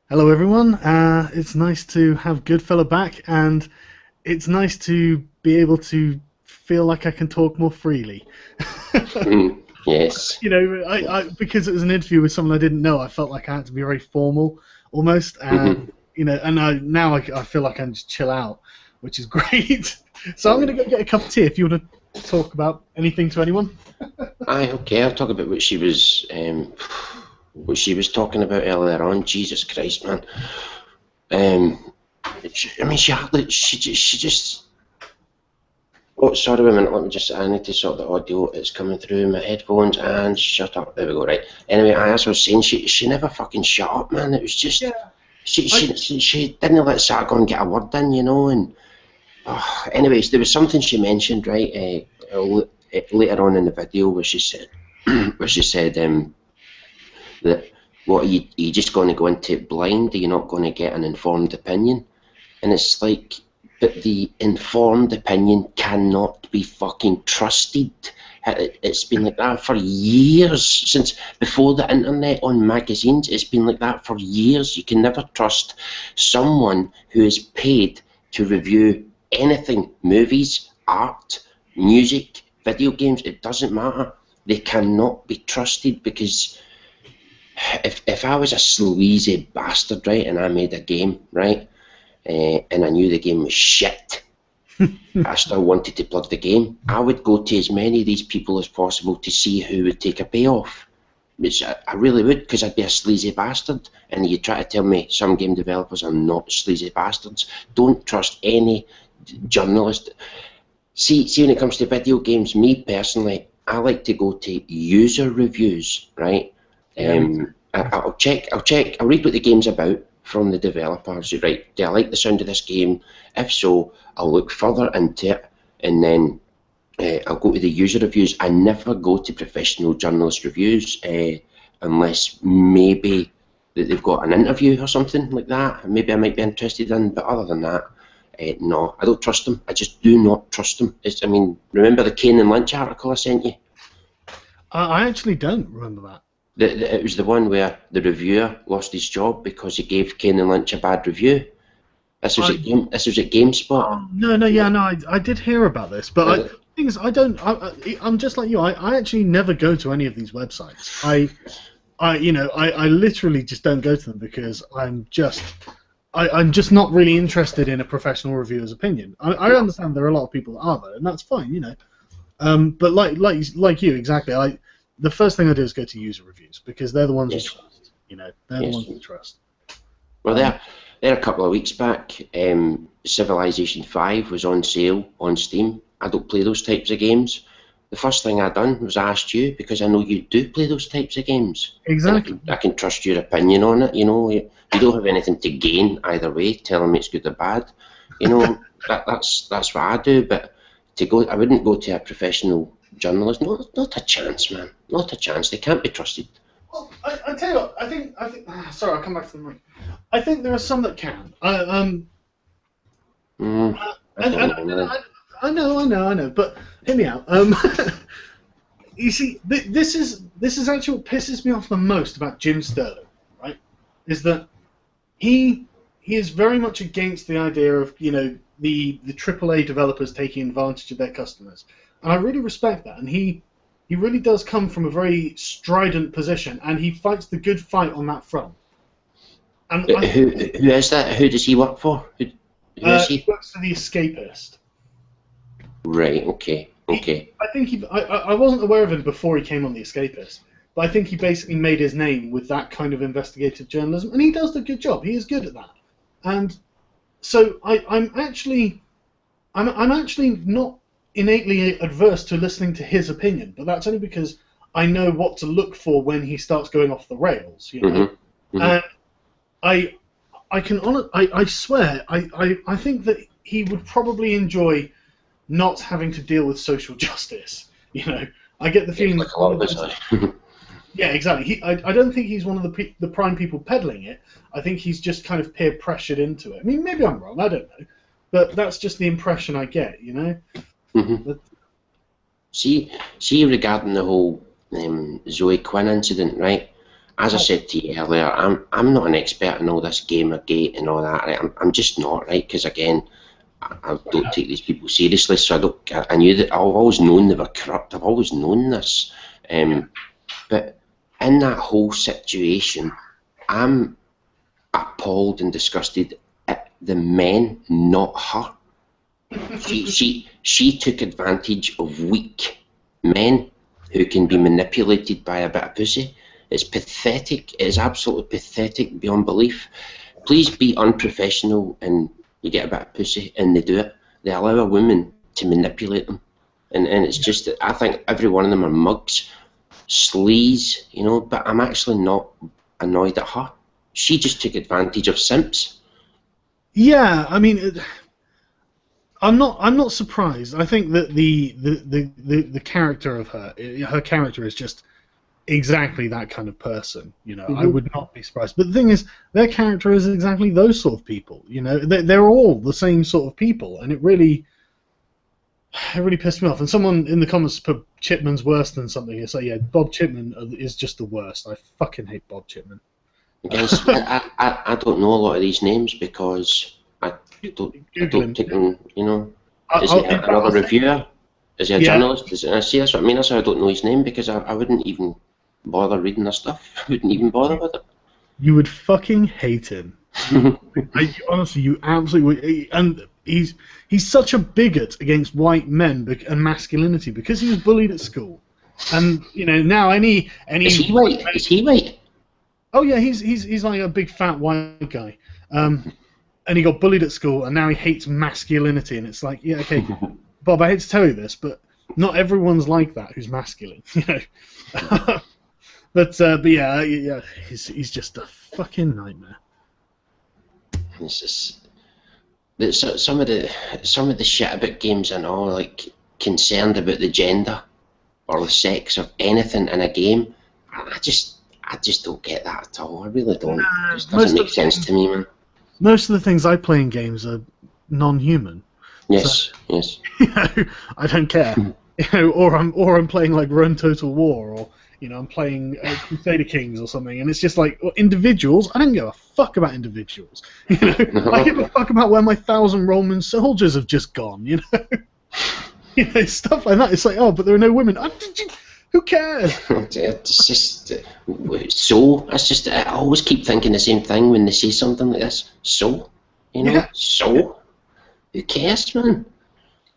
Hello, everyone. It's nice to have Goodfella back, and it's nice to be able to feel like I can talk more freely. Yes. Because it was an interview with someone I didn't know, I felt like I had to be very formal, almost, hmm and now I feel like I can just chill out, which is great. So I'm going to go get a cup of tea if you want to talk about anything to anyone. Aye, okay. I'll talk about what she was talking about earlier on. Jesus Christ, man. Um, I mean, she just. Oh, sorry, wait a minute. Let me just. I need to sort the audio. It's coming through my headphones and shut up. There we go. Right. Anyway, as I was saying, she never fucking shut up, man. It was Yeah, just she I, she she didn't let Sargon get a word in, and. Anyways, there was something she mentioned right later on in the video where she said, that what you just going to go into it blind? Are you not going to get an informed opinion? And it's like, but the informed opinion cannot be fucking trusted. It's been like that for years, since before the internet on magazines. It's been like that for years. You can never trust someone who is paid to review anything, movies, art, music, video games. It doesn't matter. They cannot be trusted, because if I was a sleazy bastard, right, and I made a game, right, and I knew the game was shit, I still wanted to plug the game, I would go to as many of these people as possible to see who would take a payoff. Which I really would, because I'd be a sleazy bastard. And you try to tell me some game developers are not sleazy bastards. Don't trust any journalist. See, when it comes to video games, me personally, I like to go to user reviews, right? yeah, me too. I'll read what the game's about from the developers. Right, do I like the sound of this game? If so, I'll look further into it, and then I'll go to the user reviews. I never go to professional journalist reviews unless maybe that they've got an interview or something like that. Maybe I might be interested in, but other than that, no, I don't trust them. I just do not trust them. I mean, remember the Kane and Lynch article I sent you? I actually don't remember that. It was the one where the reviewer lost his job because he gave Kane and Lynch a bad review. I This was at GameSpot. Oh, no, no, yeah, no, I did hear about this, but Uh, the thing is, I don't. I'm just like you. I actually never go to any of these websites. I literally just don't go to them because I'm just not really interested in a professional reviewer's opinion. I understand there are a lot of people that are though, and that's fine. But like you, exactly. The first thing I do is go to user reviews because they're the ones we yes, trust. They're the yes. ones we trust. Well, Um, there a couple of weeks back, Civilization 5 was on sale on Steam. I don't play those types of games. The first thing I done was I asked you, because I know you do play those types of games, and exactly. I can trust your opinion on it. You don't have anything to gain either way, telling me it's good or bad. That's what I do. But I wouldn't go to a professional journalist. Not a chance, man. Not a chance. They can't be trusted. Well, I tell you what, I think. Sorry, I'll come back to the mic. I think there are some that can. I And, don't and, know, and man. I know. But hear me out. You see, this is actually what pisses me off the most about Jim Sterling, right? Is that he is very much against the idea of the AAA developers taking advantage of their customers, and I really respect that. And he really does come from a very strident position, and he fights the good fight on that front. And I Who is that? Who does he work for? Who is he he? works for the Escapist. Right. Okay. Okay. I think I wasn't aware of him before he came on the Escapist, but I think he basically made his name with that kind of investigative journalism, and he does a good job. He is good at that, and so I'm actually not innately adverse to listening to his opinion, but that's only because I know what to look for when he starts going off the rails. Mhm. Mhm. And I I swear I think that he would probably enjoy not having to deal with social justice. I get the Yeah, feeling like that a lot one of of us those. are. Yeah, exactly. I don't think he's one of the prime people peddling it. I think he's just kind of peer pressured into it. I mean, maybe I'm wrong. I don't know, but that's just the impression I get. Mhm. But See, regarding the whole Zoe Quinn incident, right? as I said to you earlier, I'm not an expert in all this Gamergate and all that. Right? I'm just not, right? Because again, I don't take these people seriously. So I knew that. I've always known they were corrupt. I've always known this. But in that whole situation, I'm appalled and disgusted at the men, not her. She took advantage of weak men who can be manipulated by a bit of pussy. It's pathetic. It is absolutely pathetic beyond belief. Please be unprofessional and you get a bit of pussy and they do it. They allow a woman to manipulate them. And it's just that I think every one of them are mugs, sleaze, you know, but I'm actually not annoyed at her. She just took advantage of simps. Yeah, I mean, I'm not surprised. I think that the character of her character is just exactly that kind of person. You know, I would not be surprised. But the thing is, their character is exactly those sort of people. You know, they're all the same sort of people, and it really pissed me off. And someone in the comments put Chipman's worse than something. It's like, yeah, Bob Chipman is just the worst. I fucking hate Bob Chipman. Guys, I don't know a lot of these names because I don't take them, you know. Is he another reviewer? Is he a journalist? See, that's what I mean. That's why I don't know his name, because I wouldn't even bother reading their stuff. I wouldn't even bother with it. You would fucking hate him. Honestly, you absolutely would. And he's such a bigot against white men and masculinity because he was bullied at school. And, you know, now any Is he white? Is he white? Oh yeah, he's like a big fat white guy. And he got bullied at school, and now he hates masculinity. And it's like, yeah, okay, Bob, I hate to tell you this, but not everyone's like that who's masculine, you know. but yeah, he's just a fucking nightmare. It's just some of the shit about games and all, like concerned about the gender or the sex of anything in a game. I just don't get that at all. I really don't. Nah, it just doesn't make sense to me, man. Most of the things I play in games are non-human. Yes, so, yes. You know, I don't care. You know, or I'm playing like Rome Total War, or you know, I'm playing Crusader Kings or something, and it's just like individuals. I don't give a fuck about individuals. You know, I give a fuck about where my 1,000 Roman soldiers have just gone. You know, you know, stuff like that. It's like, oh, but there are no women. Who cares? It's just so. It's just I always keep thinking the same thing when they say something like this. So, you know, so who cares, man?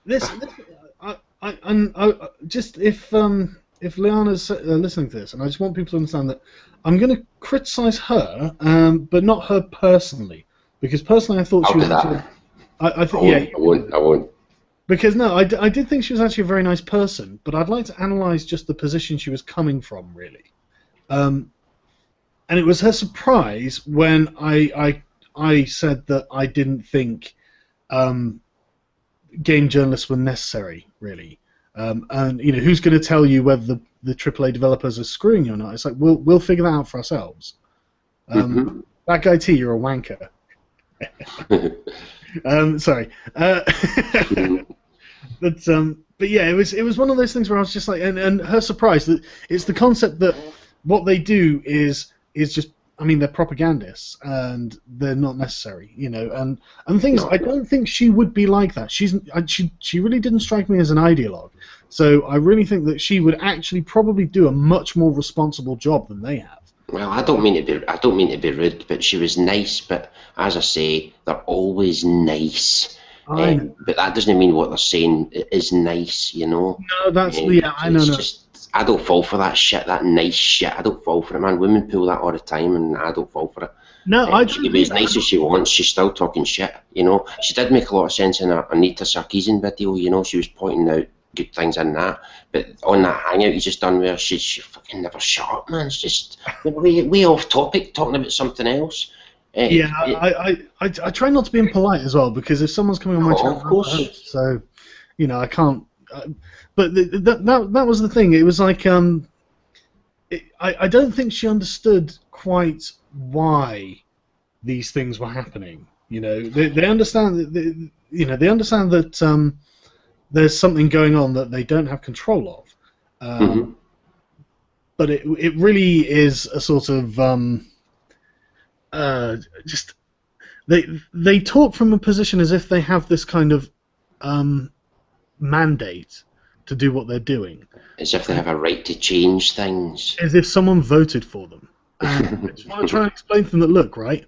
Just if Liana's listening to this, and I just want people to understand that I'm going to criticize her, but not her personally, because personally I thought she was. I won't. Because no, I did think she was actually a very nice person, but I'd like to analyse just the position she was coming from, really. And it was her surprise when I said that I didn't think game journalists were necessary, really. And you know, who's going to tell you whether the AAA developers are screwing you or not? It's like we'll figure that out for ourselves. That guy T, you're a wanker. Sorry. But yeah, it was one of those things where I was just like, and her surprise that it's the concept that what they do is just, I mean, they're propagandists and they're not necessary, you know, and things. I don't think she would be like that. She really didn't strike me as an ideologue. So I really think that she would actually probably do a much more responsible job than they have. Well, I don't mean to be rude, but she was nice. But as I say, they're always nice. But that doesn't mean what they're saying is nice, you know. No, that's I know. Just, I don't fall for that shit, that nice shit. I don't fall for it, man. Women pull that all the time, and I don't fall for it. No, she can be as nice as she wants. She's still talking shit, you know. She did make a lot of sense in her Anita Sarkeesian video, you know. She was pointing out good things in that, but on that hangout you just done where she fucking never shut up, man. It's just way off topic, talking about something else. I try not to be impolite as well, because if someone's coming on my channel, of course. So you know, I can't. But that was the thing. It was like I don't think she understood quite why these things were happening. You know, they understand that they understand that there's something going on that they don't have control of. but it really is a sort of just they talk from a position as if they have this kind of mandate to do what they're doing. As if they have a right to change things. As if someone voted for them. And I just want to try and explain to them that, look, right,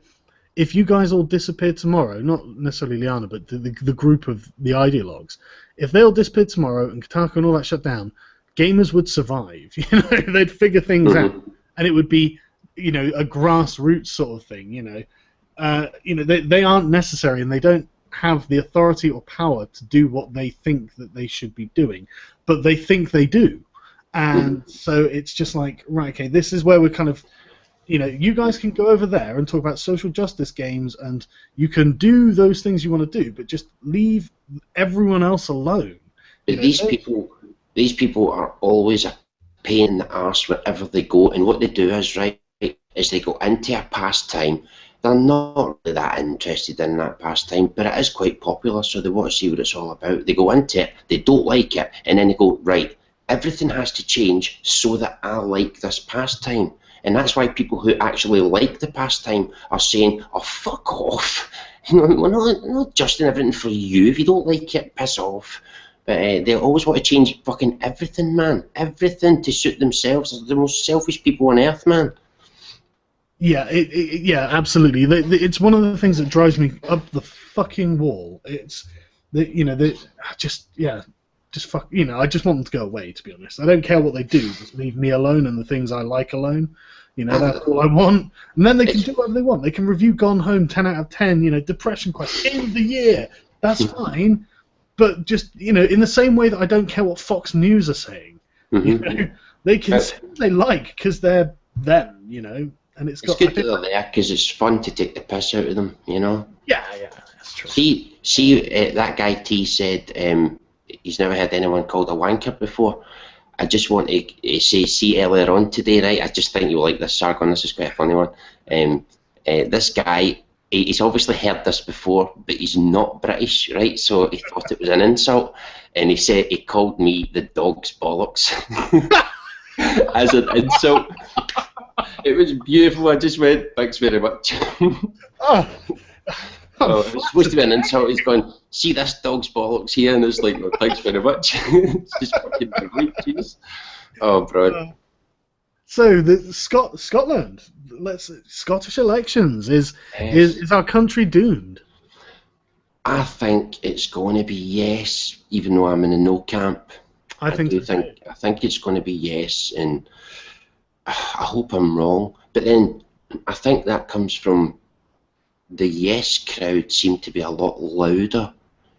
if you guys all disappeared tomorrow, not necessarily Liana, but the group of the ideologues, if they all disappeared tomorrow and Kotaku and all that shut down, gamers would survive. You know, they'd figure things out, and it would be, you know, a grassroots sort of thing. You know, they aren't necessary, and they don't have the authority or power to do what they think that they should be doing, but they think they do, and so it's just like, right, okay, this is where we're kind of, you know, you guys can go over there and talk about social justice games, and you can do those things you want to do, but just leave everyone else alone. But these people are always a pain in the arse wherever they go, and what they do is, right, is they go into a pastime. They're not really that interested in that pastime, but it is quite popular, so they want to see what it's all about. They go into it, they don't like it, and then they go, right, everything has to change so that I like this pastime. And that's why people who actually like the pastime are saying, oh, fuck off. You know, we're not adjusting everything for you. If you don't like it, piss off. But they always want to change fucking everything, man. Everything to suit themselves. They're the most selfish people on earth, man. Yeah, yeah, absolutely. It's one of the things that drives me up the fucking wall. It's, just fuck, you know, I just want them to go away, to be honest. I don't care what they do, just leave me alone and the things I like alone. You know, that's all I want. And then they can do whatever they want. They can review Gone Home 10 out of 10, you know, Depression Quest, Game of the Year. That's fine. But just, you know, in the same way that I don't care what Fox News are saying. You know, they can say what they like because they're them, you know. And it's good that they're there because it's fun to take the piss out of them, you know. Yeah, that's true. See, that guy T said he's never heard anyone called a wanker before. I just want to see earlier on today, right? I just think you'll like this, Sargon. This is quite a funny one. This guy, he's obviously heard this before, but he's not British, right? So he thought it was an insult, and he said he called me the dog's bollocks as an insult. It was beautiful. I just went, thanks very much. It's supposed to be an insult. He's going, see this dog's bollocks here, and it's like, no, thanks very much. It's just fucking brilliant, jeez. Oh, bro. So Scotland, Scottish elections is our country doomed? I think it's going to be yes, even though I'm in the no camp. I think it's going to be yes, and I hope I'm wrong. But then I think that comes from the yes crowd seem to be a lot louder,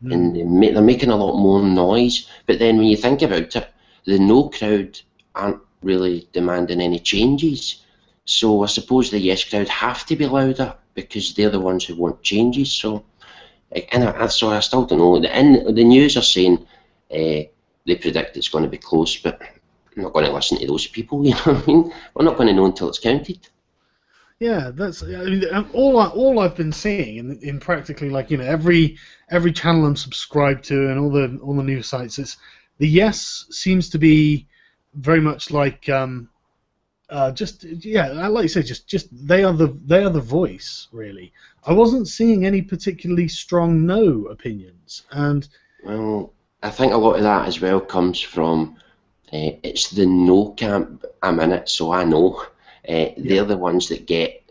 and they're making a lot more noise. But then when you think about it, the no crowd aren't really demanding any changes. So I suppose the yes crowd have to be louder because they're the ones who want changes. So, so I still don't know. The news are saying they predict it's going to be close, but I'm not going to listen to those people. You know what I mean? We're not going to know until it's counted. Yeah, that's. I mean, all I've been seeing in practically, like, you know, every channel I'm subscribed to and all the news sites, it's the yes seems to be very much like like you say, just they are the voice, really. I wasn't seeing any particularly strong no opinions, and well, I think a lot of that as well comes from it's the no camp. I'm in it, so I know. They're the ones that get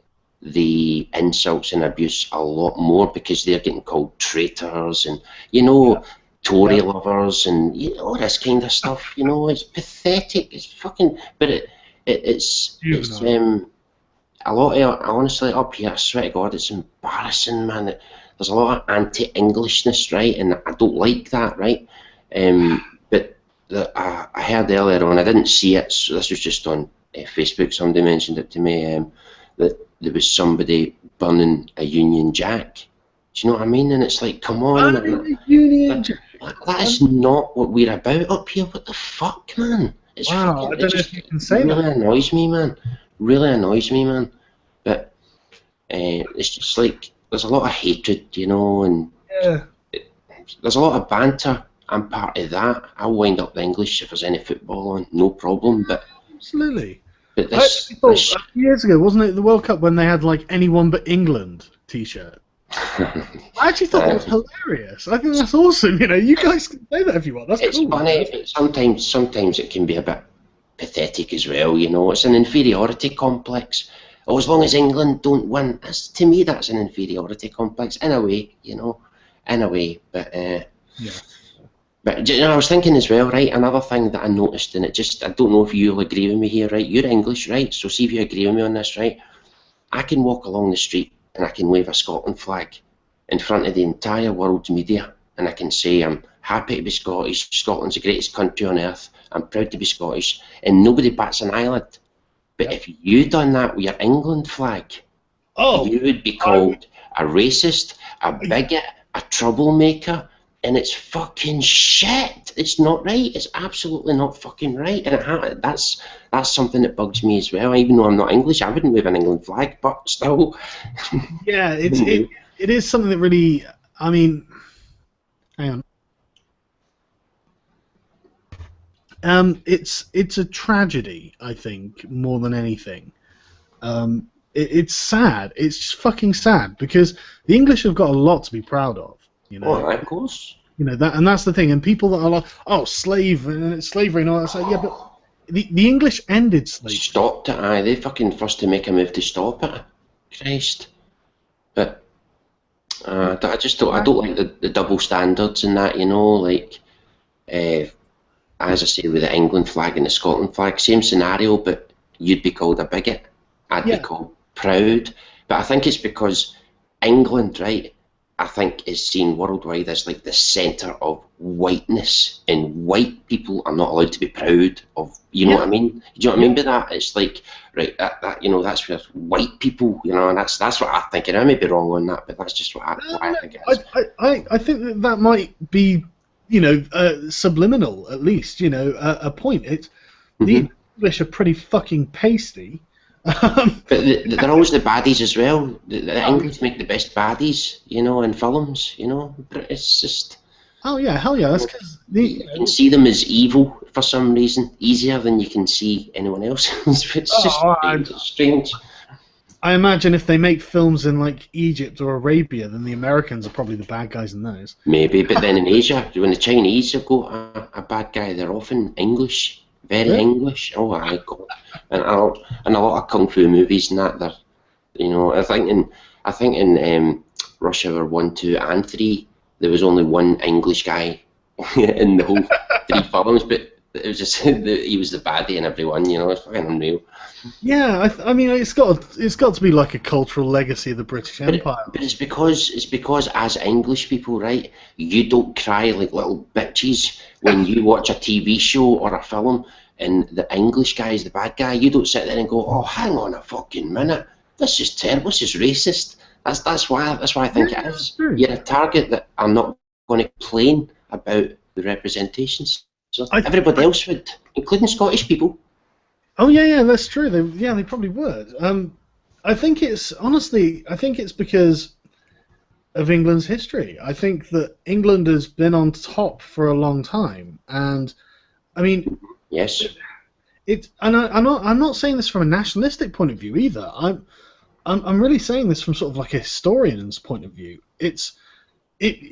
the insults and abuse a lot more because they're getting called traitors and, you know, Tory lovers and, you know, all this kind of stuff. You know, it's pathetic. It's fucking. But it's a lot of, honestly, up here, I swear to God, it's embarrassing, man. There's a lot of anti-Englishness, right? And I don't like that, right? But I heard earlier on, I didn't see it, so this was just on Facebook, somebody mentioned it to me, that there was somebody burning a Union Jack. Do you know what I mean? And it's like, come on, man. That is not what we're about up here. What the fuck, man? It's wow, I don't know if you can say that. Really annoys me, man. Really annoys me, man. But it's just like, there's a lot of hatred, you know, and there's a lot of banter. I'm part of that. I'll wind up the English if there's any football on, no problem. But absolutely. But I actually thought a few years ago, wasn't it the World Cup when they had like anyone but England T-shirt? I actually thought that was hilarious. I think that's awesome. You know, you guys can say that if you want. That's it's cool. Funny, but sometimes it can be a bit pathetic as well. You know, it's an inferiority complex. Oh, as long as England don't win, to me that's an inferiority complex in a way. You know, in a way. But yeah. But you know, I was thinking as well, right? Another thing that I noticed, and I don't know if you'll agree with me here, right? You're English, right? So see if you agree with me on this, right? I can walk along the street and I can wave a Scotland flag in front of the entire world's media, and I can say I'm happy to be Scottish. Scotland's the greatest country on earth. I'm proud to be Scottish, and nobody bats an eyelid. But if you done that with your England flag, you would be called a racist, a bigot, a troublemaker. And it's fucking shit. It's not right. It's absolutely not fucking right. And that's something that bugs me as well. Even though I'm not English, I wouldn't wave an England flag, but still. Yeah, it is something that really. I mean, hang on. It's a tragedy, I think, more than anything. It's sad. It's just fucking sad because the English have got a lot to be proud of. You know, of course. You know that, and that's the thing. And people that are like, "Oh, slavery and all that." It's like, yeah, but the English ended slavery. Stopped it. Aye, they fucking first to make a move to stop it. Christ. But I don't like the double standards and that. You know, like as I say with the England flag and the Scotland flag, same scenario, but you'd be called a bigot. I'd be called proud. But I think it's because England, right? I think is seen worldwide as like the centre of whiteness, and white people are not allowed to be proud of. You know what I mean? Do you know what I mean by that? It's like right, that you know, that's where white people, you know, and that's what I think. And I may be wrong on that, but that's just what I think it is. I think that might be, you know, subliminal at least. You know, a point. It's the English are pretty fucking pasty. But they're always the baddies as well. The English make the best baddies, you know, in films, you know. It's just... Oh yeah, hell yeah, that's because... You can see them as evil for some reason, easier than you can see anyone else. It's just strange. I imagine if they make films in, like, Egypt or Arabia, then the Americans are probably the bad guys in those. Maybe, but then in Asia, when the Chinese have got a bad guy, they're often English. Very English. Oh, I God. And a lot of kung fu movies and that. They're, you know, I think in Rush Hour 1, 2, and 3, there was only one English guy in the whole 3 films, but it was just he was the baddie in every one. You know, it's fucking unreal. Yeah, I mean, it's got to be like a cultural legacy of the British Empire. But it's because as English people, right, you don't cry like little bitches when you watch a TV show or a film and the English guy is the bad guy. You don't sit there and go, oh, hang on a fucking minute, this is terrible, this is racist. That's why I think it is. True. You're a target that I'm not going to complain about the representations. So everybody else would, including Scottish people. Oh yeah, that's true. They probably would. I think it's because of England's history. I think that England has been on top for a long time, and I mean, yes, I'm not saying this from a nationalistic point of view either. I'm really saying this from sort of like a historian's point of view. I've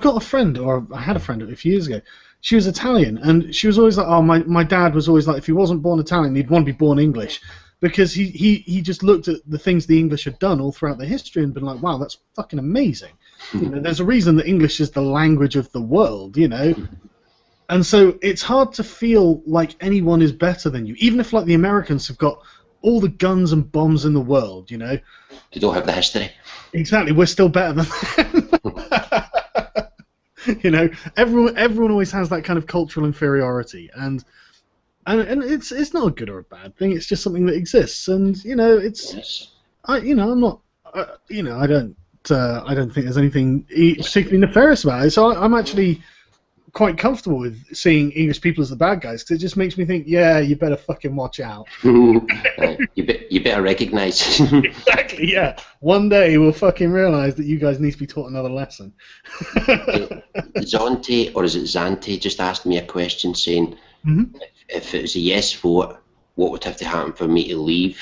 got a friend, or I had a friend a few years ago. She was Italian, and she was always like, oh, my dad was always like, if he wasn't born Italian, he'd want to be born English, because he just looked at the things the English had done all throughout their history and been like, wow, that's fucking amazing. You know, there's a reason that English is the language of the world, you know. And so it's hard to feel like anyone is better than you, even if like the Americans have got all the guns and bombs in the world, you know. They don't have the history. Exactly, we're still better than them. You know, everyone always has that kind of cultural inferiority, and it's not a good or a bad thing. It's just something that exists, and you know, I'm not, I don't think there's anything particularly nefarious about it. So I'm actually quite comfortable with seeing English people as the bad guys, because it just makes me think, yeah, you better fucking watch out. You better recognise. Exactly, yeah. One day we'll fucking realise that you guys need to be taught another lesson. Zonte, or is it Zante, just asked me a question saying, if it was a yes vote, what would have to happen for me to leave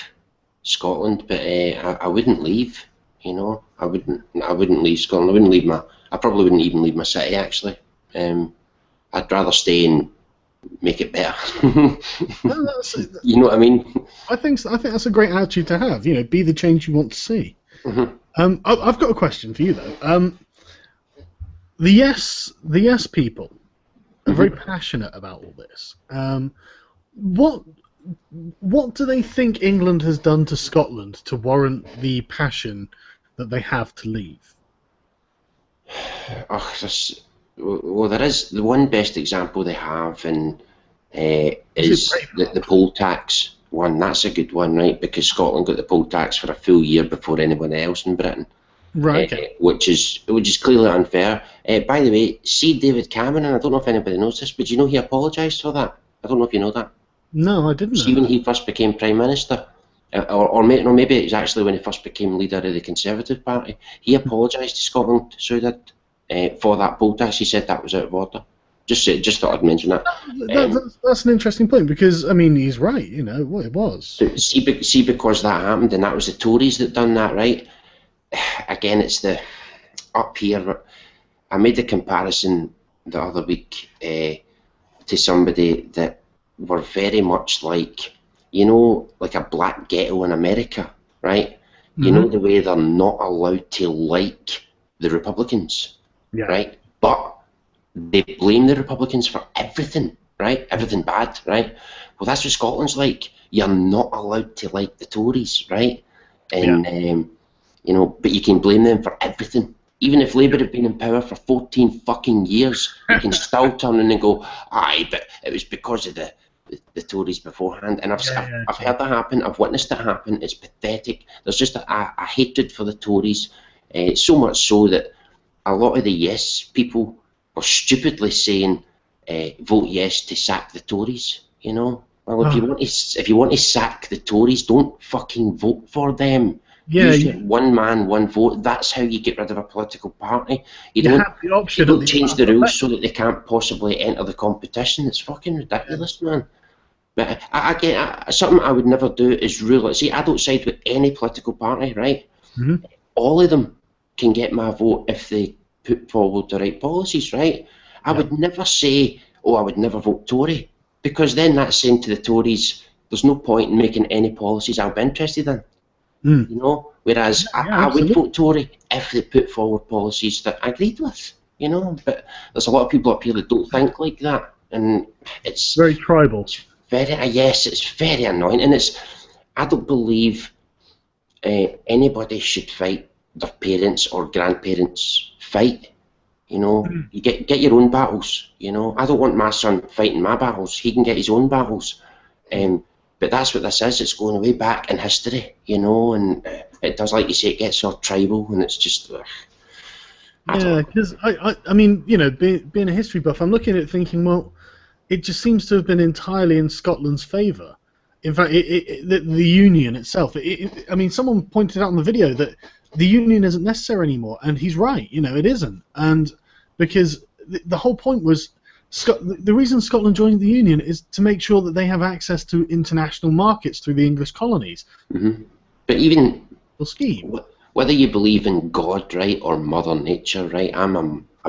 Scotland? But I wouldn't leave. You know, I wouldn't leave Scotland. I wouldn't leave I probably wouldn't even leave my city actually. I'd rather stay and make it better. No, you know what I mean? I think that's a great attitude to have. You know, be the change you want to see. Mm-hmm. I've got a question for you though. The yes people are very passionate about all this. What do they think England has done to Scotland to warrant the passion that they have to leave? Well, there is the one best example they have, and is the poll tax one. That's a good one, right? Because Scotland got the poll tax for a full year before anyone else in Britain, right? Okay. Which is clearly unfair. By the way, see David Cameron. I don't know if anybody knows this, but you know he apologised for that. I don't know if you know that. No, I didn't. See, when he first became Prime Minister, maybe it was actually when he first became leader of the Conservative Party, he apologised to Scotland, so he did, for that poll tax. He said that was out of order. Just thought I'd mention that. That's an interesting point, because I mean he's right. You know what it was. See, because that happened, and that was the Tories that done that, right? Again, it's the up here. I made the comparison the other week to somebody that were very much like, you know, like a black ghetto in America, right? You know, the way they're not allowed to like the Republicans, right? But they blame the Republicans for everything, right? Everything bad, right? Well, that's what Scotland's like. You're not allowed to like the Tories, right? And, you know, but you can blame them for everything. Even if Labour have been in power for 14 fucking years, you can still turn in and go, aye, but it was because of the Tories beforehand. And I've heard that happen. I've witnessed it happen. It's pathetic. There's just a hatred for the Tories, so much so that a lot of the yes people are stupidly saying, vote yes to sack the Tories. You know, well, if you want to sack the Tories, don't fucking vote for them. Use one man, one vote. That's how you get rid of a political party. You don't have the option. You don't change the rules so that they can't possibly enter the competition. It's fucking ridiculous, man. But something I would never do is rule it. See, I don't side with any political party, right? All of them can get my vote if they put forward the right policies, right? I would never say, oh, I would never vote Tory, because then that's saying to the Tories, there's no point in making any policies I'll be interested in. You know, whereas I would vote Tory if they put forward policies that I agreed with, you know. But there's a lot of people up here that don't think like that, and it's very tribal. It's it's very annoying, and I don't believe anybody should fight their parents or grandparents' fight. You know, you get your own battles. You know, I don't want my son fighting my battles. He can get his own battles. But that's what this is. It's going way back in history, you know, and it does, like you say, it gets sort of tribal, and it's just. Because I mean, you know, being a history buff, I'm looking at it thinking, well, it just seems to have been entirely in Scotland's favour. In fact, the union itself. I mean, someone pointed out in the video that the union isn't necessary anymore, and he's right. You know, it isn't, and because the whole point was. The reason Scotland joined the Union is to make sure that they have access to international markets through the English colonies. But even scheme. Whether you believe in God, right, or Mother Nature, right, I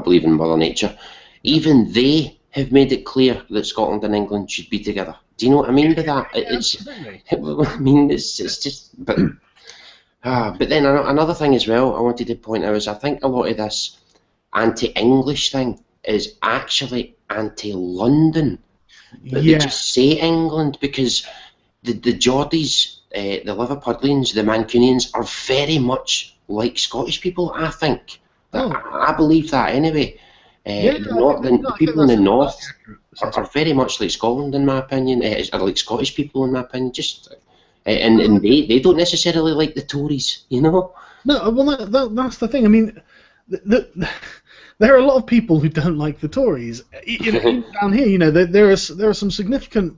believe in Mother Nature. Even they have made it clear that Scotland and England should be together. Do you know what I mean by that? I mean, it's just. But then another thing as well I wanted to point out is I think a lot of this anti-English thing is actually anti-London. They just say England, because the Geordies, the Liverpudlians, the Mancunians are very much like Scottish people, I think. I believe that anyway. The people in the north are very much like Scotland, in my opinion, are like Scottish people, in my opinion. And they don't necessarily like the Tories, you know? No, well, that's the thing. I mean, there are a lot of people who don't like the Tories. You know, down here, you know, there are some significant,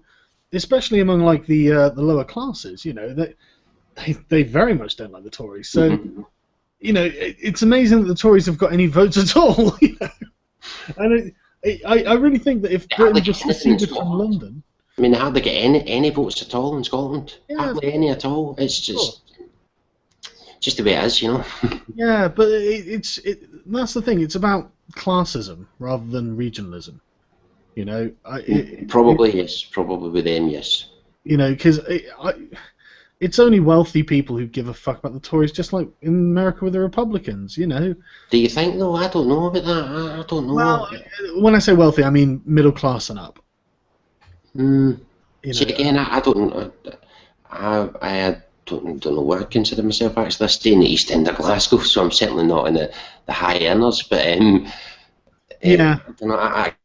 especially among like the lower classes. You know, they very much don't like the Tories. So, you know, it's amazing that the Tories have got any votes at all. You know, and I really think that if Britain just seceded from London, I mean, they hardly get any votes at all in Scotland. Yeah, Hardly any at all. It's just the way it is, you know. Yeah, but that's the thing. It's about classism rather than regionalism. You know, Probably yes. Probably with them, yes. You know, because it's only wealthy people who give a fuck about the Tories, just like in America with the Republicans. You know. Do you think though? I don't know about that. I don't know. Well, when I say wealthy, I mean middle class and up. See, again, I don't. I don't know what I consider myself actually. I stay in the East End of Glasgow, so I'm certainly not in the high earners. But yeah, I don't know,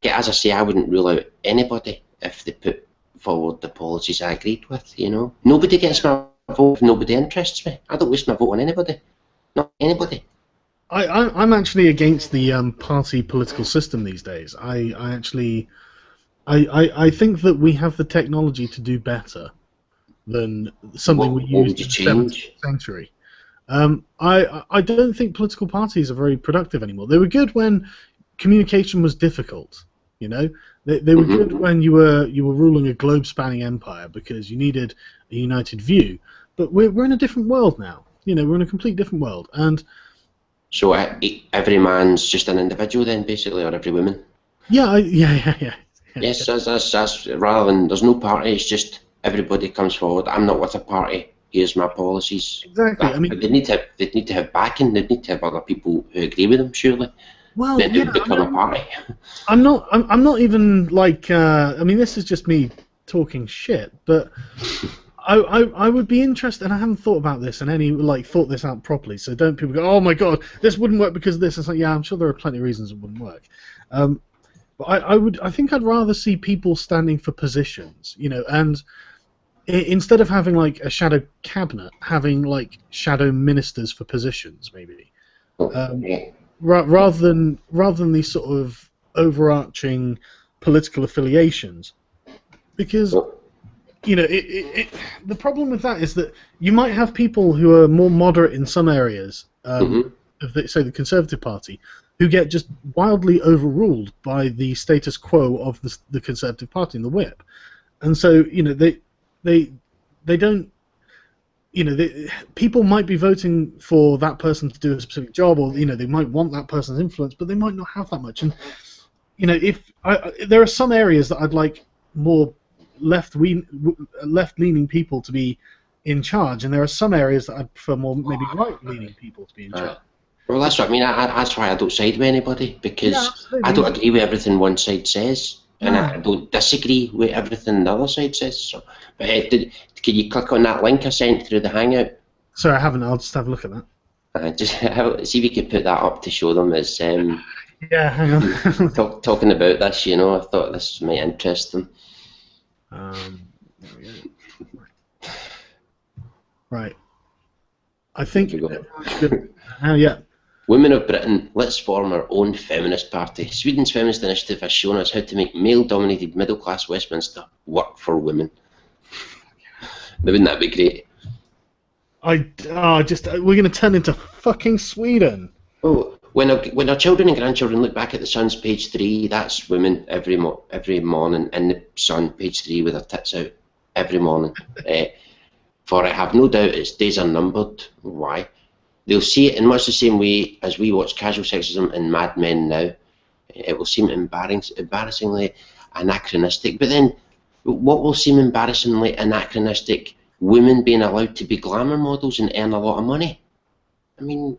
as I say, I wouldn't rule out anybody if they put forward the policies I agreed with. You know, nobody gets my vote if nobody interests me. I don't waste my vote on anybody, not anybody. I'm actually against the party political system these days. I think that we have the technology to do better than something we used in the 17th century. I don't think political parties are very productive anymore. They were good when communication was difficult. You know, they were good when you were ruling a globe-spanning empire because you needed a united view. But we're in a different world now. You know, we're in a complete different world. And so every man's just an individual then, basically, or every woman. Yeah. Yes, that's rather than there's no party. It's just everybody comes forward. I'm not with a party. Here's my policies. Exactly. I mean, but they need to have backing. They need to have other people who agree with them. Surely. Well, then it become a party. I'm not even like. I mean, this is just me talking shit. But I would be interested, and I haven't thought about this and thought this out properly. So don't people go, oh my god, this wouldn't work because of this. It's like, yeah, I'm sure there are plenty of reasons it wouldn't work. But I think I'd rather see people standing for positions, you know, and instead of having like a shadow cabinet, having like shadow ministers for positions, maybe, rather than these sort of overarching political affiliations, because you know the problem with that is that you might have people who are more moderate in some areas of the Conservative Party, who get just wildly overruled by the status quo of the Conservative Party and the Whip, and so you know they don't, you know, people might be voting for that person to do a specific job, or you know they might want that person's influence, but they might not have that much. And you know, there are some areas that I'd like more left-leaning people to be in charge, and there are some areas that I'd prefer more maybe right-leaning people to be in charge. Well, that's what I mean. That's why I don't side with anybody, because I don't agree with everything one side says, and I don't disagree with everything the other side says. So, but can you click on that link I sent through the Hangout? Sorry, I haven't. I'll just have a look at that. Just see if you could put that up to show them as yeah, hang on. talking about this. You know, I thought this might interest them. There we go. Right. I think. Yeah. Women of Britain, let's form our own feminist party. Sweden's feminist initiative has shown us how to make male-dominated middle-class Westminster work for women. Wouldn't that be great? We're going to turn into fucking Sweden. Oh, when our children and grandchildren look back at the Sun's page 3, that's women every morning in the Sun, page 3, with their tits out every morning. For I have no doubt its days are numbered. Why? They'll see it in much the same way as we watch casual sexism in Mad Men now. It will seem embarrassingly anachronistic. But then, what will seem embarrassingly anachronistic? Women being allowed to be glamour models and earn a lot of money. I mean,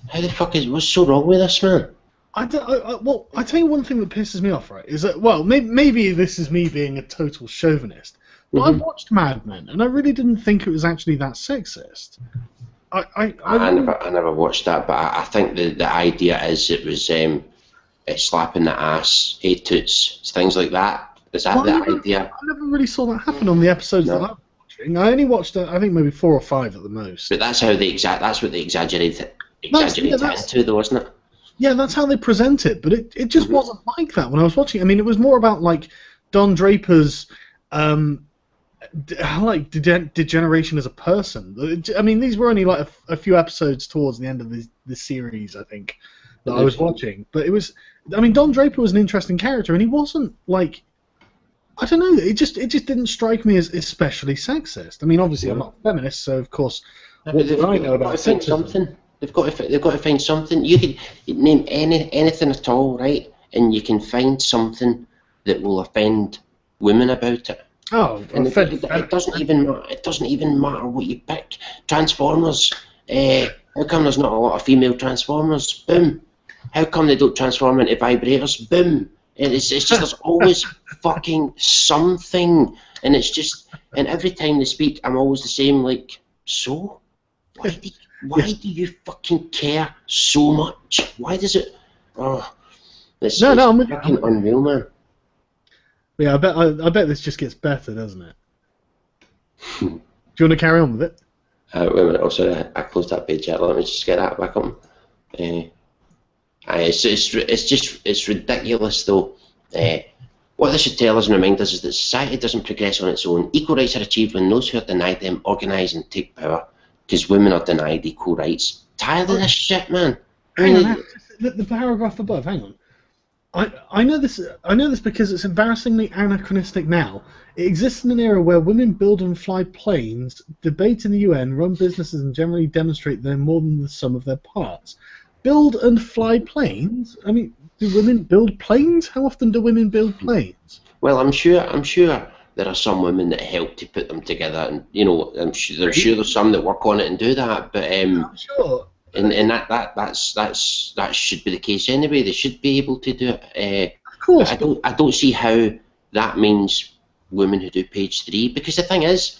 how the fuck what's so wrong with this, man? Well, I tell you one thing that pisses me off, right? Is that, well, maybe this is me being a total chauvinist, but I watched Mad Men, and I really didn't think it was actually that sexist. I never watched that, but I think the idea is it was slapping the ass, hey toots, things like that. Is that the idea? I never really saw that happen on the episodes that I was watching. I only watched, I think, maybe 4 or 5 at the most. But that's how that's what they exaggerated into, though, wasn't it? Yeah, that's how they present it, but it just wasn't like that when I was watching. I mean, it was more about like Don Draper's degeneration as a person. I mean, these were only like a few episodes towards the end of the series, I think, I was watching. But it was, I mean, Don Draper was an interesting character, and he wasn't like I don't know. It just didn't strike me as especially sexist. I mean, obviously, I'm not a feminist, so of course, Yeah, what but would I know they've got about to find sexism? something. They've got to find something. You could name anything at all, right? And you can find something that will offend women about it. Oh, And it doesn't even matter. It doesn't even matter what you pick. Transformers. How come there's not a lot of female Transformers? Boom. How come they don't transform into vibrators? Boom. It's just there's always fucking something, and it's just, and every time they speak, I'm always the same. Like, so why do you fucking care so much? Why does it? Oh, it's I'm with you. fucking unreal, man. Yeah, I bet this just gets better, doesn't it? Do you want to carry on with it? Wait a minute. Oh, sorry, I closed that page out. Let me just get that back on. It's ridiculous though. What this should tell us and remind us is that society doesn't progress on its own. Equal rights are achieved when those who are denied them organise and take power, because women are denied equal rights. Tired of this shit, man. Hang on, the paragraph above. Hang on. I know this because it's embarrassingly anachronistic now. It exists in an era where women build and fly planes, debate in the UN, run businesses, and generally demonstrate they're more than the sum of their parts. Build and fly planes? I mean, do women build planes? How often do women build planes? Well, I'm sure there are some women that help to put them together, and I'm sure there's some that work on it and do that. But I'm sure. And that should be the case anyway. They should be able to do it. Of course. I don't see how that means women who do page 3, because the thing is,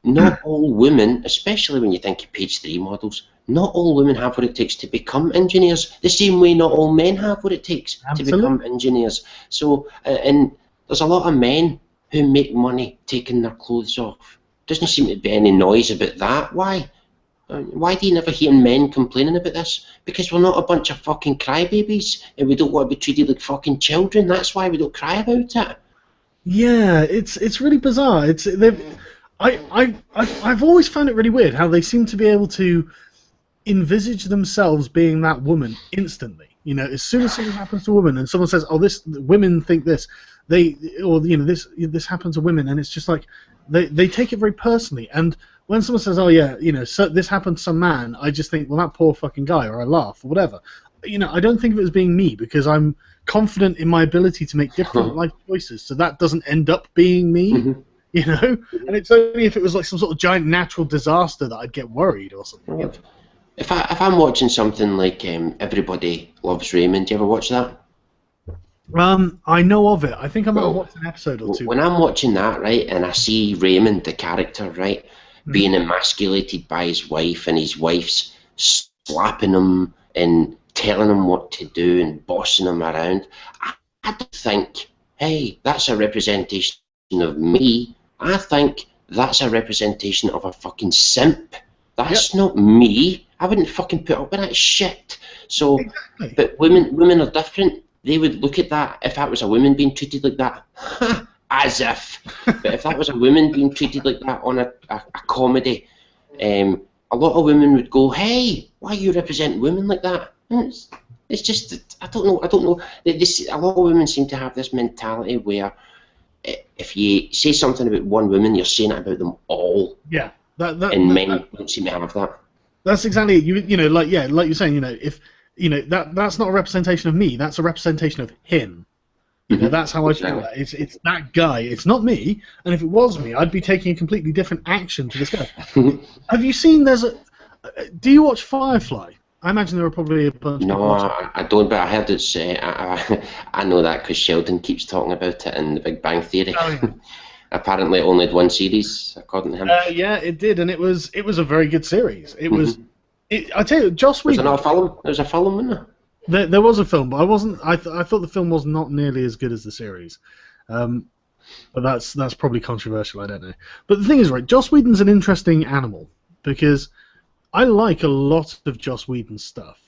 not all women, especially when you think of page 3 models, not all women have what it takes to become engineers. The same way not all men have what it takes to become engineers. So, and there's a lot of men who make money taking their clothes off. Doesn't seem to be any noise about that. Why? Why do you never hear men complaining about this? Because we're not a bunch of fucking crybabies, and we don't want to be treated like fucking children. That's why we don't cry about it. Yeah, it's really bizarre. I've always found it really weird how they seem to be able to envisage themselves being that woman instantly. You know, as soon as something happens to a woman and someone says, "Oh, women think this," this happens to women, and it's just like they take it very personally. And when someone says, "Oh yeah, so this happened to some man," I just think, "Well, that poor fucking guy," or I laugh or whatever. I don't think of it as being me because I'm confident in my ability to make different life choices, so that doesn't end up being me. Mm-hmm. And it's only if it was like some sort of giant natural disaster that I'd get worried or something. Right. If I'm watching something like Everybody Loves Raymond, do you ever watch that? I know of it. I think I might have watched an episode or two. When I'm watching that, right, and I see Raymond, the character, right, being emasculated by his wife, and his wife's slapping him and telling him what to do and bossing him around, I don't think, hey, that's a representation of me. I think that's a representation of a fucking simp. That's not me. I wouldn't fucking put up with that shit. So, exactly. But women are different. They would look at that, if that was a woman being treated like that, as if. But if that was a woman being treated like that on a comedy, a lot of women would go, hey, why you represent women like that? It's just, I don't know. A lot of women seem to have this mentality where if you say something about one woman, you're saying it about them all. Yeah. And men don't seem to have that. That's exactly it. Like you're saying, if that's not a representation of me, that's a representation of him. That's how I feel. It's that guy. It's not me. And if it was me, I'd be taking a completely different action to this guy. Have you seen? Do you watch Firefly? I imagine there are probably a bunch. No, I don't. But I heard it say. I know that because Sheldon keeps talking about it in The Big Bang Theory. Oh, yeah. Apparently, it only had one series, according to him. Yeah, it did, and it was a very good series. It was. I tell you, Joss Whedon. Was there not a film? There was a film, wasn't there? There was a film, but I wasn't. I thought the film was not nearly as good as the series. But that's probably controversial. I don't know. But the thing is, right? Joss Whedon's an interesting animal because I like a lot of Joss Whedon's stuff.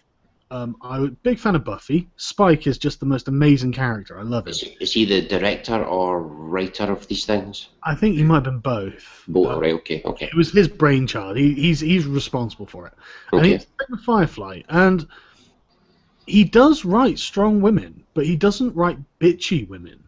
I'm a big fan of Buffy. Spike is just the most amazing character. I love it. Is he the director or writer of these things? I think he might have been both. Both, right? Okay. It was his brainchild. He's responsible for it. Okay. And he's like Firefly, and he does write strong women, but he doesn't write bitchy women.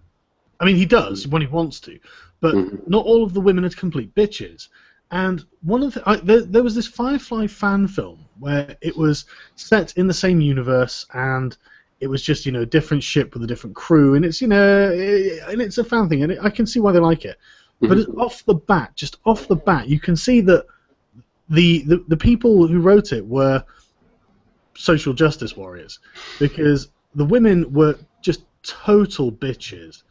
I mean, he does when he wants to, but not all of the women are complete bitches. And one of there was this Firefly fan film where it was set in the same universe, and it was just, you know, a different ship with a different crew, and it's, you know, and it's a fan thing, and I can see why they like it. But off the bat, you can see that the people who wrote it were social justice warriors, because the women were just total bitches,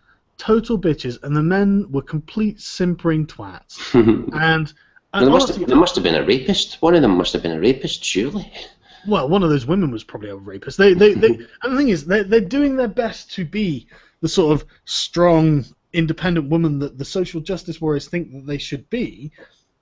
and the men were complete simpering twats, and. There must have been a rapist. One of them must have been a rapist, surely. Well, one of those women was probably a rapist. And the thing is, they're doing their best to be the sort of strong, independent woman that the social justice warriors think that they should be,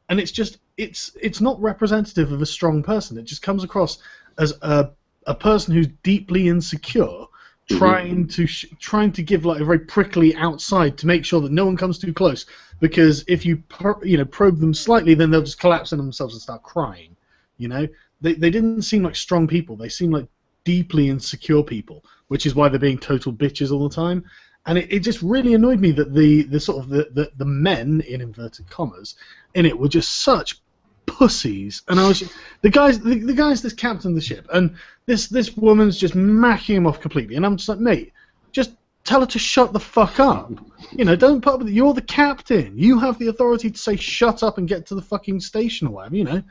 and it's just it's not representative of a strong person. It just comes across as a person who's deeply insecure, trying to give like a very prickly outside to make sure that no one comes too close. Because if you probe them slightly, then they'll just collapse on themselves and start crying. You know, they didn't seem like strong people. They seemed like deeply insecure people, which is why they're being total bitches all the time. And it just really annoyed me that the men, in inverted commas, in it were just such pussies. And I was the guys that's captain the ship, and this woman's just macking him off completely. And I'm just like, mate, just tell her to shut the fuck up. You know, don't put up with it. You're the captain. You have the authority to say shut up and get to the fucking station or whatever, you know.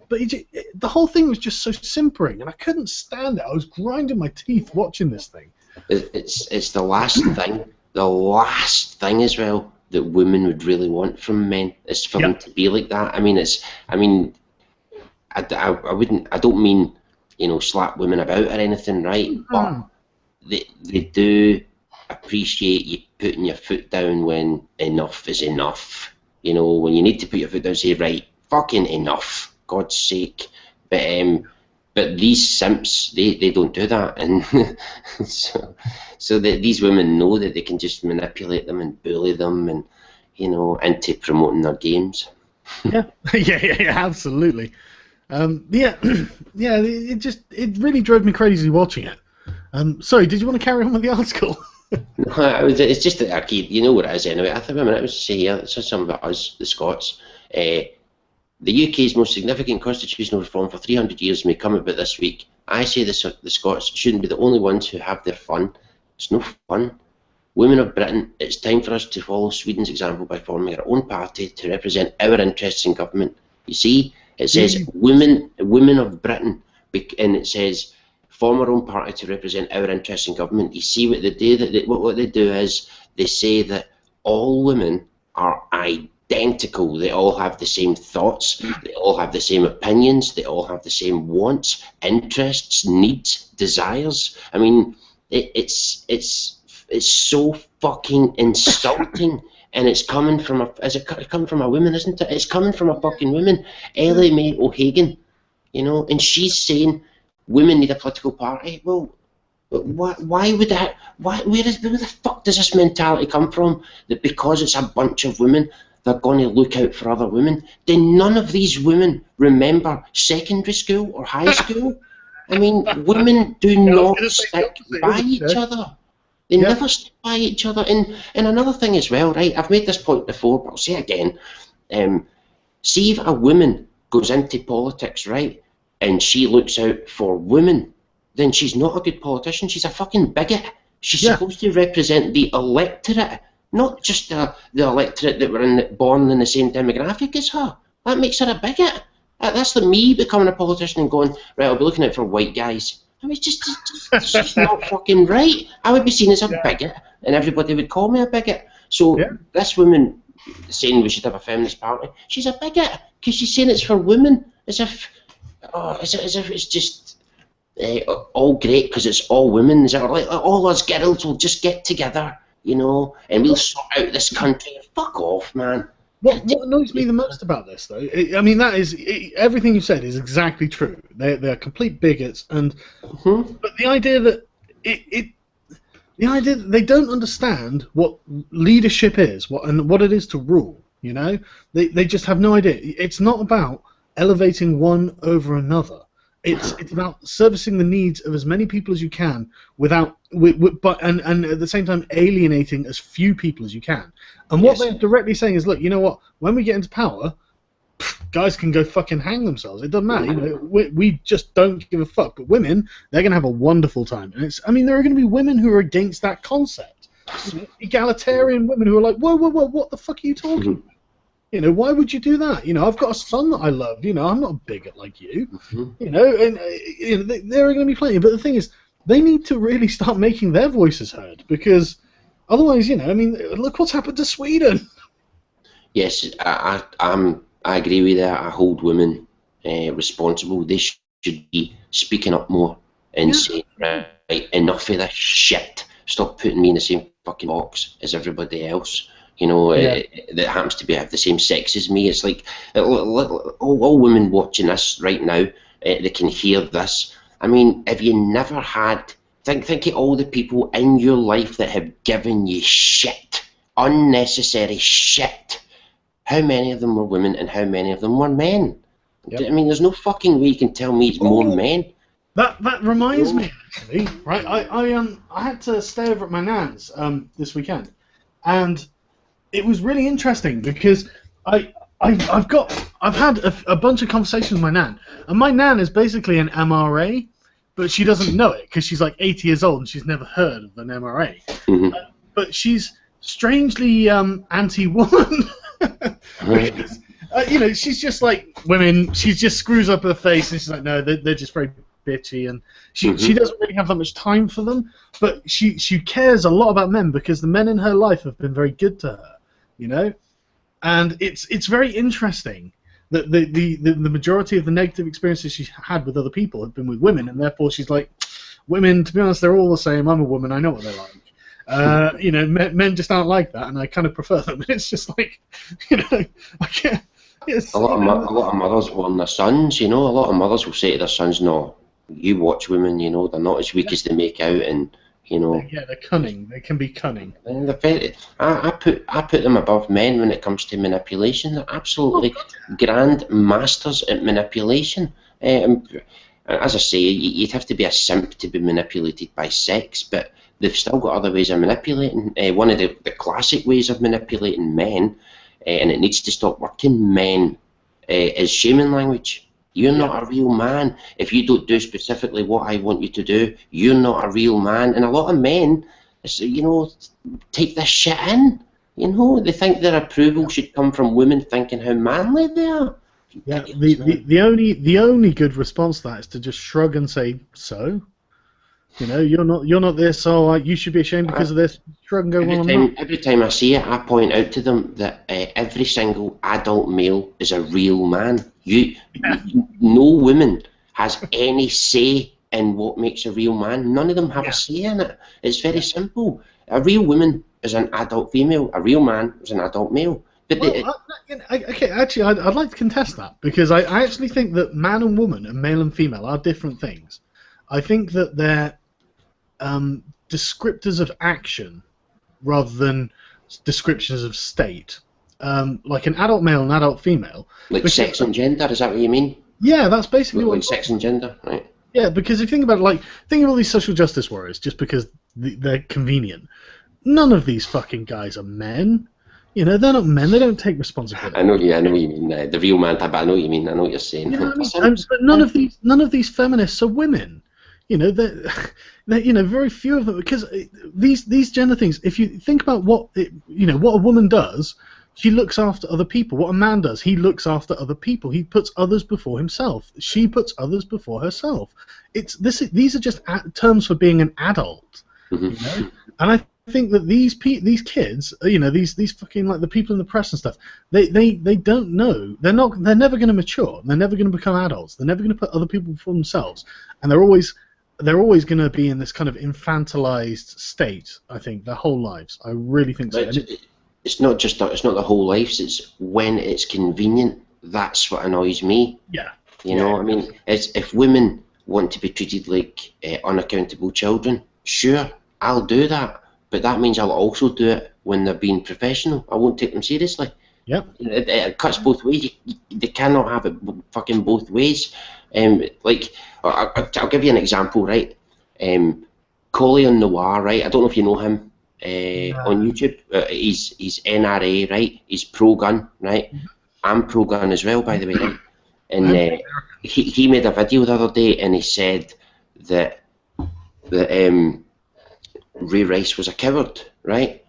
But the whole thing was just so simpering, and I couldn't stand it. I was grinding my teeth watching this thing. It's the last thing. The last thing as well that women would really want from men is for them to be like that. I mean, I don't mean, you know, slap women about or anything, right? But they do appreciate you putting your foot down when enough is enough. You know, when you need to put your foot down, say, right, fucking enough, God's sake. But these simps, they don't do that, and so these women know that they can just manipulate them and bully them, and, you know, into promoting their games. Yeah, absolutely. It really drove me crazy watching it. Sorry, did you want to carry on with the article? No, it's just that Akkad, you know what it is anyway. I think it was to say here, it's just something about us, the Scots. The UK's most significant constitutional reform for 300 years may come about this week. I say the Scots shouldn't be the only ones who have their fun. It's no fun. Women of Britain, it's time for us to follow Sweden's example by forming our own party to represent our interests in government. You see, it says women of Britain, and it says form our own party to represent our interests in government. You see what they do? What they do is they say that all women are identical. They all have the same thoughts. They all have the same opinions. They all have the same wants, interests, needs, desires. I mean, it's so fucking insulting. And it's coming from a woman, isn't it? It's coming from a fucking woman, Ellie Mae O'Hagan, you know, and she's saying women need a political party. Well, why would that? Where the fuck does this mentality come from? That because it's a bunch of women, they're going to look out for other women? Then none of these women remember secondary school or high school. I mean, women do not stick by each other. They never stick by each other. And another thing as well, right? I've made this point before, but I'll say it again. See if a woman goes into politics, right, and she looks out for women, then she's not a good politician. She's a fucking bigot. She's supposed to represent the electorate, not just the electorate that were born in the same demographic as her. That makes her a bigot. That's like me becoming a politician and going, right, I'll be looking out for white guys. I mean, it's just not fucking right. I would be seen as a bigot, and everybody would call me a bigot. So this woman saying we should have a feminist party, she's a bigot because she's saying it's for women, as if it's just all great because it's all women. Is that like all us girls will just get together, you know, and we'll sort out this country? Fuck off, man. What annoys me the most about this, though, I mean, that is everything you said is exactly true. They're complete bigots, and but the idea that the idea that they don't understand what leadership is, what it is to rule. You know, they just have no idea. It's not about elevating one over another. It's about servicing the needs of as many people as you can without, and at the same time alienating as few people as you can. And what they're directly saying is, look, you know what? When we get into power, guys can go fucking hang themselves. It doesn't matter. You know, we just don't give a fuck. But women, they're going to have a wonderful time. And I mean, there are going to be women who are against that concept. Egalitarian women who are like, whoa, what the fuck are you talking about? You know, why would you do that? You know, I've got a son that I love. You know, I'm not a bigot like you. You know, and you know, there are going to be plenty. But the thing is, they need to really start making their voices heard, because otherwise, you know, I mean, look what's happened to Sweden. Yes, I agree with that. I hold women responsible. They should be speaking up more and saying, right, enough of this shit. Stop putting me in the same fucking box as everybody else. You know, that happens to have the same sex as me. It's like all women watching this right now, they can hear this. I mean, have you never had? Think of all the people in your life that have given you shit, unnecessary shit. How many of them were women and how many of them were men? I mean, there's no fucking way you can tell me it's more men. That reminds me, actually, right? I had to stay over at my nan's this weekend, and it was really interesting because I've had a bunch of conversations with my nan, and my nan is basically an MRA, but she doesn't know it because she's like 80 years old and she's never heard of an MRA. But she's strangely anti-woman. Because, you know, she's just like women. She just screws up her face and she's like, no, they're just very bitchy, and she doesn't really have that much time for them. But she cares a lot about men because the men in her life have been very good to her, you know. And it's very interesting that the majority of the negative experiences she's had with other people have been with women, and therefore she's like, women, to be honest, they're all the same. I'm a woman. I know what they're like. You know, men just aren't like that, and I kind of prefer them. It's just like, you know, I can't. A lot of mothers warn their sons. You know, a lot of mothers will say to their sons, "No, you watch women. You know, they're not as weak as they make out, and you know." Yeah, they're cunning. They can be cunning. And they're very, I put them above men when it comes to manipulation. They're absolutely grand masters at manipulation. As I say, you'd have to be a simp to be manipulated by sex, but they've still got other ways of manipulating. One of the classic ways of manipulating men, and it needs to stop working, men, is shaming language. You're not a real man. If you don't do specifically what I want you to do, you're not a real man. And a lot of men, you know, take this shit in. You know, they think their approval should come from women thinking how manly they are. Yeah, the only good response to that is to just shrug and say, so? You know, you're not this, so you should be ashamed because of this. Shrug and go, every time I see it, I point out to them that every single adult male is a real man. No woman has any say in what makes a real man. None of them have a say in it. It's very simple. A real woman is an adult female. A real man is an adult male. But okay, actually, I'd like to contest that, because I actually think that man and woman and male and female are different things. I think that they're descriptors of action rather than descriptions of state. Like an adult male and adult female. Like sex and gender, is that what you mean? Yeah, that's basically like sex and gender, right? Yeah, because if you think about it, like, think of all these social justice warriors just because they're convenient. None of these fucking guys are men. You know, they're not men. They don't take responsibility. I know what you mean. The real man type. I know what you mean. I know what you're saying. You know what I mean? But none of these feminists are women. You know, they're you know, very few of them, because these gender things. If you think about what a woman does, she looks after other people. What a man does, he looks after other people. He puts others before himself. She puts others before herself. These are just terms for being an adult. You know, and I think that these kids, you know, these fucking, like, the people in the press and stuff, they don't know. They're never going to mature. They're never going to become adults. They're never going to put other people before themselves, and they're always going to be in this kind of infantilized state, I think, their whole lives. I really think so. It's not the whole lives, it's when it's convenient. That's what annoys me. Yeah. You know, I mean, if women want to be treated like unaccountable children, sure, I'll do that. But that means I'll also do it when they're being professional. I won't take them seriously. Yep. It cuts both ways. They cannot have it fucking both ways. Like, I'll give you an example, right? Colin Noir, right? I don't know if you know him on YouTube. He's NRA, right? He's pro-gun, right? I'm pro-gun as well, by the way, right? And he made a video the other day, and he said that Ray Rice was a coward, right?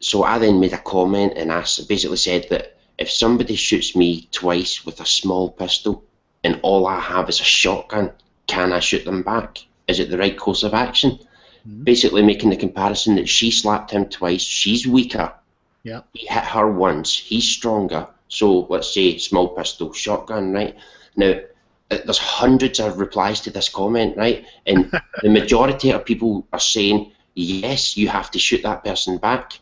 So I then made a comment and basically said that if somebody shoots me twice with a small pistol and all I have is a shotgun, can I shoot them back? Is it the right course of action? Basically making the comparison that she slapped him twice, she's weaker. Yeah. He hit her once, he's stronger. So let's say small pistol, shotgun, right? Now, there's hundreds of replies to this comment, right? And the majority of people are saying, yes, you have to shoot that person back,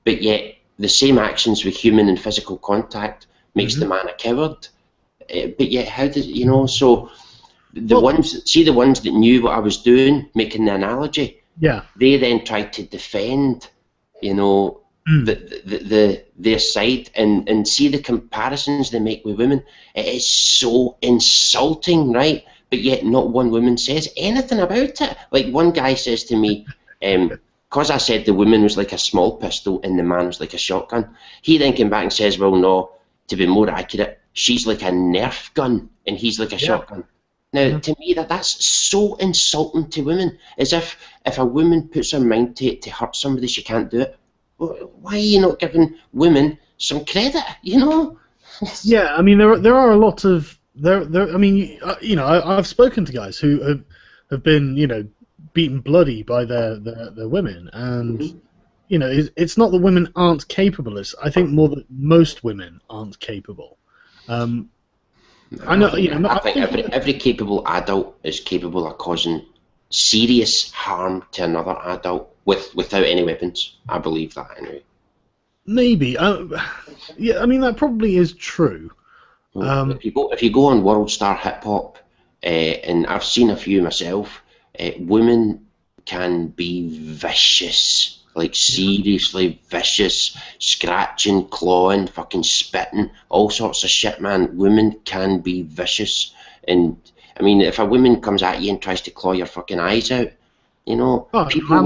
but yet the same actions with human and physical contact makes the man a coward. But yet, how did, you know, so the ones that knew what I was doing, making the analogy, they then tried to defend, you know, their side and see the comparisons they make with women. It is so insulting, right? But yet not one woman says anything about it. Like one guy says to me, because I said the woman was like a small pistol and the man was like a shotgun, he then came back and says, well, no, to be more accurate, she's like a Nerf gun and he's like a shotgun. Now, to me, that's so insulting to women, as if a woman puts her mind to hurt somebody, she can't do it. Why are you not giving women some credit, you know? Yeah, I mean, there are a lot of I mean, you know, I've spoken to guys who have been, you know, beaten bloody by their women, and you know, it's not that women aren't capable. I think more that most women aren't capable. I know, you know, I think every capable adult is capable of causing serious harm to another adult without any weapons. I believe that anyway. Maybe. Yeah, I mean, that probably is true. If you go on World Star Hip Hop, and I've seen a few myself, women can be vicious, like seriously vicious, scratching, clawing, fucking spitting, all sorts of shit, man. Women can be vicious, and I mean, if a woman comes at you and tries to claw your fucking eyes out, you know, people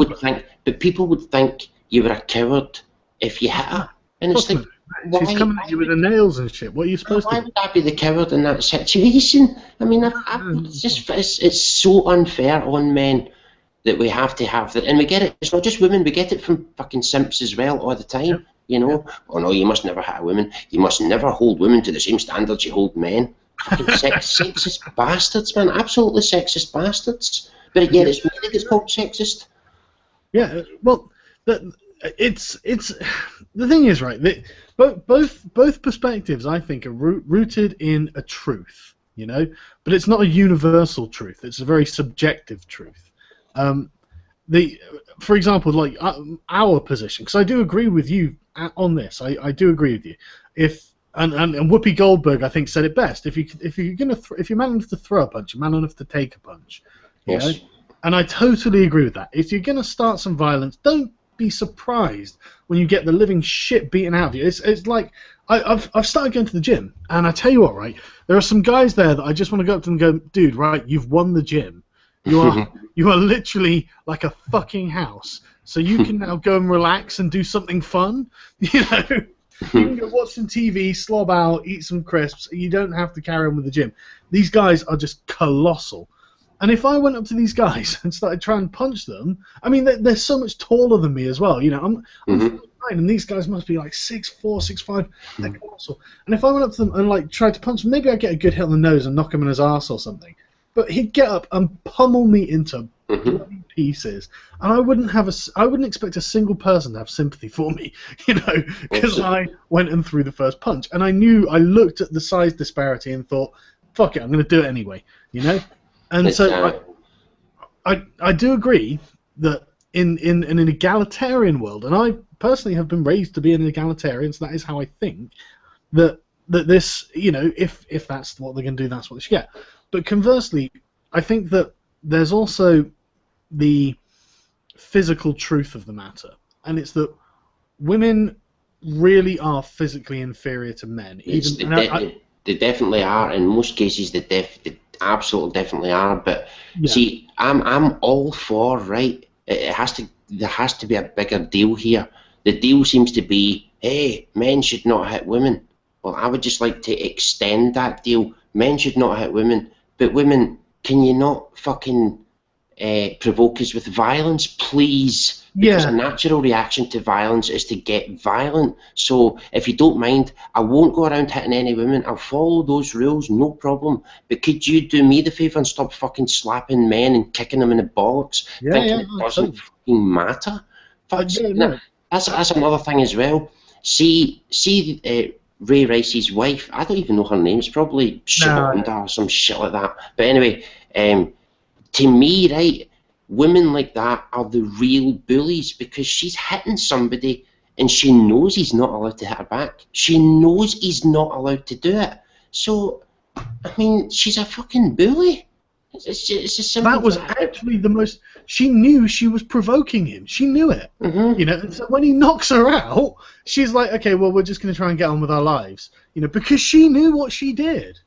would think you were a coward if you hit her. And it's like, she's coming at you with her nails and shit. What are you supposed to do? Why would I be the coward in that situation? I mean, it's so unfair on men that we have to have that. And we get it, it's not just women, we get it from fucking simps as well all the time. You know, oh no, you must never hit a woman. You must never hold women to the same standards you hold men. Fucking sexist bastards, man. Absolutely sexist bastards. But yet it's me that gets called sexist. Yeah, well, it's the thing is, right, both perspectives, I think, are rooted in a truth, you know, but it's not a universal truth. It's a very subjective truth. For example, like our position, because I do agree with you on this. I do agree with you. And Whoopi Goldberg, I think, said it best. If you're man enough to throw a punch, you're man enough to take a punch. You know? And I totally agree with that. If you're gonna start some violence, don't be surprised when you get the living shit beaten out of you. It's like I've started going to the gym, and I tell you what, right? There are some guys there that I just want to go up to them and go, dude, right? You've won the gym. You are literally like a fucking house. So you can now go and relax and do something fun. You know, you can go watch some TV, slob out, eat some crisps. You don't have to carry on with the gym. These guys are just colossal. And if I went up to these guys and started trying to punch them, I mean, they're so much taller than me as well. You know, I'm 5'9", and these guys must be like 6'4", 6'5". They're colossal. And if I went up to them and like tried to punch them, maybe I'd get a good hit on the nose and knock him in his ass or something. But he'd get up and pummel me into bloody pieces, and I wouldn't expect a single person to have sympathy for me, you know, because I went and threw the first punch, and I looked at the size disparity and thought, fuck it, I'm going to do it anyway, you know. And so I do agree that in an egalitarian world, and I personally have been raised to be an egalitarian, so that is how I think, that this, you know, if that's what they're going to do, that's what they should get. But conversely, I think that there's also the physical truth of the matter, and it's that women really are physically inferior to men. They definitely are. In most cases, absolutely definitely are. But Yeah. see, I'm all for, right. There has to be a bigger deal here. The deal seems to be, hey, men should not hit women. Well, I would just like to extend that deal. Men should not hit women, but women, can you not fucking provoke us with violence, please? Because a natural reaction to violence is to get violent. So if you don't mind, I won't go around hitting any women. I'll follow those rules, no problem. But could you do me the favour and stop fucking slapping men and kicking them in the bollocks, thinking it doesn't fucking matter? That's another thing as well. See, Ray Rice's wife, I don't even know her name, it's probably Shalonda or some shit like that. But anyway, to me, right, women like that are the real bullies, because she's hitting somebody and she knows he's not allowed to hit her back. She knows he's not allowed to do it. So, I mean, she's a fucking bully. It's just simple. That was actually the most. She knew she was provoking him. She knew it. You know, and so when he knocks her out, she's like, okay, well, we're just going to try and get on with our lives. You know, because she knew what she did.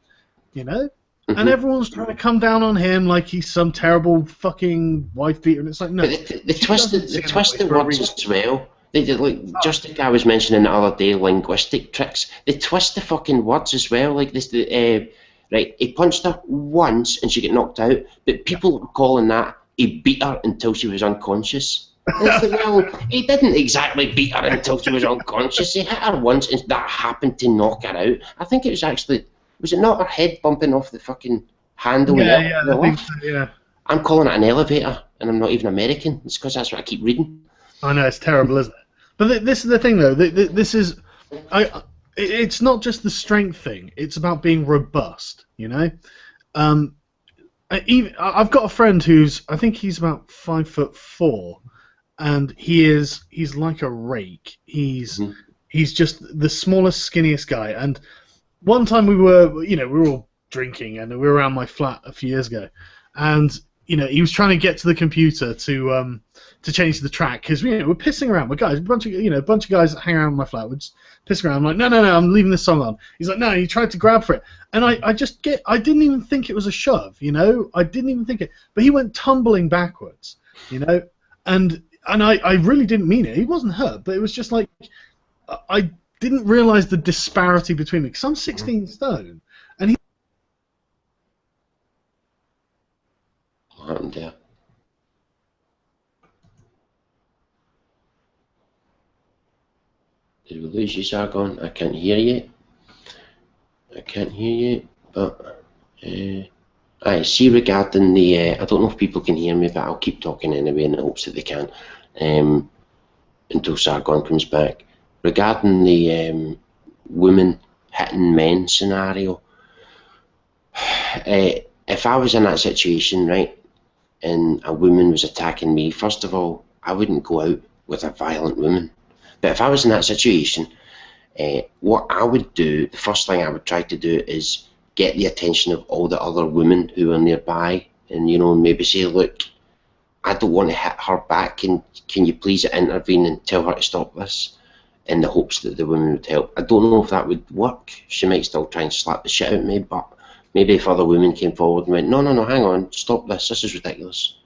You know? And everyone's trying to come down on him like he's some terrible fucking wife beater, and it's like, no. The twisted words as well. They did, like, just like I was mentioning the other day, linguistic tricks. They twist the fucking words as well. Like this, right? He punched her once and she got knocked out, but people were calling that he beat her until she was unconscious. Like, well, he didn't exactly beat her until she was unconscious. He hit her once, and that happened to knock her out. I think it was actually. Was it not her head bumping off the fucking handle? Yeah, I think so, yeah. I'm calling it an elevator, and I'm not even American. It's because that's what I keep reading. I know, it's terrible, isn't it? But this is the thing, though. This is... it's not just the strength thing. It's about being robust, you know? I've got a friend who's... I think he's about 5'4", and he's like a rake. He's just the smallest, skinniest guy, and... One time we were all drinking, and we were around my flat a few years ago, and he was trying to get to the computer to change the track, because we're pissing around. We're guys, a bunch of guys that hang around my flat. We're just pissing around. I'm like, no, I'm leaving this song on. He's like, no. He tried to grab for it, and I didn't even think it was a shove. I didn't even think it, but he went tumbling backwards. And I really didn't mean it. He wasn't hurt, but it was just like I didn't realise the disparity between me, because I'm 16 stone, and he... What happened there? Did we lose you, Sargon? I can't hear you. But... I see regarding the... I don't know if people can hear me, but I'll keep talking anyway in the hopes that they can, until Sargon comes back. Regarding the women hitting men scenario, if I was in that situation, right, and a woman was attacking me, first of all, I wouldn't go out with a violent woman. But if I was in that situation, what I would do, the first thing I would try to do is get the attention of all the other women who are nearby, and maybe say, look, I don't want to hit her back, and can you please intervene and tell her to stop this? In the hopes that the woman would help. I don't know if that would work. She might still try and slap the shit out of me, but maybe if other women came forward and went, no, hang on, stop this is ridiculous,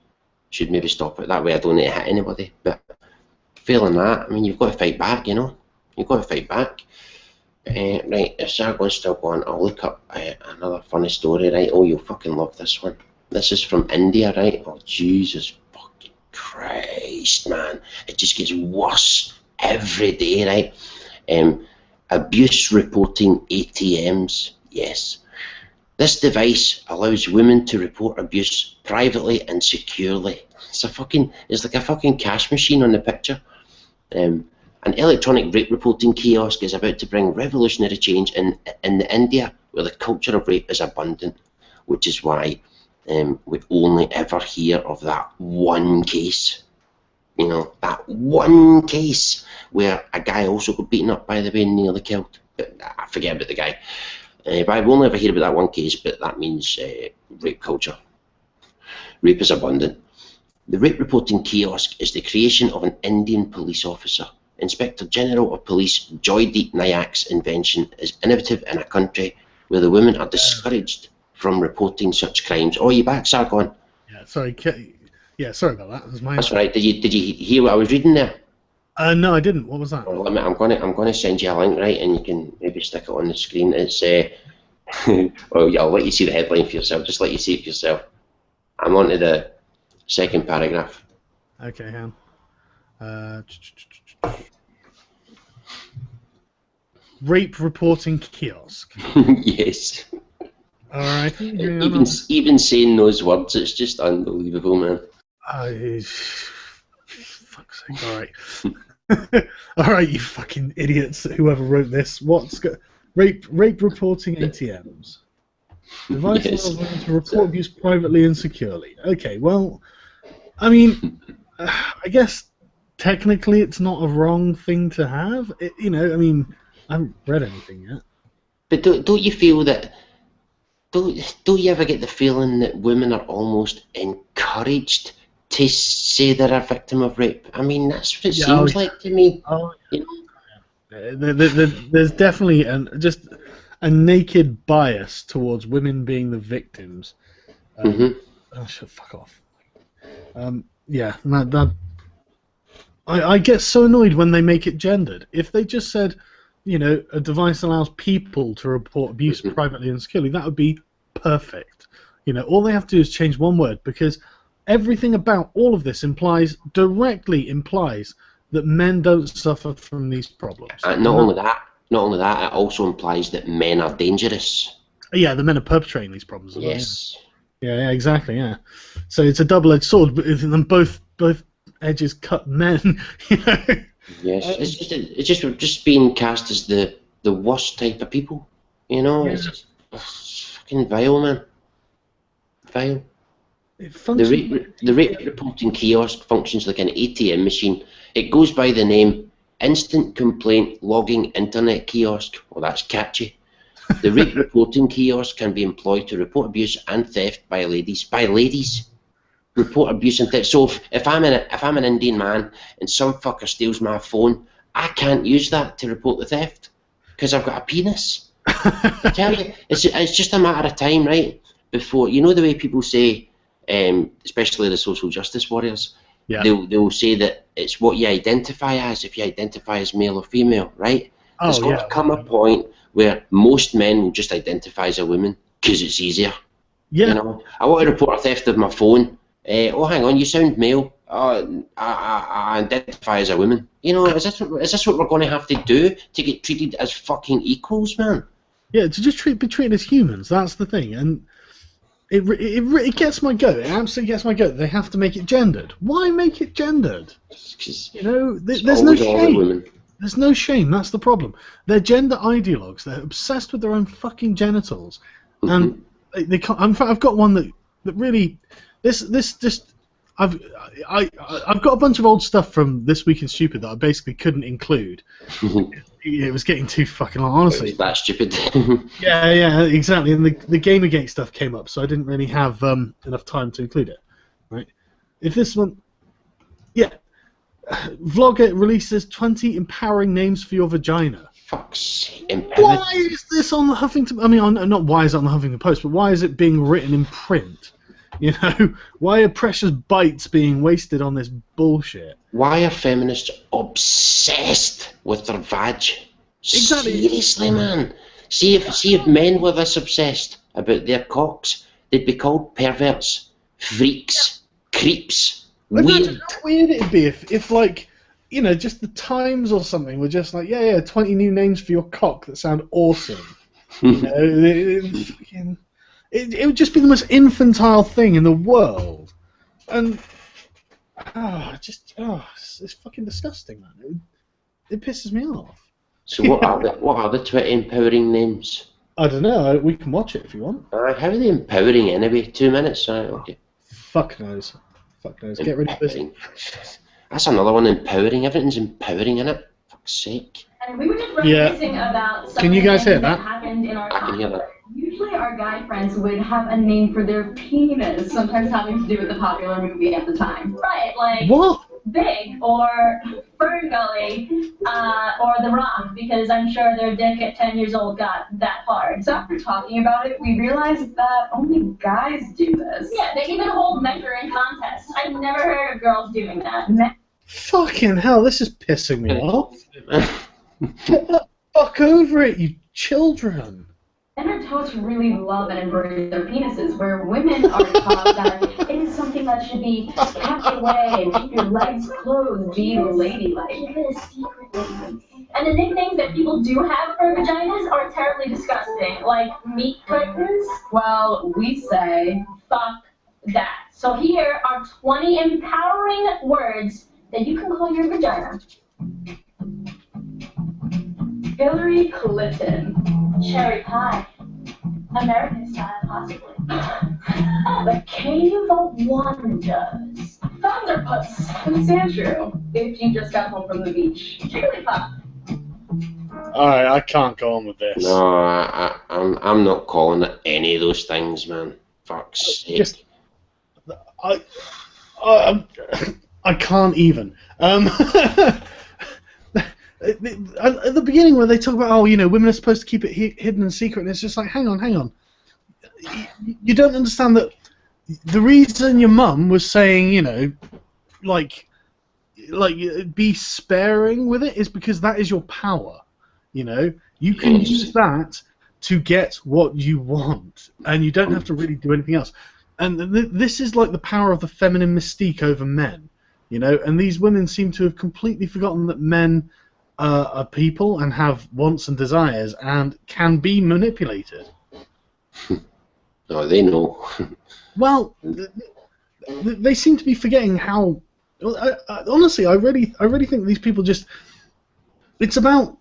she'd maybe stop it. That way I don't need to hit anybody. But failing that, I mean, you've got to fight back, You've got to fight back. Right, if Sargon's still going, I'll look up another funny story, right? Oh, you'll fucking love this one. This is from India, right? Oh, Jesus fucking Christ, man. It just gets worse every day, right? Abuse reporting ATMs. Yes. This device allows women to report abuse privately and securely. It's like a fucking cash machine on the picture. An electronic rape reporting kiosk is about to bring revolutionary change in India, where the culture of rape is abundant, which is why we only ever hear of that one case. That one case where a guy also got beaten up, by the way, and nearly killed. But I forget about the guy. But I will never hear about that one case, but that means rape culture. Rape is abundant. The rape reporting kiosk is the creation of an Indian police officer. Inspector General of Police Joydeep Nayak's invention is innovative in a country where the women are discouraged from reporting such crimes. Oh, you back, Sargon? Yeah, sorry. Yeah, sorry about that. That was my. That's right. Did you hear what I was reading there? No, I didn't. What was that? Well, I'm gonna send you a link, right, and you can maybe stick it on the screen. It's well, yeah, I'll let you see the headline for yourself. Just let you see it for yourself. I'm on to the second paragraph. Okay, hang on. Rape reporting kiosk. Yes. All right. Even saying those words, it's just unbelievable, man. Fuck's sake! All right. All right, you fucking idiots! Whoever wrote this, rape reporting ATMs. Device allows women to report abuse privately and securely. Okay, well, I mean, I guess technically it's not a wrong thing to have. I mean, I haven't read anything yet. But don't you feel that? Don't you ever get the feeling that women are almost encouraged to say they're a victim of rape? I mean, that's what it seems like to me. You know? There's definitely just a naked bias towards women being the victims. Oh, shit, fuck off. Yeah, I get so annoyed when they make it gendered. If they just said, a device allows people to report abuse privately and securely, that would be perfect. All they have to do is change one word, because everything about all of this directly implies that men don't suffer from these problems. Not only that, it also implies that men are dangerous. Yeah, the men are perpetrating these problems. Yes. Yeah, exactly. Yeah. So it's a double-edged sword, but then both edges cut men. Yes, it's just being cast as the worst type of people. It's just fucking vile, man. Vile. The rape reporting kiosk functions like an ATM machine. It goes by the name Instant Complaint Logging Internet Kiosk. Well, that's catchy. The rape reporting kiosk can be employed to report abuse and theft by ladies. By ladies. Report abuse and theft. So if I'm an Indian man and some fucker steals my phone, I can't use that to report the theft because I've got a penis. I tell you, it's just a matter of time, right? Before, the way people say, especially the social justice warriors, they'll say that it's what you identify as. If you identify as male or female, right? There's got to come a point where most men will just identify as a woman because it's easier. Yeah. I want to report a theft of my phone. Oh, hang on, you sound male. I identify as a woman. Is this what we're going to have to do to get treated as fucking equals, man? Yeah, to just be treated as humans. That's the thing, and it gets my goat. It absolutely gets my goat. They have to make it gendered. Why make it gendered? There's no shame. There's no shame. That's the problem. They're gender ideologues. They're obsessed with their own fucking genitals, and they can't. In fact, I've got one that really. I've got a bunch of old stuff from This Week in Stupid that I basically couldn't include. It was getting too fucking long, honestly. That's stupid. yeah, exactly. And the Gamergate stuff came up, so I didn't really have enough time to include it. Right? If this one, Vlogger releases 20 empowering names for your vagina. Fuck's Why is this on the Huffington? I mean, not why is it on the Huffington Post, but why is it being written in print? Why are precious bytes being wasted on this bullshit? Why are feminists obsessed with their vag? Exactly. Seriously, man. See if men were this obsessed about their cocks, they'd be called perverts, freaks, creeps, weird. Imagine how weird it'd be if like, just the Times or something were just like, 20 new names for your cock that sound awesome. It would just be the most infantile thing in the world, and it's fucking disgusting, man. It pisses me off. So what are the 20 empowering names? I don't know. We can watch it if you want. How are they empowering anyway? 2 minutes, right? Okay. Fuck knows. Get rid of this. That's another one. Empowering. Everything's empowering in it. Fuck's sake. And we were just reminiscing about something Can you guys hear that that? happened in our I can hear that. Usually our guy friends would have a name for their penis, sometimes having to do with the popular movie at the time. Right, like... What? Big or Ferngully or The Rock, because I'm sure their dick at 10 years old got that hard. So after talking about it, we realized that only guys do this. Yeah, they even hold measuring contests. I've never heard of girls doing that. Fucking hell, this is pissing me off. Get the fuck over it, you children. Men are taught to really love and embrace their penises, where women are taught that it is something that should be kept away and keep your legs closed, be ladylike. Keep it a secret, ladies. And the nicknames that people do have for vaginas are terribly disgusting, like meat curtains. Well, we say, Fuck that. So here are 20 empowering words that you can call your vagina. Hillary Clinton, Cherry pie. American style, possibly. the Cave of Wonders, Thunderpuss, and Sandshrew, if you just got home from the beach. Jigglypuff. Alright, I can't go on with this. No, I'm not calling it any of those things, man. Fuck's sake. Just, I can't even. At the beginning where they talk about, oh, you know, women are supposed to keep it hidden and secret, and it's just like, hang on. You don't understand that the reason your mum was saying, you know, like be sparing with it is because that is your power. You know, you can use that to get what you want, and you don't have to really do anything else. And this is like the power of the feminine mystique over men, you know. And these women seem to have completely forgotten that men are people and have wants and desires and can be manipulated. No, they know. Well, they seem to be forgetting how. Honestly, I really think these people just. It's about.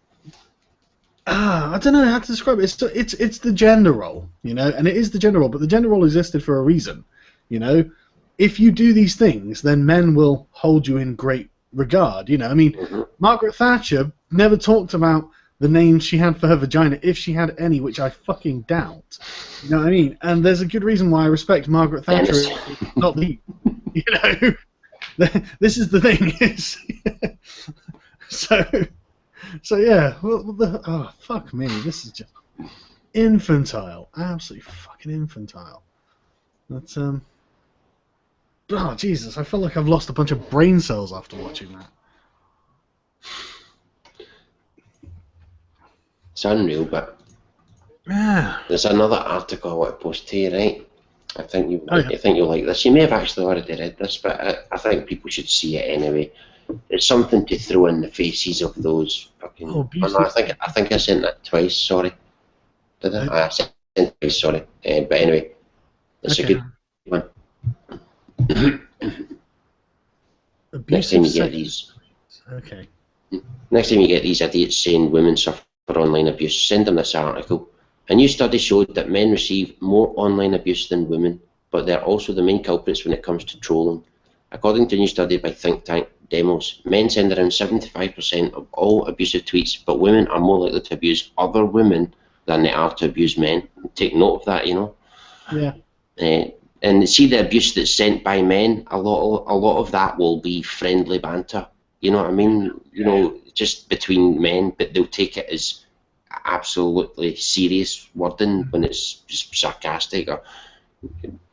I don't know how to describe it. It's the gender role, you know, and it is the gender role, but the gender role existed for a reason, you know. If you do these things, then men will hold you in great regard, you know. I mean, Margaret Thatcher never talked about the name she had for her vagina, if she had any, which I fucking doubt. You know what I mean? And there's a good reason why I respect Margaret Thatcher. Not the, you know, this is the thing. So yeah, oh fuck me, this is just infantile, absolutely fucking infantile. That's oh Jesus, I feel like I've lost a bunch of brain cells after watching that. It's unreal, but Yeah. there's another article I want to post to you, right? I think Oh, yeah. you think you'll like this. You may have actually already read this, but I think people should see it anyway. It's something to throw in the faces of those fucking. Oh, No, I think I sent that twice. Sorry, did I? I sent it twice. Sorry, but anyway, it's Okay. a good one. Next Abusive time you get sex. these, Okay. next time you get these idiots saying women suffer online abuse, send them this article. A new study showed that men receive more online abuse than women, but they're also the main culprits when it comes to trolling. According to a new study by think tank Demos, men send around 75% of all abusive tweets, but women are more likely to abuse other women than they are to abuse men. Take note of that, you know. Yeah. And see the abuse that's sent by men. A lot of that will be friendly banter. You know what I mean? You know, just between men, but they'll take it as absolutely serious wording when it's just sarcastic or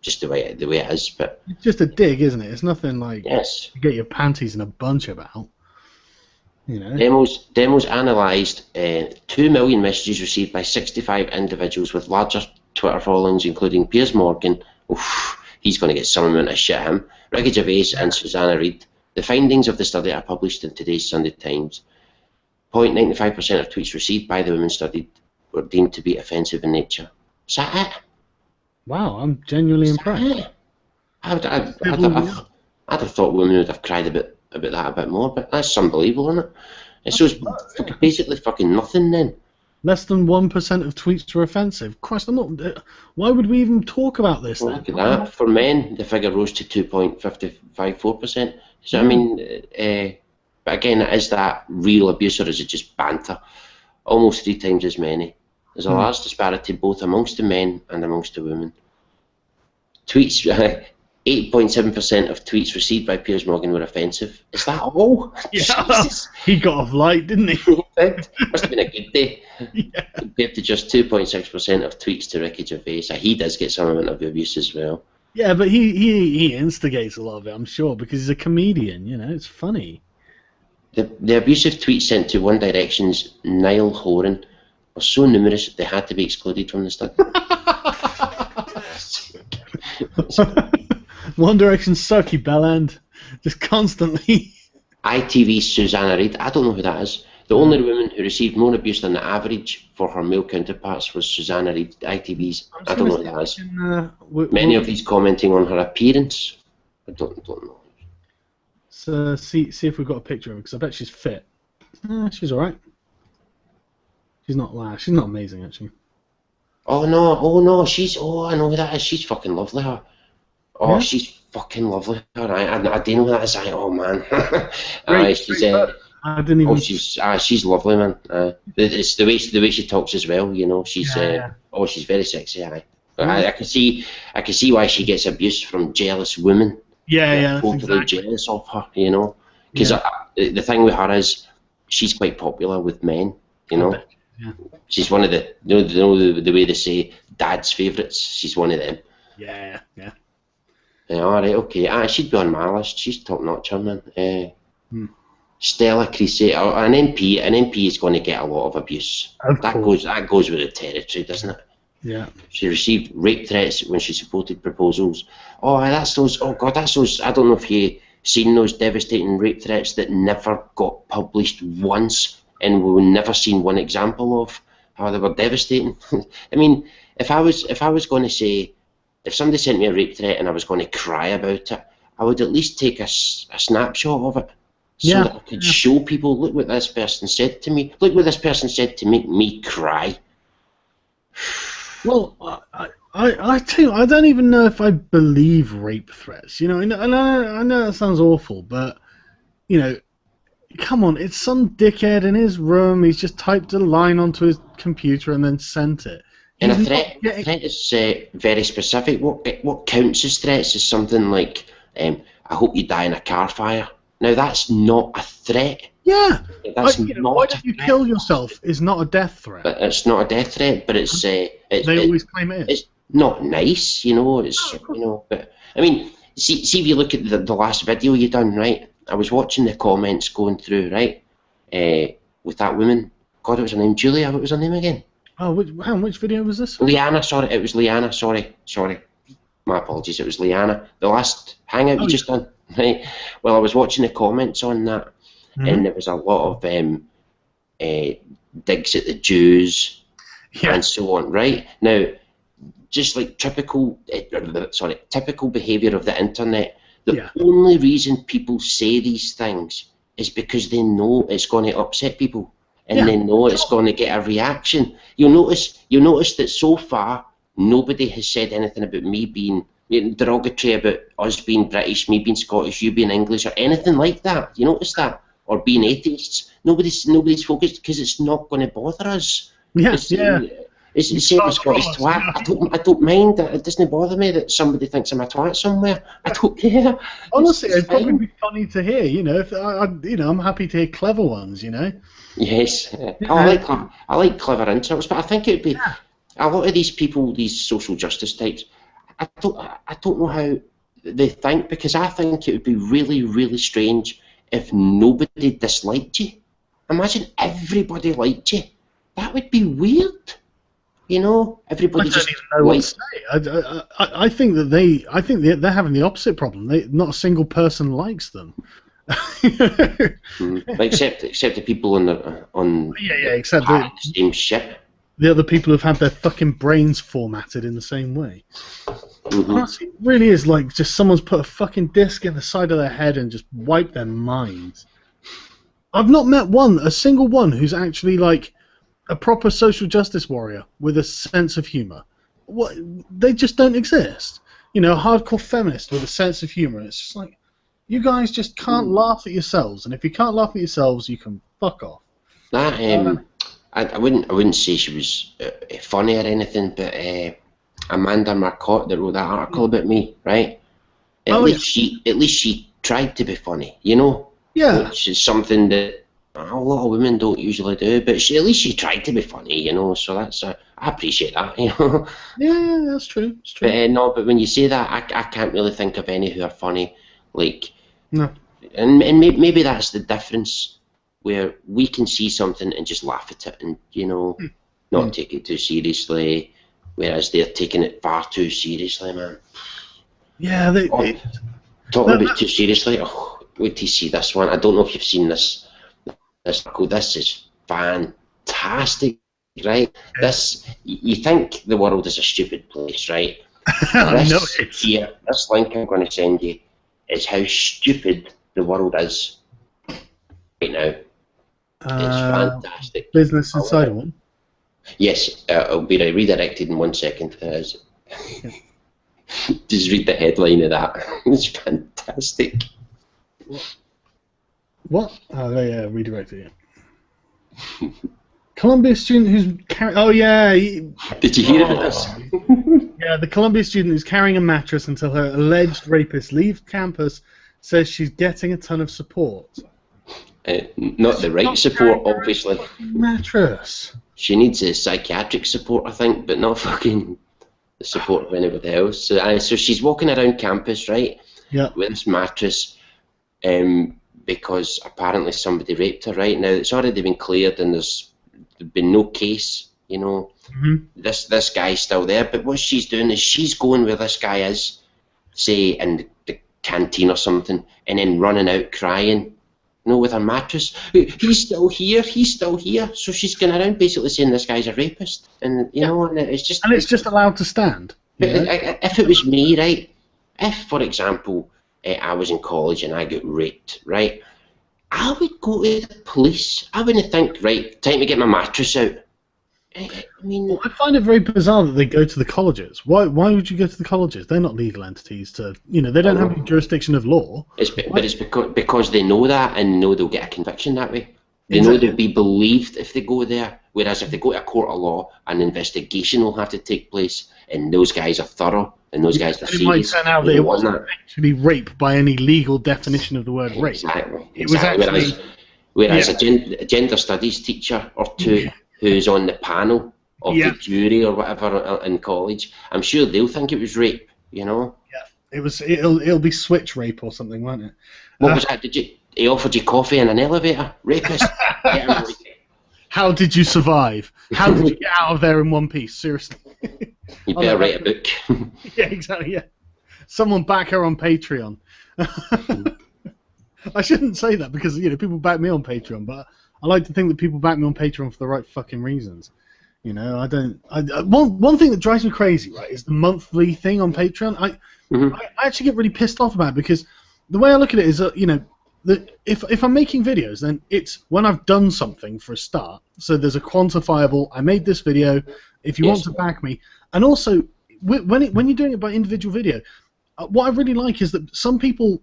just the way it is. But It's just a dig, isn't it? It's nothing like yes. you get your panties in a bunch about. You know. Demos analysed 2 million messages received by 65 individuals with larger Twitter followings, including Piers Morgan. Oof, he's going to get some amount of shit, him. Ricky Gervais and Susanna Reid. The findings of the study are published in today's Sunday Times. 0.95% of tweets received by the women studied were deemed to be offensive in nature. Is that it? Wow, I'm genuinely impressed. Yeah. I'd have thought women would have cried about that a bit more, but that's unbelievable, isn't it? And so it's basically fucking nothing then. Less than 1% of tweets were offensive. Christ, I'm not. Why would we even talk about this? Well, Then? look at that. For men, the figure rose to 2.54%. So, I mean, but again, is that real abuse or is it just banter? Almost 3 times as many. There's a large disparity both amongst the men and amongst the women. Tweets 8.7% of tweets received by Piers Morgan were offensive. Is that all? Yeah. Jesus. He got off light, didn't he? Must have been a good day. Yeah. Compared to just 2.6% of tweets to Ricky Gervais. He does get some amount of abuse as well. Yeah, but he instigates a lot of it, I'm sure, because he's a comedian, you know, it's funny. The abusive tweets sent to One Direction's Niall Horan were so numerous they had to be excluded from the study. One Direction sucky, Belland. Just constantly. ITV's Susanna Reid, I don't know who that is. The only woman who received more abuse than the average for her male counterparts was Susanna Reid, ITV's. I don't know who that is. Many of these commenting on her appearance. I don't know. So see if we've got a picture of her, because I bet she's fit. She's alright. She's not amazing, actually. Oh no, I know who that is. She's fucking lovely, her. Oh, yeah? She's fucking lovely, her. I do know who that is. Oh man. I didn't even... she's lovely, man. It's the way she talks as well, you know. She's she's very sexy. I can see why she gets abuse from jealous women. Yeah, totally exactly. jealous of her, you know. Because the thing with her is, she's quite popular with men, you know. Yeah. She's one of the, you know the way they say, dad's favourites. She's one of them. Yeah. All right, okay. She'd be on my list. She's top notch, man. Stella Creasy, an MP is going to get a lot of abuse. That goes with the territory, doesn't it? Yeah. She received rape threats when she supported proposals. That's those. I don't know if you've seen those devastating rape threats that never got published once, and we've never seen one example of how they were devastating. I mean, if I was going to say, if somebody sent me a rape threat and I was going to cry about it, I would at least take a snapshot of it. So that I could show people, look what this person said to me. Look what this person said to make me cry. Well, I tell you, I don't even know if I believe rape threats. You know, and I know that sounds awful, but you know, come on, it's some dickhead in his room. He's just typed a line onto his computer and then sent it. And a threat is very specific. What counts as threats is something like, I hope you die in a car fire. Now that's not a threat. Yeah. That's why don't you kill yourself is not a death threat. But it's not a death threat, but it's they always claim it is. It's not nice, you know. It's you know, but I mean, see if you look at the last video you done, right? I was watching the comments going through, right? With that woman. God, what was her name? Julia. What was her name again? Oh, which video was this? Liana. Sorry, it was Liana. Sorry. My apologies. It was Liana. The last hangout you just done. Right. Well, I was watching the comments on that, and there was a lot of digs at the Jews and so on. Right now, just like typical behaviour of the internet. The only reason people say these things is because they know it's going to upset people, and they know it's going to get a reaction. You'll notice that so far nobody has said anything about me being derogatory about us being British, me being Scottish, you being English, or anything like that. You notice that? Or being atheists. Nobody's focused because it's not going to bother us. It's the same as Scottish twat. I don't mind. It doesn't bother me that somebody thinks I'm a twat somewhere. I don't care. Honestly, it'd probably be funny to hear. You know, if I'm happy to hear clever ones. You know. Yes, I like clever insults, but I think it'd be a lot of these people, these social justice types. I don't know how they think, because I think it would be really, really strange if nobody disliked you. Imagine everybody liked you. That would be weird. You know, everybody I don't even know what to say. I think that they're having the opposite problem. Not a single person likes them. Except the people except the same shit. The other people who've had their fucking brains formatted in the same way. Honestly, it really is like just someone's put a fucking disc in the side of their head and just wiped their minds. I've not met a single one who's actually like a proper social justice warrior with a sense of humour. They just don't exist. You know, a hardcore feminist with a sense of humour. It's just like, you guys just can't laugh at yourselves, and if you can't laugh at yourselves, you can fuck off. I wouldn't say she was funny or anything, but Amanda Marcotte that wrote that article about me, right? At least she tried to be funny, you know. Yeah. Which is something that a lot of women don't usually do, but at least she tried to be funny, you know. So that's I appreciate that, you know. Yeah, that's true. It's true. But no, but when you say that, I can't really think of any who are funny, like. No. And maybe that's the difference, where we can see something and just laugh at it, and you know, not take it too seriously, whereas they're taking it far too seriously, man. Yeah, talking about too seriously. Oh, wait till you see this one. I don't know if you've seen this. This is fantastic, right? Yeah. This, you think the world is a stupid place, right? This link I'm going to send you is how stupid the world is right now. It's fantastic. Business Insider one? Yes, it'll be redirected in 1 second. Just read the headline of that. It's fantastic. What? Oh, yeah, redirected it. Columbia student who's carrying... Oh, yeah. Did you hear about this? Yeah, the Columbia student who's carrying a mattress until her alleged rapist leaves campus says she's getting a ton of support. Not the right support, obviously. Mattress. She needs a psychiatric support, I think, but not fucking the support of anybody else. So she's walking around campus, right? Yeah. With this mattress, because apparently somebody raped her. Right now, it's already been cleared, and there's been no case. You know, this guy's still there. But what she's doing is she's going where this guy is, say in the canteen or something, and then running out crying. You know, with her mattress. He's still here. He's still here. So she's going around basically saying this guy's a rapist, and you know, and it's just. And it's just allowed to stand. But if it was me, right? If, for example, I was in college and I got raped, right? I would go to the police. I wouldn't think, right, time to get my mattress out. I mean, well, I find it very bizarre that they go to the colleges. Why would you go to the colleges? They're not legal entities to, you know, they don't have any jurisdiction of law. But it's because they know that and know they'll get a conviction that way. They know they'll be believed if they go there. Whereas if they go to a court of law, an investigation will have to take place, and those guys are thorough, and those guys are serious. It might turn out that it wasn't actually rape by any legal definition of the word rape. Exactly. It was actually, whereas a gender studies teacher or two who's on the panel of the jury or whatever in college, I'm sure they'll think it was rape, you know? Yeah, it'll be switch rape or something, won't it? What was that? He offered you coffee in an elevator? Rapist? How did you survive? How did you get out of there in one piece? Seriously. You better write a book. Yeah, exactly, yeah. Someone back her on Patreon. I shouldn't say that because, you know, people back me on Patreon, but I like to think that people back me on Patreon for the right fucking reasons. You know, one thing that drives me crazy, right, is the monthly thing on Patreon. I actually get really pissed off about it because the way I look at it is that, you know, if I'm making videos, then it's when I've done something for a start. So there's a quantifiable, I made this video, if you want to back me. And also, when you're doing it by individual video, what I really like is that some people,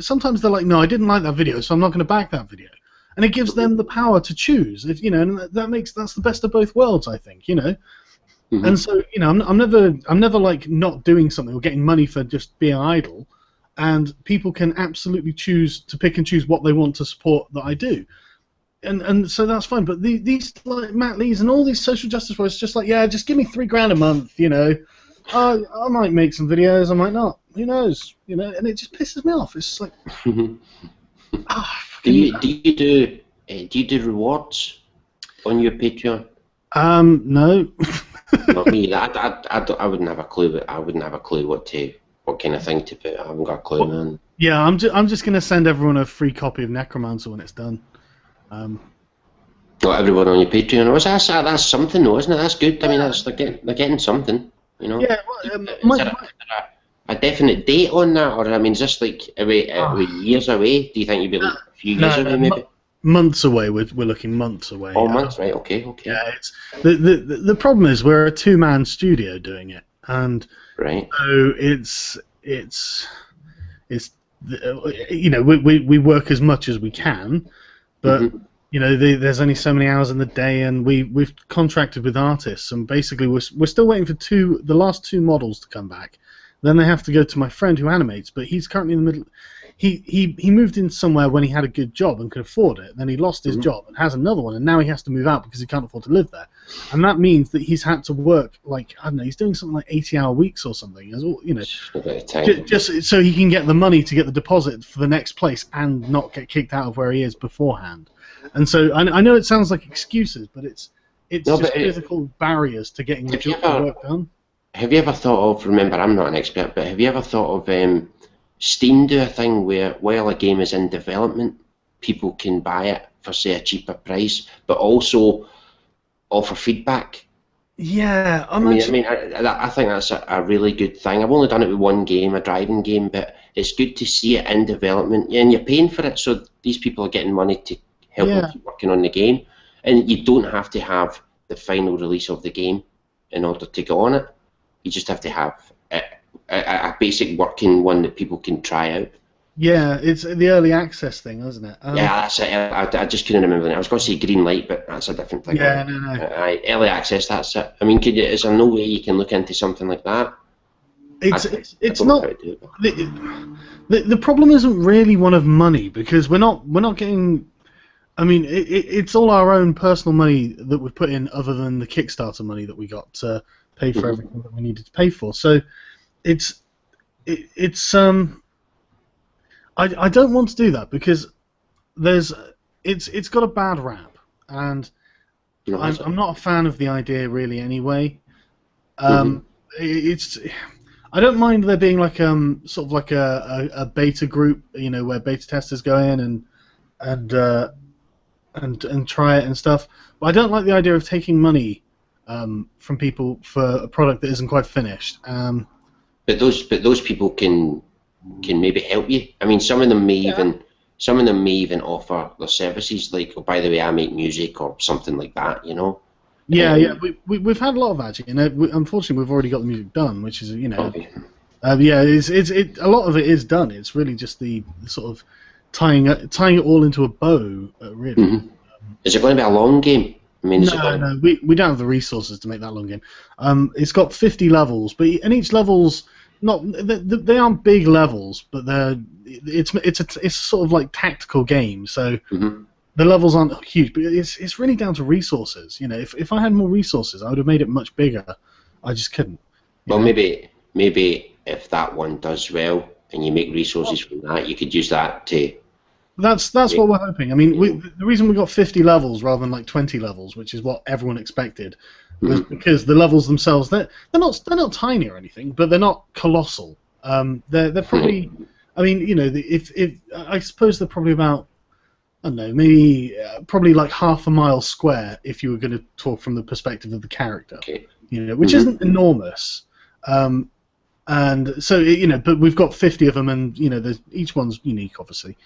sometimes they're like, no, I didn't like that video, so I'm not going to back that video. And it gives them the power to choose, if you know, and that's the best of both worlds, I think, you know. And so, you know, I'm never like not doing something or getting money for just being idle, and people can absolutely choose to pick and choose what they want to support that I do, and so that's fine. But these like Matt Lees and all these social justice warriors, just like, yeah, just give me $3,000 a month, you know. I might make some videos, I might not. Who knows, you know? And it just pisses me off. It's like. Do you do rewards on your Patreon? No. Not me. I wouldn't have a clue. I wouldn't have a clue what kind of thing to put. I haven't got a clue, man. Yeah, I'm just gonna send everyone a free copy of Necromancer when it's done. Not everyone on your Patreon. That's something, though, isn't it? That's good. I mean, they're getting something, you know. Yeah. Is there a definite date on that, or I mean, is this like years away? Do you think you'd be like a few years away, maybe? Months away. We're looking months away. Oh, months, right? Okay. Yeah, it's the problem is we're a two-man studio doing it, and so it's you know, we work as much as we can, but you know, there's only so many hours in the day, and we've contracted with artists, and basically we're still waiting for the last two models to come back. then they have to go to my friend who animates, but he's currently in the middle. He moved in somewhere when he had a good job and could afford it. Then he lost his job and has another one, and now he has to move out because he can't afford to live there. And that means that he's had to work, like, I don't know, he's doing something like 80-hour weeks or something, you know, just so he can get the money to get the deposit for the next place and not get kicked out of where he is beforehand. And so I know it sounds like excuses, but it's just physical barriers to getting the work done. Have you ever thought of, remember I'm not an expert, but have you ever thought of Steam do a thing where while a game is in development, people can buy it for, say, a cheaper price, but also offer feedback? Yeah, I think that's a really good thing. I've only done it with one game, a driving game, but it's good to see it in development, and you're paying for it, so these people are getting money to help them keep working on the game, and you don't have to have the final release of the game in order to go on it. You just have to have a basic working one that people can try out. Yeah, it's the early access thing, isn't it? Yeah, that's it. I just couldn't remember that. I was going to say green light, but that's a different thing. Yeah, no. Early access, that's it. I mean, is there no way you can look into something like that? It's not. The problem isn't really one of money, because we're not getting. I mean, it's all our own personal money that we put in, other than the Kickstarter money that we got to pay for everything that we needed to pay for. So I don't want to do that, because it's got a bad rap, and I'm not a fan of the idea really anyway. I don't mind there being like sort of like a beta group, you know, where beta testers go in and try it and stuff. But I don't like the idea of taking money from people for a product that isn't quite finished. But those people can maybe help you. I mean, some of them may even offer their services, like, oh, by the way, I make music or something like that, you know. Yeah. We've had a lot of that, you know. Unfortunately, we've already got the music done, which is, you know, it's a lot of it is done. It's really just the sort of tying it all into a bow, really. Is it going to be a long game? I mean, no, we don't have the resources to make that long game. It's got 50 levels, and each level's they aren't big levels, but it's sort of like tactical game. So the levels aren't huge, but it's really down to resources. You know, if I had more resources, I would have made it much bigger. I just couldn't. Well, maybe if that one does well and you make resources from that, you could use that to. That's what we're hoping. I mean, the reason we got 50 levels rather than like 20 levels, which is what everyone expected, was because the levels themselves they're not tiny or anything, but they're not colossal. They're probably, I mean, you know, if I suppose they're probably about, I don't know, maybe probably like half a mile square if you were going to talk from the perspective of the character, you know, which isn't enormous. And so, you know, but we've got 50 of them, and you know, each one's unique, obviously.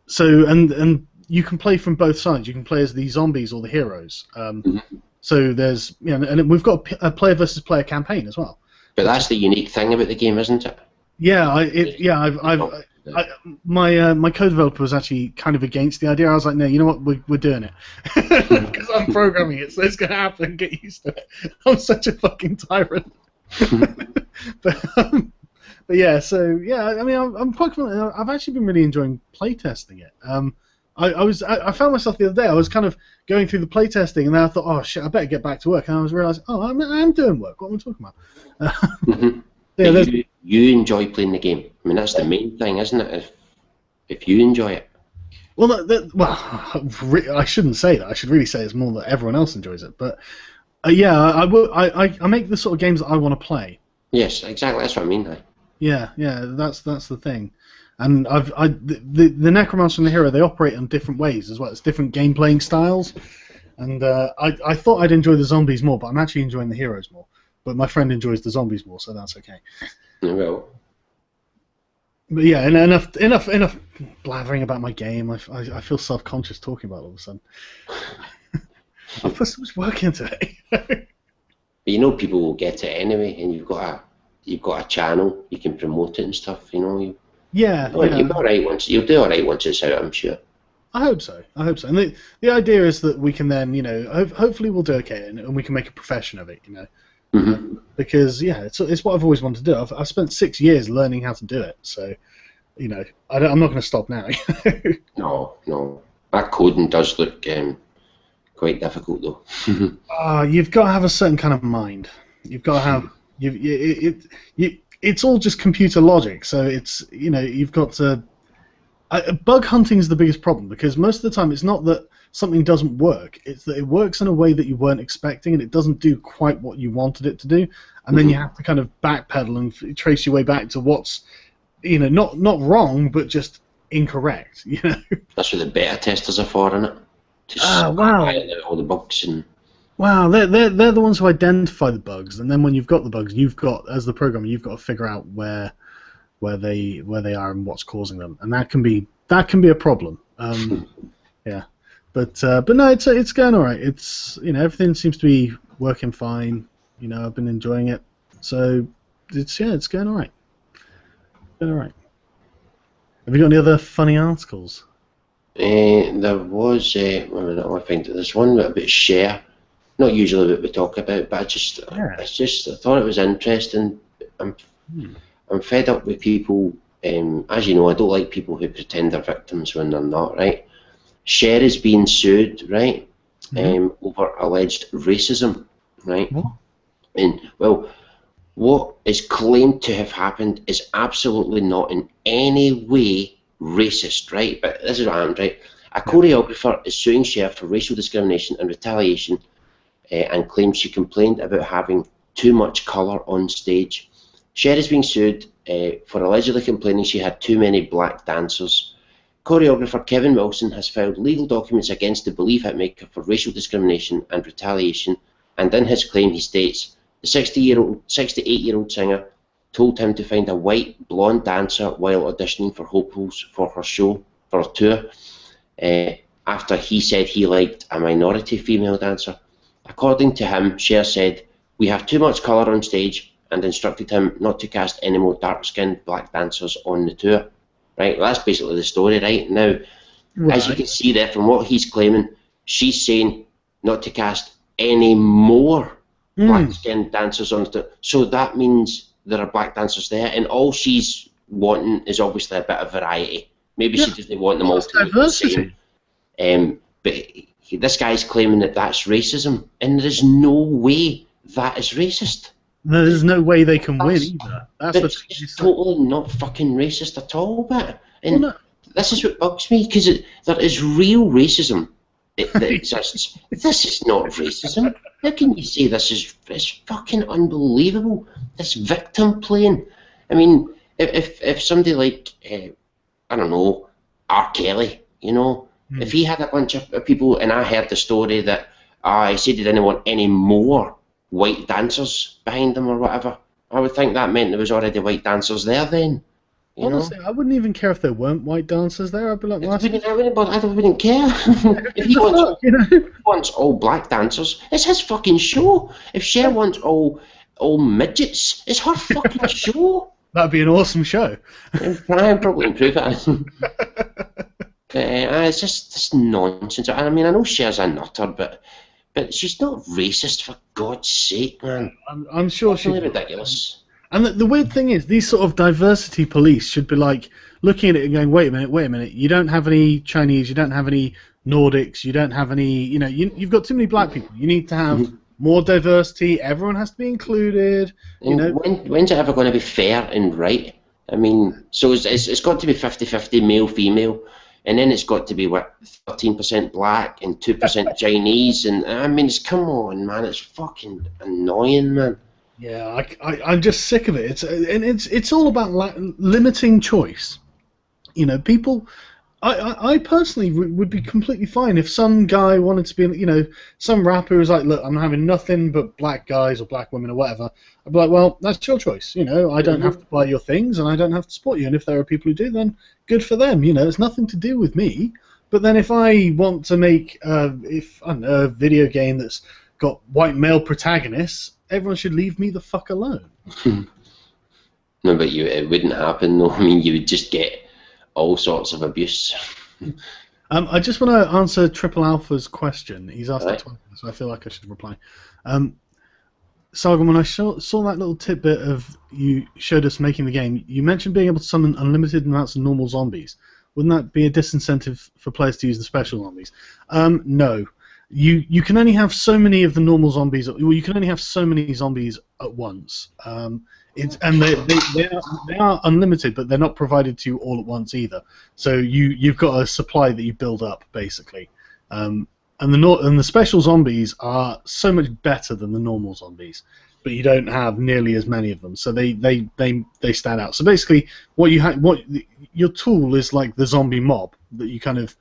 So and you can play from both sides. You can play as the zombies or the heroes. So there's, you know, and we've got a player versus player campaign as well. But that's the unique thing about the game, isn't it? Yeah, my co-developer was actually kind of against the idea. I was like, no, you know what, we're doing it because I'm programming it, so it's gonna happen. Get used to it. I'm such a fucking tyrant. But yeah, so yeah, I mean, I'm quite confident. I've actually been really enjoying playtesting it. I found myself the other day. I was kind of going through the playtesting, and then I thought, oh shit, I better get back to work. And I was realizing, oh, I'm doing work. What am I talking about? Yeah, you enjoy playing the game. I mean, that's the main thing, isn't it? If you enjoy it. Well, I shouldn't say that. I should really say it's more that everyone else enjoys it. But yeah, I make the sort of games that I want to play. Yes, exactly. That's what I mean. Yeah, that's the thing. And the Necromancer and the Hero, they operate in different ways as well. It's different game playing styles. And I thought I'd enjoy the zombies more, but I'm actually enjoying the heroes more. But my friend enjoys the zombies more, so that's okay. Well. But yeah, enough blathering about my game. I feel self-conscious talking about it all of a sudden. I put so much work into it. But you know, people will get it anyway, and you've got a channel, you can promote it and stuff. You know. Yeah. You'll be all right once. You'll do all right once it's out, I'm sure. I hope so. And the idea is that we can then, you know, hopefully we'll do okay, and we can make a profession of it, you know. Mm-hmm. Because yeah, it's what I've always wanted to do. I've spent 6 years learning how to do it, so I'm not going to stop now. No. That coding does look quite difficult though. You've got to have a certain kind of mind. You've got to have it's all just computer logic. So it's you've got to. Bug hunting is the biggest problem because most of the time it's not that something doesn't work; it's that it works in a way that you weren't expecting and it doesn't do quite what you wanted it to do, and then you have to kind of backpedal and trace your way back to what's not wrong but just incorrect. That's what the beta testers are for, isn't it? Wow. All the bugs and. Wow, they're the ones who identify the bugs, and then when you've got the bugs, as the programmer, you've got to figure out where they are and what's causing them, and that can be a problem. Yeah, but no, it's going all right. It's everything seems to be working fine. I've been enjoying it, so it's going all right. Going all right. Have you got any other funny articles? There was I think there's one about share. Not usually what we talk about, but I thought it was interesting. I'm fed up with people. As you know, I don't like people who pretend they're victims when they're not. Right? Cher is being sued, right? Over alleged racism, right? What? And well, what is claimed to have happened is absolutely not in any way racist, right? But this is what happened, right? A choreographer is suing Cher for racial discrimination and retaliation. And claims she complained about having too much colour on stage. Cher is being sued for allegedly complaining she had too many black dancers. Choreographer Kevin Wilson has filed legal documents against the Believe hitmaker for racial discrimination and retaliation, and in his claim he states the 68-year-old singer told him to find a white blonde dancer while auditioning for hopefuls for her tour, after he said he liked a minority female dancer. According to him, Cher said, "We have too much colour on stage," and instructed him not to cast any more dark-skinned black dancers on the tour. Right, well, that's basically the story, right? Now, as you can see there from what he's claiming, she's saying not to cast any more black-skinned dancers on the tour. So that means there are black dancers there, and all she's wanting is obviously a bit of variety. Maybe she doesn't want them all to look the same. But this guy's claiming that that's racism, and there is no way that is racist. No, there's no way they can win either. It's totally not fucking racist at all, but this is what bugs me, because there is real racism that exists. This is not racism. How can you say this is? It's fucking unbelievable. This victim playing. I mean, if somebody like I don't know, R. Kelly, if he had a bunch of people, and I heard the story that he said he didn't want any more white dancers behind him or whatever, I would think that meant there was already white dancers there then. Honestly, I wouldn't even care if there weren't white dancers there. I'd be like, I wouldn't care. If he wants all black dancers, it's his fucking show. If Cher wants all midgets, it's her fucking show. That'd be an awesome show. I'd probably improve it. It's just this nonsense. I mean, I know Cher's a nutter, but she's not racist, for God's sake, man. I'm sure she's really ridiculous. And the weird thing is, these sort of diversity police should be like looking at it and going, wait a minute. You don't have any Chinese, you don't have any Nordics, you don't have any, you've got too many black people. You need to have more diversity. Everyone has to be included. When's it ever going to be fair and right? I mean, so it's got to be 50-50 male-female. And then it's got to be, 13% black and 2% Chinese. And I mean, come on, man. It's fucking annoying, man. Yeah, I'm just sick of it. It's all about limiting choice. People. I personally would be completely fine if some guy wanted to be, some rapper was like, look, I'm having nothing but black guys or black women or whatever. I'd be like, well, that's your choice. I don't have to buy your things and I don't have to support you. And if there are people who do, then good for them. It's nothing to do with me. But then if I want to make a video game that's got white male protagonists, everyone should leave me the fuck alone. No, but it wouldn't happen though. I mean, you would just get all sorts of abuse. I just want to answer Triple Alpha's question. He's asked it twice, so I feel like I should reply. Sargon, when I saw that little tidbit of you showed us making the game, you mentioned being able to summon unlimited amounts of normal zombies. Wouldn't that be a disincentive for players to use the special zombies? No. You can only have so many of the normal zombies. Well, you can only have so many zombies at once. They are unlimited, but they're not provided to you all at once either. So you've got a supply that you build up basically. And the special zombies are so much better than the normal zombies, but you don't have nearly as many of them. So they stand out. So basically, your tool is like the zombie mob that you kind of,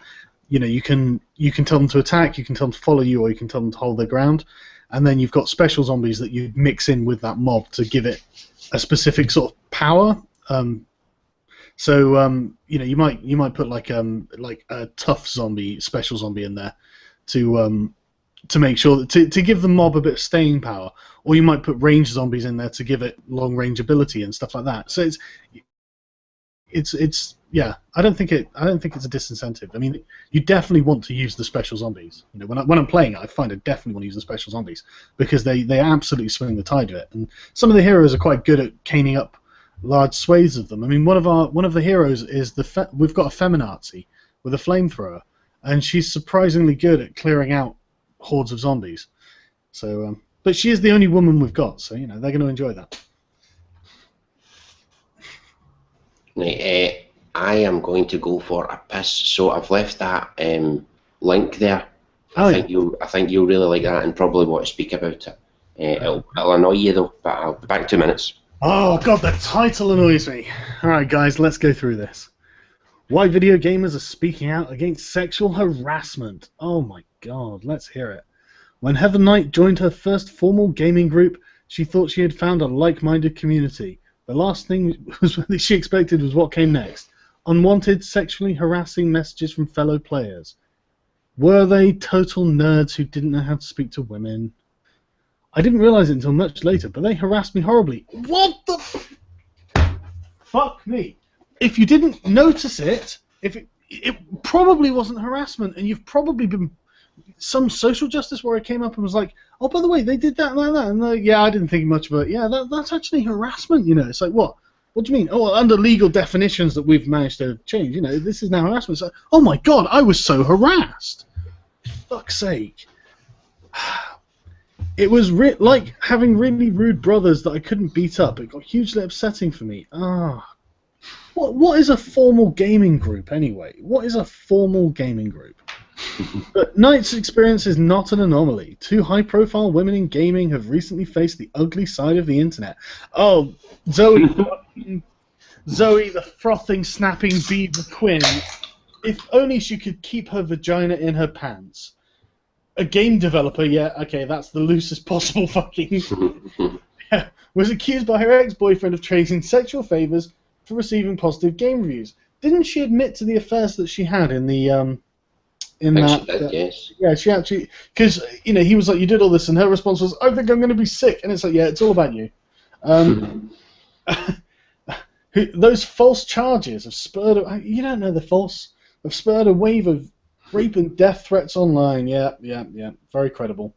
you can tell them to attack, you can tell them to follow you, or you can tell them to hold their ground, and then you've got special zombies that you mix in with that mob to give it a specific sort of power. You might put like a tough zombie, special zombie in there to make sure that to give the mob a bit of staying power, or you might put ranged zombies in there to give it long range ability and stuff like that. So it's yeah. I don't think it's a disincentive. I mean, you definitely want to use the special zombies. When I'm playing it, I find I definitely want to use the special zombies because they absolutely swing the tide of it. And some of the heroes are quite good at caning up large swathes of them. I mean, one of the heroes is we've got a feminazi with a flamethrower, and she's surprisingly good at clearing out hordes of zombies. So, but she is the only woman we've got, so they're going to enjoy that. Right, I am going to go for a piss, so I've left that link there. I think you'll really like that and probably want to speak about it. It'll annoy you though, but I'll be back in 2 minutes. Oh god, the title annoys me. Alright guys, let's go through this. Why video gamers are speaking out against sexual harassment. Oh my god, let's hear it. When Heather Knight joined her first formal gaming group, she thought she had found a like-minded community. The last thing she expected was what came next. Unwanted, sexually harassing messages from fellow players. Were they total nerds who didn't know how to speak to women? I didn't realise it until much later, but they harassed me horribly. What the fuck me? If you didn't notice it, it probably wasn't harassment, and you've probably been some social justice where it came up and was like, oh, by the way, they did that and that, and yeah, I didn't think much of it. Yeah, that's actually harassment, It's like, what? What do you mean? Oh, under legal definitions that we've managed to change, this is now harassment. It's like, oh my god, I was so harassed. Fuck's sake. It was like having really rude brothers that I couldn't beat up. It got hugely upsetting for me. What is a formal gaming group anyway? What is a formal gaming group? But Knight's experience is not an anomaly. 2 high-profile women in gaming have recently faced the ugly side of the internet. Oh, Zoe, the frothing, snapping beaver Quinn. If only she could keep her vagina in her pants. A game developer, yeah, okay, that's the loosest possible fucking... yeah, was accused by her ex-boyfriend of trading sexual favors for receiving positive game reviews. Didn't she admit to the affairs that she had in the... yes. Yeah, she actually... Because, he was like, you did all this, and her response was, I think I'm going to be sick. And it's like, yeah, it's all about you. Those false charges have spurred... You don't know the false... Have spurred a wave of rape and death threats online. Yeah. Very credible.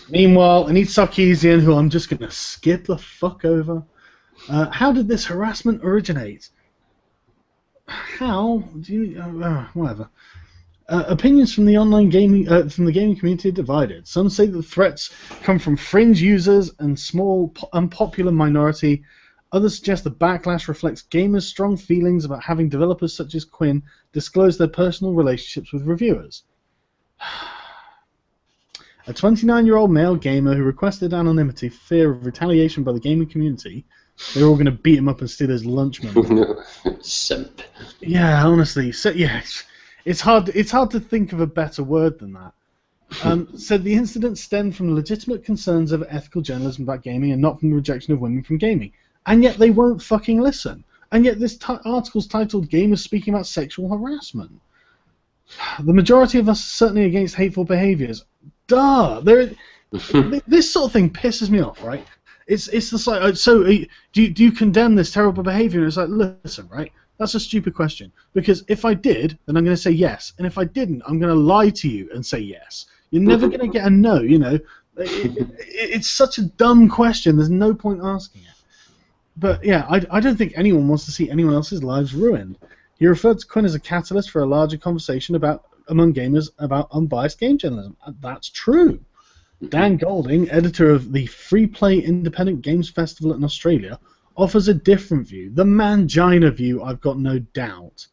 Meanwhile, Anit Sarkeesian, who I'm just going to skip the fuck over. How did this harassment originate? How? Do you... whatever. Opinions from the online gaming gaming community are divided. Some say that the threats come from fringe users and small unpopular minority. Others suggest the backlash reflects gamers' strong feelings about having developers such as Quinn disclose their personal relationships with reviewers. A 29-year-old male gamer who requested anonymity for fear of retaliation by the gaming community. They're all going to beat him up and steal his lunch money. Simp. Yeah, honestly. So, yeah. It's hard to think of a better word than that. Said the incident stemmed from legitimate concerns over ethical journalism about gaming and not from the rejection of women from gaming. And yet they won't fucking listen. And yet this article's titled Gamers Speaking About Sexual Harassment. The majority of us are certainly against hateful behaviours. Duh! This sort of thing pisses me off, right? It's just like, so do you condemn this terrible behaviour? And it's like, listen, right? That's a stupid question. Because if I did, then I'm going to say yes. And if I didn't, I'm going to lie to you and say yes. You're never going to get a no, It's such a dumb question. There's no point asking it. But yeah, I don't think anyone wants to see anyone else's lives ruined. He referred to Quinn as a catalyst for a larger conversation among gamers about unbiased game journalism. That's true. Dan Golding, editor of the Free Play Independent Games Festival in Australia, offers a different view. The mangina view, I've got no doubt.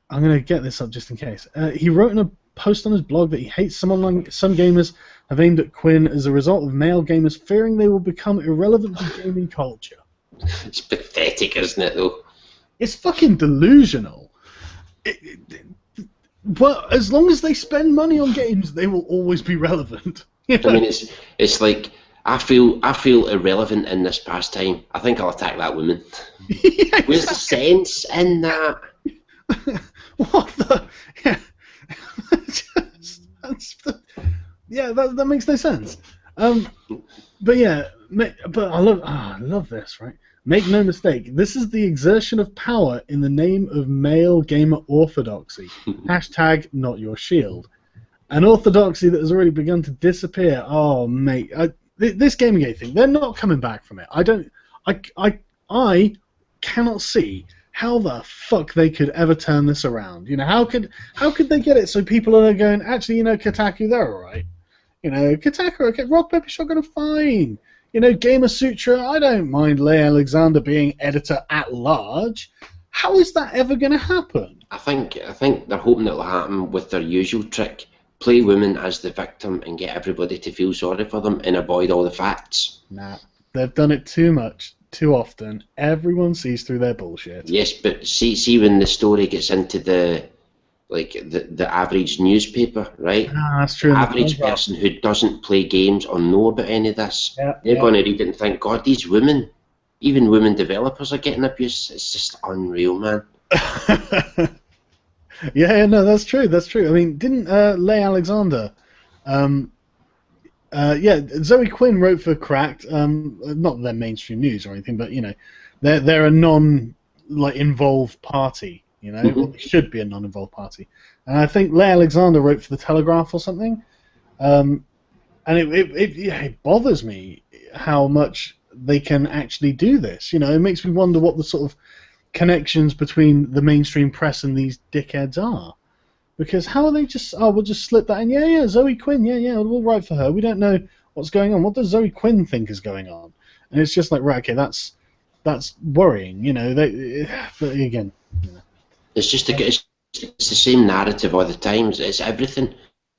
I'm going to get this up just in case. He wrote in a post on his blog that he hates some gamers have aimed at Quinn as a result of male gamers fearing they will become irrelevant to gaming culture. It's pathetic, isn't it, though? It's fucking delusional. Well, as long as they spend money on games, they will always be relevant. You know? I mean, it's like I feel irrelevant in this pastime. I think I'll attack that woman. Yeah, exactly. Where's the sense in that? What the? Yeah, that makes no sense. But yeah, but I love this, right? Make no mistake, this is the exertion of power in the name of male gamer orthodoxy. Hashtag not your shield. An orthodoxy that has already begun to disappear. Oh, mate, this Gamergate thing, they're not coming back from it. I cannot see how the fuck they could ever turn this around. You know, how could they get it so people are going, actually, you know, Kotaku, they're alright. You know, Kotaku, okay, Rock Paper Shotgun are fine. You know, Gamer Sutra, I don't mind Leigh Alexander being editor at large. How is that ever going to happen? I think they're hoping it'll happen with their usual trick: play women as the victim and get everybody to feel sorry for them and avoid all the facts. Nah, they've done it too much, too often. Everyone sees through their bullshit. Yes, but see when the story gets into the average newspaper, right? Ah, that's true. The average person who doesn't play games or know about any of this, they're going to read it and think, God, these women, even women developers are getting abused. It's just unreal, man. Yeah, no, that's true. That's true. I mean, didn't Leigh Alexander? Zoe Quinn wrote for Cracked. Not their mainstream news or anything, but you know, they're a non-involved party. You know, well, it should be a non-involved party. And I think Leigh Alexander wrote for the Telegraph or something. And it bothers me how much they can actually do this. You know, it makes me wonder what the sort of connections between the mainstream press and these dickheads are. Because how are they just, we'll just slip that in, yeah, Zoe Quinn, yeah, we'll write for her. We don't know what's going on. What does Zoe Quinn think is going on? And it's just like, right, okay, that's worrying, you know. But again, you know. It's just it's the same narrative all the time. It's everything.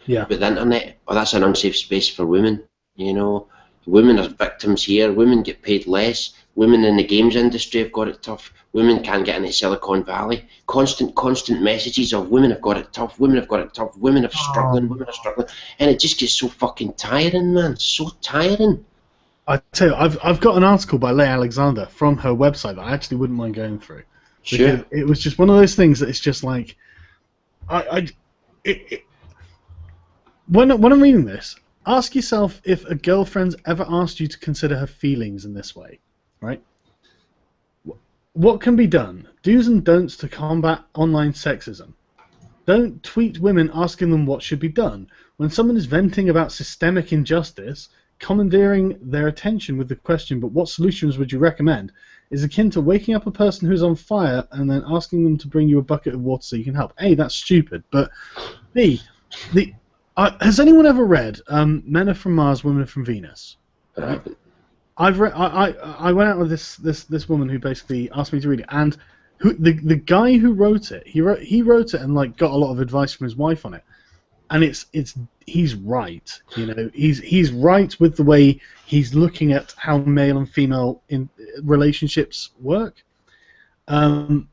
Yeah. But the internet, that's an unsafe space for women. You know, women are victims here. Women get paid less. Women in the games industry have got it tough. Women can't get into Silicon Valley. Constant messages of women have got it tough. Women have got it tough. Women are struggling. Women are struggling, and it just gets so fucking tiring, man. So tiring. I tell you, I've got an article by Leigh Alexander from her website that I actually wouldn't mind going through. Sure. It was just one of those things that it's just like, when I'm reading this, ask yourself if a girlfriend's ever asked you to consider her feelings in this way, right? What can be done? Do's and don'ts to combat online sexism. Don't tweet women asking them what should be done. When someone is venting about systemic injustice, commandeering their attention with the question, but what solutions would you recommend, is akin to waking up a person who's on fire and then asking them to bring you a bucket of water so you can help. A, that's stupid, but B, has anyone ever read Men Are From Mars, Women Are From Venus? Right? I've read. I went out with this woman who basically asked me to read it, and the guy who wrote it, he wrote it and like got a lot of advice from his wife on it, and he's right. You know, he's right with the way he's looking at how male and female in relationships work. You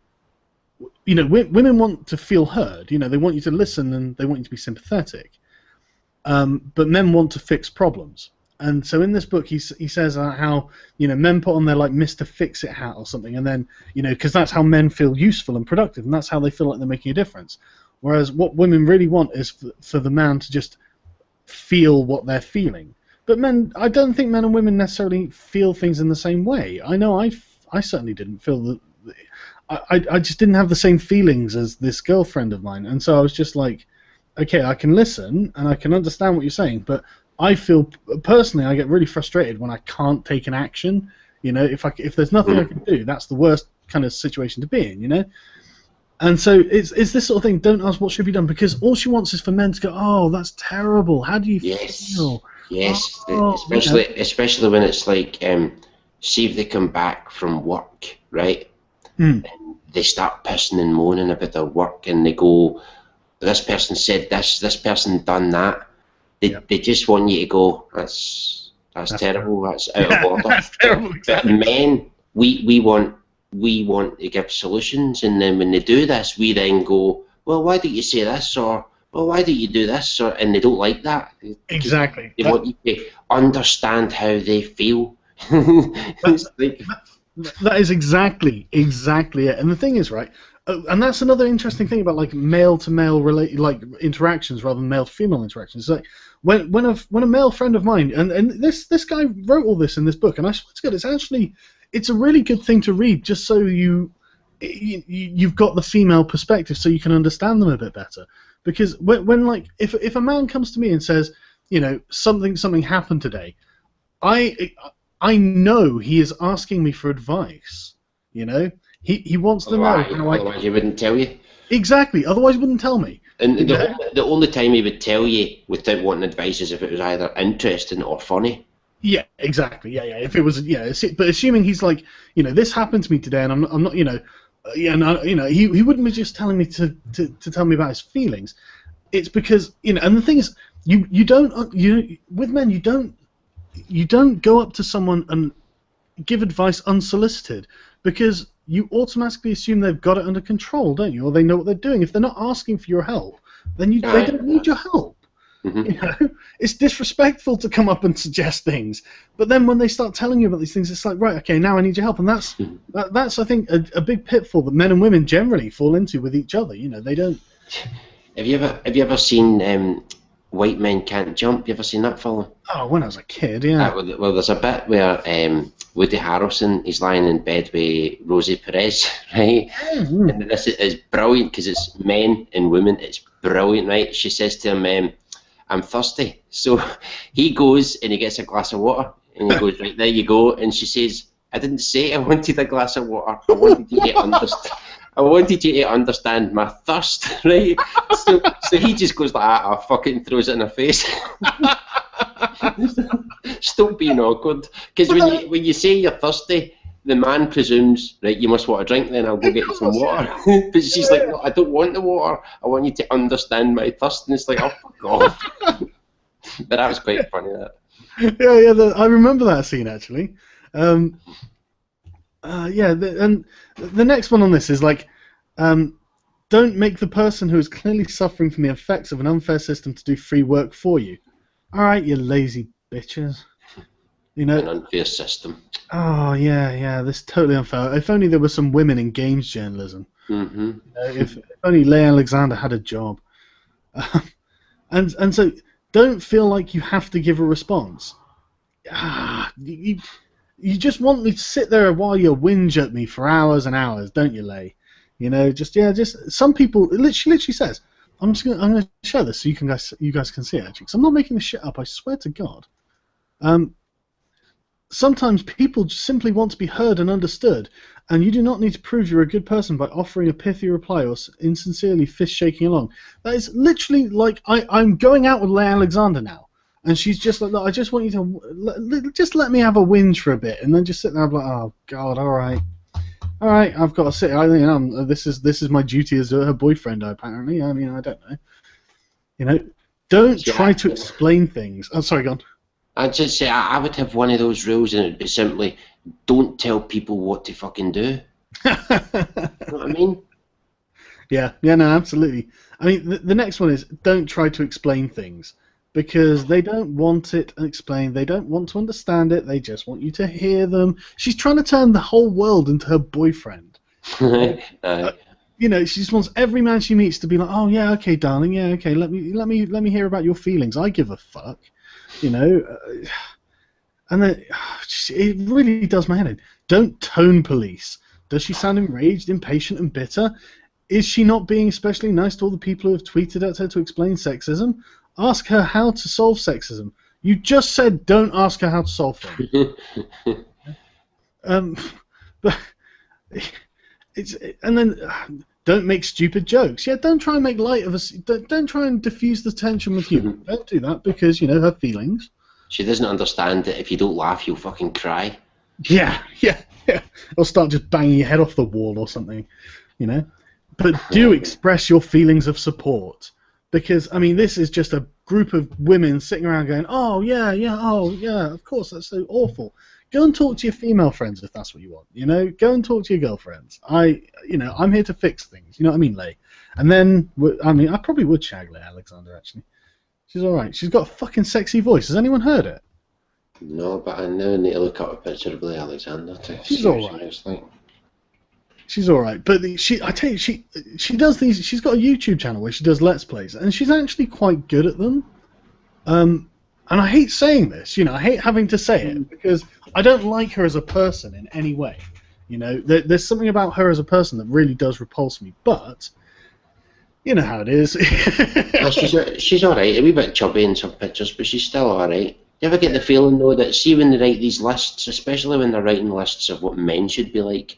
know, women want to feel heard. You know, they want you to listen and they want you to be sympathetic. But men want to fix problems. And so in this book, he says how, you know, men put on their like Mr. Fix-It hat or something, and then, you know, because that's how men feel useful and productive, and that's how they feel like they're making a difference. Whereas what women really want is for the man to just feel what they're feeling. But men, I don't think men and women necessarily feel things in the same way. I know I certainly didn't feel I just didn't have the same feelings as this girlfriend of mine, and so I was just like, okay, I can listen and I can understand what you're saying, but I feel personally I get really frustrated when I can't take an action. You know, if there's nothing I can do, that's the worst kind of situation to be in. You know. And so it's this sort of thing. Don't ask what should be done, because all she wants is for men to go, "Oh, that's terrible. How do you feel?" Yes, oh, especially when it's like, see if they come back from work, right? Mm. And they start pissing and moaning about their work, and they go, "This person said this person done that." They just want you to go, "That's terrible. That's out of order." That's terrible. Exactly. But men, we want to give solutions, and then when they do this, we then go, "Well, why don't you say this?" Or, "Well, why don't you do this?" Or, and they don't like that. Exactly. They want you to understand how they feel. That is exactly it. And the thing is, right, and that's another interesting thing about like male to male related like interactions rather than male to female interactions. It's like when a male friend of mine, and this guy wrote all this in this book, and I swear to God, it's a really good thing to read, just so you've got the female perspective, so you can understand them a bit better. Because when like if a man comes to me and says, you know, something happened today, I know he is asking me for advice. You know, he wants to know. Otherwise, he wouldn't tell you. Exactly. Otherwise, he wouldn't tell me. And the only time he would tell you without wanting advice is if it was either interesting or funny. Yeah, exactly. Yeah. If it was, but assuming he's like, you know, this happened to me today, and I'm not, you know, he wouldn't be just telling me to tell me about his feelings. It's because, you know, and the thing is, with men, you don't go up to someone and give advice unsolicited, because you automatically assume they've got it under control, don't you? Or they know what they're doing. If they're not asking for your help, then they don't need your help. Mm-hmm. You know, it's disrespectful to come up and suggest things. But then when they start telling you about these things, it's like, right, okay, now I need your help. And that's I think, a big pitfall that men and women generally fall into with each other. You know, they don't. Have you ever seen White Men Can't Jump? You ever seen that film? Oh, when I was a kid, yeah. Well, there's a bit where Woody Harrelson is lying in bed with Rosie Perez, right? Mm-hmm. And this is brilliant because it's men and women. It's brilliant, right? She says to him, "I'm thirsty." So he goes and he gets a glass of water, and he goes, "Right, there you go." And she says, "I didn't say I wanted a glass of water. I wanted you to understand. I wanted you to understand my thirst," right? So he just goes like that, or fucking throws it in her face. Stop being awkward. Because when you say you're thirsty, the man presumes, right, you must want a drink, then I'll go get you some water. But she's like, "No, I don't want the water. I want you to understand my thirst." And it's like, "Oh, fuck off." But that was quite funny, that. Yeah, I remember that scene, actually. And the next one on this is like, don't make the person who is clearly suffering from the effects of an unfair system to do free work for you. All right, you lazy bitches. You know, An unfair system. Oh yeah, this is totally unfair. If only there were some women in games journalism. Mm-hmm. You know, if only Leigh Alexander had a job. And so don't feel like you have to give a response. You just want me to sit there while you whinge at me for hours and hours, don't you, Leigh? You know, just some people. She literally says, I'm gonna show this so you guys can see it, actually, because I'm not making this shit up. I swear to God. Sometimes people just simply want to be heard and understood, and you do not need to prove you're a good person by offering a pithy reply or insincerely fist-shaking along. That is literally like, I'm going out with Leigh Alexander now, and she's just like, "Look, I just want you to just let me have a whinge for a bit," and then just sit there and be like, "Oh God, all right, I've got to sit. This is my duty as her boyfriend, apparently. I mean, I don't know. You know, don't try to explain things." Oh, sorry, go on. I'd just say I would have one of those rules, and it'd be simply, don't tell people what to fucking do. You know what I mean? Yeah, no, absolutely. I mean, the next one is, don't try to explain things, because they don't want it explained. They don't want to understand it. They just want you to hear them. She's trying to turn the whole world into her boyfriend. You know, she just wants every man she meets to be like, "Oh yeah, okay, darling, yeah, okay, let me hear about your feelings. I give a fuck." You know, and then it really does my head in. Don't tone police. Does she sound enraged, impatient, and bitter? Is she not being especially nice to all the people who have tweeted at her to explain sexism? Ask her how to solve sexism. You just said don't ask her how to solve things. But it's and then don't make stupid jokes. Yeah, don't try and make light of us. Don't try and diffuse the tension with humor. Don't do that because her feelings. She doesn't understand that if you don't laugh, you'll fucking cry. Yeah. Or start just banging your head off the wall or something, But do express your feelings of support. Because, this is just a group of women sitting around going, oh, yeah, of course, that's so awful. Go and talk to your female friends if that's what you want, Go and talk to your girlfriends. I'm here to fix things, you know what I mean, Leigh? And then, I probably would shag Leigh Alexander, actually. She's alright. She's got a fucking sexy voice. Has anyone heard it? No, but I now need to look up a picture of Leigh Alexander. She's alright. She's alright, but I tell you, she does these. She's got a YouTube channel where she does Let's Plays, and she's actually quite good at them. And I hate saying this, I hate having to say it because I don't like her as a person in any way. There's something about her as a person that really does repulse me. But you know how it is. She's alright. A wee bit chubby in some pictures, but she's still alright. Do you ever get the feeling though that see when they write these lists, especially when they're writing lists of what men should be like?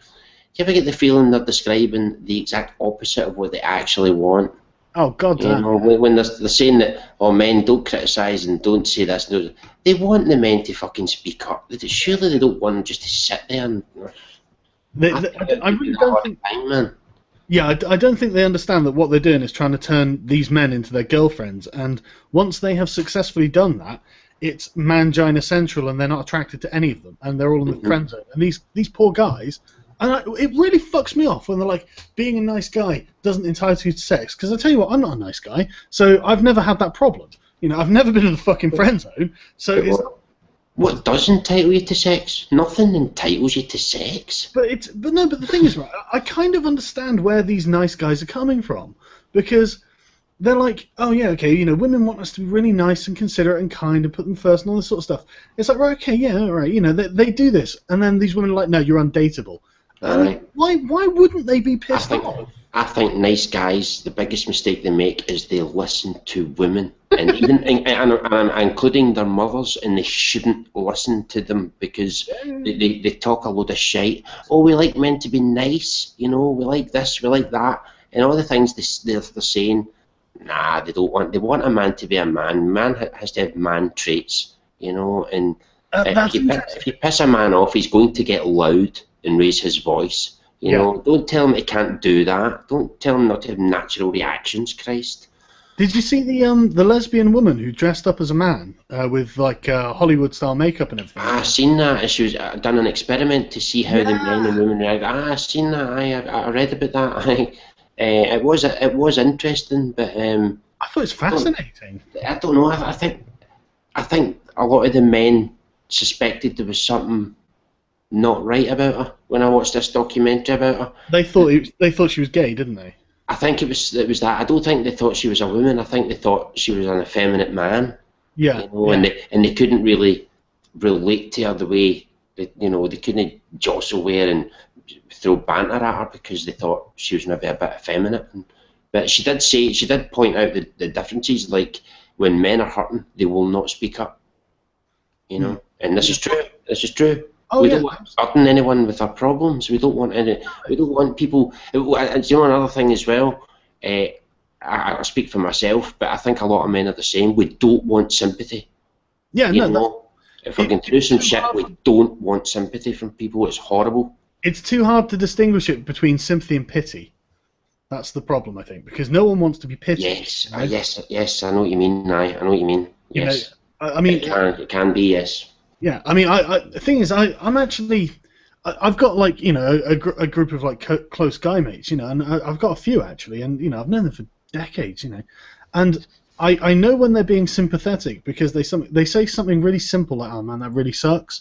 Do you ever get the feeling they're describing the exact opposite of what they actually want? Oh, God damn. When they're saying that, men don't criticise and don't say this. No, they want the men to fucking speak up. Surely they don't want them just to sit there and... I really don't think... man. Yeah, I don't think they understand that what they're doing is trying to turn these men into their girlfriends. And once they have successfully done that, it's mangina central and they're not attracted to any of them. And they're all in the friend zone. And these poor guys... And it really fucks me off when they're like, being a nice guy doesn't entitle you to sex. Because I tell you what, I'm not a nice guy, so I've never had that problem. I've never been in the fucking friend zone. So what does entitle you to sex? Nothing entitles you to sex. But the thing is, right, I kind of understand where these nice guys are coming from. Because they're like, oh yeah, okay, women want us to be really nice and considerate and kind and put them first and all this sort of stuff. It's like, right, okay, yeah, all right, they do this. And then these women are like, no, you're undateable. Why wouldn't they be pissed off? I think nice guys, the biggest mistake they make is they listen to women, and even and I'm including their mothers, and they shouldn't listen to them because they talk a load of shite. Oh, we like men to be nice, we like this, we like that, and all the things they're saying. Nah, they don't want. They want a man to be a man. Man has to have man traits, and if you piss a man off, he's going to get loud and raise his voice. Don't tell him he can't do that. Don't tell him not to have natural reactions, Christ. Did you see the lesbian woman who dressed up as a man with like Hollywood style makeup and everything? I seen that. She was done an experiment to see how the men and women react. I seen that. I read about that. It was interesting, but I thought it was fascinating. I don't know. I think a lot of the men suspected there was something not right about her when I watched this documentary about her. They thought she was gay, didn't they? I think it was that. I don't think they thought she was a woman. I think they thought she was an effeminate man. Yeah. And they couldn't really relate to her the way that, they couldn't jostle her and throw banter at her because they thought she was maybe a bit effeminate. But she did point out the differences, like when men are hurting, they will not speak up. And this is true. This is true. We don't want to burden anyone with our problems. We don't want people. And another thing as well. I speak for myself, but I think a lot of men are the same. We don't want sympathy. Yeah, if we're going through some shit, we don't want sympathy from people. It's horrible. It's too hard to distinguish it between sympathy and pity. That's the problem, I think, because no one wants to be pitied. Yes, right? Yes. I know what you mean. I know what you mean. Yes. It can be, yes. Yeah, the thing is, I'm actually, I've got like, a group of like close guy mates, and I've got a few actually, and I've known them for decades, and I know when they're being sympathetic because they say something really simple like, oh man, that really sucks,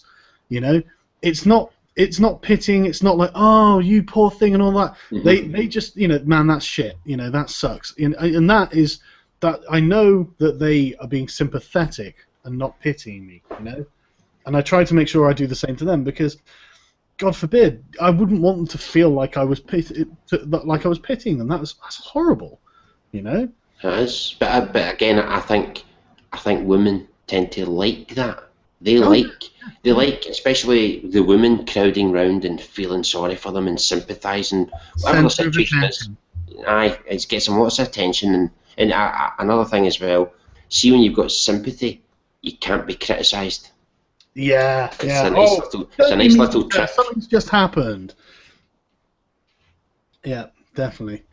it's not pitying, it's not like, oh you poor thing and all that. Mm-hmm. They just, man, that's shit, that sucks, and that is that I know that they are being sympathetic and not pitying me, And I try to make sure I do the same to them because, God forbid, I wouldn't want them to feel like I was pitying them. That's horrible, It is, but again, I think women tend to like that. They like, especially the women crowding round and feeling sorry for them and sympathising, whatever the situation is. Aye, it gets them lots of attention, and another thing as well. See, when you've got sympathy, you can't be criticised. Yeah, It's a nice little trick. Something's just happened. Yeah, definitely.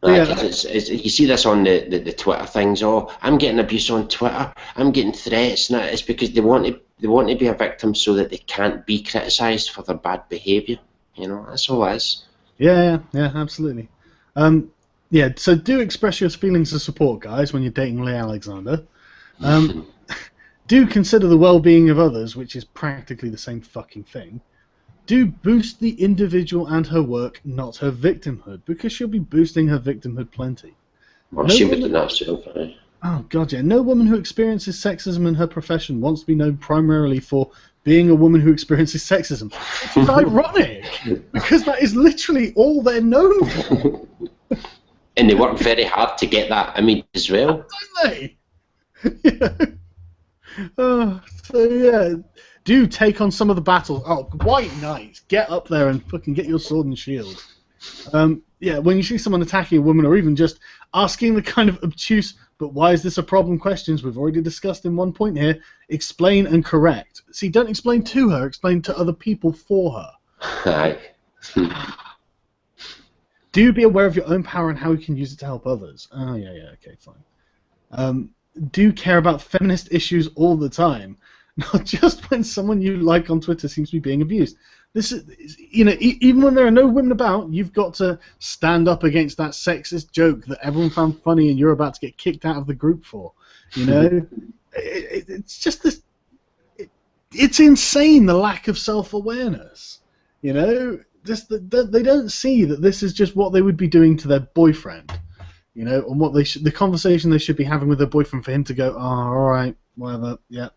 You see this on the Twitter things. Oh, I'm getting abuse on Twitter. I'm getting threats, and it's because they want to be a victim so that they can't be criticised for their bad behaviour. You know, that's all it is. Yeah, absolutely. So do express your feelings of support, guys, when you're dating Leigh Alexander. Do consider the well-being of others, which is practically the same fucking thing. Do boost the individual and her work, not her victimhood, because she'll be boosting her victimhood plenty. Well, she would do that herself, right? Oh, God, yeah. No woman who experiences sexism in her profession wants to be known primarily for being a woman who experiences sexism. Which is ironic, because that is literally all they're known for. And they work very hard to get that image as well. Don't they? Do take on some of the battles. Oh, White Knights, get up there and fucking get your sword and shield. When you see someone attacking a woman, or even just asking the kind of obtuse, but why is this a problem questions we've already discussed in one point here, explain and correct. See, don't explain to her, explain to other people for her. Aye. Do be aware of your own power and how you can use it to help others. Oh, okay, fine. Do care about feminist issues all the time. Not just when someone you like on Twitter seems to be being abused. This is, even when there are no women about, you've got to stand up against that sexist joke that everyone found funny and you're about to get kicked out of the group for. It's just this. It's insane, the lack of self-awareness. Just they don't see that this is just what they would be doing to their boyfriend. And what the conversation they should be having with their boyfriend for him to go, oh, all right, whatever, yeah.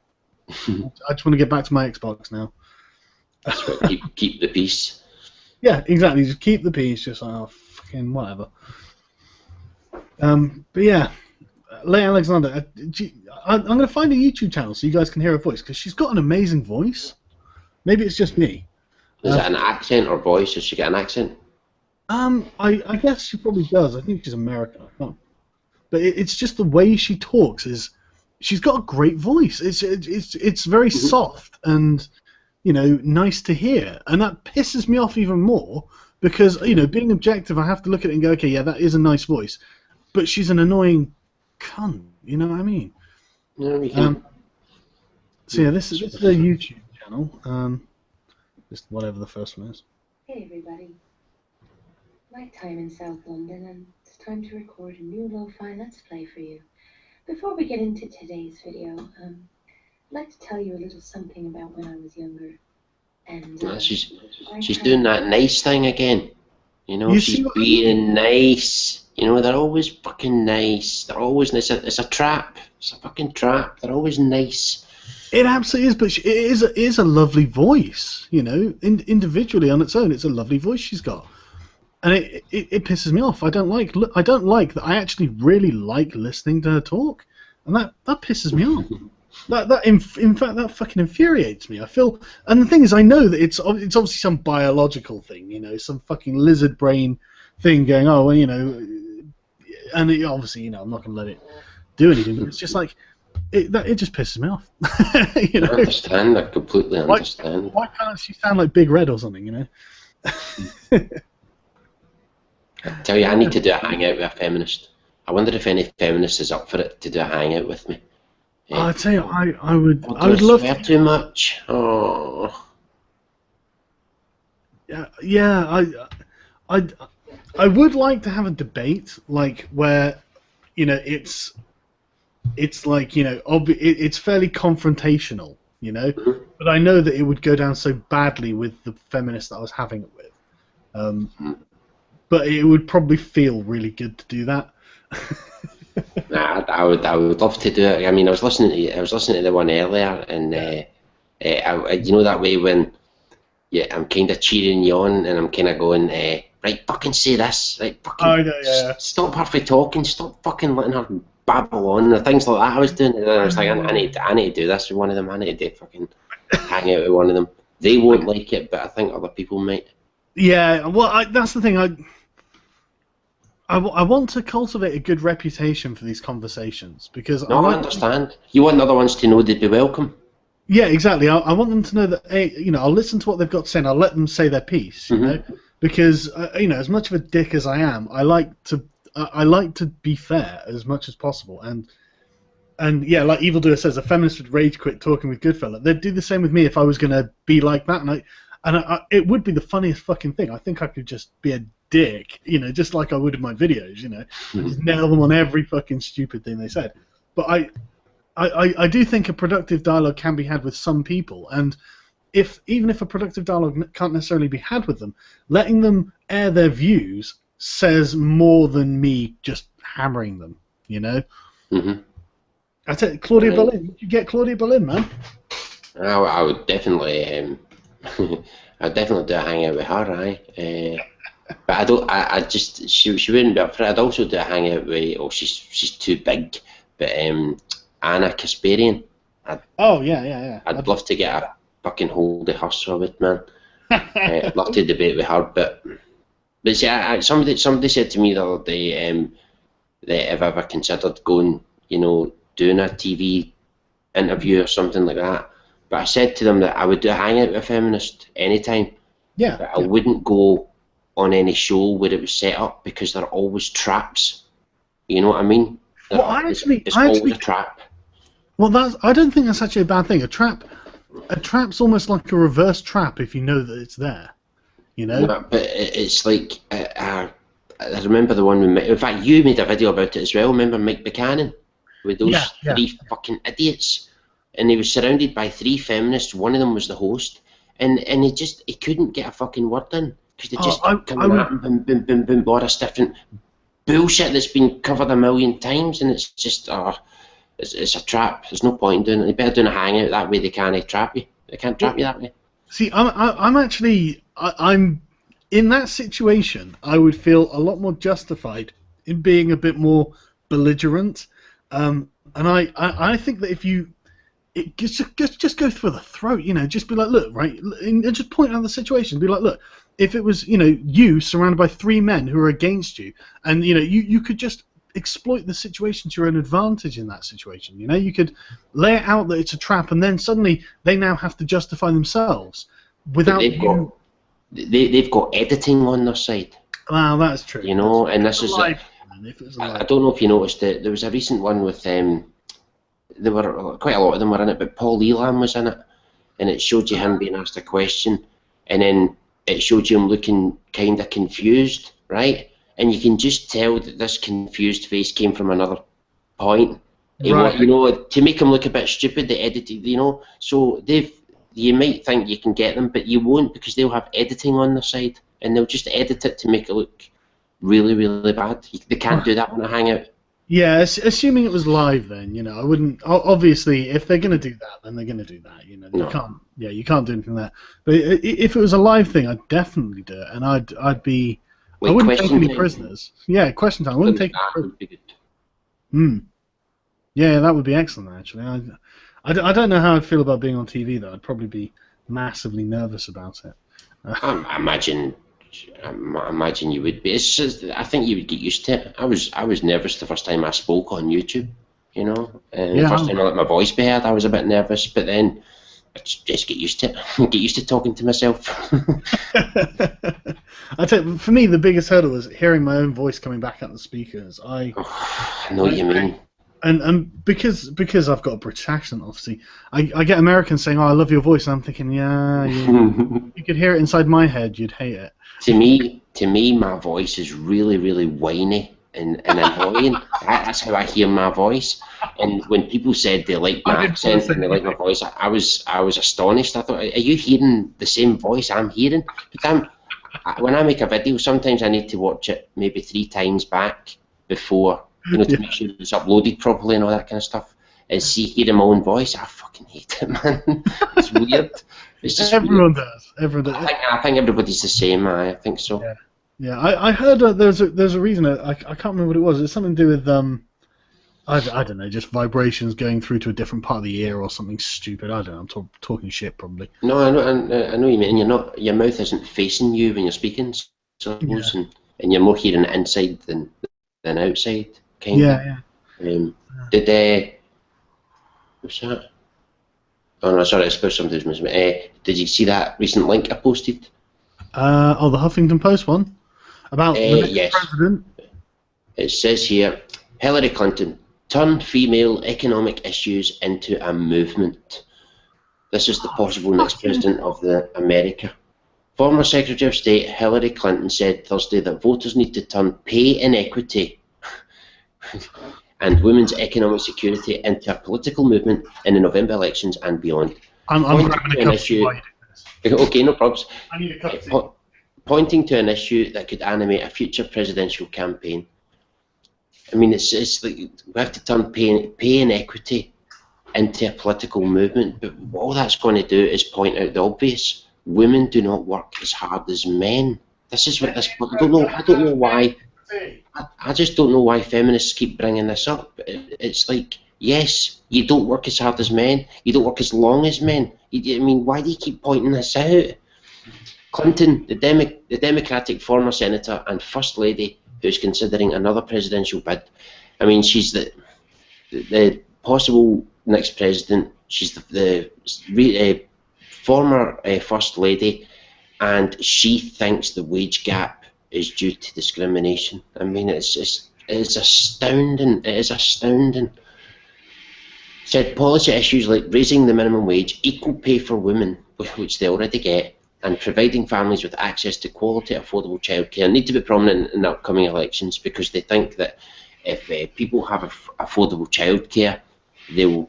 I just want to get back to my Xbox now. That's right, keep the peace. Yeah, exactly. Just keep the peace. Just like, oh, fucking whatever. But yeah, Leigh Alexander. I'm going to find a YouTube channel so you guys can hear her voice, because she's got an amazing voice. Maybe it's just me. Is it an accent or voice? Does she get an accent? I guess she probably does. I think she's American. I can't. But it's just the way she talks is. She's got a great voice. It's very soft and nice to hear, and that pisses me off even more because being objective, I have to look at it and go, okay, yeah, that is a nice voice, but she's an annoying cunt. You know what I mean? Yeah. So yeah, this is a YouTube channel. Just whatever the first one is. Hey everybody, nighttime in South London, and it's time to record a new lo-fi Let's Play for you. Before we get into today's video, I'd like to tell you a little something about when I was younger. And she's doing that nice thing again. She's being nice. They're always fucking nice. They're always nice. It's a trap. It's a fucking trap. They're always nice. It absolutely is, but it is a lovely voice. Individually on its own, it's a lovely voice she's got. And it pisses me off. I don't like that. I actually really like listening to her talk, and that pisses me off. In fact, that fucking infuriates me. I feel, and the thing is, I know that it's obviously some biological thing, some fucking lizard brain thing going. Oh, well, and obviously, I'm not gonna let it do anything. But it's just like it just pisses me off. I understand. I completely understand. Why can't she sound like Big Red or something? I tell you, I need to do a hangout with a feminist. I wonder if any feminist is up for it to do a hangout with me. I tell you, I would love to. Too much. Oh. Yeah. I would like to have a debate where, it's like it's fairly confrontational, but I know that it would go down so badly with the feminist that I was having it with. But it would probably feel really good to do that. I would love to do it. I mean, I was listening to the one earlier, and that way when I'm kind of cheering you on, and I'm kind of going, right, fucking say this, right, fucking stop her from talking, stop fucking letting her Babylon and things like that I was doing, and then I was like, I need to do this with one of them. I need to fucking hang out with one of them. They won't like it, but I think other people might. Yeah, well, that's the thing. I want to cultivate a good reputation for these conversations because No, I understand. You want other ones to know they'd be welcome. Yeah, exactly. I want them to know that, you know, I'll listen to what they've got to say and I'll let them say their piece, you know, because you know, as much of a dick as I am, I like to be fair as much as possible, and yeah, like Evildoer says, a feminist would rage quit talking with Goodfella. They'd do the same with me if I was going to be like that, and it would be the funniest fucking thing. I think I could just be a dick, you know, just like I would in my videos, you know, just nail them on every fucking stupid thing they said. But I do think a productive dialogue can be had with some people, and even if a productive dialogue can't necessarily be had with them, letting them air their views says more than me just hammering them, you know? I tell you, Claudia Berlin, would you get Claudia Berlin, man? I would definitely, I'd definitely do a hangout with her, aye. But I just, she wouldn't be up for it. I'd also do a hangout with, she's too big, but Anna Kasparian. I'd love to get a fucking hold of her, so I would, man. I'd love to debate with her, but see, somebody said to me the other day that if I ever considered going, you know, doing a TV interview or something like that, but I said to them that I would do a hangout with a feminist anytime. Yeah. But I wouldn't go on any show where it was set up because there are always traps. You know what I mean? It's always a trap. Well, I don't think that's actually a bad thing. A trap's almost like a reverse trap if you know that it's there. You know? No, but it's like I remember the one in fact you made a video about it as well. Remember Mike Buchanan with those three fucking idiots, and he was surrounded by three feminists. One of them was the host, and he couldn't get a fucking word in because they just kept coming at him, boom, all this different bullshit that's been covered a million times, and it's just it's a trap. There's no point in doing it. They better doing a hangout that way. They can't trap you. They can't trap you that way. See, I'm actually in that situation. I would feel a lot more justified in being a bit more belligerent, and I think that if you just go for the throat, you know, just be like, look, right, and just point out the situation. Be like, look, if it was, you know, you surrounded by three men who are against you, and you know, you could just exploit the situation to your own advantage in that situation. You know, you could lay it out that it's a trap, and then suddenly they now have to justify themselves without they've got editing on their side. Wow, that's true. You know, and this is I don't know if you noticed that there was a recent one with there were quite a lot of them were in it, but Paul Elam was in it, and it showed you him being asked a question, and then it showed you him looking kind of confused, right? And you can just tell that this confused face came from another point. Right. You know, to make him look a bit stupid, they edited, you know. So you might think you can get them, but you won't, because they'll have editing on their side, and they'll just edit it to make it look really, really bad. They can't do that on a hangout. Yeah, assuming it was live, then, you know, I wouldn't. Obviously, if they're going to do that, then they're going to do that. You know, you can't. Yeah, you can't do anything there. But if it was a live thing, I'd definitely do it, and I'd be. I wouldn't take any prisoners. Yeah, question time. I wouldn't take any prisoners. Yeah, that would be excellent, actually. I don't know how I'd feel about being on TV, though. I'd probably be massively nervous about it. I imagine you would be. It's just, I think you would get used to it. I was nervous the first time I spoke on YouTube, you know. The first time I let my voice be heard, I was a bit nervous, but then I just get used to it. Get used to talking to myself. I tell you, for me, the biggest hurdle was hearing my own voice coming back out the speakers. I know what you mean. And because I've got a British accent, obviously, I get Americans saying, "Oh, I love your voice," and I'm thinking, yeah, you could hear it inside my head, you'd hate it. To me, my voice is really, really whiny and annoying. That's how I hear my voice. And when people said they like my accent and they like my voice, I was astonished. I thought, are you hearing the same voice I'm hearing? Because when I make a video, sometimes I need to watch it maybe 3 times back before, you know, to make sure it's uploaded properly and all that kind of stuff. And hearing my own voice, I fucking hate it, man. It's weird. It's just everyone weird. does. Everyone does. I think everybody's the same. I think so. Yeah. I heard there's a reason. I can't remember what it was. It's something to do with I don't know, just vibrations going through to a different part of the ear or something stupid. I don't know. I'm talking shit probably. No, I know what you mean. Your mouth isn't facing you when you're speaking, so I suppose, and you're more hearing it inside than outside, kind of. Yeah. What's that? Oh no, sorry, I suppose something's missing. Did you see that recent link I posted? The Huffington Post one about the next yes. president. It says here, Hillary Clinton turned female economic issues into a movement. This is the possible next president of America. Former Secretary of State Hillary Clinton said Thursday that voters need to turn pay inequity and women's economic security into a political movement in the November elections and beyond. I'm grabbing a cup of tea. Okay, no problems. I need a cup of tea. Pointing to an issue that could animate a future presidential campaign. I mean, it's like we have to turn pay inequity into a political movement, but all that's going to do is point out the obvious. Women do not work as hard as men. This is what this. I don't know why. I just don't know why feminists keep bringing this up. It's like, yes, you don't work as hard as men. You don't work as long as men. I mean, why do you keep pointing this out? Clinton, the Democratic former senator and first lady, who's considering another presidential bid. I mean, she's the possible next president. She's the former first lady, and she thinks the wage gap is due to discrimination. I mean, it's astounding. It is astounding. Said policy issues like raising the minimum wage, equal pay for women, which they already get, and providing families with access to quality, affordable childcare need to be prominent in the upcoming elections, because they think that if people have affordable childcare,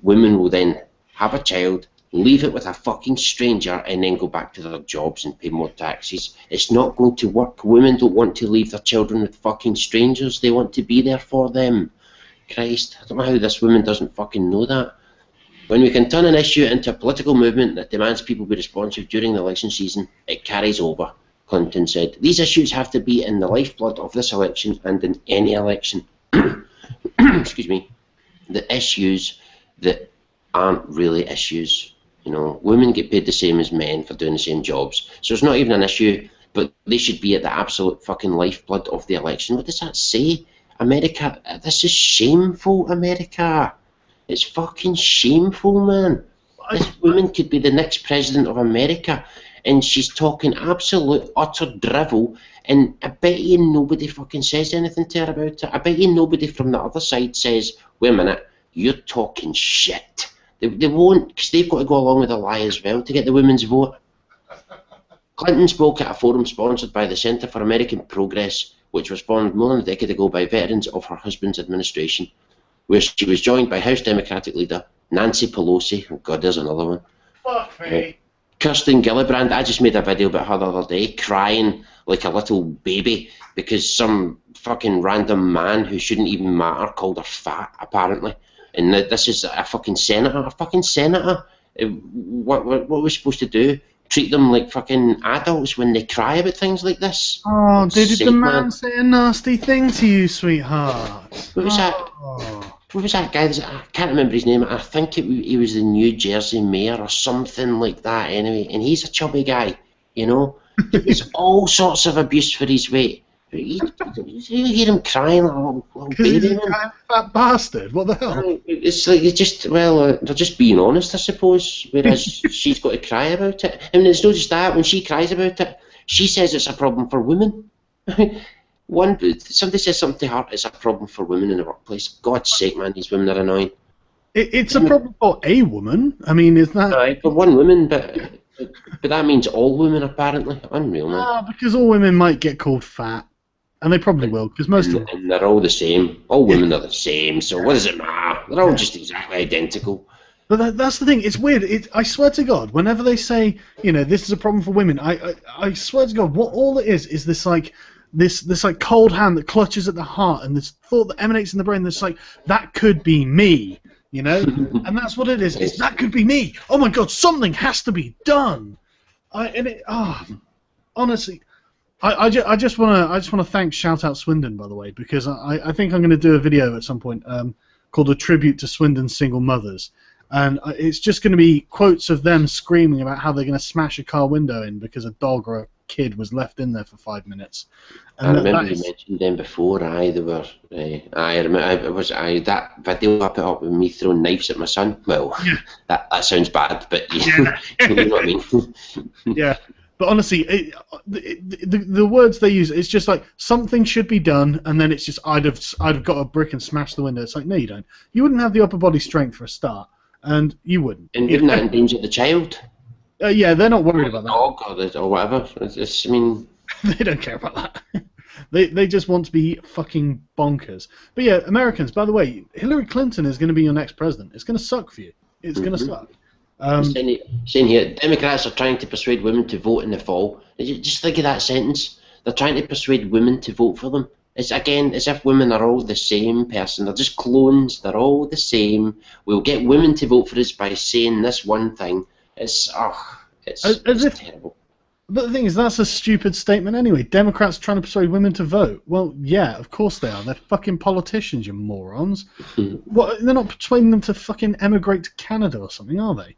women will then have a child, leave it with a fucking stranger, and then go back to their jobs and pay more taxes. It's not going to work. Women don't want to leave their children with fucking strangers. They want to be there for them. Christ, I don't know how this woman doesn't fucking know that. When we can turn an issue into a political movement that demands people be responsive during the election season, it carries over, Clinton said. These issues have to be in the lifeblood of this election and in any election. Excuse me. The issues that aren't really issues. You know, women get paid the same as men for doing the same jobs. So it's not even an issue, but they should be at the absolute fucking lifeblood of the election. What does that say? America, this is shameful, America. It's fucking shameful, man. This woman could be the next president of America, and she's talking absolute utter drivel, and I bet you nobody fucking says anything to her about it. I bet you nobody from the other side says, wait a minute, you're talking shit. They won't, because they've got to go along with the lie as well to get the women's vote. Clinton spoke at a forum sponsored by the Centre for American Progress, which was formed more than a decade ago by veterans of her husband's administration, where she was joined by House Democratic leader Nancy Pelosi. Oh God, there's another one. Fuck me. Kirsten Gillibrand. I just made a video about her the other day, crying like a little baby because some fucking random man who shouldn't even matter called her fat, apparently. And this is a fucking senator. A fucking senator. What are we supposed to do? Treat them like fucking adults when they cry about things like this? Oh, did the man say a nasty thing to you, sweetheart? What was that? What was that guy? I can't remember his name. I think he was the New Jersey mayor or something like that anyway. And he's a chubby guy, you know? There's all sorts of abuse for his weight. You hear him crying like a little baby, man. He's a fat bastard. What the hell? It's like, they're just being honest, I suppose. Whereas she's got to cry about it. I mean, it's not just that. When she cries about it, she says it's a problem for women. Somebody says something to her, it's a problem for women in the workplace. God's sake, man, these women are annoying. It's a problem for a woman. I mean, is that... Right, for one woman, but that means all women, apparently. Unreal, man. Ah, because all women might get called fat. And they probably will, because most of them... And they're all the same. All women are the same, so what does it matter? They're all just exactly identical. But that's the thing, it's weird. I swear to God, whenever they say, you know, this is a problem for women, I swear to God, what all it is this like... This like cold hand that clutches at the heart, and this thought that emanates in the brain that's like, that could be me, you know? And that's what it is. It's, that could be me. Oh my God, something has to be done. Honestly, I just want to thank Shout Out Swindon, by the way, because I think I'm going to do a video at some point called A Tribute to Swindon's Single Mothers. And it's just going to be quotes of them screaming about how they're going to smash a car window in because a dog or a kid was left in there for 5 minutes. And I remember you mentioned them before. They were. I remember it was that video I put up with me throwing knives at my son. Well, yeah. that sounds bad, but yeah. You know what I mean. Yeah, but honestly, the words they use, it's just like something should be done, and then it's just I'd have got a brick and smashed the window. It's like, no, you don't. You wouldn't have the upper body strength for a start, and you wouldn't. And wouldn't that endanger the child? Yeah, they're not worried about that. Dog or whatever. I mean, they don't care about that. They just want to be fucking bonkers. But yeah, Americans, by the way, Hillary Clinton is going to be your next president. It's going to suck for you. It's going to suck. Saying here, Democrats are trying to persuade women to vote in the fall. Just think of that sentence. They're trying to persuade women to vote for them. It's again as if women are all the same person. They're just clones. They're all the same. We'll get women to vote for us by saying this one thing. It's terrible. But the thing is, that's a stupid statement anyway. Democrats trying to persuade women to vote. Well, yeah, of course they are. They're fucking politicians, you morons. What? They're not persuading them to fucking emigrate to Canada or something, are they?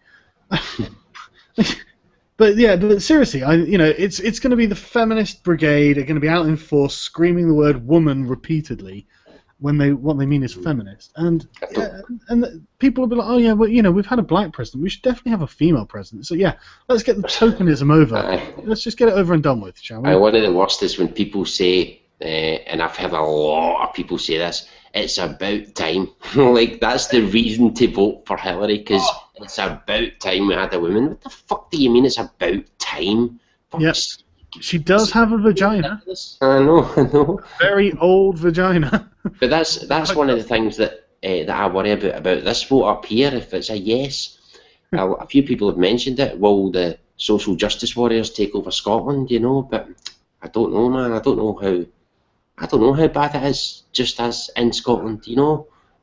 But yeah, but seriously, it's going to be the feminist brigade are going to be out in force screaming the word woman repeatedly when what they mean is feminist, and people will be like, oh yeah, well, we've had a black president, we should definitely have a female president. So yeah, let's get the tokenism over. Let's just get it over and done with, shall we? One of the worst is when people say, and I've heard a lot of people say this, it's about time. Like, that's the reason to vote for Hillary, because it's about time we had a woman. What the fuck do you mean it's about time? Yes, she does have a vagina. I know. Very old vagina. But that's one of the things that I worry about this vote up here. If it's a yes, a few people have mentioned it. Will the social justice warriors take over Scotland? But I don't know, man. I don't know how bad it is just as in Scotland.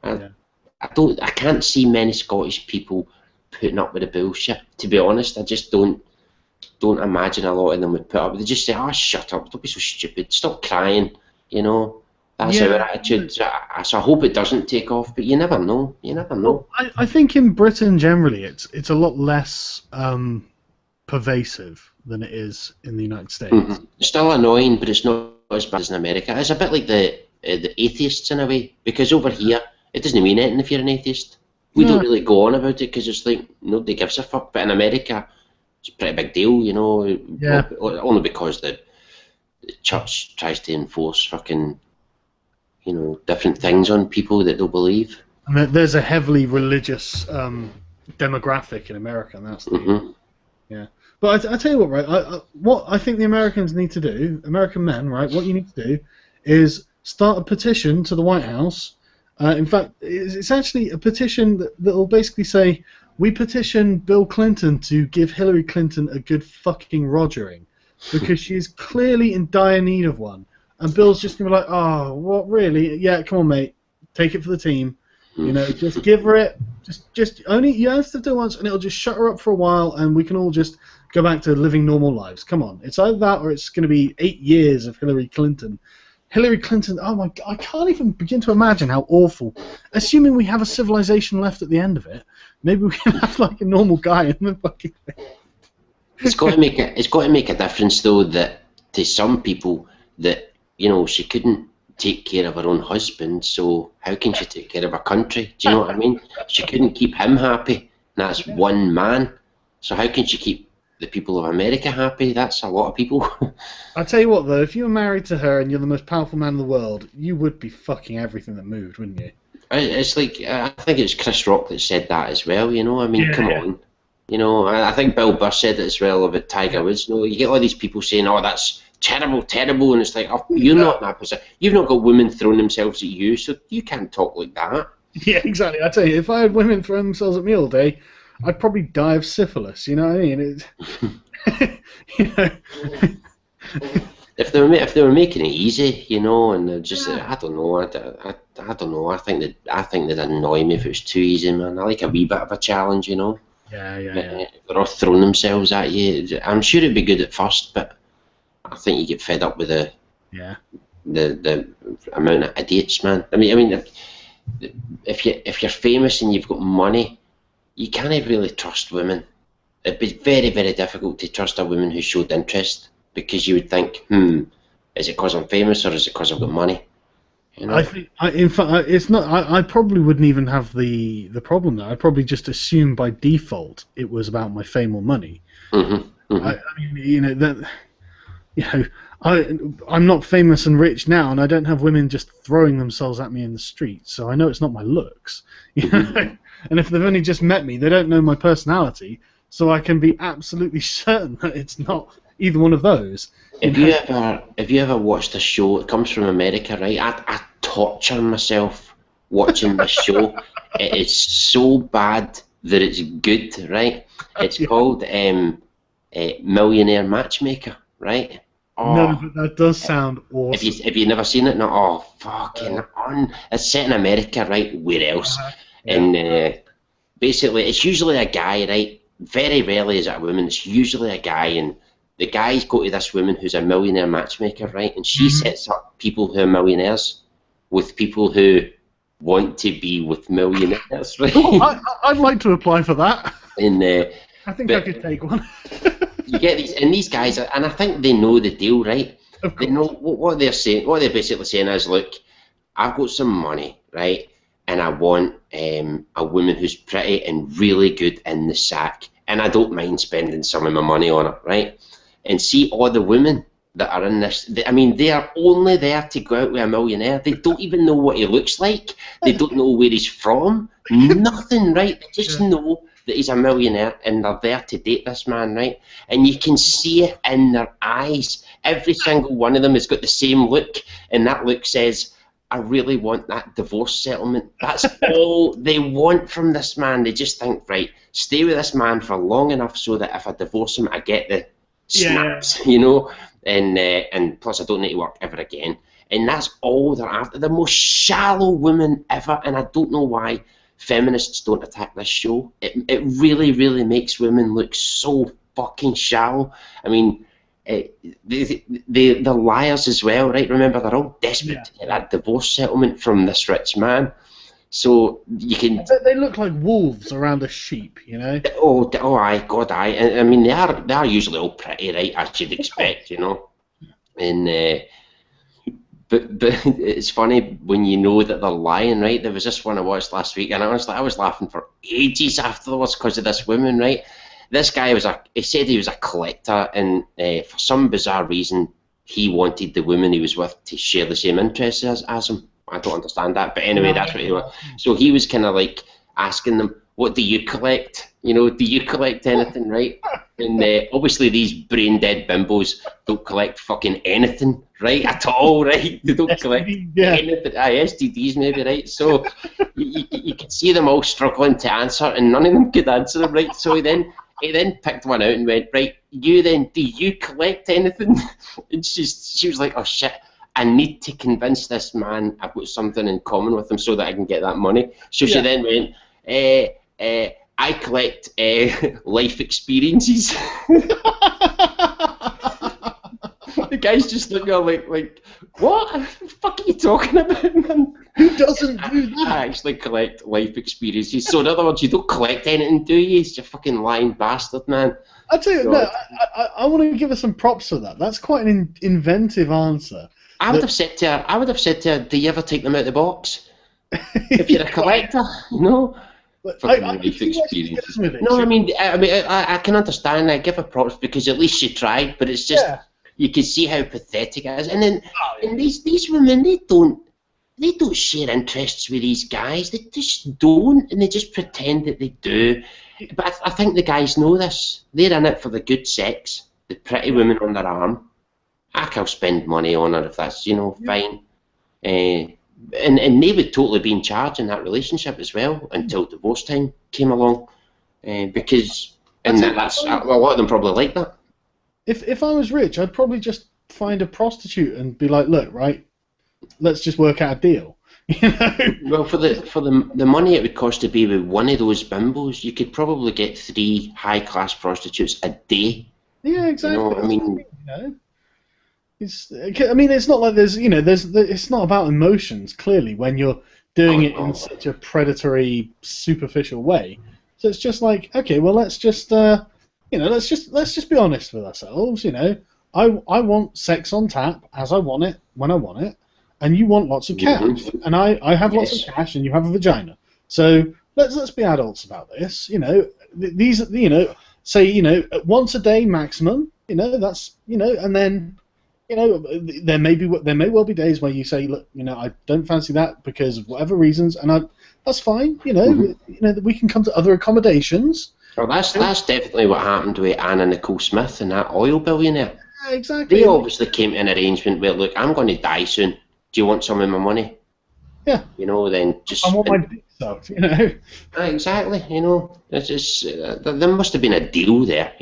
I can't see many Scottish people putting up with the bullshit. To be honest, I just don't imagine a lot of them would put up. They just say, "Oh, shut up! Don't be so stupid! Stop crying!" That's our attitude. So I hope it doesn't take off, but you never know. Well, I think in Britain generally, it's a lot less pervasive than it is in the United States. Mm-hmm. It's still annoying, but it's not as bad as in America. It's a bit like the atheists in a way, because over here it doesn't mean anything if you're an atheist. We don't really go on about it because it's like nobody gives a fuck. But in America, it's a pretty big deal, Yeah. Only because the church tries to enforce fucking, different things on people that they'll believe. And there's a heavily religious demographic in America, and that's yeah. But I tell you what, right? What I think the Americans need to do, American men, right? What you need to do is start a petition to the White House. In fact, it's actually a petition that will basically say, we petition Bill Clinton to give Hillary Clinton a good fucking rogering, because she's clearly in dire need of one. And Bill's just going to be like, oh, what, really? Yeah, come on, mate. Take it for the team. Just give her it. Just only, you have to do it once, and it'll just shut her up for a while, and we can all just go back to living normal lives. Come on. It's either that, or it's going to be 8 years of Hillary Clinton. Hillary Clinton, oh my God, I can't even begin to imagine how awful. Assuming we have a civilization left at the end of it, maybe we can have like a normal guy in the fucking thing. It's got to make a difference, though, that to some people that, she couldn't take care of her own husband, so how can she take care of her country? Do you know what I mean? She couldn't keep him happy, and that's one man. So how can she keep the people of America happy? That's a lot of people. I'll tell you what, though, if you were married to her and you're the most powerful man in the world, you would be fucking everything that moved, wouldn't you? It's like, I think it's Chris Rock that said that as well, I mean, come on. I think Bill Burr said it as well about Tiger Woods. You get all these people saying, oh, that's terrible, and it's like, oh, you're not in that position. You've not got women throwing themselves at you, so you can't talk like that. Yeah, exactly. I tell you, if I had women throwing themselves at me all day, I'd probably die of syphilis. You know what I mean? If they were making it easy, and they're just, I don't know. I don't know. I think they'd annoy me if it was too easy, man. I like a wee bit of a challenge, Yeah. If they're all throwing themselves at you, I'm sure it'd be good at first, but I think you get fed up with the amount of idiots, man. I mean, if you're famous and you've got money, you can't really trust women. It'd be very, very difficult to trust a woman who showed interest, because you would think, is it because I'm famous or is it because I've got money? You know? I think, in fact, it's not. I probably wouldn't even have the problem there. I'd probably just assume by default it was about my fame or money. Mm-hmm, mm-hmm. I mean, I'm not famous and rich now, and I don't have women just throwing themselves at me in the street. So I know it's not my looks. You know? And if they've only just met me, they don't know my personality. So I can be absolutely certain that it's not either one of those. Have you ever watched a show? It comes from America, right? I torture myself watching this show. It is so bad that it's good, right? It's called Millionaire Matchmaker, right? Oh, No, but that does sound awesome. Have you never seen it? No. Oh, fucking on! It's set in America, right? Where else? Yeah. And basically, it's usually a guy, right? Very rarely is it a woman. It's usually a guy, and the guys go to this woman who's a millionaire matchmaker, right? And she sets up people who are millionaires with people who want to be with millionaires, right? Oh, I'd like to apply for that. And I think I could take one. you get these guys, and I think they know the deal, right? They know what they're saying. What they're basically saying is, look, I've got some money, right? And I want a woman who's pretty and really good in the sack. And I don't mind spending some of my money on it, right? And see all the women that are in this, they are only there to go out with a millionaire. They don't even know what he looks like. They don't know where he's from. Nothing, right? They just know that he's a millionaire and they're there to date this man, right? And you can see it in their eyes. Every single one of them has got the same look, and that look says, I really want that divorce settlement. That's all they want from this man. They just think, right, stay with this man for long enough so that if I divorce him, I get the snaps, you know, and plus I don't need to work ever again. And that's all they're after. The most shallow woman ever, and I don't know why feminists don't attack this show. It really, really makes women look so fucking shallow. I mean, they're liars as well, right? Remember, they're all desperate to get that divorce settlement from this rich man. So you can. They look like wolves around a sheep, you know. Oh, aye, God, aye. And, I mean, they are usually all pretty, right? As you'd expect, you know. And but it's funny when you know that they're lying, right? There was this one I watched last week, and honestly, I was laughing for ages afterwards because of this woman, right? This guy he said he was a collector, and for some bizarre reason, he wanted the woman he was with to share the same interests as him. I don't understand that, but anyway, that's what he was. So he was kind of like asking them, what do you collect? You know, do you collect anything, right? And obviously these brain-dead bimbos don't collect fucking anything, right, at all, right? They don't collect anything. STDs maybe, right? So you could see them all struggling to answer, and none of them could answer them, right? So he then picked one out and went, right, you then, do you collect anything? And she was like, oh shit, I need to convince this man I've got something in common with him so that I can get that money. So she then went, I collect life experiences. The guy's just looking at her like, what the fuck are you talking about, man? Who doesn't do that? I actually collect life experiences. So in other words, you don't collect anything, do you? You're a fucking lying bastard, man. I tell you, no, I want to give her some props for that. That's quite an inventive answer. I would have said to her, do you ever take them out of the box? If you're a collector, you know? Fucking life experiences. No, I mean, I can understand. I give her props because at least she tried, but it's just you can see how pathetic it is. And then and these women, they don't share interests with these guys. They just don't, and they just pretend that they do. But I think the guys know this. They're in it for the good sex, the pretty woman on their arm. I'll spend money on her if that's, you know, fine. And they would totally be in charge in that relationship as well until divorce time came along, because that's a lot of them probably like that. If I was rich, I'd probably just find a prostitute and be like, look, right, let's just work out a deal. You know? Well, for the money it would cost to be with one of those bimbos, you could probably get 3 high-class prostitutes a day. Yeah, exactly. You know, I mean, you know? It's not like it's not about emotions. Clearly, when you're doing it in such a predatory, superficial way. So it's just like, okay, well, let's just let's just be honest with ourselves. I want sex on tap as I want it when I want it, and you want lots of cash, and I have lots of cash, and you have a vagina. So let's be adults about this. These say once a day maximum. That's and then. There may well be days where you say, look, I don't fancy that because of whatever reasons, and that's fine. We can come to other accommodations. Well, that's definitely what happened with Anna Nicole Smith and that oil billionaire. Yeah, exactly. They obviously came to an arrangement where, look, I'm going to die soon. Do you want some of my money? Yeah. Then just. I want my dick sucked. Exactly. It's just there must have been a deal there.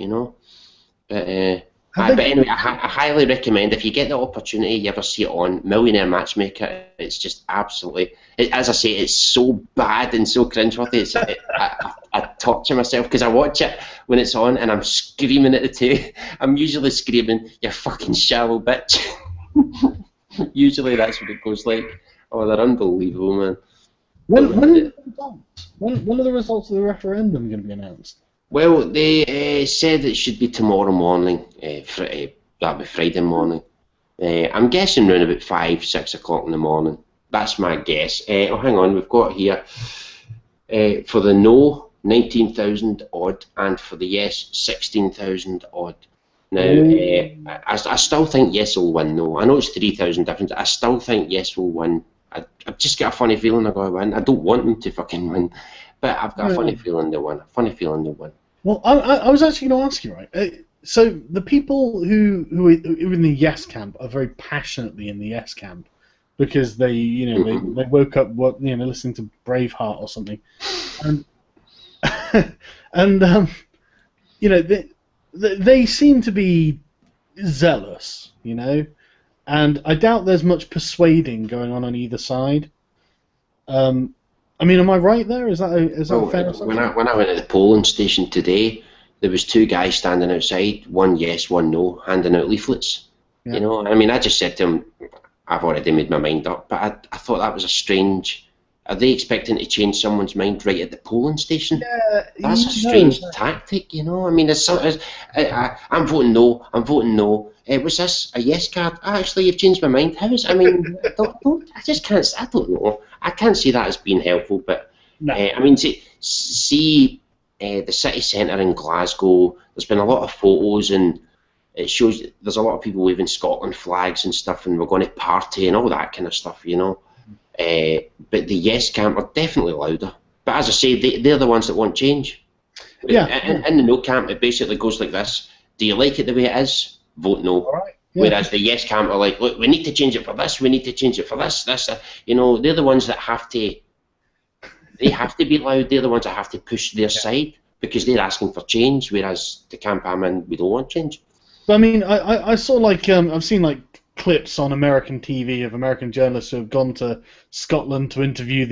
But anyway, I highly recommend, if you get the opportunity, you ever see it on Millionaire Matchmaker, it's just absolutely, as I say, it's so bad and so cringeworthy. I torture myself because I watch it when it's on and I'm screaming at the TV. I'm usually screaming, "You fucking shallow bitch." Usually that's what it goes like. Oh, they're unbelievable, man. When are the results of the referendum going to be announced? Well, they said it should be tomorrow morning, that'll be Friday morning. I'm guessing around about 5, 6 o'clock in the morning. That's my guess. Hang on, we've got here, for the no, 19,000 odd, and for the yes, 16,000 odd. Now, I still think yes will win, though. I know it's 3,000 difference. I still think yes will win. I've just got a funny feeling they're going to win. I don't want them to fucking win, but I've got a funny feeling they'll win. Well, I was actually going to ask you, right? So the people who are in the yes camp are very passionately in the yes camp because they woke up listening to Braveheart or something, and they seem to be zealous, and I doubt there's much persuading going on either side. Am I right there? Is that a fair assumption? When I went to the polling station today, there was 2 guys standing outside, one yes, one no, handing out leaflets. Yeah. I just said to them, I've already made my mind up, but I thought that was a strange. Are they expecting to change someone's mind right at the polling station? Yeah, that's a strange tactic, I'm voting no. I'm voting no. Was this a yes card? Actually, you've changed my mind. How is? I just can't. I don't know. I can't see that as being helpful. But no. See the city centre in Glasgow. There's been a lot of photos, and it shows there's a lot of people waving Scotland flags and stuff, and we're going to party and all that kind of stuff, But the yes camp are definitely louder. But as I say, they're the ones that want change. Yeah. In the no camp, it basically goes like this: do you like it the way it is? Vote no. All right. Yeah. Whereas the yes camp are like, look, we need to change it for this. We need to change it for this. They're the ones that have to. They have to be loud. They're the ones that have to push their side because they're asking for change. Whereas the camp I'm in, we don't want change. But I saw I've seen clips on American TV of American journalists who have gone to Scotland to interview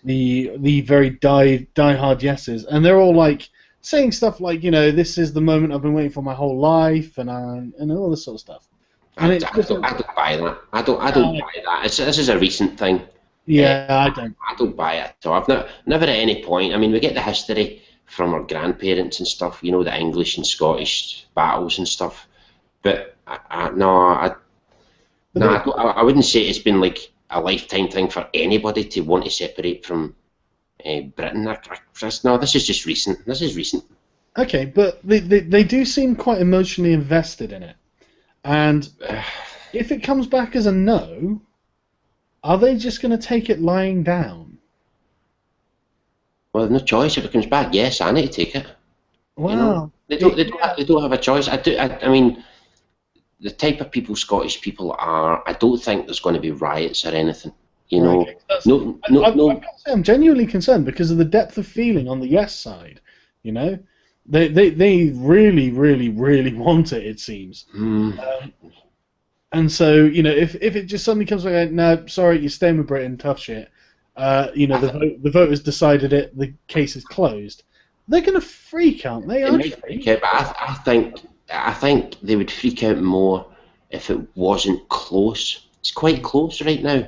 the very die-hard yeses, and they're all saying stuff like, this is the moment I've been waiting for my whole life, and all this sort of stuff. And I don't buy that. I don't buy that. This is a recent thing. Yeah, I don't. I don't buy it. So I've never at any point. We get the history from our grandparents and stuff. The English and Scottish battles and stuff. But I wouldn't say it's been a lifetime thing for anybody to want to separate from Britain. No, this is just recent. This is recent. Okay, but they do seem quite emotionally invested in it. And if it comes back as a no, are they just going to take it lying down? Well, no choice. If it comes back, yes, I need to take it. Wow. They don't have a choice. The type of people Scottish people are, I don't think there's going to be riots or anything. Right, I'm genuinely concerned because of the depth of feeling on the yes side. They really, really, really want it. It seems. And so if it just suddenly comes back, no, sorry, you're staying with Britain, tough shit. The voters decided it. The case is closed. They're going to freak, aren't they? I think they would freak out more if it wasn't close. It's quite close right now.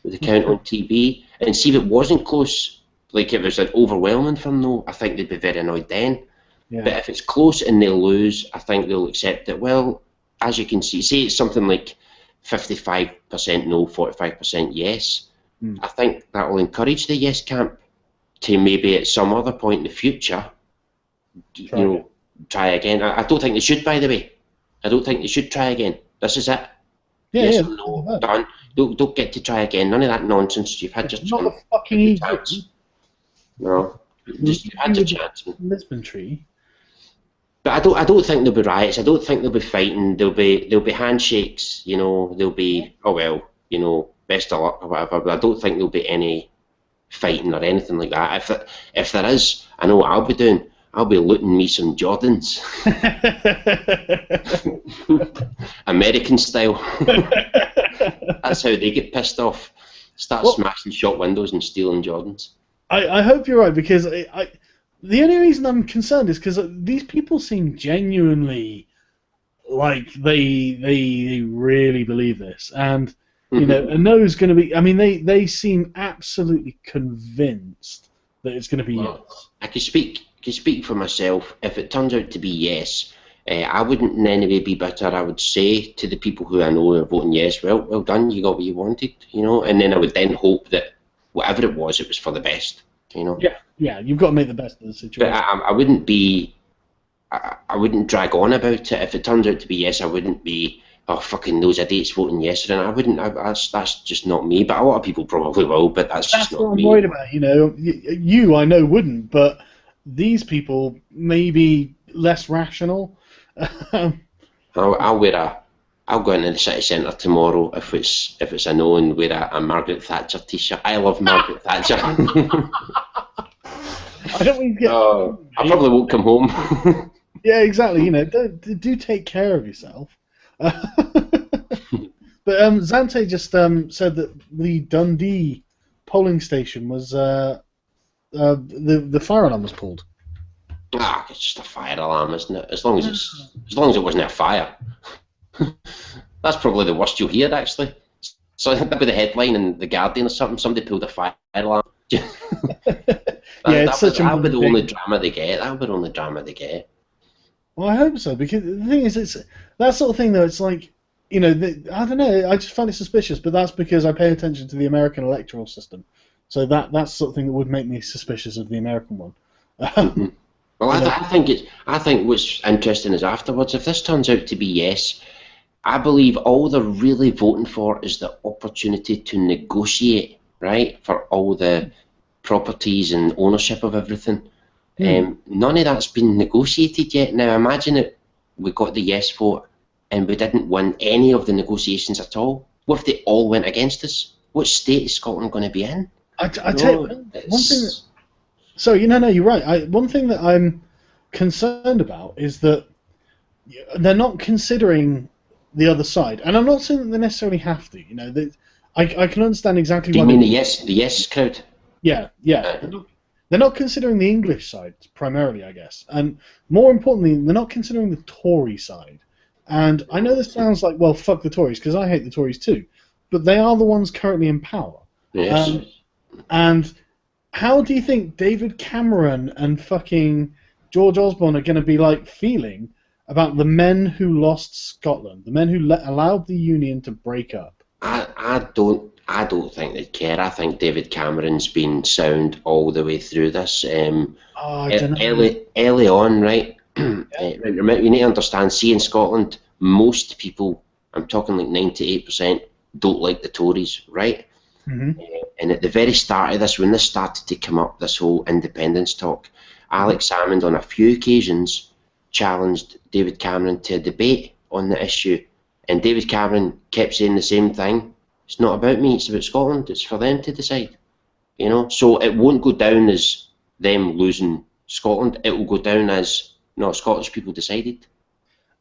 with the count on TV, and see if it wasn't close, like if it was an overwhelming for no, I think they'd be very annoyed then. Yeah. But if it's close and they lose, I think they'll accept it. Well, as you can see, say it's something like 55% no, 45% yes. I think that will encourage the yes camp to maybe at some other point in the future, try again. I don't think they should, by the way. I don't think they should try again. This is it. Yeah, yes yeah, or no, done. Don't get to try again. None of that nonsense. You've had your not a fucking chance. No, just you've had your chance. Lisbon Tree. But I don't think there'll be riots. I don't think there'll be fighting. There'll be handshakes. You know, there'll be best of luck or whatever. But I don't think there'll be any fighting or anything like that. If there is, I know what I'll be doing. I'll be looting me some Jordans, American style. That's how they get pissed off. Start smashing shop windows and stealing Jordans. I hope you're right, because the only reason I'm concerned is because these people seem genuinely like they really believe this, and you know, a no is going to be. I mean, they seem absolutely convinced that it's going to be yes. I can speak for myself. If it turns out to be yes, I wouldn't in any way be bitter. I would say to the people who I know are voting yes, well done, you got what you wanted, you know. And then I would then hope that whatever it was for the best, you know. Yeah, you've got to make the best of the situation. But I wouldn't be. I wouldn't drag on about it. If it turns out to be yes, I wouldn't be. Oh, fucking those idiots voting yes, and I wouldn't. That's just not me. But a lot of people probably will. But that's just not me. That's what I'm worried about. You know, you I know wouldn't, but these people may be less rational. I'll go into the city centre tomorrow if it's a no, and wear a Margaret Thatcher t-shirt. I love Margaret Thatcher. I don't want to get. I probably won't come home. Yeah, exactly. You know, do take care of yourself. But Zante just said that the Dundee polling station was the fire alarm was pulled. It's just a fire alarm, isn't it? As long as it wasn't a fire. That's probably the worst you'll hear, actually. So that'd be the headline in The Guardian or something. Somebody pulled a fire alarm. That'll be the only drama they get. That'll be the only drama they get. Well, I hope so, because the thing is, it's that sort of thing, though. It's like, you know, I don't know. I just find it suspicious, but that's because I pay attention to the American electoral system. So that's the sort of thing that would make me suspicious of the American one. Well, I think what's interesting is afterwards, if this turns out to be yes, I believe all they're really voting for is the opportunity to negotiate, right, for all the properties and ownership of everything. None of that's been negotiated yet. Now imagine we got the yes vote and we didn't win any of the negotiations at all. What if they all went against us? What state is Scotland going to be in? I tell you, one thing. Sorry, no, you're right. One thing that I'm concerned about is that they're not considering the other side, and I'm not saying that they necessarily have to. You know, I can understand exactly. Do you mean the yes crowd? Yeah. They're not considering the English side primarily, I guess, and more importantly, they're not considering the Tory side. And I know this sounds like, well, fuck the Tories, because I hate the Tories too, but they are the ones currently in power. Yes. And how do you think David Cameron and fucking George Osborne are going to be like feeling about the men who lost Scotland, the men who allowed the Union to break up? I don't think they'd care. I think David Cameron's been sound all the way through this. Early on, right? You need to understand, see in Scotland, most people, I'm talking like 98%, don't like the Tories, right? Mm-hmm. And at the very start of this, when this started to come up, this whole independence talk, Alex Salmond on a few occasions challenged David Cameron to a debate on the issue, and David Cameron kept saying the same thing. It's not about me, it's about Scotland, it's for them to decide. You know, so it won't go down as them losing Scotland, it will go down as, no, Scottish people decided.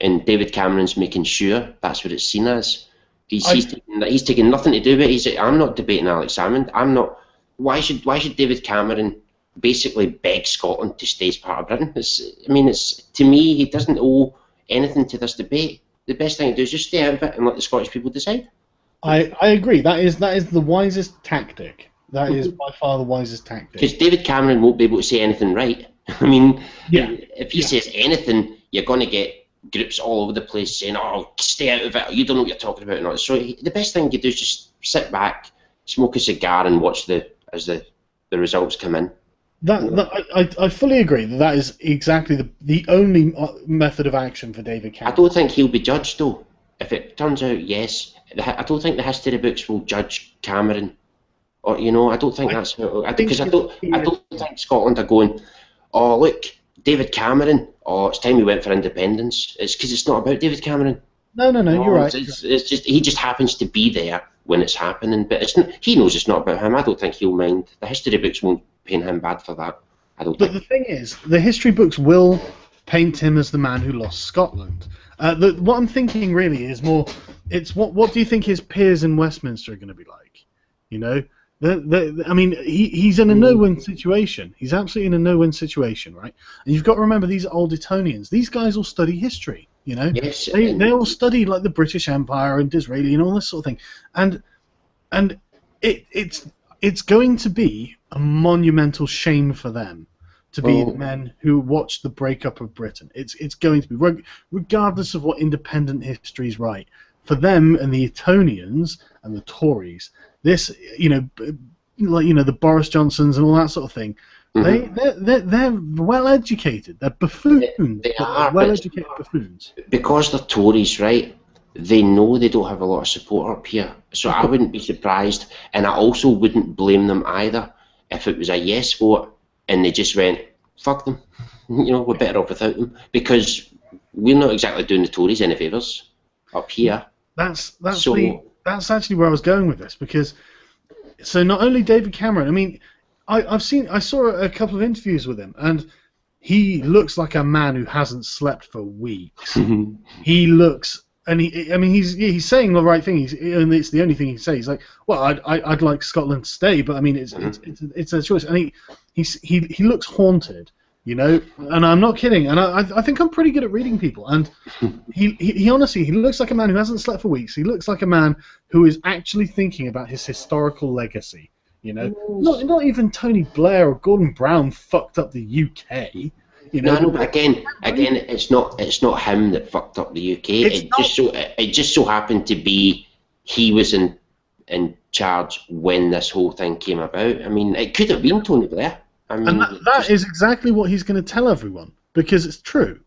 And David Cameron's making sure that's what it's seen as. He's taking nothing to do with it. He's like, I'm not debating Alex Salmond. I'm not. Why should David Cameron basically beg Scotland to stay as part of Britain? To me, he doesn't owe anything to this debate. The best thing to do is just stay out of it and let the Scottish people decide. I agree. That is the wisest tactic. That is by far the wisest tactic. Because David Cameron won't be able to say anything right. I mean, Yeah. if he says anything, you're going to get groups all over the place saying, "Oh, stay out of it. You don't know what you're talking about." And all. So the best thing you do is just sit back, smoke a cigar, and watch as the results come in. I fully agree that is exactly the only method of action for David Cameron. I don't think he'll be judged though. If it turns out yes, I don't think the history books will judge Cameron. Or I don't think that's how. Because I don't think Scotland are going, "Oh look, David Cameron. Oh, it's time we went for independence." It's because it's not about David Cameron. No, you're right. It's just he just happens to be there when it's happening, but he knows it's not about him. I don't think he'll mind. The history books won't paint him bad for that. I don't think. But the thing is, the history books will paint him as the man who lost Scotland. What I'm thinking really is more, it's what do you think his peers in Westminster are going to be like? I mean, he's in a no-win situation. He's absolutely in a no-win situation, right? And you've got to remember, these are old Etonians. These guys all study history, Yes, they all study like the British Empire and Disraeli and all this sort of thing. And it's going to be a monumental shame for them to be the men who watched the breakup of Britain. It's going to be, regardless of what independent histories write, for them and the Etonians and the Tories, this, the Boris Johnsons and all that sort of thing, they're well educated. They're buffoons. They are well educated buffoons. Because they're Tories, right? They know they don't have a lot of support up here, so I wouldn't be surprised, and I also wouldn't blame them either if it was a yes vote and they just went, "Fuck them," we're better off without them, because we're not exactly doing the Tories any favours up here. That's actually where I was going with this, because so not only David Cameron, I mean, I saw a couple of interviews with him, and he looks like a man who hasn't slept for weeks. He looks, and he's saying the right thing. And it's the only thing he says. He's like, "Well, I'd like Scotland to stay, but I mean, it's a choice." And he looks haunted, and I'm not kidding. And I think I'm pretty good at reading people. And he honestly, he looks like a man who hasn't slept for weeks. He looks like a man who is actually thinking about his historical legacy. Not even Tony Blair or Gordon Brown fucked up the UK. No, but again, it's not him that fucked up the UK. It just so happened to be he was in charge when this whole thing came about. I mean, it could have been Tony Blair. I mean, and that is exactly what he's going to tell everyone, because it's true.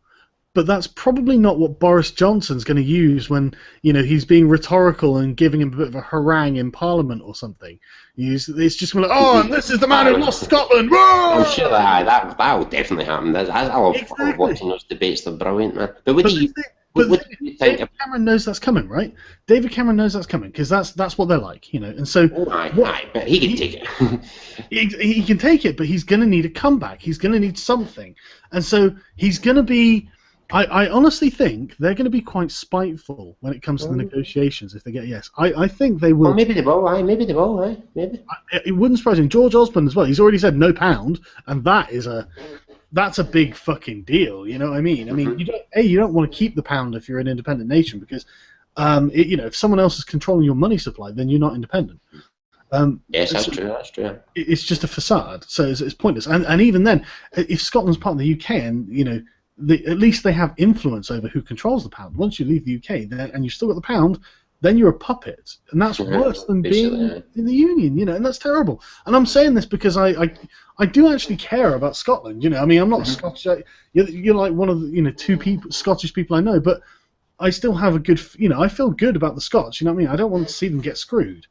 But that's probably not what Boris Johnson's going to use when he's being rhetorical and giving him a bit of a harangue in Parliament or something. It's just like, "Oh, and this is the man who lost Scotland." Whoa! I'm sure that will definitely happen. I love watching those debates. They're brilliant, man. But what do you think? David Cameron knows that's coming, right? David Cameron knows that's coming, because that's what they're like, And so, but he can take it. he can take it, but he's going to need a comeback. He's going to need something, and so he's going to be. I honestly think they're going to be quite spiteful when it comes to the negotiations if they get a yes. I think they will. Well, maybe they will. Maybe they will. Maybe. It wouldn't surprise me. George Osborne as well. He's already said no pound, and that's a big fucking deal. You know what I mean? I mean, you don't want to keep the pound if you're an independent nation, because if someone else is controlling your money supply, then you're not independent. Yes, that's true. That's true. It's just a facade, so it's pointless. And even then, if Scotland's part of the UK, and at least they have influence over who controls the pound. Once you leave the UK, and you've still got the pound, then you're a puppet, and that's worse than being in the Union, and that's terrible. And I'm saying this because I do actually care about Scotland. I mean, I'm not Scottish. You're like one of the Scottish people I know, but I still have a good, I feel good about the Scots. You know what I mean? I don't want to see them get screwed.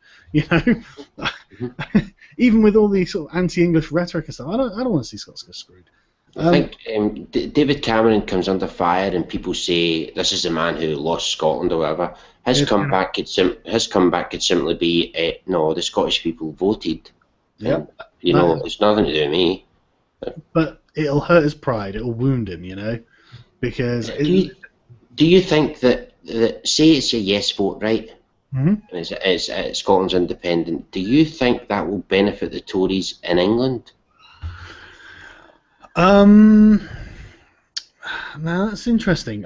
Even with all the sort of anti-English rhetoric and stuff, I don't want to see Scots get screwed. I think David Cameron comes under fire, and people say this is the man who lost Scotland or whatever. His comeback could simply be, no, the Scottish people voted. Yeah. It's nothing to do with me. But it'll hurt his pride. It'll wound him, because. Do you think that say it's a yes vote, right? Mm-hmm. It's Scotland's independent. Do you think that will benefit the Tories in England? Now that's interesting.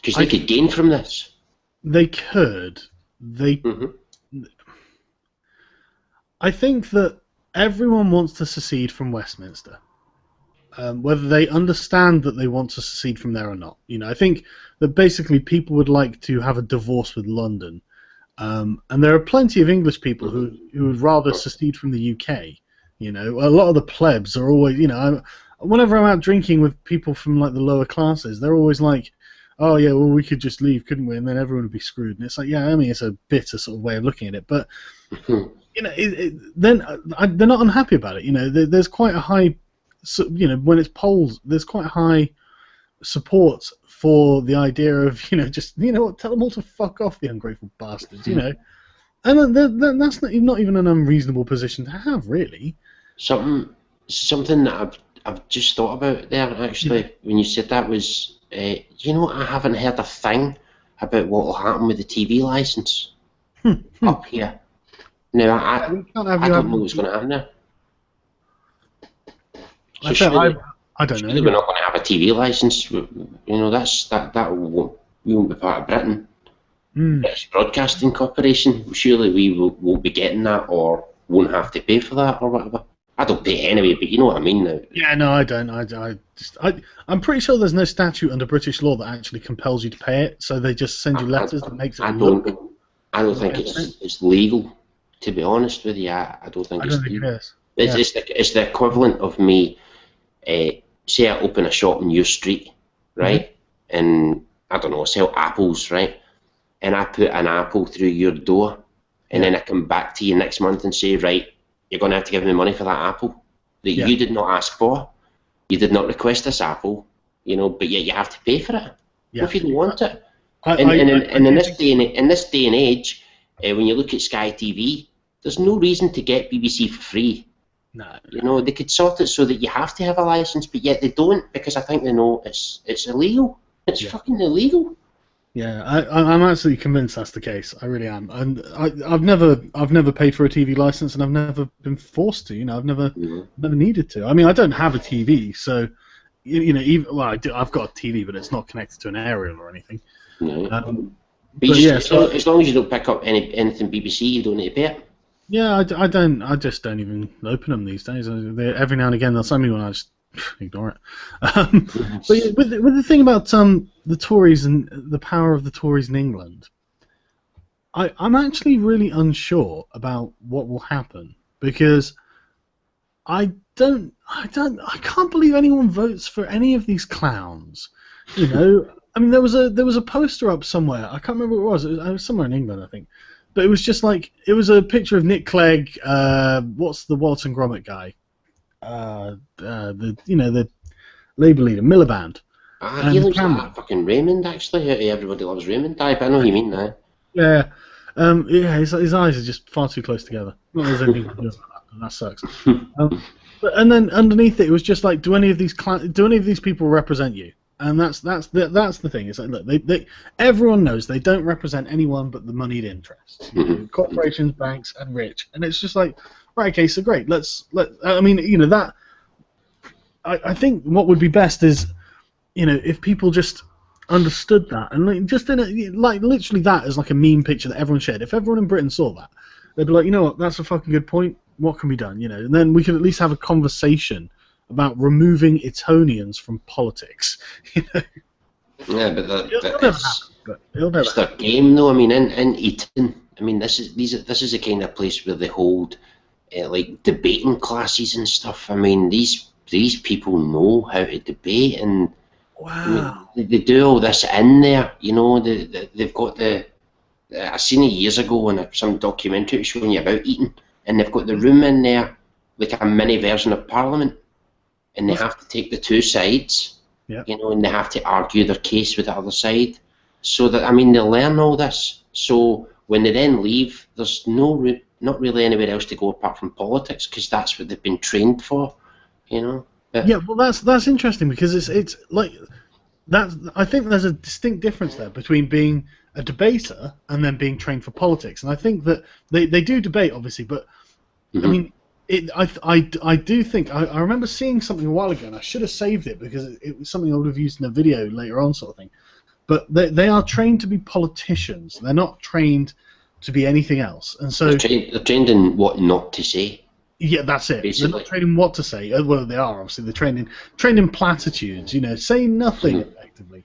Because they could gain from this. they could. I think that everyone wants to secede from Westminster, whether they understand that they want to secede from there or not. You know, I think that basically people would like to have a divorce with London, and there are plenty of English people who would rather secede from the UK. You know, a lot of the plebs are always, you know, whenever I'm out drinking with people from like the lower classes, they're always like, oh yeah, well we could just leave, couldn't we? And then everyone would be screwed. And it's like, yeah, I mean, it's a bitter sort of way of looking at it, but you know, then they're not unhappy about it. You know, there's quite a high, you know, when it's polls, there's quite a high support for the idea of, you know, just, you know what, tell them all to fuck off, the ungrateful bastards, you know. And that's not even an unreasonable position to have, really. Something that I've just thought about there, actually, when you said that was, you know, I haven't heard a thing about what will happen with the TV licence up here. Now, I don't know what's going to happen there. So I don't know. We're not going to have a TV licence. You know, that won't be part of Britain. British Broadcasting Corporation. Surely we won't be getting that, or won't have to pay for that, or whatever. I don't pay anyway, but you know what I mean now. Yeah, no, I don't. I'm pretty sure there's no statute under British law that actually compels you to pay it, so they just send you letters that makes it look. I don't think it's legal, to be honest with you. I don't think it's legal. It is. It's the equivalent of me, say I open a shop in your street, right? And I don't know, sell apples, right? And I put an apple through your door, and then I come back to you next month and say, right, you're going to have to give me money for that apple that you did not ask for. You did not request this apple, you know, but yet you have to pay for it if you don't want it. In this day and age, when you look at Sky TV, there's no reason to get BBC for free. No. You know, they could sort it so that you have to have a license, but yet they don't, because I think they know it's illegal. It's fucking illegal. Yeah, I'm absolutely convinced that's the case. I really am, and I've never paid for a TV license, and I've never been forced to. You know, I've never needed to. I mean, I don't have a TV, so you know, I've got a TV, but it's not connected to an aerial or anything. No. As long as you don't pick up anything BBC, you don't need to pay it. Yeah, I don't. I just don't even open them these days. Every now and again, they'll send me one. I just ignore it. But yeah, with the thing about the Tories and the power of the Tories in England, I'm actually really unsure about what will happen, because I can't believe anyone votes for any of these clowns. You know, I mean, there was a poster up somewhere. I can't remember what it was. It was somewhere in England, I think. But it was just like, it was a picture of Nick Clegg. What's the Walton Gromit guy? The Labour leader, Miliband. He looks like fucking Raymond, actually. Everybody loves Raymond type. I know what you mean now. Yeah. His eyes are just far too close together. Not that there's anything to do about that, and that sucks. And then underneath it was just like, do any of these people represent you? And that's the thing. It's like, look, everyone knows they don't represent anyone but the moneyed interests, you know, corporations, banks, and rich. And it's just like, right, okay, so great. I mean, you know, that. I think what would be best is, you know, if people just understood that, and like, just literally that as like a meme picture that everyone shared. If everyone in Britain saw that, they'd be like, you know what, that's a fucking good point. What can be done? You know, and then we could at least have a conversation about removing Etonians from politics. You know? Yeah, but it'll never it's their game, though. I mean, in Eton, I mean, this is the kind of place where they hold like debating classes and stuff. I mean, these people know how to debate, and wow, I mean, they do all this in there. You know, they've got I seen it years ago in some documentary showing you about Eton, and they've got the room in there like a mini version of Parliament. And they have to take the two sides, you know, and they have to argue their case with the other side. So that, I mean, they learn all this. So when they then leave, there's not really anywhere else to go apart from politics, because that's what they've been trained for, you know. Yeah, well, that's interesting, because it's like that. I think there's a distinct difference there between being a debater and then being trained for politics. And I think that they do debate, obviously, but I mean. I do think I remember seeing something a while ago, and I should have saved it because it was something I would have used in a video later on, sort of thing. but they are trained to be politicians. They're not trained to be anything else. And so they're trained in what not to say. Yeah, that's it. Basically. They're not trained in what to say. Well, they are obviously. They're trained in platitudes. You know, say nothing effectively.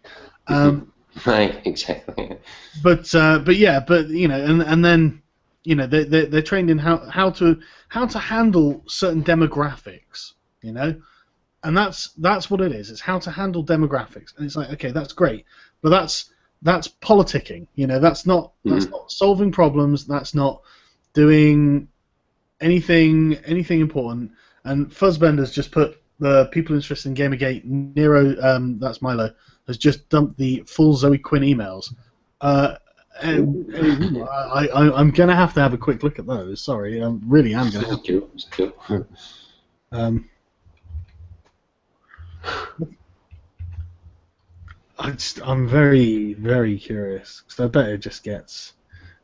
Right, exactly. But you know, and then you know they're trained in how to handle certain demographics. You know, and that's what it is. It's how to handle demographics, and it's like, okay, that's great, but that's politicking. You know, that's not solving problems. That's not doing anything important. And Fuzzbender's just put the people interested in Gamergate. Nero, that's Milo, has just dumped the full Zoe Quinn emails. I'm gonna have to have a quick look at those. Sorry, I really am gonna have to. Cool. I'm very, very curious, because I bet it just gets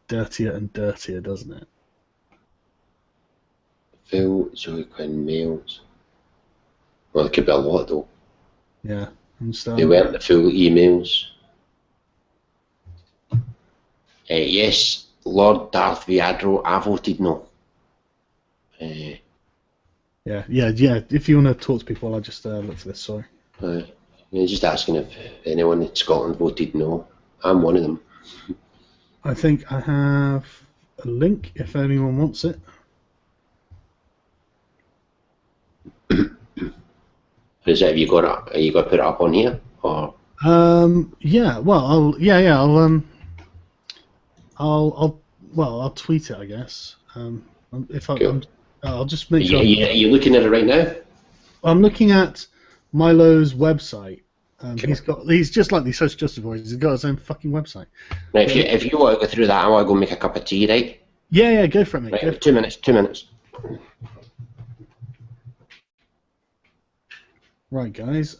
dirtier and dirtier, doesn't it? Full Zoe Quinn mails. Well, there could be a lot though. Yeah, and stuff. They weren't the full emails. Yes, Lord Darth Vader, I voted no. Yeah. If you want to talk to people, I'll just look for this. Sorry. You're just asking if anyone in Scotland voted no. I'm one of them. I think I have a link if anyone wants it. Is it? Have you got it? Are you going to put it up on here, or? Yeah. Well, I'll tweet it, I guess. I'll just make sure. Are you looking at it right now? I'm looking at Milo's website. He's just like the social justice boys. He's got his own fucking website. Now, if you want to go through that, I want to go make a cup of tea, right? Yeah, go for it, mate. Right, 2 minutes. 2 minutes. Right, guys.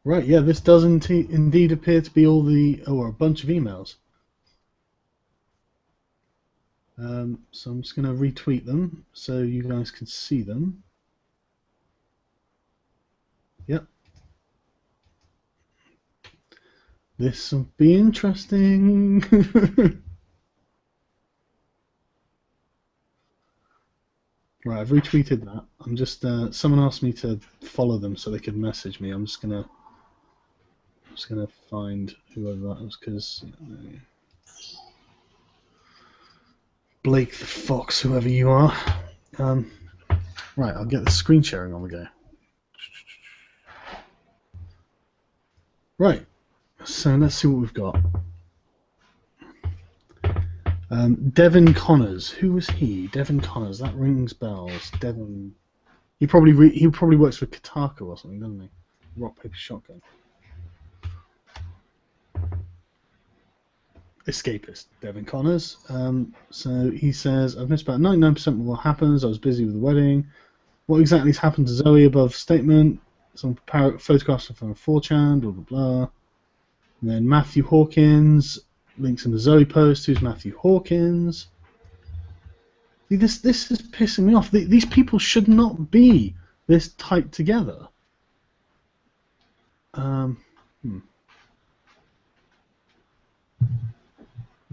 Right, yeah, this does indeed appear to be a bunch of emails. So I'm just going to retweet them so you guys can see them. Yep. This will be interesting. Right, I've retweeted that. I'm just someone asked me to follow them so they could message me. I'm just gonna find whoever that was, because Blake the Fox, whoever you are. Right, I'll get the screen sharing on the go. Right, so let's see what we've got. Devin Connors. Who was he? Devin Connors. That rings bells. Devin. He probably works for Kotaku or something, doesn't he? Rock Paper Shotgun. Escapist. Devin Connors. So he says, I've missed about 99% of what happens. I was busy with the wedding. What exactly has happened to Zoe? Above statement. Some photographs from 4chan. Blah blah blah. And then Matthew Hawkins. Links in the Zoe post. Who's Matthew Hawkins? See, this is pissing me off. These people should not be this tight together. I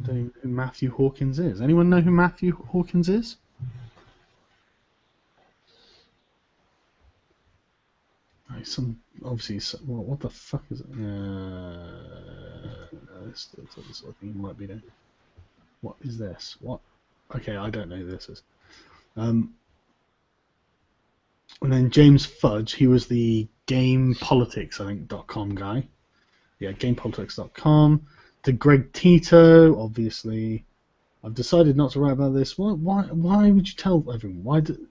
don't know who Matthew Hawkins is. Anyone know who Matthew Hawkins is? What the fuck is it? This sort of thing might be there. What is this? What? Okay, I don't know who this is. And then James Fudge, he was the GamePolitics, I think, .com guy. Yeah, GamePolitics.com. To Greg Tito, obviously. I've decided not to write about this. Why would you tell everyone? Why do...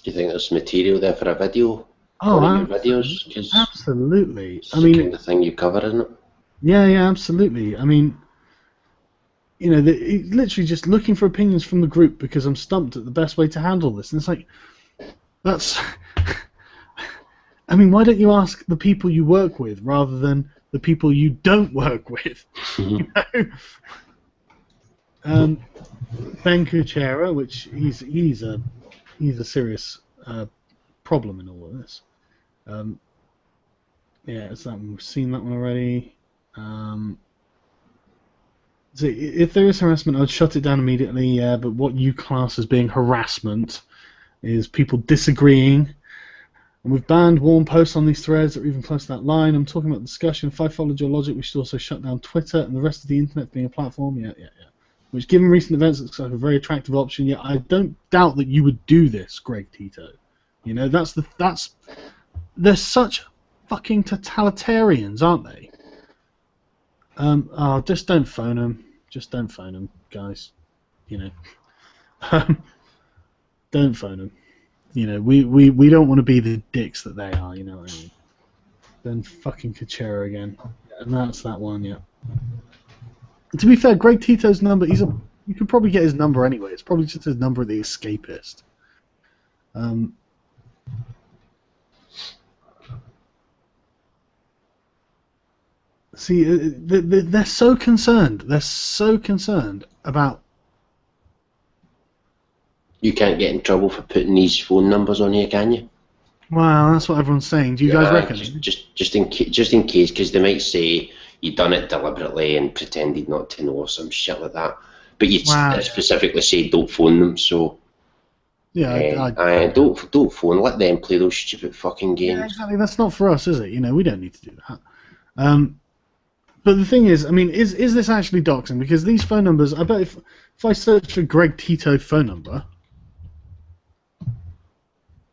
Do you think there's material there for a video? Oh, videos? Absolutely. It's the kind of thing you cover, isn't it? Yeah, absolutely. I mean, you know, literally just looking for opinions from the group because I'm stumped at the best way to handle this. And it's like, that's I mean, why don't you ask the people you work with rather than the people you don't work with? You know? Ben Kuchera, which he's a serious problem in all of this. Yeah, it's that one. We've seen that one already. So if there is harassment, I'd shut it down immediately. Yeah, but what you class as being harassment is people disagreeing. And we've banned warm posts on these threads that are even close to that line. I'm talking about discussion. If I followed your logic, we should also shut down Twitter and the rest of the internet being a platform. Yeah. Which, given recent events, looks like a very attractive option. Yeah, I don't doubt that you would do this, Greg Tito. You know, they're such fucking totalitarians, aren't they? Just don't phone them. Just don't phone them, guys. You know, don't phone them. You know, we don't want to be the dicks that they are. You know what I mean? Then fucking Kuchera again, and that's that one. Yeah. To be fair, Greg Tito's number, you could probably get his number anyway. It's probably just his number of the escapist. See, they're so concerned. They're so concerned about... You can't get in trouble for putting these phone numbers on here, can you? Well, that's what everyone's saying. Do you guys reckon? Just in case, because they might say you done it deliberately and pretended not to know or some shit like that. But you specifically say don't phone them, so yeah, don't phone. Let them play those stupid fucking games. Yeah, exactly. That's not for us, is it? You know, we don't need to do that. But the thing is, I mean, is this actually doxing? Because these phone numbers, I bet if I search for Greg Tito phone number,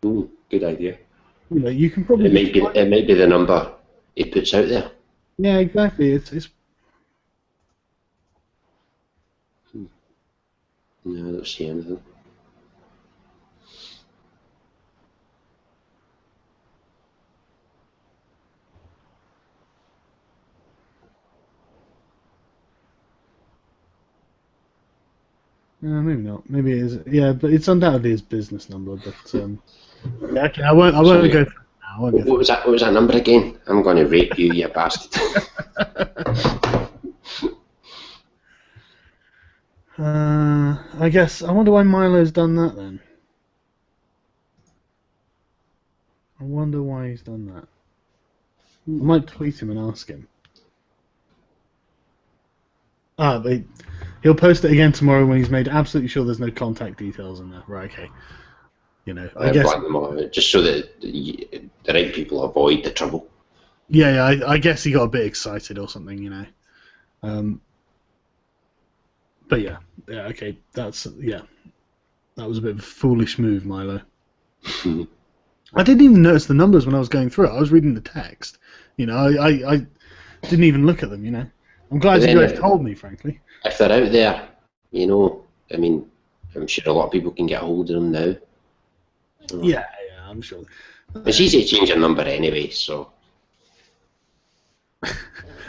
ooh, good idea. You know, you can probably... It might be the number he puts out there. Yeah, exactly. It's... No, I don't see anything. Maybe not. Maybe it is. Yeah, but it's undoubtedly his business number. But yeah, okay, I won't go through it now. What was that number again? I'm going to rape you, you bastard. I guess. I wonder why Milo's done that then. I wonder why he's done that. I might tweet him and ask him. But he'll post it again tomorrow when he's made absolutely sure there's no contact details in there. Right, okay. You know, I guess... Black them out, just so that the right people avoid the trouble. Yeah, I guess he got a bit excited or something, you know. But yeah, okay, that was a bit of a foolish move, Milo. I didn't even notice the numbers when I was going through it. I was reading the text. You know, I didn't even look at them, you know. I'm glad you guys told me, frankly. If they're out there, you know, I mean, I'm sure a lot of people can get a hold of them now. Yeah, I'm sure. It's easy to change a number anyway, so...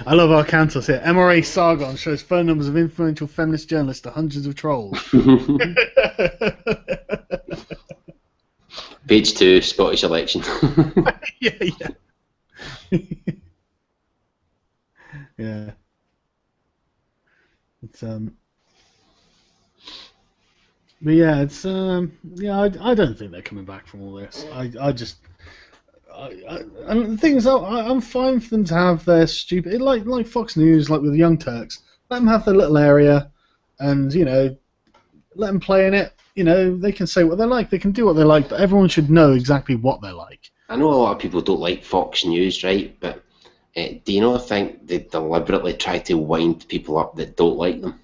I love our counters here. MRA Sargon shows phone numbers of influential feminist journalists to hundreds of trolls. Page 2, Scottish election. Yeah. Yeah. It's but yeah, it's I don't think they're coming back from all this. And the thing is, I'm fine for them to have their stupid, like Fox News, like with the Young Turks. Let them have their little area, and you know, let them play in it. You know, they can say what they like, they can do what they like, but everyone should know exactly what they like. I know a lot of people don't like Fox News, right? But do you not think they deliberately try to wind people up that don't like them?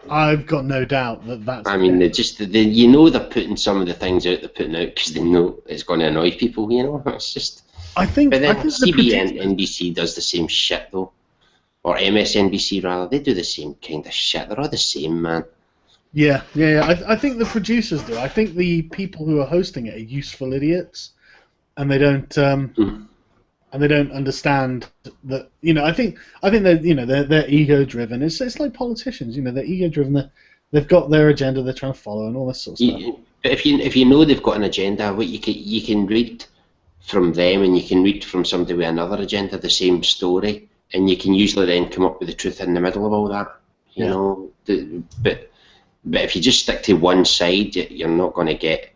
I've got no doubt that's... I mean, you know they're putting some of the things out they're putting out because they know it's going to annoy people, you know? It's just... But then CBN, NBC does the same shit, though. Or MSNBC, rather. They do the same kind of shit. They're all the same, man. Yeah. I think the producers do. I think the people who are hosting it are useful idiots, and they don't... And they don't understand that, you know. I think they're, you know, they're ego driven. It's like politicians, you know. They're ego driven. They've got their agenda they're trying to follow and all this sort of stuff. But if you know they've got an agenda, what you can read from them, and you can read from somebody with another agenda the same story, and you can usually then come up with the truth in the middle of all that. You know, but if you just stick to one side, you're not going to get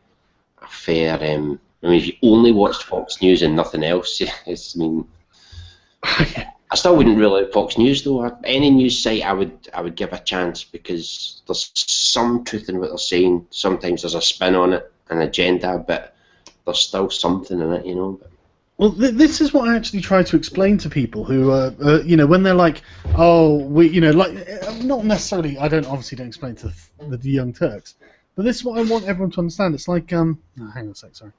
a fair. I mean, if you only watched Fox News and nothing else, I mean, I still wouldn't rule out Fox News though. Any news site I would give a chance, because there's some truth in what they're saying. Sometimes there's a spin on it, an agenda, but there's still something in it, you know. Well, this is what I actually try to explain to people who, you know, when they're like, oh, we, you know, like, not necessarily, I obviously don't explain to the Young Turks, but this is what I want everyone to understand. It's like, hang on a sec, sorry.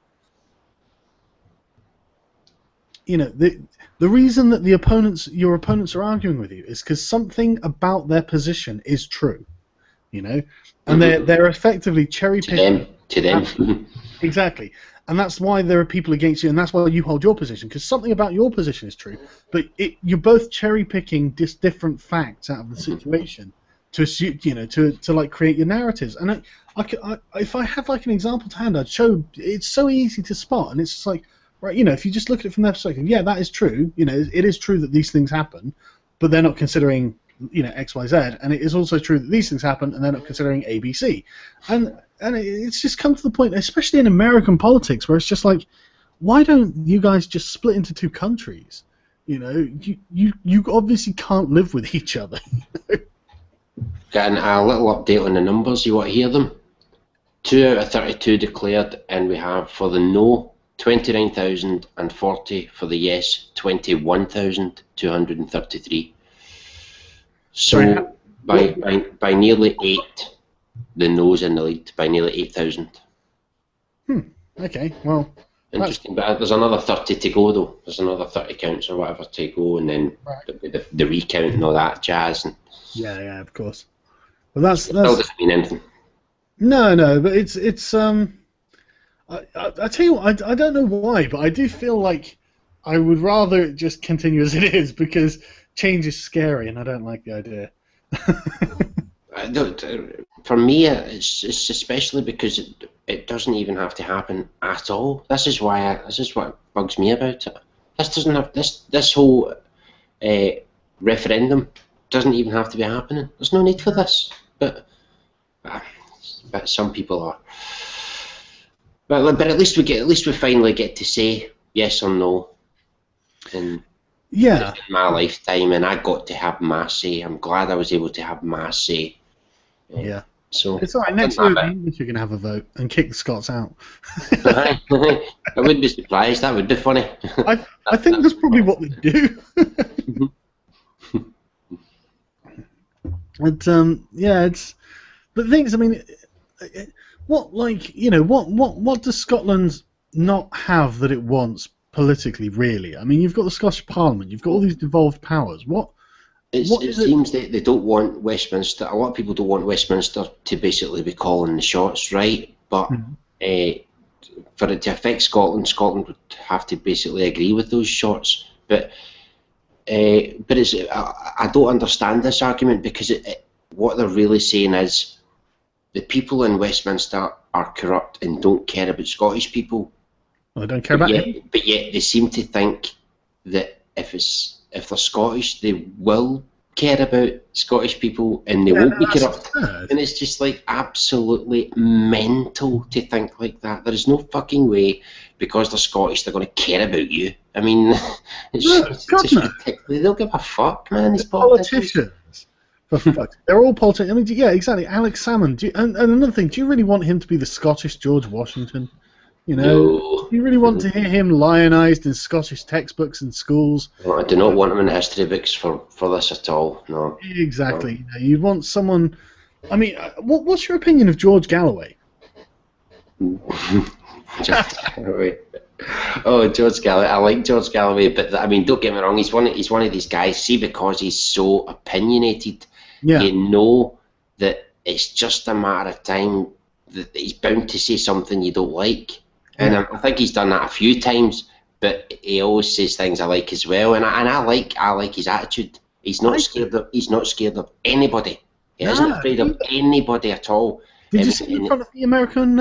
You know, the reason that your opponents are arguing with you is because something about their position is true, you know, and they're effectively cherry picking. To them. Exactly. And that's why there are people against you, and that's why you hold your position, because something about your position is true, but you're both cherry-picking different facts out of the situation to assume, you know, to like create your narratives. And if I had like an example to hand, I'd show. It's so easy to spot, and it's just like, right, you know, if you just look at it from their perspective, yeah, that is true. You know, it is true that these things happen, but they're not considering, you know, X, Y, Z, and it is also true that these things happen, and they're not considering A, B, C, and it's just come to the point, especially in American politics, where it's just like, why don't you guys just split into two countries? You know, you obviously can't live with each other. Got a little update on the numbers. You want to hear them? 2 out of 32 declared, and we have for the no 29,040, for the yes 21,233. So by nearly 8. The no's in the lead by nearly 8,000. Okay, well. Interesting, but there's another 30 to go though. There's another 30 counts or whatever to go, and then the recount and all that jazz. And yeah, of course. Well, that still doesn't mean anything. No, but it's I tell you what, I don't know why, but I do feel like I would rather it just continue as it is, because change is scary, and I don't like the idea. For me, it's especially because it doesn't even have to happen at all. This is what bugs me about it. This doesn't have this whole referendum doesn't even have to be happening. There's no need for this, but some people are. But at least we finally get to say yes or no. And in my lifetime, and I got to have my say. I'm glad I was able to have my say. Yeah. So it's alright, next week you're going to have a vote and kick the Scots out. I wouldn't be surprised, that would be funny. I think that's probably what they do. But it's the things, I mean, what does Scotland not have that it wants politically, really? I mean, you've got the Scottish Parliament, you've got all these devolved powers. It seems that they don't want Westminster. A lot of people don't want Westminster to basically be calling the shots, right? But for it to affect Scotland, Scotland would have to basically agree with those shots. But it's I don't understand this argument, because what they're really saying is the people in Westminster are corrupt and don't care about Scottish people. Well, they don't care about it. But yet they seem to think that if they're Scottish, they will care about Scottish people and they won't be corrupt. Absurd. And it's just like absolutely mental to think like that. There is no fucking way, because they're Scottish, they're going to care about you. I mean, it's just ridiculous. They don't give a fuck, man. These politicians. For fuck. They're all politicians. I mean, yeah, exactly. Alex Salmond. And another thing, do you really want him to be the Scottish George Washington? You know, no. Do you really want to hear him lionised in Scottish textbooks and schools? Well, I do not want him in history books for this at all. No. Exactly. No. You know, you'd want someone. I mean, what's your opinion of George Galloway? George Galloway. Oh, George Galloway. I like George Galloway, but I mean, don't get me wrong. He's one of these guys. See, because he's so opinionated, you know that it's just a matter of time that he's bound to say something you don't like. And I think he's done that a few times, but he always says things I like as well. And I like his attitude. He's not scared of anybody. He isn't afraid of anybody at all. Did you see him in front of the American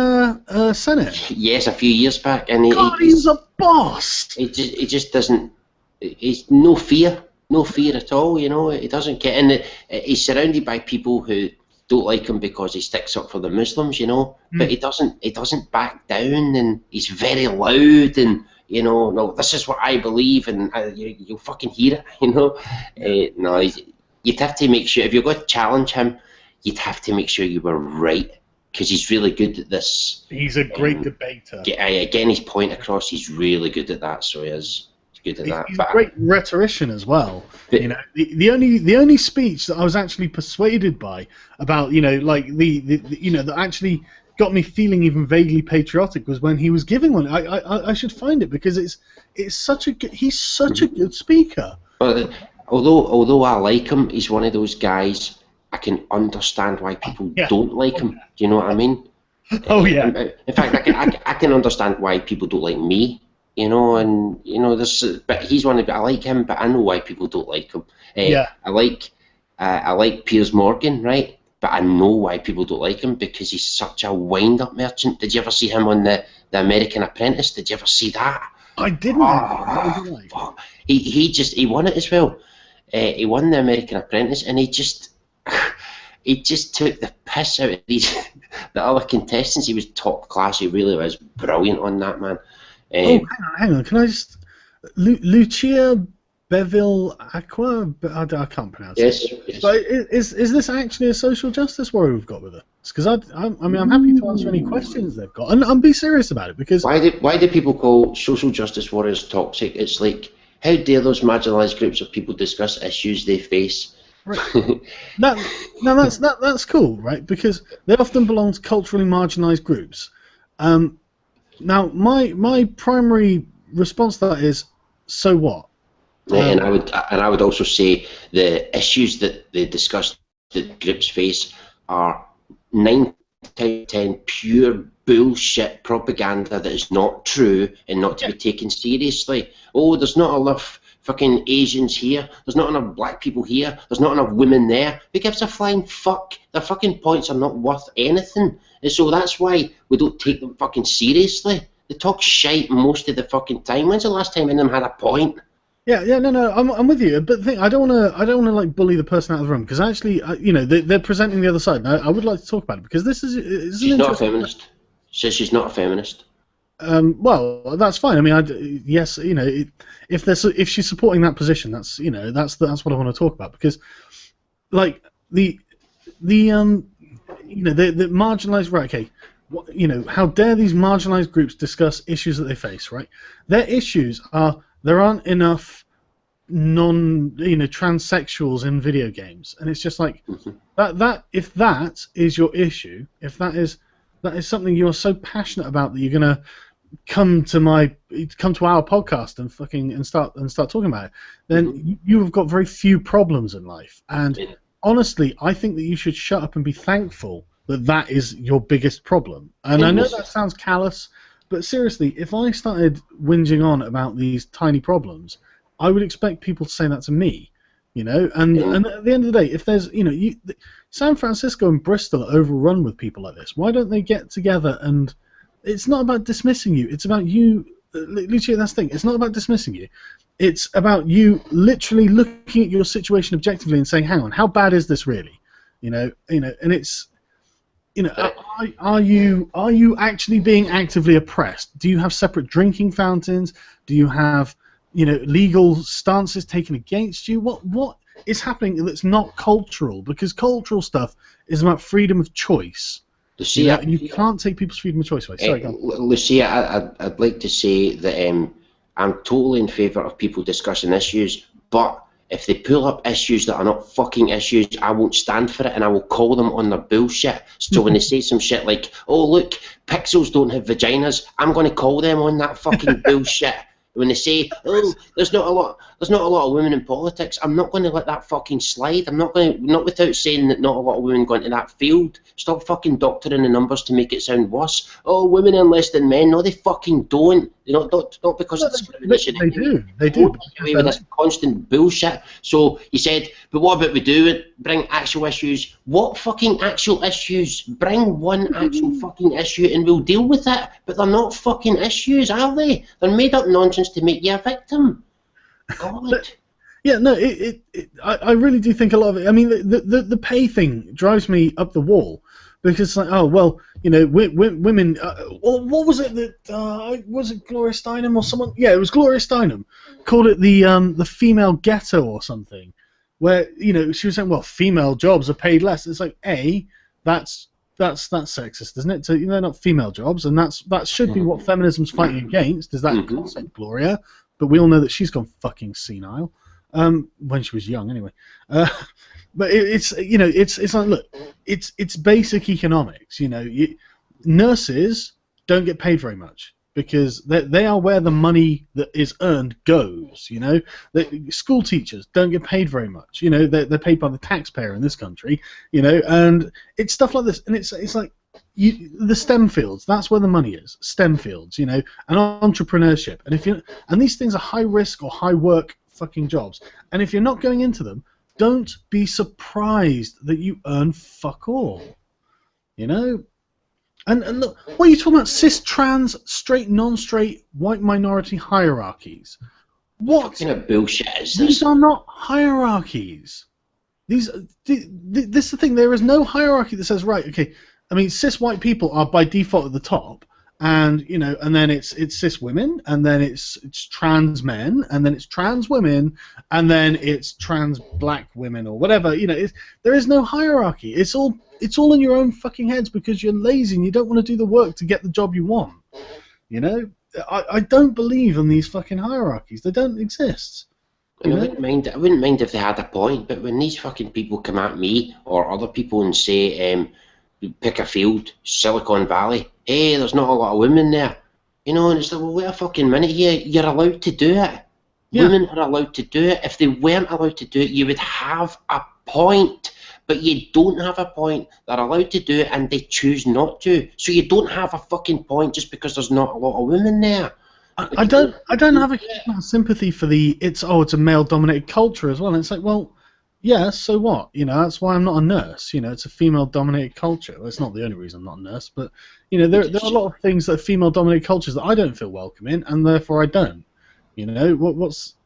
Senate? Yes, a few years back, and God, he's a boss. He just doesn't. He's no fear at all. You know, he doesn't get in it. He's surrounded by people who don't like him because he sticks up for the Muslims. You know, but he doesn't back down, and he's very loud, and you know, no, this is what I believe, and you'll fucking hear it. You know, no, you'd have to make sure if you're going to challenge him, you'd have to make sure you were right. Because he's really good at this. He's a great debater. Getting his point across, he's really good at that. So he is good at that. He's a great rhetorician as well. But, you know, the only speech that I was actually persuaded by about, you know, like that actually got me feeling even vaguely patriotic was when he was giving one. I should find it because he's such a good speaker. But although I like him, he's one of those guys. I can understand why people don't like him. Do you know what I mean? Oh yeah. In fact, I can understand why people don't like me. You know, and you know, but he's one of. I like him, but I know why people don't like him. I like Piers Morgan, right? But I know why people don't like him because he's such a wind-up merchant. Did you ever see him on the American Apprentice? Did you ever see that? I didn't. Fuck. He won it as well. He won the American Apprentice, and he just took the piss out of the other contestants. He was top class. He really was brilliant on that, man. Hang on. Can I just... Lucia Beville Aqua? I can't pronounce it. Yes. But is this actually a social justice warrior we've got with us? Because I'm happy to answer any questions they've got. And be serious about it, because... Why do people call social justice warriors toxic? It's like, how dare those marginalised groups of people discuss issues they face? Right. That's cool, right? Because they often belong to culturally marginalised groups. Now, my primary response to that is, so what? And I would also say the issues that they discuss that groups face are 9 out of 10 pure bullshit propaganda that is not true and not to be taken seriously. Oh, there's not enough fucking Asians here, there's not enough black people here, there's not enough women there. Who gives a flying fuck? Their fucking points are not worth anything. And so that's why we don't take them fucking seriously. They talk shite most of the fucking time. When's the last time any of them had a point? Yeah, no, I'm with you. But the thing, I don't want to like bully the person out of the room, because actually, you know, they're presenting the other side. And I would like to talk about it because this is she's not a feminist. Says she's not a feminist. Well, that's fine. I mean, yes, you know, if she's supporting that position, that's, you know, that's what I want to talk about, because, like, the marginalised, right? Okay, you know, how dare these marginalised groups discuss issues that they face, right? Their issues are there aren't enough transsexuals in video games, and it's just like that. If that is your issue, if that is something you're so passionate about that you're gonna come to our podcast and start talking about it, then you have got very few problems in life. And honestly, I think that you should shut up and be thankful that is your biggest problem. And I know that sounds callous, but seriously, if I started whinging on about these tiny problems, I would expect people to say that to me, you know. And at the end of the day, if there's, you know, San Francisco and Bristol are overrun with people like this. Why don't they get together? And it's not about dismissing you. It's about you, Lucia. That's the thing. It's not about dismissing you. It's about you literally looking at your situation objectively and saying, "Hang on, how bad is this really?" You know, and it's, you know, are you actually being actively oppressed? Do you have separate drinking fountains? Do you have, you know, legal stances taken against you? What is happening that's not cultural? Because cultural stuff is about freedom of choice. Lucia, and you can't take people's freedom of choice away. Sorry, go on. Lucia, I'd like to say that I'm totally in favour of people discussing issues, but if they pull up issues that are not fucking issues, I won't stand for it, and I will call them on their bullshit. So when they say some shit like, "Oh look, pixels don't have vaginas," I'm going to call them on that fucking bullshit. When they say, "Oh, there's not a lot of women in politics," I'm not going to let that fucking slide. I'm not without saying that not a lot of women go into that field. Stop fucking doctoring the numbers to make it sound worse. Oh, women earn less than men. No, they fucking don't. Not because of discrimination. They do. Away with this constant bullshit. So you said, but what about we do it? Bring actual issues. What fucking actual issues? Bring one actual fucking issue and we'll deal with it. But they're not fucking issues, are they? They're made up nonsense to make you a victim. God. Yeah, no, I really do think a lot of it. I mean, the pay thing drives me up the wall. Because it's like, oh, well, you know, women, what was it that, was it Gloria Steinem or someone? Yeah, it was Gloria Steinem, called it the female ghetto or something, where, you know, she was saying, well, female jobs are paid less. It's like, that's sexist, isn't it? So, you know, they're not female jobs, and that should be what feminism's fighting against, is that concept, Gloria, but we all know that she's gone fucking senile, when she was young, anyway. But it's you know, it's like, look, it's basic economics. You know, nurses don't get paid very much because they are where the money that is earned goes. You know, school teachers don't get paid very much. You know, they're paid by the taxpayer in this country. You know, and it's stuff like this, and it's like the STEM fields. That's where the money is. STEM fields. You know, and entrepreneurship. And these things are high risk or high work fucking jobs. And if you're not going into them, don't be surprised that you earn fuck all, you know? And look, what are you talking about? Cis, trans, straight, non-straight, white minority hierarchies. What kind of bullshit is this? These are not hierarchies. This is the thing. There is no hierarchy that says, right, okay, I mean, cis white people are by default at the top, and you know, and then it's cis women, and then it's trans men, and then it's trans women, and then it's trans black women or whatever. You know, there is no hierarchy. It's all in your own fucking heads because you're lazy and you don't want to do the work to get the job you want. You know, I don't believe in these fucking hierarchies. They don't exist. I wouldn't mind if they had a point, but when these fucking people come at me or other people and say, pick a field, Silicon Valley, hey, there's not a lot of women there, you know, and it's like, well, wait a fucking minute, you're allowed to do it. Yeah. Women are allowed to do it. If they weren't allowed to do it, you would have a point, but you don't have a point. They're allowed to do it and they choose not to, so you don't have a fucking point just because there's not a lot of women there. I don't have a huge amount of sympathy for it's a male-dominated culture as well. And it's like, well, yeah, so what? You know, that's why I'm not a nurse. You know, it's a female-dominated culture. Well, it's not the only reason I'm not a nurse, but you know, there are a lot of things that are female-dominated cultures that I don't feel welcome in, and therefore I don't. You know,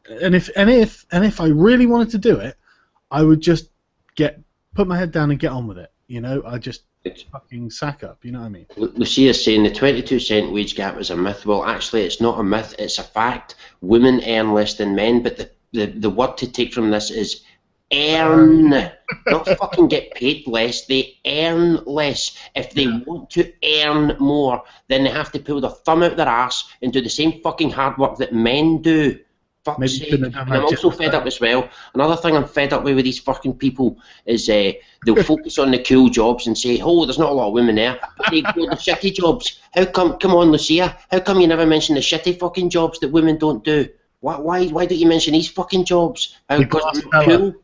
if I really wanted to do it, I would just put my head down and get on with it. You know, it's fucking sack up. You know what I mean? Lucia's saying the 22-cent wage gap is a myth. Well, actually, it's not a myth. It's a fact. Women earn less than men, but the word to take from this is earn, not fucking get paid less. They earn less. If they want to earn more, then they have to pull their thumb out their ass and do the same fucking hard work that men do. Fuck's sake. And I'm also fed up as well. Another thing I'm fed up with these fucking people is they'll focus on the cool jobs and say, oh, there's not a lot of women there, but they go the shitty jobs. Come on, Lucia, how come you never mention the shitty fucking jobs that women don't do? Why don't you mention these fucking jobs? Because they're not cool.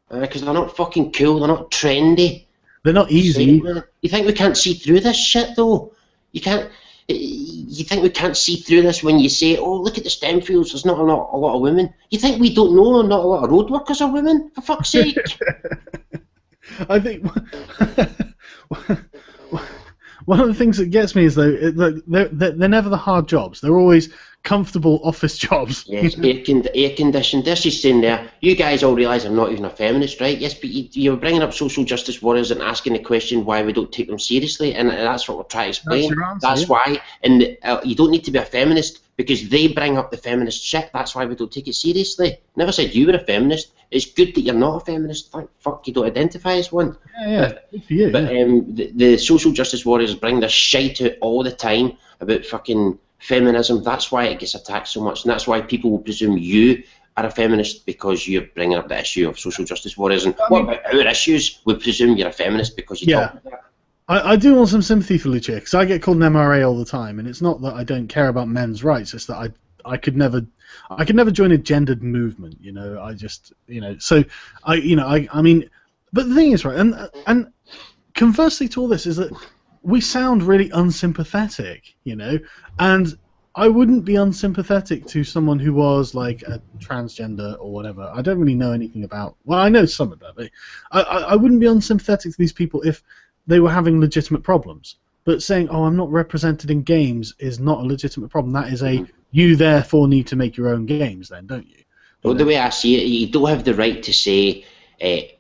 Because they're not fucking cool, they're not trendy. They're not easy. You think we can't see through this shit, though? You think we can't see through this when you say, oh, look at the STEM fields, there's not a lot of women. You think we don't know not a lot of road workers are women? For fuck's sake. I think one of the things that gets me is, though, they're never the hard jobs. They're always comfortable office jobs. Yes, air conditioned. There's she's saying there, you guys all realise I'm not even a feminist, right? Yes, but you're bringing up social justice warriors and asking the question why we don't take them seriously, and that's what we're trying to explain. That's your answer, that's why, and you don't need to be a feminist because they bring up the feminist shit. That's why we don't take it seriously. Never said you were a feminist. It's good that you're not a feminist. Thank fuck you don't identify as one. Yeah, good for you. But the social justice warriors bring their shite out all the time about fucking feminism. That's why it gets attacked so much, and that's why people will presume you are a feminist because you're bringing up the issue of social justice warriors. And what about our issues? We presume you're a feminist because you talk about that. I do want some sympathy for Lucia, because I get called an MRA all the time, and it's not that I don't care about men's rights. It's that I could never join a gendered movement. You know, I just, you know, so I mean, but the thing is, right, and conversely to all this is that we sound really unsympathetic, you know, and I wouldn't be unsympathetic to someone who was like a transgender or whatever. I don't really know anything about. Well, I know some of that, but I wouldn't be unsympathetic to these people if they were having legitimate problems. But saying, "Oh, I'm not represented in games," is not a legitimate problem. That is a you therefore need to make your own games, then, don't you? Well, the way I see it, you don't have the right to say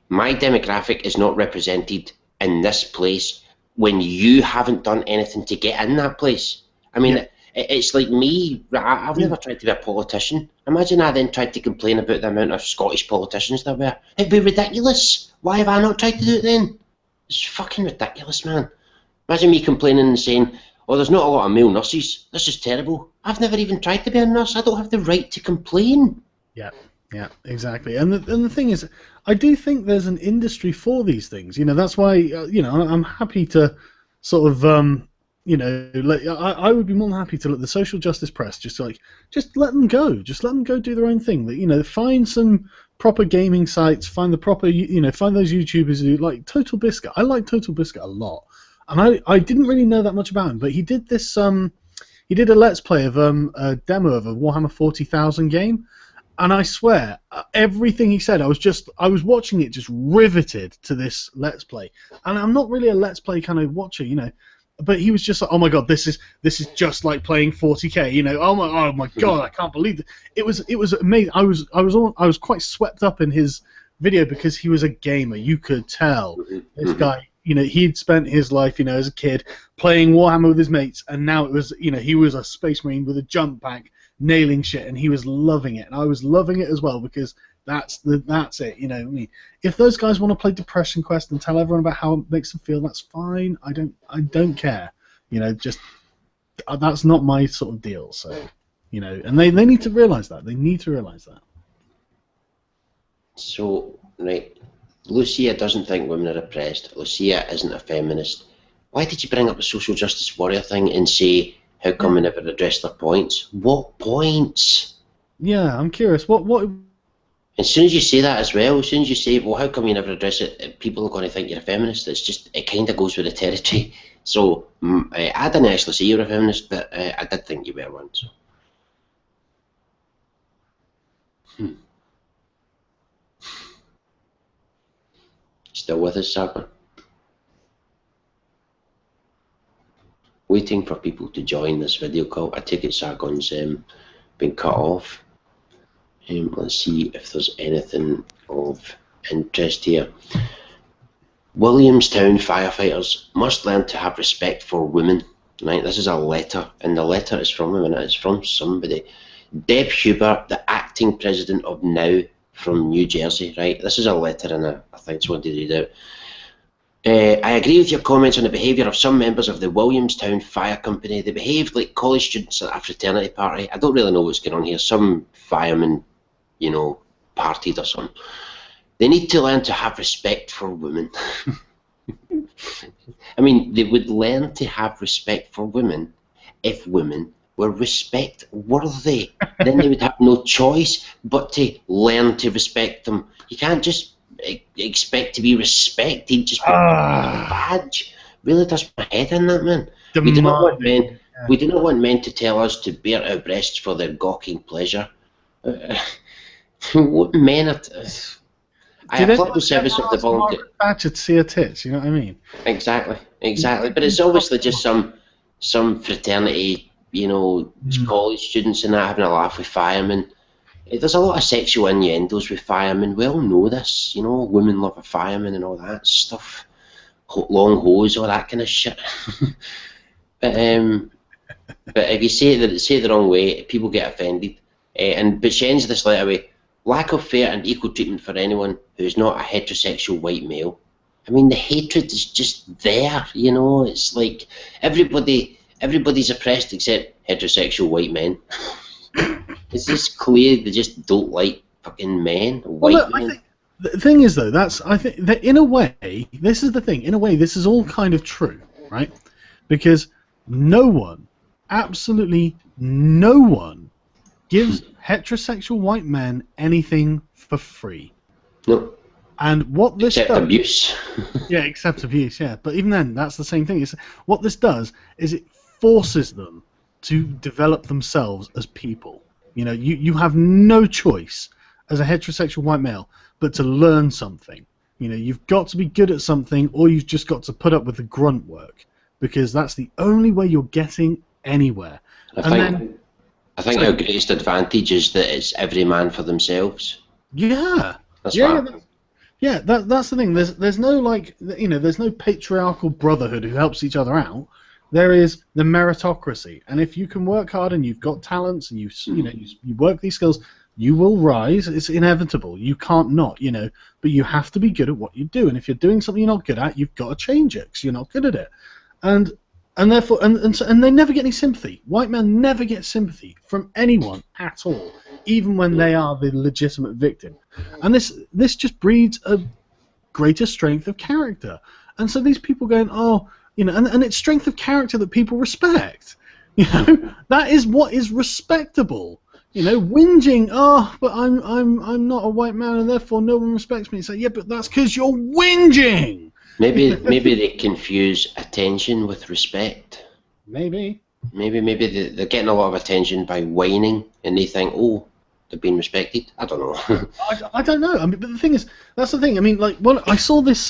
my demographic is not represented in this place when you haven't done anything to get in that place. I mean, it's like me. I've never tried to be a politician. Imagine I then tried to complain about the amount of Scottish politicians there were. It'd be ridiculous. Why have I not tried to do it then? It's fucking ridiculous, man. Imagine me complaining and saying, "Oh, there's not a lot of male nurses. This is terrible." I've never even tried to be a nurse. I don't have the right to complain. Yeah, exactly. And the thing is, I do think there's an industry for these things. That's why I'm happy to sort of I would be more than happy to let the social justice press just let them go, do their own thing. Find some proper gaming sites, find the proper find those YouTubers who like Total Biscuit. I like Total Biscuit a lot, and I didn't really know that much about him, but he did this he did a let's play of a demo of a Warhammer 40,000 game. And I swear, everything he said, I was watching it just riveted to this Let's Play. And I'm not really a Let's Play kind of watcher, but he was just like, "Oh my god, this is just like playing 40k," Oh my god, I can't believe it. It was amazing. I was quite swept up in his video because he was a gamer. You could tell this guy, he'd spent his life, as a kid playing Warhammer with his mates, and now it was, he was a space marine with a jump pack, nailing shit, and he was loving it, and I was loving it as well because that's it. If those guys want to play Depression Quest and tell everyone about how it makes them feel, that's fine. I don't care. Just that's not my sort of deal. So, and they need to realize that. They need to realize that. So, right, Lucia doesn't think women are oppressed. Lucia isn't a feminist. Why did you bring up the social justice warrior thing and say, how come we never address their points? What points? Yeah, I'm curious. What? As soon as you say that as well, as soon as you say, well, how come you never address it, people are going to think you're a feminist. It kind of goes with the territory. So, I didn't actually say you were a feminist, but I did think you were one. So. Still with us, Sargon? Waiting for people to join this video call. I take it Sargon's been cut off. Let's see if there's anything of interest here. Williamstown firefighters must learn to have respect for women. Right, this is a letter, and the letter is from it's from somebody. Deb Huber, the acting president of Now from New Jersey. Right, this is a letter, and I think it's one to read out. I agree with your comments on the behaviour of some members of the Williamstown Fire Company. They behaved like college students at a fraternity party. I don't really know what's going on here. Some firemen, partied or something. They need to learn to have respect for women. I mean, they would learn to have respect for women if women were respect-worthy. Then they would have no choice but to learn to respect them. You can't just expect to be respected just because a badge. Really does my head in that, man. We do not want men to tell us to bare our breasts for their gawking pleasure. What men are... I applaud the service of the volunteer. Thatcher see her tits, you know what I mean? Exactly. But it's obviously just some fraternity, college students and that having a laugh with firemen. There's a lot of sexual innuendos with firemen. We all know this, women love a fireman and all that stuff. Long hose, all that kind of shit. But if you say it the wrong way, people get offended. But she ends this letter with, lack of fair and equal treatment for anyone who is not a heterosexual white male. I mean, the hatred is just there, It's like everybody's oppressed except heterosexual white men. It's just clear they just don't like fucking men, white men. The thing is, though, I think that in a way, this is the thing. In a way, this is all kind of true, right? Because no one, absolutely no one, gives heterosexual white men anything for free. No. And what this except does, abuse. Yeah, except abuse. Yeah, but even then, that's the same thing. What this does is it forces them to develop themselves as people. You know, you have no choice as a heterosexual white male but to learn something. You know, you've got to be good at something, or you've just got to put up with the grunt work, because that's the only way you're getting anywhere. I think our greatest advantage is that it's every man for themselves. Yeah. That's That's the thing. There's no, like, you know, there's no patriarchal brotherhood who helps each other out. There is the meritocracy, and if you can work hard and you've got talents and you work these skills, you will rise. It's inevitable. You can't not, you know. But you have to be good at what you do, and if you're doing something you're not good at, you've got to change it because you're not good at it. And therefore, and they never get any sympathy. White men never get sympathy from anyone at all, even when they are the legitimate victim. And this just breeds a greater strength of character. And so these people going, oh, you know, and it's strength of character that people respect. You know, that is what is respectable. You know, whinging, oh, but I'm not a white man and therefore no one respects me. It's like, yeah, but that's because you're whinging. Maybe they confuse attention with respect. Maybe they're getting a lot of attention by whining, and they think, oh, they're being respected. I don't know. I don't know. I mean, but the thing is, that's the thing. I mean, like, well, I saw this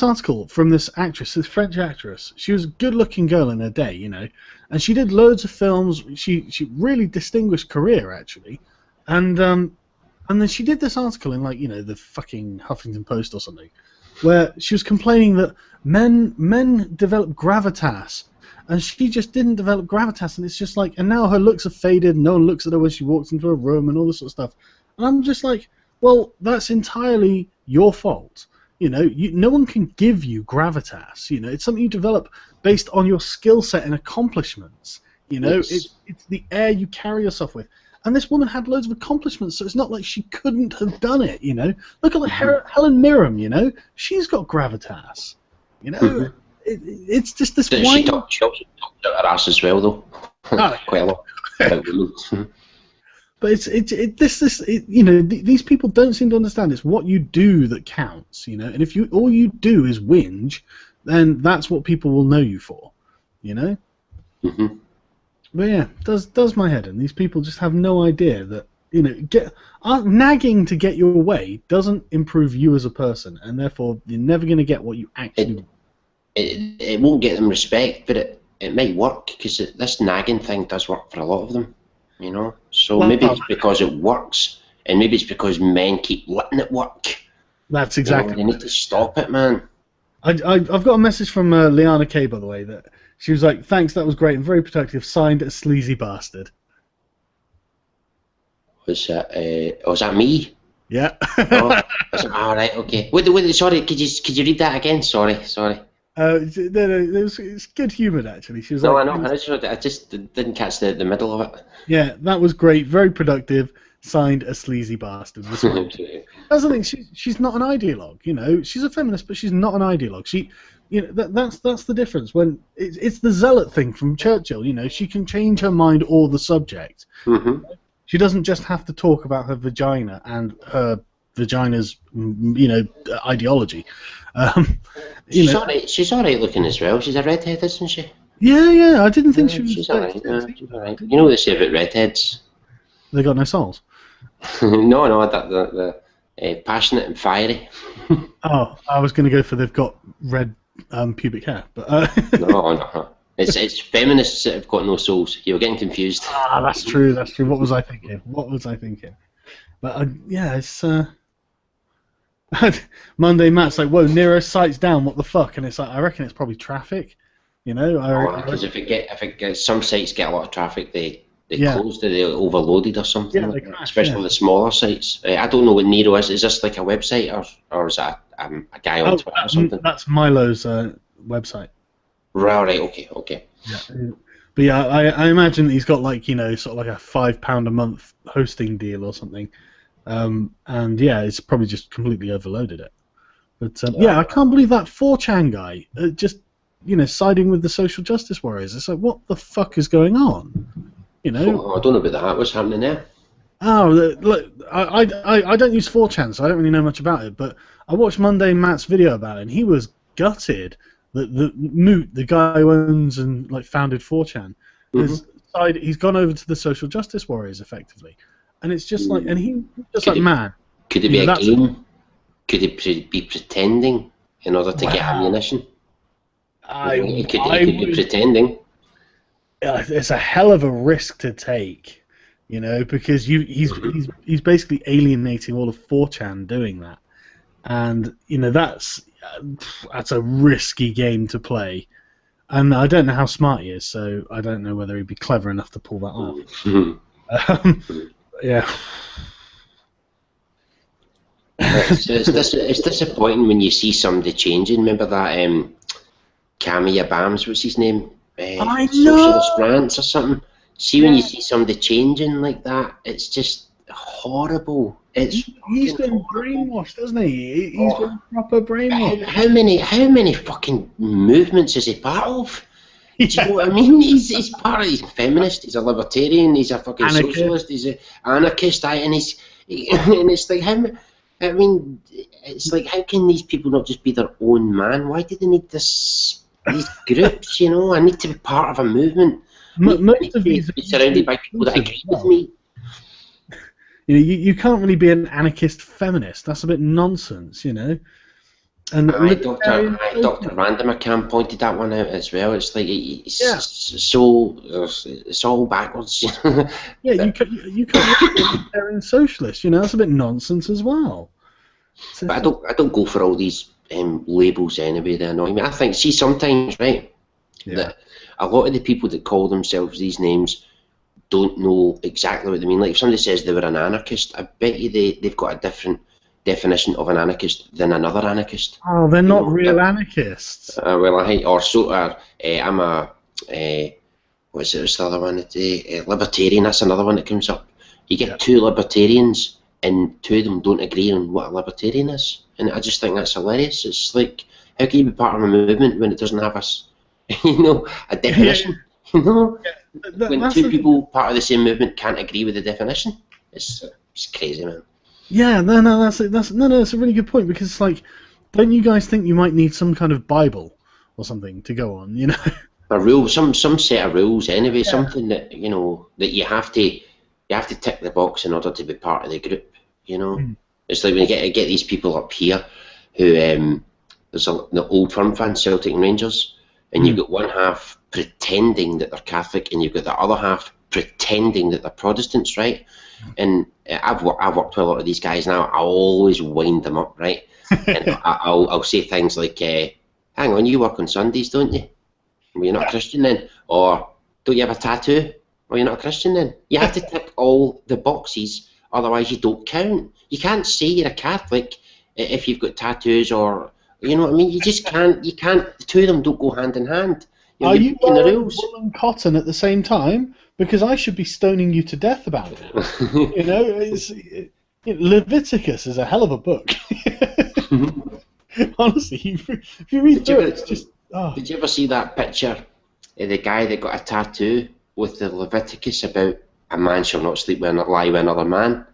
article from this actress, this French actress. She was a good-looking girl in her day, you know, and she did loads of films. She really distinguished career actually, and then she did this article in, like, you know, the fucking Huffington Post or something, where she was complaining that men develop gravitas, and she just didn't develop gravitas, and it's just like, and now her looks have faded, no one looks at her when she walks into a room and all this sort of stuff, and I'm just like, well, that's entirely your fault. You know, no one can give you gravitas. You know, it's something you develop based on your skill set and accomplishments. You know, it's the air you carry yourself with. And this woman had loads of accomplishments, so it's not like she couldn't have done it. You know, look at Helen Mirren. You know, she's got gravitas. You know, it's just this. She talked out her ass as well, though. Quite a lot. But you know, these people don't seem to understand. It's what you do that counts, you know. And if all you do is whinge, then that's what people will know you for, you know. Mm-hmm. But yeah, does my head in. These people just have no idea that, you know, nagging to get your way doesn't improve you as a person, and therefore you're never going to get what you actually want. It won't get them respect, but it might work, because this nagging thing does work for a lot of them. You know, so maybe it's because it works, and maybe it's because men keep letting it work. That's exactly. They need to stop it, man. I've got a message from Liana K, by the way, that she was like, "Thanks, that was great and very productive. Signed, a sleazy bastard." Was that me? Yeah. All right, okay. Wait, sorry, could you read that again? Sorry. No, it's good humoured actually. She was no, like, I know. I just didn't catch the middle of it. Yeah, that was great, very productive. Signed, a sleazy bastard. That's the thing. She's not an ideologue, you know. She's a feminist, but she's not an ideologue. You know, that's the difference. When it's the zealot thing from Churchill. You know, she can change her mind or the subject. Mm-hmm. She doesn't just have to talk about her vagina and her vagina's, you know, ideology. She's all right looking as well. She's a redhead, isn't she? Yeah. I didn't think she was. She's all right. She's all right. You know what they say about redheads? They got no souls. No, they're passionate and fiery. Oh, I was going to go for they've got red pubic hair, but no. It's feminists that have got no souls. You're getting confused. Ah, that's true. What was I thinking? But yeah, it's Monday. Matt's like, "Whoa, Nero sights down. What the fuck?" And it's like, I reckon it's probably traffic. You know, because if it gets some sites get a lot of traffic, they closed it, they're overloaded or something. Yeah, they crash, especially the smaller sites. I don't know what Nero is. Is this like a website or is that a guy on Twitter or something? That's Milo's website. Right. Okay. Yeah. But yeah, I imagine he's got, like, you know, sort of like a £5 a month hosting deal or something. And yeah, it's probably just completely overloaded it. But yeah, I can't believe that 4chan guy just, you know, siding with the social justice warriors. It's like, what the fuck is going on? You know? Oh, I don't know about that. What's happening there? Oh, look, I don't use 4chan, so I don't really know much about it. But I watched Monday Matt's video about it, and he was gutted the guy who owns and like founded 4chan, he's gone over to the social justice warriors effectively, and it's just like, and he just Could like, man, could it be a game? Could he be pretending in order to get ammunition? He could be pretending. It's a hell of a risk to take, you know, because he's basically alienating all of 4chan doing that, and you know that's a risky game to play, and I don't know how smart he is, so I don't know whether he'd be clever enough to pull that off. Yeah. It's disappointing when you see somebody changing. Remember that Camilla Bams, what's his name? I Socialist Rants or something. See, when you see somebody changing like that, it's just horrible. He's been brainwashed, hasn't he? He's been proper brainwashed. How many fucking movements is he part of? Do you know what I mean? He's part of. He's a feminist. He's a libertarian. He's a fucking socialist. He's an anarchist. And it's like how. I mean, it's like, how can these people not just be their own man? Why do they need these groups? You know, I need to be part of a movement. Most of these be surrounded by people that agree with me. You know, you can't really be an anarchist feminist. That's a bit nonsense, you know. And Dr. Random pointed that one out as well. It's like it's all backwards. Yeah, you can't be a libertarian socialist. You know, that's a bit nonsense as well. So, but I don't go for all these labels anyway. They annoy me. I think, see, sometimes, right, that a lot of the people that call themselves these names don't know exactly what they mean. Like if somebody says they were an anarchist, I bet you they've got a different definition of an anarchist than another anarchist. Oh, they're not real anarchists. Well, I'm a what's the other one? Libertarian. That's another one that comes up. You get two libertarians, and two of them don't agree on what a libertarian is, and I just think that's hilarious. It's like, how can you be part of a movement when it doesn't have a definition? You know, when two people part of the same movement can't agree with the definition, it's crazy, man. Yeah, that's a really good point, because it's like, don't you guys think you might need some kind of Bible or something to go on, you know? A rule, some set of rules anyway, something that that you have to tick the box in order to be part of the group, you know. It's like when you get these people up here who there's the Old Firm fans, Celtic and Rangers, and you've got one half pretending that they're Catholic, and you've got the other half pretending that they're Protestants, right? And I've worked with a lot of these guys now. I always wind them up, right? And I'll say things like, "Hang on, you work on Sundays, don't you? Well, you're not a Christian then." Or, "Don't you have a tattoo? Well, you're not a Christian then." You have to tick all the boxes, otherwise you don't count. You can't say you're a Catholic if you've got tattoos, or you know what I mean. You just can't. You can't. The two of them don't go hand in hand. Are you wearing wool and cotton at the same time? Because I should be stoning you to death about it. You know, Leviticus is a hell of a book. Honestly, if you read through it, it's just... Oh. Did you ever see that picture of the guy that got a tattoo with the Leviticus about a man shall not lie with another man?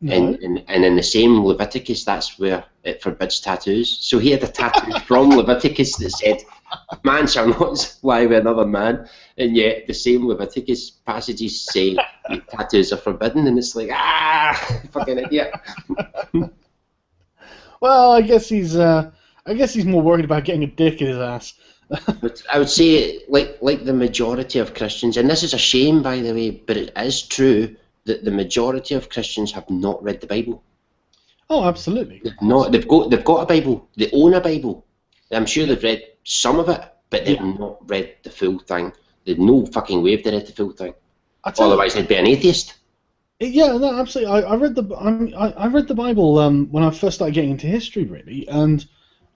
No. And in the same Leviticus, that's where it forbids tattoos. So he had a tattoo from Leviticus that said, "Man shall not lie with another man," and yet the same Leviticus passages say tattoos are forbidden, and it's like, fucking idiot. Well, I guess he's more worried about getting a dick in his ass. But I would say, like the majority of Christians, and this is a shame, by the way, but it is true that the majority of Christians have not read the Bible. Oh, absolutely. They've got a Bible. They own a Bible. I'm sure they've read some of it, but they've not read the full thing. There's no fucking way if they read the full thing. Otherwise, they'd be an atheist. Yeah, no, absolutely. I read the Bible when I first started getting into history, really, and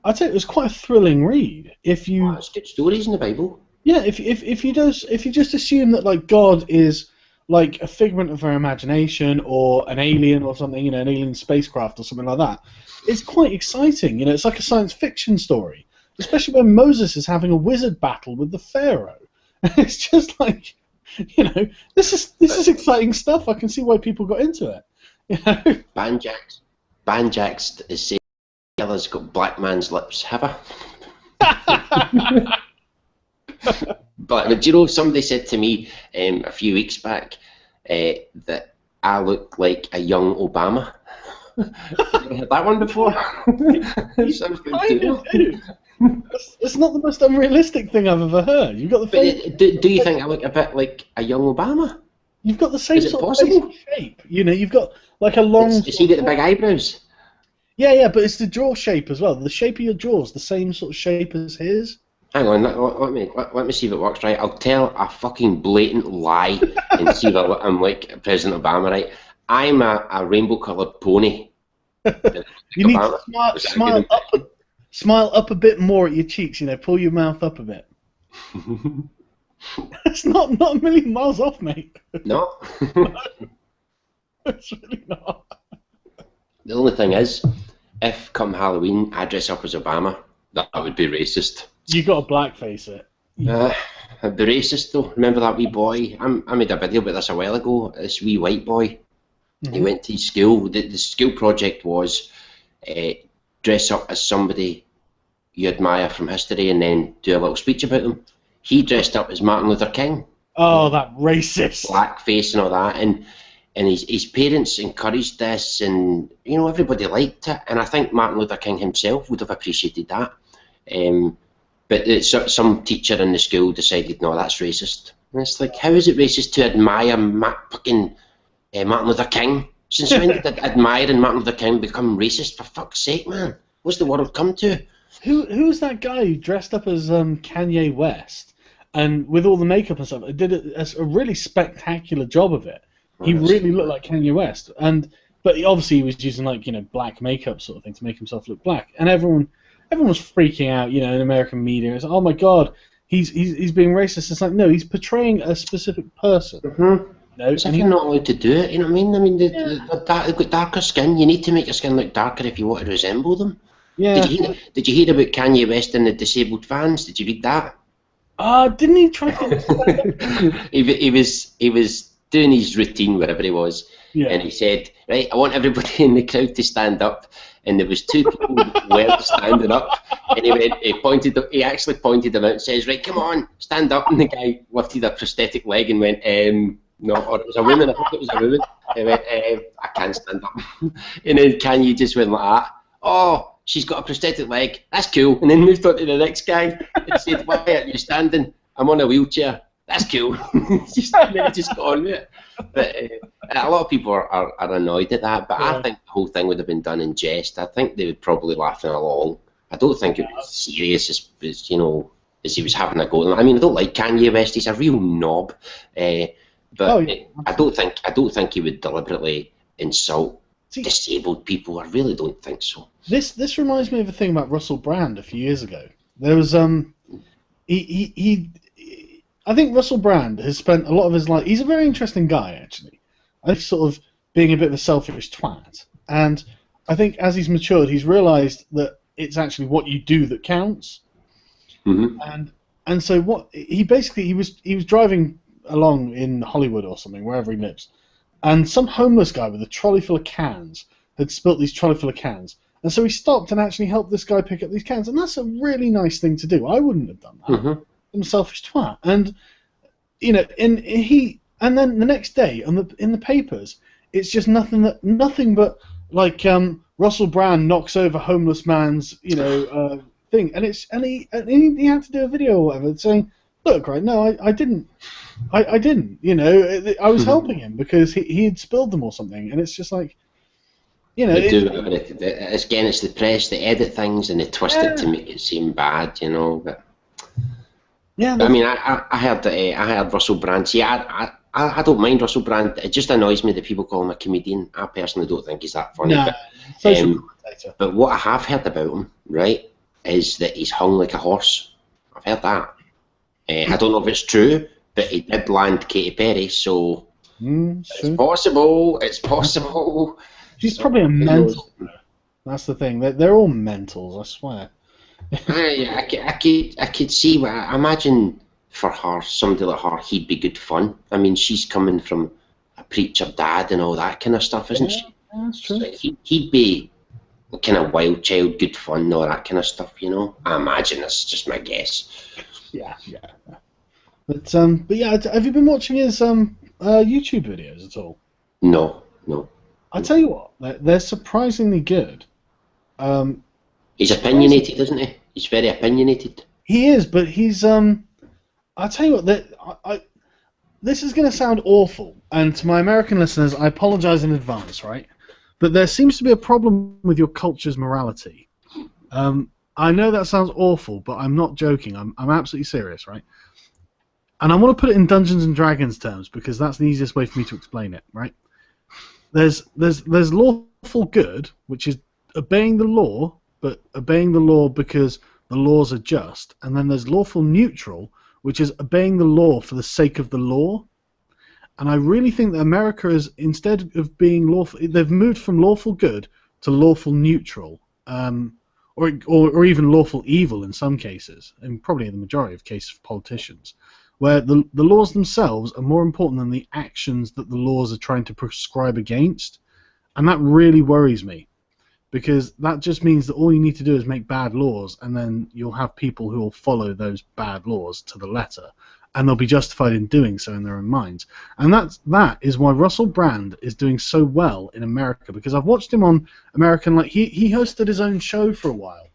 I'd say it was quite a thrilling read. There's good stories in the Bible. Yeah, if you just assume that like God is like a figment of our imagination, or an alien or something, an alien spacecraft or something like that, it's quite exciting. It's like a science fiction story, especially when Moses is having a wizard battle with the Pharaoh. It's just like, this is exciting stuff. I can see why people got into it. Banjax is saying, "Ella's got black man's lips, have I?" But do you know, somebody said to me a few weeks back that I look like a young Obama. Have you heard that one before? Sounds pretty cool. It's not the most unrealistic thing I've ever heard. You've got the face. Do you think I look a bit like a young Obama? You've got the same Is it sort possible? of shape. You know, you've got like a long. You see the big eyebrows? Yeah, but it's the jaw shape as well. The shape of your jaw's the same sort of shape as his. Hang on, let me see if it works right. I'll tell a fucking blatant lie and see if I'm like President Obama, right? I'm a rainbow-coloured pony. You need to smile up a bit more at your cheeks. You know, pull your mouth up a bit. It's not a million miles off, mate. No. It's really not. The only thing is, if come Halloween I dress up as Obama, that would be racist. You got to blackface it. It'd be racist though. Remember that wee boy? I made a video about this a while ago. This wee white boy. Mm-hmm. He went to his school. The school project was dress up as somebody you admire from history and then do a little speech about them. He dressed up as Martin Luther King. Oh, that racist. Blackface and all that. And his parents encouraged this, and you know, everybody liked it. And I think Martin Luther King himself would have appreciated that. But some teacher in the school decided, no, that's racist. And it's like, how is it racist to admire Martin Luther King? Since when did admiring Martin Luther King become racist? For fuck's sake, man. What's the world come to? Who's that guy who dressed up as Kanye West and with all the makeup and stuff? Did a really spectacular job of it. He really looked like Kanye West, but obviously he was using like, you know, black makeup sort of thing to make himself look black, and everyone was freaking out, you know, in American media. It's like, oh my God, he's being racist. It's like, no, he's portraying a specific person. Mm-hmm. No, and you're not allowed to do it. You know what I mean? I mean, they've got darker skin. You need to make your skin look darker if you want to resemble them. Yeah. Did you hear about Kanye West and the disabled fans? Did you read that? Didn't he try to? he was doing his routine wherever he was, and he said, right, I want everybody in the crowd to stand up, and there was two people who weren't standing up, and he actually pointed them out and says, right, come on, stand up, and the guy lifted a prosthetic leg and went, no, or it was a woman, I think it was a woman, he went, I can't stand up, and then Kanye just went like that, oh, she's got a prosthetic leg, that's cool, and then moved on to the next guy and said, why aren't you standing? I'm on a wheelchair. That's cool. Just got on with it. But a lot of people are annoyed at that, but I think the whole thing would have been done in jest. I think they would probably laughing along. I don't think it was serious as you know, as he was having a go. I mean, I don't like Kanye West. He's a real knob. But I don't think he would deliberately insult disabled people. I really don't think so. This reminds me of a thing about Russell Brand a few years ago. There was I think Russell Brand has spent a lot of his life. He's a very interesting guy, actually. I think sort of being a bit of a selfish twat, and I think as he's matured, he's realised that it's actually what you do that counts. Mm-hmm. And so what he was driving along in Hollywood or something, wherever he lives, and some homeless guy with a trolley full of cans had spilt these trolley full of cans, and so he stopped and actually helped this guy pick up these cans, and that's a really nice thing to do. I wouldn't have done that. Mm-hmm. I'm a selfish twat, and you know, and then the next day in the papers, it's just nothing but like Russell Brand knocks over homeless man's thing, and he had to do a video or whatever saying, look, right, no, I didn't, you know, I was helping him because he had spilled them or something, and it's just like, you know, it's the press, they edit things and they twist it to make it seem bad, you know, but. Yeah, I mean, I heard Russell Brand. See, I don't mind Russell Brand. It just annoys me that people call him a comedian. I personally don't think he's that funny. No, but what I have heard about him, right, is that he's hung like a horse. I've heard that. I don't know if it's true, but he did land Katy Perry, so it's possible. It's possible. She's probably a mental. That's the thing. They're all mentals, I swear. I could see. I imagine for her, somebody like her, he'd be good fun. I mean, she's coming from a preacher dad and all that kind of stuff, isn't she? That's true. So he'd be kind of wild child, good fun, all that kind of stuff, you know. I imagine that's just my guess. Yeah. But yeah, have you been watching his YouTube videos at all? No. I tell you what, they're surprisingly good. He's opinionated, isn't he? He's very opinionated. He is, but he's I tell you what, this is going to sound awful, and to my American listeners, I apologize in advance, right? But there seems to be a problem with your culture's morality. I know that sounds awful, but I'm not joking. I'm absolutely serious, right? And I want to put it in Dungeons and Dragons terms because that's the easiest way for me to explain it, right? There's lawful good, which is obeying the law, but obeying the law because the laws are just, and then there's lawful neutral, which is obeying the law for the sake of the law. And I really think that America is, instead of being lawful, they've moved from lawful good to lawful neutral, or even lawful evil in some cases, and probably in the majority of cases for politicians, where the laws themselves are more important than the actions that the laws are trying to prescribe against. And that really worries me, because that just means that all you need to do is make bad laws, and then you'll have people who will follow those bad laws to the letter, and they'll be justified in doing so in their own minds. And that is why Russell Brand is doing so well in America, because I've watched him on American, like he hosted his own show for a while,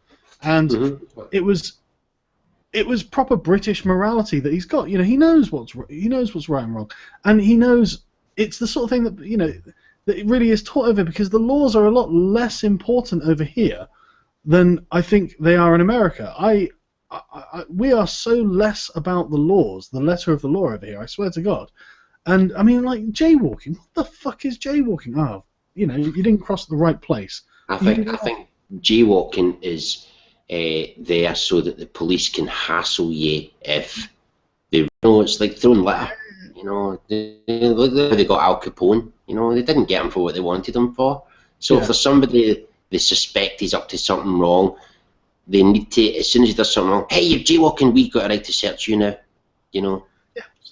and it was proper British morality that he's got. You know, he knows what's right and wrong, and he knows it's the sort of thing that, you know, that it really is taught over, because the laws are a lot less important over here than I think they are in America. We are so less about the laws, the letter of the law over here, I swear to God. And, I mean, like, jaywalking. What the fuck is jaywalking? Oh, you know, you didn't cross the right place. I think jaywalking is there so that the police can hassle you if they, you know, it's like throwing litter. You know, they got Al Capone. You know, they didn't get him for what they wanted him for. So if there's somebody they suspect he's up to something wrong, they need to, as soon as he does something wrong, hey, you're jaywalking, we've got a right to search you now. You know.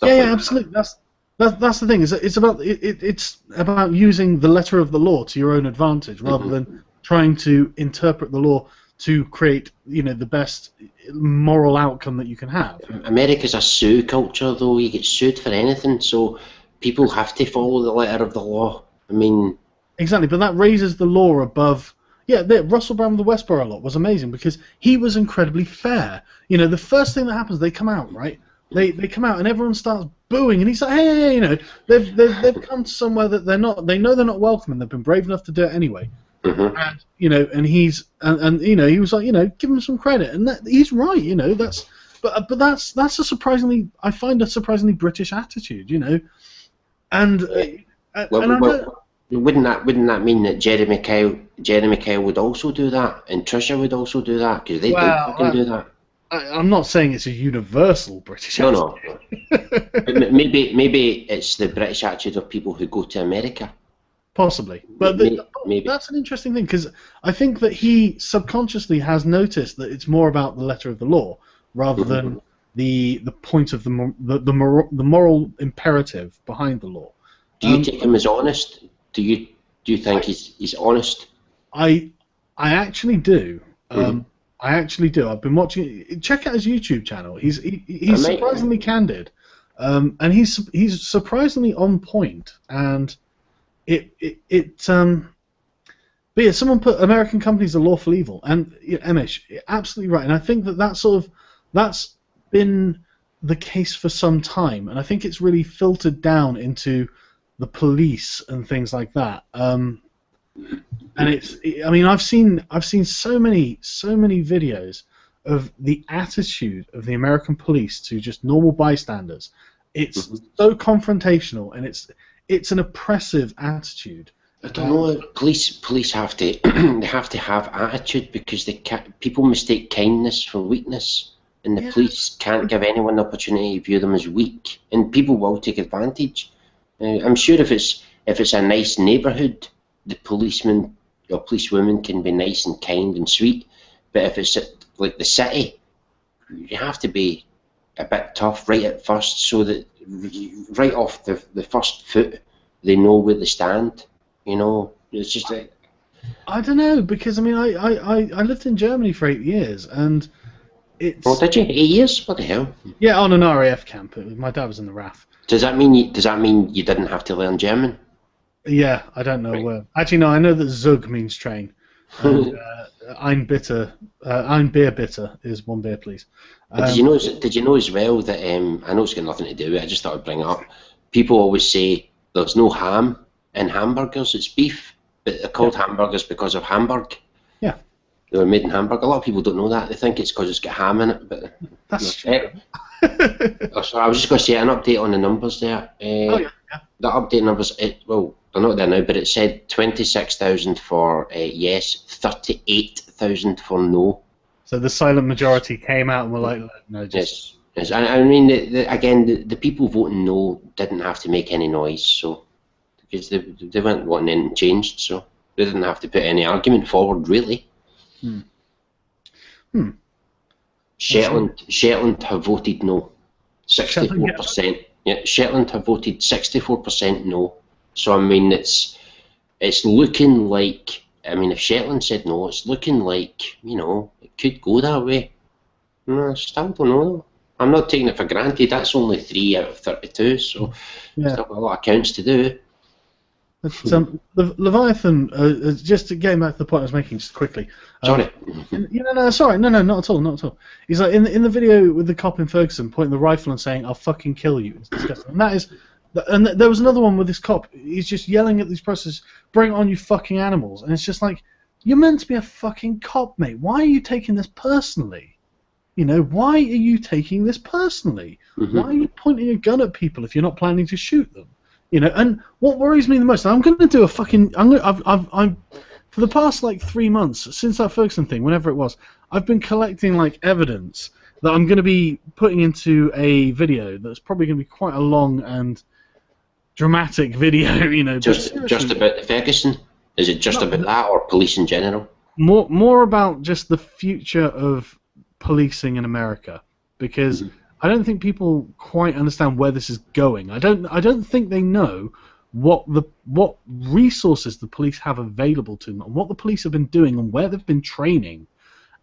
Yeah, absolutely. That's the thing. It's about using the letter of the law to your own advantage, rather than trying to interpret the law to create, you know, the best moral outcome that you can have. America's a sue culture, though. You get sued for anything, so people have to follow the letter of the law. I mean, exactly, but that raises the law above. Yeah, Russell Brand with the Westboro lot was amazing because he was incredibly fair. You know, the first thing that happens, they come out, right? They come out and everyone starts booing, and he's like, hey, you know, they've come to somewhere that they know they're not welcome, and they've been brave enough to do it anyway. And you know, and he's and you know, he was like, you know, give him some credit, and he's right, you know, that's a surprisingly, I find a surprisingly British attitude, you know, and wouldn't that mean that Jerry McKyle would also do that, and Trisha would also do that, because they do fucking do that. I'm not saying it's a universal British attitude. No. But maybe it's the British attitude of people who go to America. Possibly, but maybe that's an interesting thing, because I think that he subconsciously has noticed that it's more about the letter of the law rather than the point of the moral imperative behind the law. Do you take him as honest? Do you think he's honest? I actually do. I actually do. I've been watching. Check out his YouTube channel. He's surprisingly candid, and he's surprisingly on point. And but yeah, someone put American companies are lawful evil, and Emish, absolutely right. And I think that's been the case for some time, and I think it's really filtered down into the police and things like that. And I mean, I've seen so many videos of the attitude of the American police to just normal bystanders. It's so confrontational, and it's an oppressive attitude. I don't know. Police have to they have to have attitude, because people mistake kindness for weakness, and the police can't give anyone the opportunity to view them as weak, and people will take advantage. I'm sure if it's a nice neighbourhood, the policemen or policewomen can be nice and kind and sweet, but if it's like the city, you have to be a bit tough right at first, so that right off the first foot they know where they stand. You know, it's just like, I don't know, because I mean, I lived in Germany for 8 years, and it's Oh, did you? 8 years? What the hell? yeah, on an RAF camp. My dad was in the RAF. Does that mean you didn't have to learn German? Yeah, I don't know Right. where. Actually, no, I know that Zug means train, and ein bitter, ein Bier bitter is 1 beer, please. Did you know as well that I know it's got nothing to do with it, I just thought I'd bring it up. People always say there's no ham in hamburgers, it's beef, but they're called hamburgers because of Hamburg. Yeah. They were made in Hamburg. A lot of people don't know that. They think it's because it's got ham in it, but That's true. So I was just going to say an update on the numbers there. Yeah. The update numbers, well, they're not there now, but it said 26,000 for yes, 38,000 for no. So the silent majority came out and were like, no, just... Yes. I mean, again, the people voting no didn't have to make any noise, so because they weren't wanting anything changed, so they didn't have to put any argument forward, really. Shetland have voted no, 64%. Yeah, Shetland have voted 64% no. So I mean, it's looking like, I mean, if Shetland said no, it's looking like, you know, it could go that way. I still don't know. I'm not taking it for granted. That's only 3 out of 32, so still got a lot of counts to do. But, Leviathan, just to get back to the point I was making, just quickly. Sorry. No, sorry, no, not at all. He's like in the video with the cop in Ferguson pointing the rifle and saying, "I'll fucking kill you." It's disgusting. And that is, and there was another one with this cop. He's just yelling at these protesters, "Bring on, you fucking animals!" And it's just like, you're meant to be a fucking cop, mate. Why are you taking this personally? You know, why are you taking this personally? Why are you pointing a gun at people if you're not planning to shoot them? You know, and what worries me the most, I'm going to do a fucking, I've for the past like 3 months since that Ferguson thing, whenever it was, I've been collecting like evidence that I'm going to be putting into a video that's probably going to be quite a long and dramatic video. You know, just about the Ferguson. Is it just about that, or police in general? More about just the future of policing in America, because I don't think people quite understand where this is going. I don't think they know what resources the police have available to them, and what the police have been doing, and where they've been training,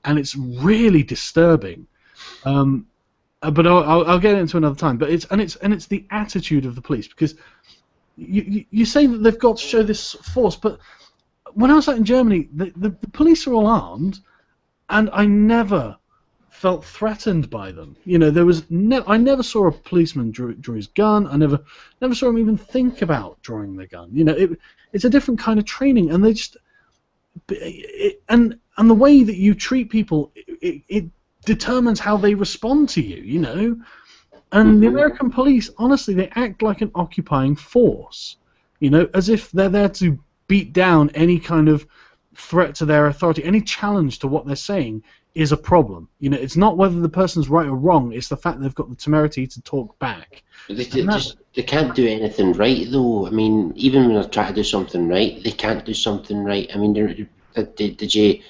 and it's really disturbing. But I'll get into another time. But it's the attitude of the police, because you say that they've got to show this force, but when I was out in Germany, the police are all armed, and I never felt threatened by them. You know, there was I never saw a policeman draw his gun. I never saw him even think about drawing their gun. You know, it's a different kind of training, and they just and the way that you treat people, it determines how they respond to you. You know, and the American police, honestly, they act like an occupying force. You know, as if they're there to beat down any kind of threat to their authority, any challenge to what they're saying is a problem. You know, it's not whether the person's right or wrong, it's the fact they've got the temerity to talk back. They can't do anything right, though. I mean, even when they try to do something right, they can't do something right. I mean, did you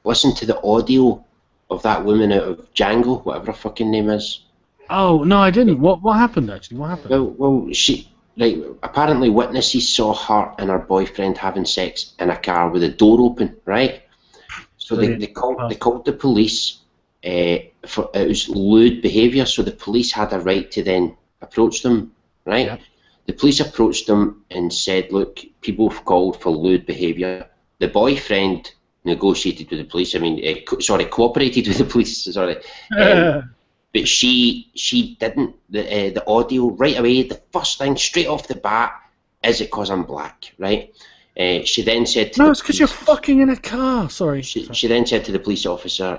listen to the audio of that woman out of Django, whatever her fucking name is? Oh, no, I didn't. What happened, actually? What happened? Well, apparently witnesses saw her and her boyfriend having sex in a car with the door open, right? So they called the police for it was lewd behaviour. So the police had a right to then approach them, right? Yeah. The police approached them and said, "Look, people have called for lewd behaviour." The boyfriend negotiated with the police. I mean, cooperated with the police. Sorry, but she didn't. The audio right away. The first thing straight off the bat is it 'cause I'm black, right? She then said to no, it's because you're fucking in a car. Sorry. She then said to the police officer,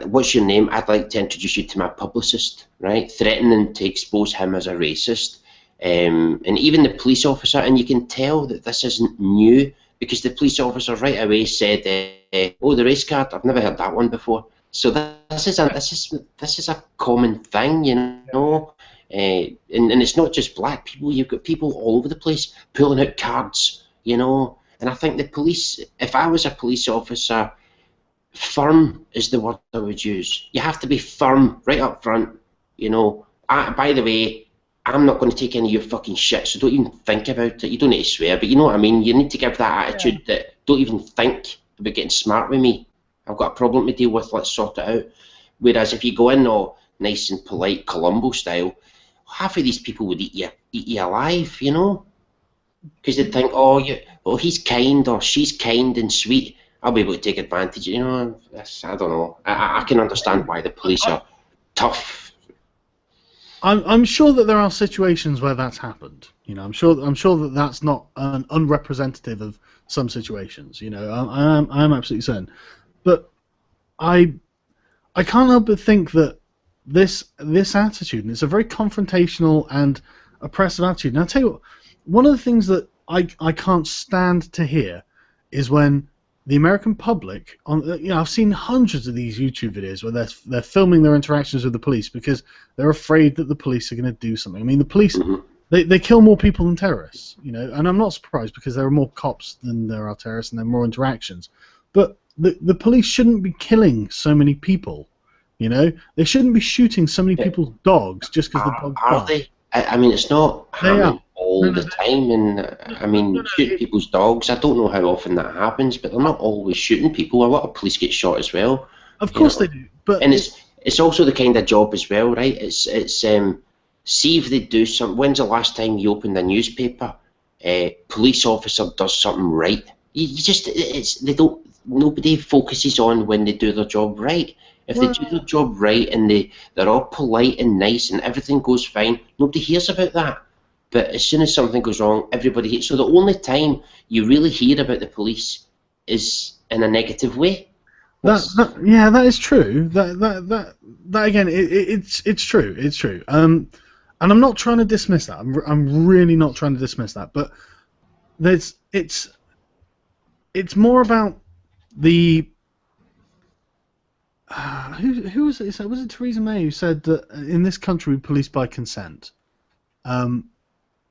"What's your name? I'd like to introduce you to my publicist," right? Threatening to expose him as a racist. And even the police officer, and you can tell that this isn't new, because the police officer right away said, "Oh, the race card. I've never heard that one before." So this is a common thing, you know. And it's not just black people. You've got people all over the place pulling out cards, you know. And I think the police, if I was a police officer, firm is the word I would use. You have to be firm right up front, you know. By the way, I'm not going to take any of your fucking shit, so don't even think about it. You don't need to swear, but you know what I mean. You need to give that attitude that don't even think about getting smart with me. I've got a problem to deal with, let's sort it out. Whereas if you go in all nice and polite Columbo style, half of these people would eat you alive, you know? Because they'd think, oh, he's kind or she's kind and sweet. I'll be able to take advantage. You know, I don't know. I can understand why the police are tough. I'm sure that there are situations where that's happened. You know, I'm sure that that's not an unrepresentative of some situations. You know, I'm absolutely certain. But I can't help but think that this attitude, and it's a very confrontational and oppressive attitude. And I'll tell you what, one of the things that I can't stand to hear is when the American public, I've seen hundreds of these YouTube videos where they're filming their interactions with the police because they're afraid that the police are going to do something. I mean, the police, they kill more people than terrorists, you know, and I'm not surprised because there are more cops than there are terrorists and there are more interactions. But the police shouldn't be killing so many people, you know. They shouldn't be shooting so many people's dogs just because the dogs are they? I mean, it's not happening all the time, and I mean, shooting people's dogs. I don't know how often that happens, but they're not always shooting people. A lot of police get shot as well. Of course they do, but and it's also the kind of job as well, right? It's see if they do something. When's the last time you opened a newspaper? Police officer does something right. Nobody focuses on when they do their job right. If they do their job right and they're all polite and nice and everything goes fine, nobody hears about that. But as soon as something goes wrong, everybody hears. So the only time you really hear about the police is in a negative way. That is true. That again, it's true. It's true. And I'm not trying to dismiss that. I'm really not trying to dismiss that. But it's more about the. Who was it? Was it Theresa May who said that in this country we police by consent, and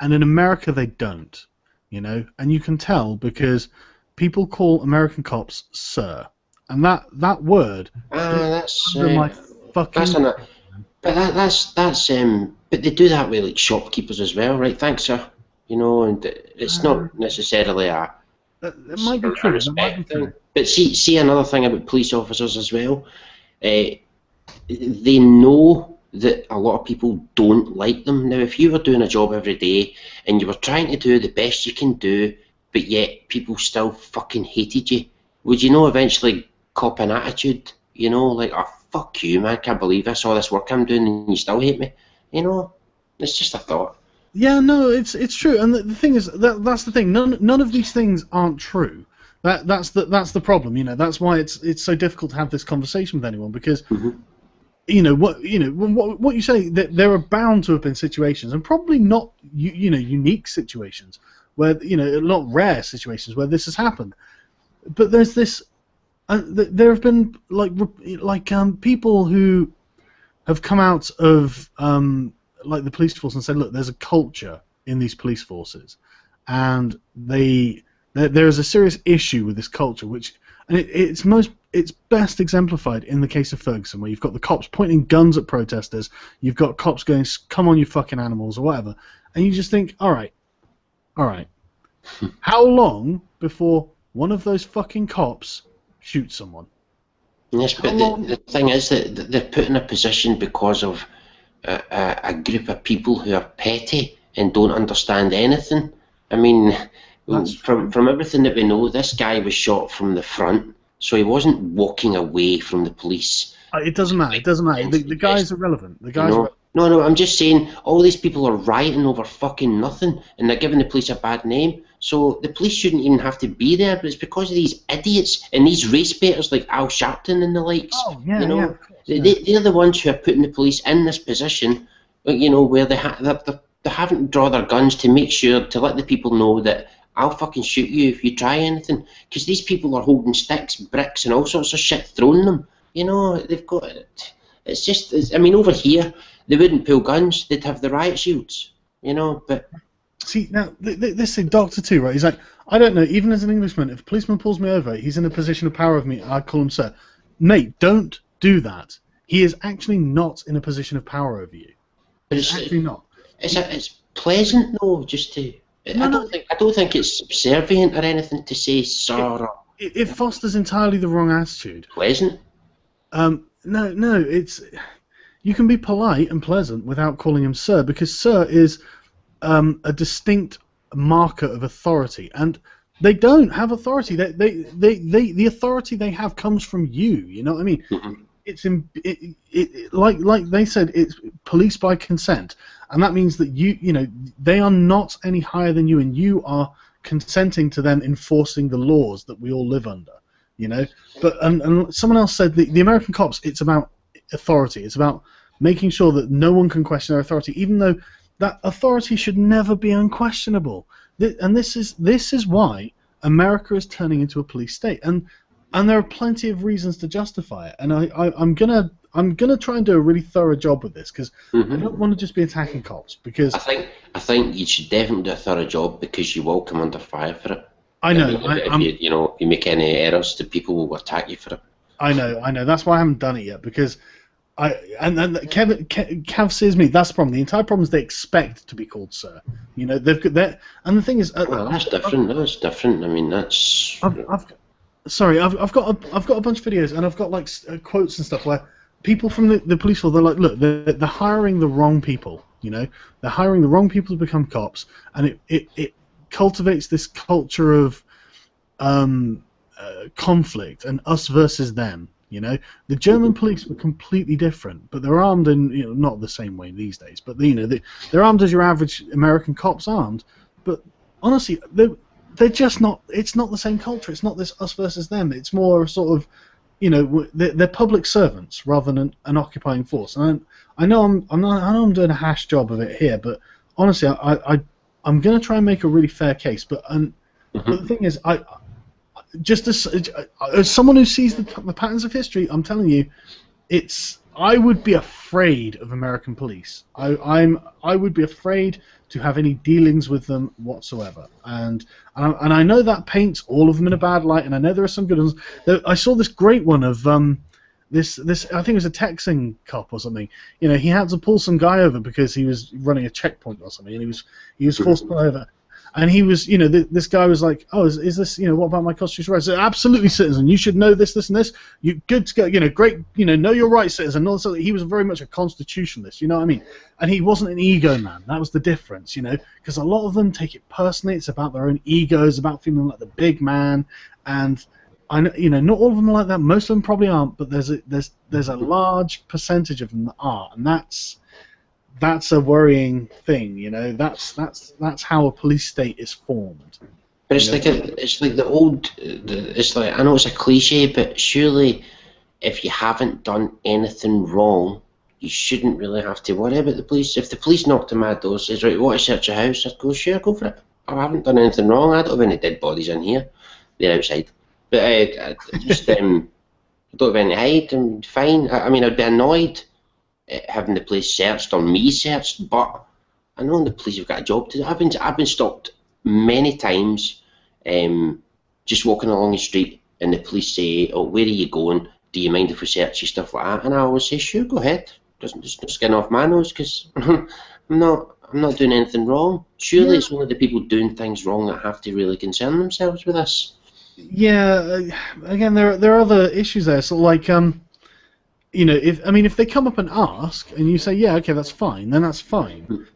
in America they don't, you know, and you can tell because people call American cops sir, and that word. That's my fucking. But they do that with like shopkeepers as well, right? Thanks, sir. You know, and it's not necessarily a. It might be true. That might be true. But see another thing about police officers as well. They know that a lot of people don't like them. Now, if you were doing a job every day and you were trying to do the best you can do, but yet people still fucking hated you, would you know eventually cop an attitude? You know, like, oh, fuck you, man, I can't believe I saw this work I'm doing and you still hate me. You know, it's just a thought. Yeah, no, it's true, and the thing is that's the thing. None of these things aren't true. That's the problem. You know, that's why it's so difficult to have this conversation with anyone because you know what you say, that there are bound to have been situations, and probably not unique situations where, you know, not rare situations where this has happened. But there's this. There have been like people who have come out of like the police force and said, look, there's a culture in these police forces, and there is a serious issue with this culture, it's best exemplified in the case of Ferguson, where you've got the cops pointing guns at protesters, you've got cops going, come on you fucking animals, or whatever, and you just think, all right, how long before one of those fucking cops shoots someone? Yes, but the thing is that they're put in a position because of a group of people who are petty and don't understand anything. I mean, from everything that we know, this guy was shot from the front, so he wasn't walking away from the police. It doesn't matter. The guy's irrelevant. No, I'm just saying all these people are rioting over fucking nothing, and they're giving the police a bad name. So the police shouldn't even have to be there, but it's because of these idiots and these race baiters like Al Sharpton and the likes. Oh, yeah, you know, yeah, of course, yeah. They're the ones who are putting the police in this position, you know, where they're having to draw their guns to make sure to let the people know that I'll fucking shoot you if you try anything. Because these people are holding sticks, bricks, and all sorts of shit, throwing them. You know, they've got it. It's just, I mean, over here they wouldn't pull guns; they'd have the riot shields. You know, but. See, now, this thing, Doctor 2, right, he's like, I don't know, even as an Englishman, if a policeman pulls me over, he's in a position of power of me, I call him sir. Mate, don't do that. He is actually not in a position of power over you. It's actually not. It's pleasant, though, just to... I don't think it's subservient or anything to say sir. It fosters entirely the wrong attitude. Pleasant. No, it's you can be polite and pleasant without calling him sir, because sir is a distinct marker of authority, and they don't have authority. The authority they have comes from you. You know what I mean? Mm-hmm. It's like they said, it's police by consent, and that means that they are not any higher than you, and you are consenting to them enforcing the laws that we all live under. But and someone else said the American cops, it's about authority. It's about making sure that no one can question their authority, even though that authority should never be unquestionable. And this is why America is turning into a police state, and there are plenty of reasons to justify it. And I'm gonna try and do a really thorough job with this, because I don't want to just be attacking cops. Because I think you should definitely do a thorough job, because you will come under fire for it. I know. If you make any errors, the people will attack you for it. I know. That's why I haven't done it yet, because Cav says me. That's the problem. The entire problem is they expect to be called sir. They've got that, and the thing is, well, that's different. That's different. I mean, that's. I've got a bunch of videos, and I've got like quotes and stuff where people from the police force, they're like, look, they're hiring the wrong people. They're hiring the wrong people to become cops, and it cultivates this culture of conflict and us versus them. The German police were completely different, but they're armed in not the same way these days. But they're armed as your average American cop's armed. But honestly, they're just not. It's not the same culture. It's not this us versus them. It's more sort of, they're public servants rather than an occupying force. And I know I'm doing a hash job of it here, but honestly, I'm going to try and make a really fair case. But the thing is, just as someone who sees the patterns of history, I'm telling you, I would be afraid of American police. I would be afraid to have any dealings with them whatsoever. And I know that paints all of them in a bad light, and I know there are some good ones. I saw this great one of this I think it was a Texan cop or something. He had to pull some guy over because he was running a checkpoint or something, and he was forced to pull over. And he was, this guy was like, oh, is this, what about my constitutional rights? So, absolutely, citizen, you should know this, and this. You good to go, great, know your rights, citizen. And also, he was very much a constitutionalist, you know what I mean? And he wasn't an ego man. That was the difference, because a lot of them take it personally. It's about their own egos, about feeling like the big man. And I know, not all of them are like that. Most of them probably aren't, but there's a large percentage of them that are, and that's a worrying thing, That's how a police state is formed. But it's like the old. It's like, I know it's a cliche, but surely, if you haven't done anything wrong, you shouldn't really have to worry about the police. If the police knocked on my door, says, right, want to search your house, I'd go, sure, go for it. I haven't done anything wrong. I don't have any dead bodies in here. They're outside. But I just I don't have any hide. I'm fine. I mean, I'd be annoyed having the place searched or me searched, but I know the police have got a job to do. I've been stopped many times, just walking along the street, and the police say, "Oh, where are you going? Do you mind if we search you?" Stuff like that, and I always say, "Sure, go ahead. Doesn't just no skin off my nose, because I'm not doing anything wrong. Surely it's only the people doing things wrong that have to really concern themselves with this." Yeah, again, there are other issues there. So like if they come up and ask, and you say, yeah, okay, that's fine, then that's fine,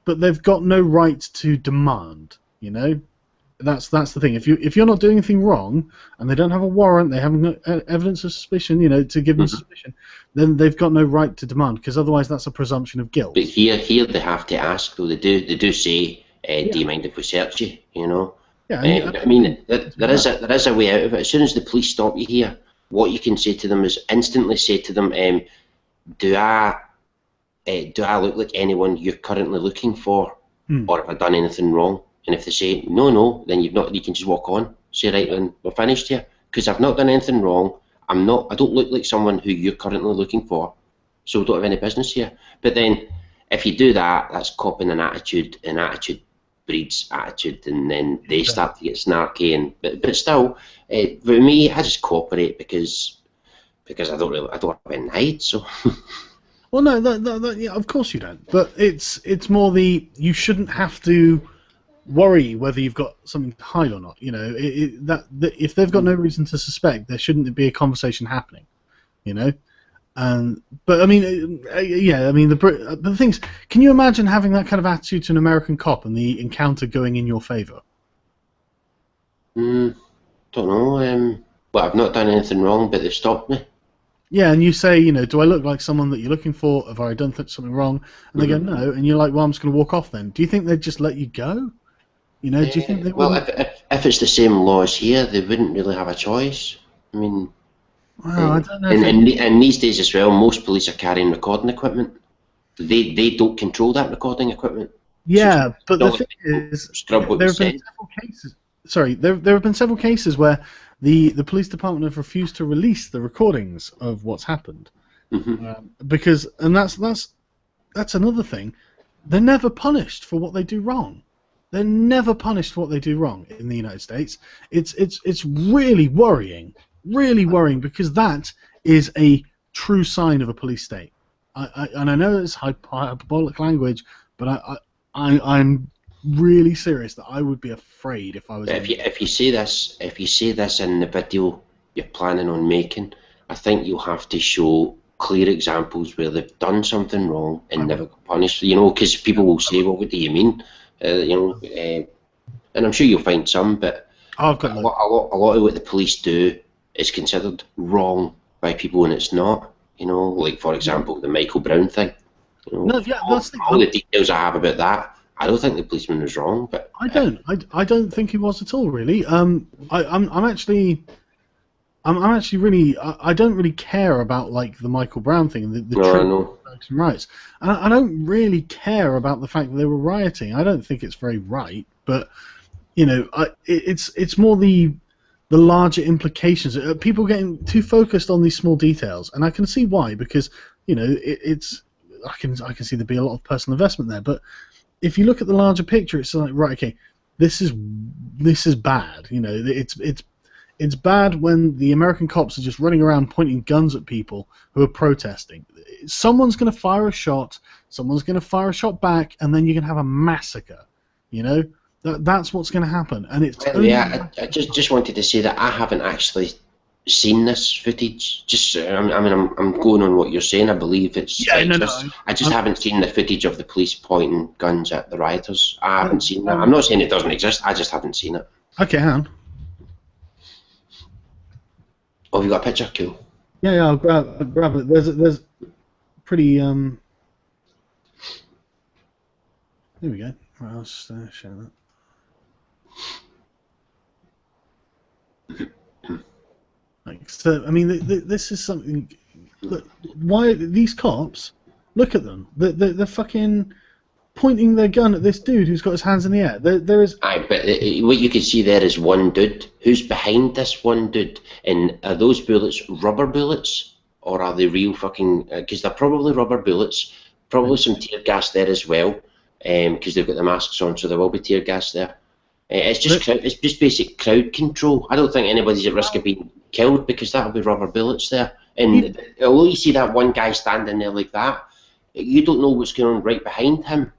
But they've got no right to demand, That's the thing. If you're not doing anything wrong, and they don't have a warrant, they haven't got evidence of suspicion, to give them suspicion, then they've got no right to demand, because otherwise that's a presumption of guilt. But here they have to ask, though. They do say, do you mind if we search you? Yeah. I mean, there is a way out of it. As soon as the police stop you here, what you can say to them is instantly say to them, do I look like anyone you're currently looking for, or have I done anything wrong? And if they say no, then you can just walk on. Say, right, then we're finished here, because I've not done anything wrong. I don't look like someone who you're currently looking for, so we don't have any business here. But then if you do that, that's copying an attitude, and attitude breeds attitude, and then they start to get snarky. And but still, for me, I just cooperate because I don't have any hide. So. Well, no, yeah, of course you don't. But it's more you shouldn't have to worry whether you've got something to hide or not. You know, that if they've got no reason to suspect, there shouldn't be a conversation happening. You know, but I mean, yeah, I mean the things. Can you imagine having that kind of attitude to an American cop and the encounter going in your favor? Don't know. Well, I've not done anything wrong, but they stopped me. Yeah, and you say, you know, do I look like someone that you're looking for? Have I done something wrong? And they go, no, and you're like, well, I'm just going to walk off then. Do you think they'd just let you go? You know, do you think they would? Well, if it's the same laws here, they wouldn't really have a choice. I mean, well, I don't know. And these days as well, most police are carrying recording equipment. They don't control that recording equipment. Yeah, but the thing is, there have been several cases. Sorry, there have been several cases where the police department have refused to release the recordings of what's happened, because, and that's another thing, they're never punished for what they do wrong. They're never punished for what they do wrong in the United States. It's really worrying, because that is a true sign of a police state. And I know it's hyperbolic language, but I'm really serious that I would be afraid if I was. If you say this in the video you're planning on making, I think you'll have to show clear examples where they've done something wrong and never got punished. You know, because people will say, "Well, what do you mean?" You know, and I'm sure you'll find some, but a lot of what the police do is considered wrong by people, and it's not. You know, like for example, the Michael Brown thing. You know, all the details I have about that. I don't think the policeman was wrong, but I don't think he was at all, really. I'm actually really. I don't really care about like the Michael Brown thing, the rights. I don't really care about the fact that they were rioting. I don't think it's very right, but you know, it's more the larger implications. People getting too focused on these small details, and I can see why, because you know I can see there be a lot of personal investment there, but if you look at the larger picture, it's like, right, okay, this is bad. You know, it's bad when the American cops are just running around pointing guns at people who are protesting. Someone's going to fire a shot, someone's going to fire a shot back, and then you're going to have a massacre. You know, that's what's going to happen. And it's I just wanted to say that I haven't actually seen this footage. Just I'm going on what you're saying. I believe it's I just haven't seen the footage of the police pointing guns at the rioters. I haven't seen that. I'm not saying it doesn't exist. I just haven't seen it. Okay, hang on. Oh, you got a picture? Cool. Yeah, I'll grab it. There's pretty Here we go. Right, I'll just share that. Like, so, I mean, this is something. Look, why these cops? Look at them. They're fucking pointing their gun at this dude who's got his hands in the air. There is. Aye, but what you can see there is one dude. Who's behind this one dude? And are those bullets rubber bullets, or are they real fucking? Because they're probably rubber bullets. Probably some tear gas there as well. Because they've got the masks on, so there will be tear gas there. It's just basic crowd control. I don't think anybody's at risk of being killed because that'll be rubber bullets there. And although you see that one guy standing there like that, you don't know what's going on right behind him,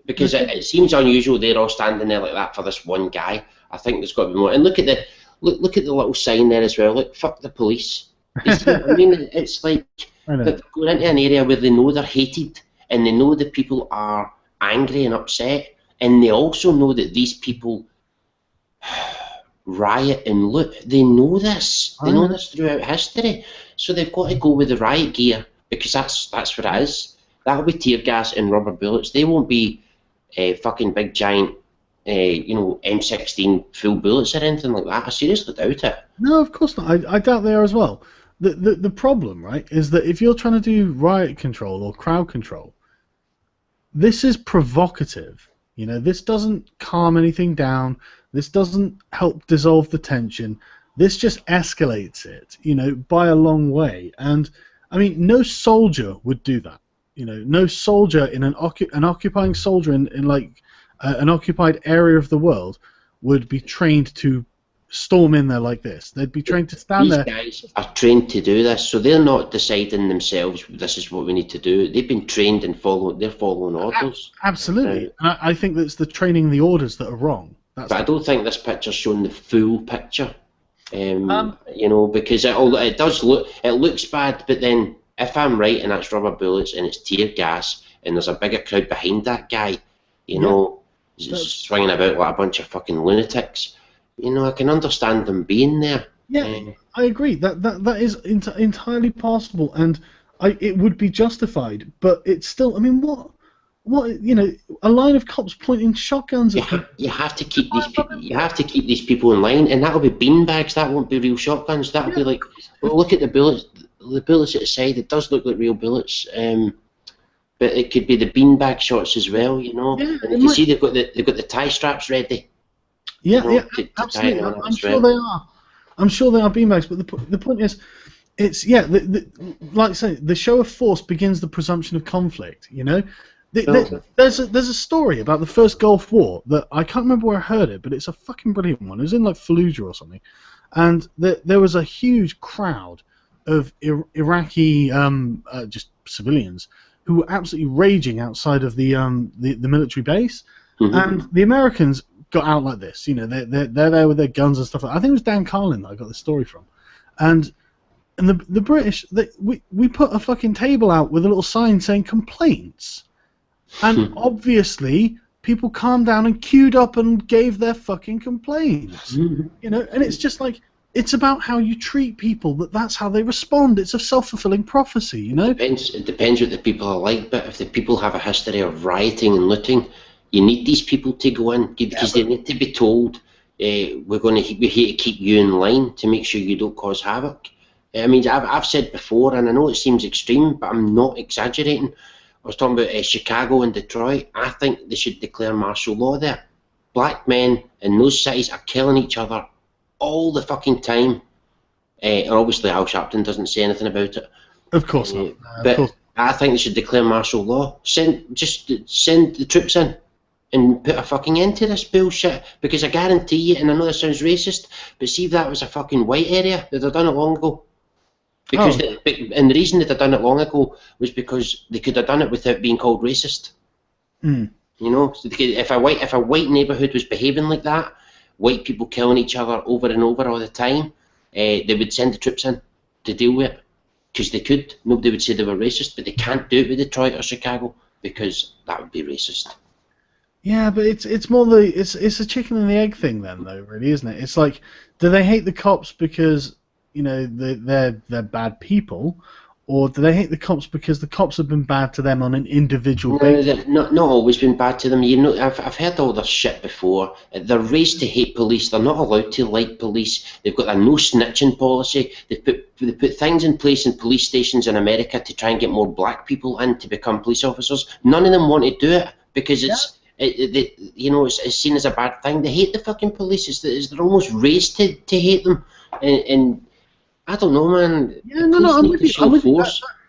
because it seems unusual they're all standing there like that for this one guy. I think there's got to be more. And look at the little sign there as well. Look, fuck the police. You see what I mean? It's like they're going into an area where they know they're hated and they know the people are angry and upset. And they also know that these people riot and loot. They know this. They know this throughout history. So they've got to go with the riot gear, because that's what it is. That'll be tear gas and rubber bullets. They won't be fucking big giant, M16 full bullets or anything like that. I seriously doubt it. No, of course not. I doubt they are as well. The problem, right, is that if you're trying to do riot control or crowd control, this is provocative. You know, this doesn't calm anything down. This doesn't help dissolve the tension. This just escalates it, you know, by a long way. And, I mean, no soldier would do that. You know, no soldier in an occupying soldier in like an occupied area of the world would be trained to storm in there like this. They'd be trained to stand These there. guys are trained to do this, so they're not deciding themselves, this is what we need to do. They've been trained and they're following orders. Absolutely. And I think that's the training, the orders that are wrong. But I don't think this picture's showing the full picture. You know, because it does look, it looks bad, but then if I'm right and it's rubber bullets and it's tear gas and there's a bigger crowd behind that guy, you know, swinging about like a bunch of fucking lunatics, you know, I can understand them being there. Yeah, I agree. That is entirely possible, and it would be justified. But it's still, I mean, what you know, a line of cops pointing shotguns at people. You have to keep these people. You have to keep these people in line, and that'll be beanbags. That won't be real shotguns. That'll be like, well, look at the bullets. The bullets at the side. It does look like real bullets. But it could be the beanbag shots as well. You know, Yeah, and you can see they've got the tie straps ready. Yeah, you know, yeah, to absolutely. tie them I'm sure they are. I'm sure they are beanbags. But the point is, it's like I say, the show of force begins the presumption of conflict. You know. There's a story about the first Gulf War that I can't remember where I heard it, but it's a fucking brilliant one. It was in like Fallujah or something, and there was a huge crowd of Iraqi just civilians who were absolutely raging outside of the military base, and the Americans got out like this. You know, they're there with their guns and stuff. I think it was Dan Carlin that I got the story from, and the British we put a fucking table out with a little sign saying complaints. And obviously, people calmed down and queued up and gave their fucking complaints. You know, and it's just like, it's about how you treat people. That's how they respond. It's a self-fulfilling prophecy. You know. It depends what the people are like. But if the people have a history of rioting and looting, you need these people to go in because they need to be told, we're here to keep you in line to make sure you don't cause havoc. I mean, I've said before, and I know it seems extreme, but I'm not exaggerating. I was talking about Chicago and Detroit. I think they should declare martial law there. Black men in those cities are killing each other all the fucking time. And obviously Al Sharpton doesn't say anything about it. Of course not. But I think they should declare martial law. Send the troops in and put a fucking end to this bullshit. Because I guarantee you, and I know this sounds racist, but see if that was a fucking white area, they'd have done it long ago. Because and the reason that they'd done it long ago was because they could have done it without being called racist. You know, so if a white neighbourhood was behaving like that, white people killing each other over and over all the time, they would send the troops in to deal with it because they could. Nobody would say they were racist, but they can't do it with Detroit or Chicago because that would be racist. Yeah, but it's more it's a chicken and the egg thing then, though, really, isn't it? It's like, do they hate the cops because, you know, they're bad people, or do they hate the cops because the cops have been bad to them on an individual basis? No, not always been bad to them. You know, I've heard all this shit before. They're raised to hate police. They're not allowed to like police. They've got a no snitching policy. They put things in place in police stations in America to try and get more black people in to become police officers. None of them want to do it because you know, it's seen as a bad thing. They hate the fucking police. They're almost raised to hate them, and I don't know, man. Yeah, no, I'm with you.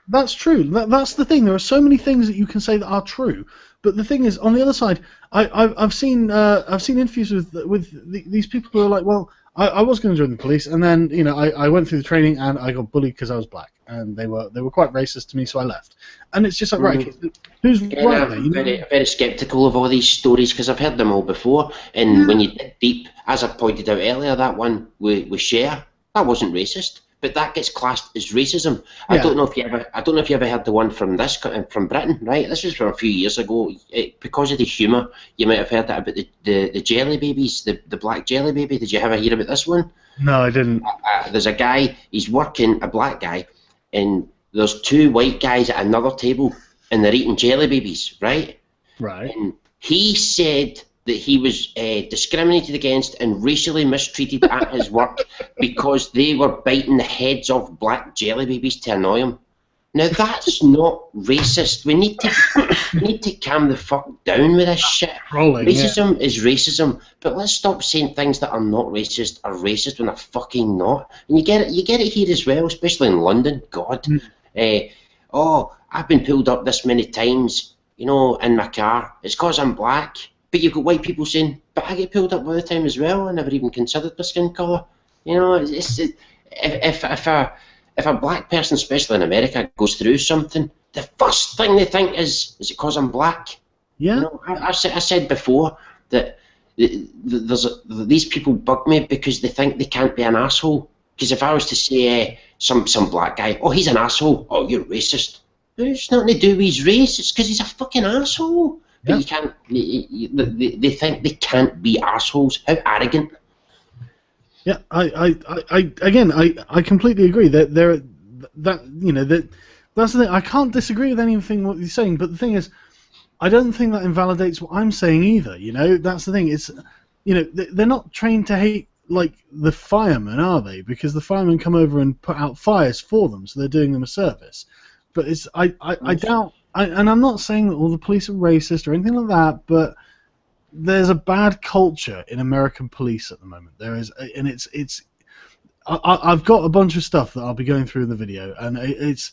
That's true. That's the thing. There are so many things that you can say that are true, but the thing is, on the other side, I've seen interviews with these people who are like, well, I was going to join the police, and then, you know, I went through the training and I got bullied because I was black, and they were quite racist to me, so I left. And it's just like, right, who's right there? I'm very sceptical of all these stories because I've heard them all before, and when you dig deep, as I pointed out earlier, that one with Cher, that wasn't racist. But that gets classed as racism. I don't know if you ever heard the one from Britain, right? This was from a few years ago. Because of the humour, you might have heard that about the jelly babies, the black jelly baby. Did you ever hear about this one? No, I didn't. There's a guy, he's working, a black guy, and there's two white guys at another table, and they're eating jelly babies, right? Right. And he said that he was discriminated against and racially mistreated at his work because they were biting the heads off black jelly babies to annoy him. Now that's not racist. We need to calm the fuck down with this shit. Racism is racism, but let's stop saying things that are not racist are racist when they're fucking not. And you get it here as well, especially in London. God, I've been pulled up this many times, you know, in my car. It's 'cause I'm black. But you've got white people saying, but I get pulled up all the time as well. I never even considered my skin colour. You know, if a black person, especially in America, goes through something, the first thing they think is it because I'm black? Yeah. You know, I said before that these people bug me because they think they can't be an asshole. Because if I was to say some black guy, oh, he's an asshole, oh, you're racist. There's nothing to do with his race. It's because he's a fucking asshole. But Yeah. you can't. They think they can't be assholes. How arrogant! Yeah, I completely agree that that's the thing. I can't disagree with anything what you're saying, but the thing is, I don't think that invalidates what I'm saying either. You know, that's the thing. It's, you know, they're not trained to hate like the firemen, are they? Because the firemen come over and put out fires for them, so they're doing them a service. But it's I doubt, and I'm not saying that all the police are racist or anything like that, but there's a bad culture in American police at the moment. There is, and it's. I've got a bunch of stuff that I'll be going through in the video, and it's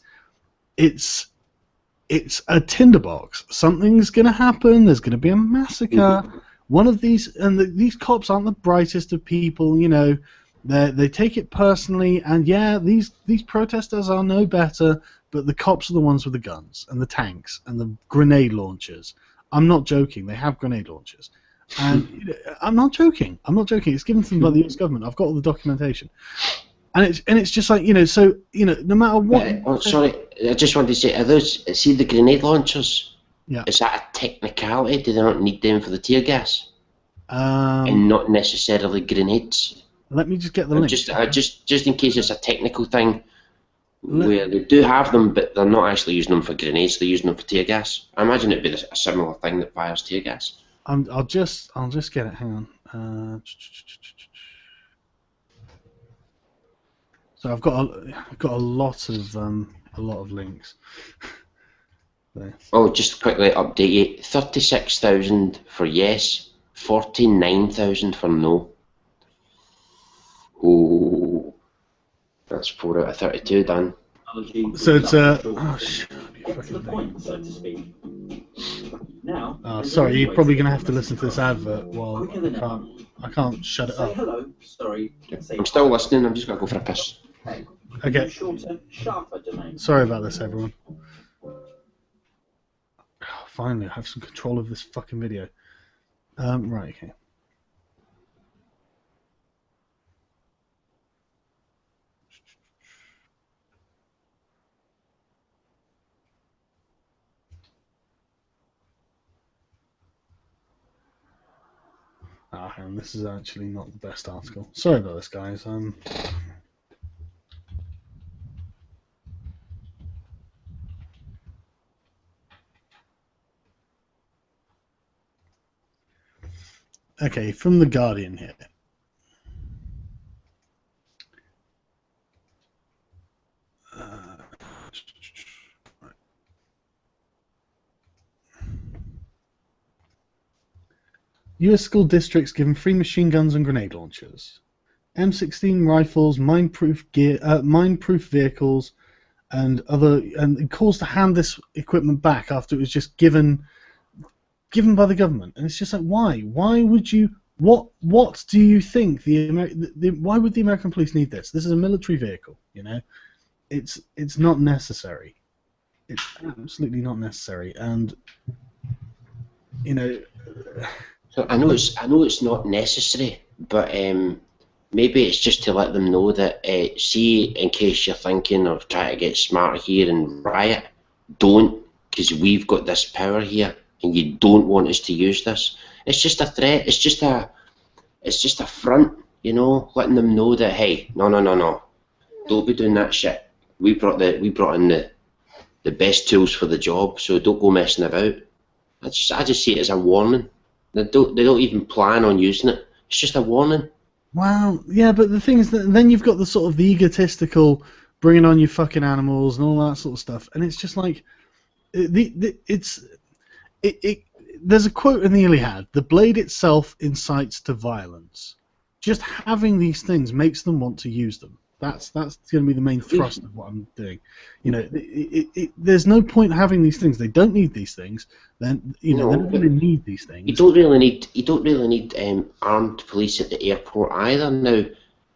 a tinderbox. Something's going to happen. There's going to be a massacre. One of these, and these cops aren't the brightest of people. You know, they take it personally, and yeah, these protesters are no better. But the cops are the ones with the guns and the tanks and the grenade launchers. I'm not joking. They have grenade launchers, and I'm not joking. It's given to them by the US government. I've got all the documentation, and it's just like, you know. So, you know, no matter what. Oh, sorry. I just wanted to say, are those, see the grenade launchers? Yeah. Is that a technicality? Do they not need them for the tear gas? And not necessarily grenades. Let me just get the link. Just in case it's a technical thing. Where they do have them, but they're not actually using them for grenades. They're using them for tear gas. I imagine it'd be a similar thing that fires tear gas. I'll just get it. Hang on. So I've got a lot of links. There. Oh, just to quickly update you: 36,000 for yes, 49,000 for no. Oh. That's 4 out of 32 done. So it's oh shit! Get to the point, so to speak. Now. Oh, sorry, you're probably gonna have to listen to this advert while I can't shut it Say up. hello. Sorry. I'm still listening. I'm just gonna go for a piss. Okay. Shorter, sharper domain. Sorry about this, everyone. Oh, finally, I have some control of this fucking video. Right. Okay. Hang on, this is actually not the best article. Sorry about this, guys. Okay, from The Guardian here. U.S. school districts given free machine guns and grenade launchers, M16 rifles, mine-proof gear, mine-proof vehicles, and calls to hand this equipment back after it was just given by the government. And it's just like, why? Why would you? What do you think why would the American police need this? This is a military vehicle. You know, it's not necessary. It's absolutely not necessary. And you know. So I know it's not necessary, but maybe it's just to let them know that, see, in case you're thinking of trying to get smart here and riot, don't, because we've got this power here, and you don't want us to use this. It's just a threat. It's just a front, you know, letting them know that, hey, no, don't be doing that shit. We brought in the best tools for the job, so don't go messing about. I just see it as a warning. They don't even plan on using it. It's just a warning. Well, yeah, but the thing is that then you've got the sort of the egotistical bringing on your fucking animals and all that sort of stuff, and it's just like there's a quote in the Iliad: "The blade itself incites to violence." Just having these things makes them want to use them. That's going to be the main thrust of what I'm doing. You know, there's no point having these things. They don't need these things. Then they're not going to need these things. You don't really need armed police at the airport either. Now,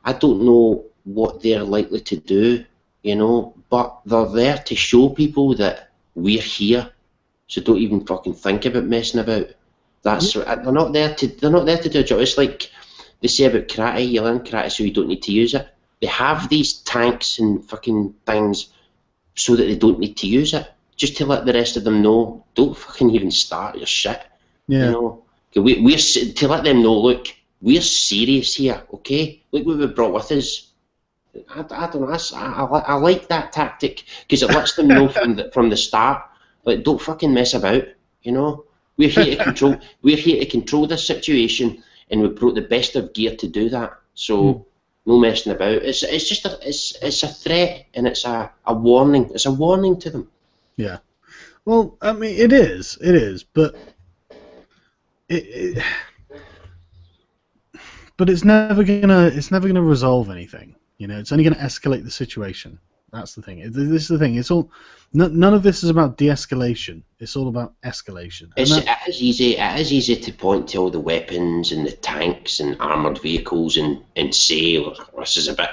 I don't know what they're likely to do, you know, but they're there to show people that we're here. So don't even fucking think about messing about. They're not there to do a job. It's like they say about karate. You learn karate so you don't need to use it. They have these tanks and fucking things so that they don't need to use it, just to let the rest of them know, don't fucking even start your shit. Yeah. You know, we're to let them know, look, we're serious here, okay? Look what we brought with us. I don't know. I like that tactic because it lets them know from the start, like, don't fucking mess about. You know, we're here to control. We're here to control this situation, and we brought the best of gear to do that. So. No messing about. It's just it's a threat, and it's a warning. It's a warning to them. Yeah. Well, I mean, it is, but but it's never gonna resolve anything. You know, it's only gonna escalate the situation. That's the thing. This is the thing. It's all none of this is about de-escalation. It's all about escalation. It is easy to point to all the weapons and the tanks and armoured vehicles and say, look, this is a bit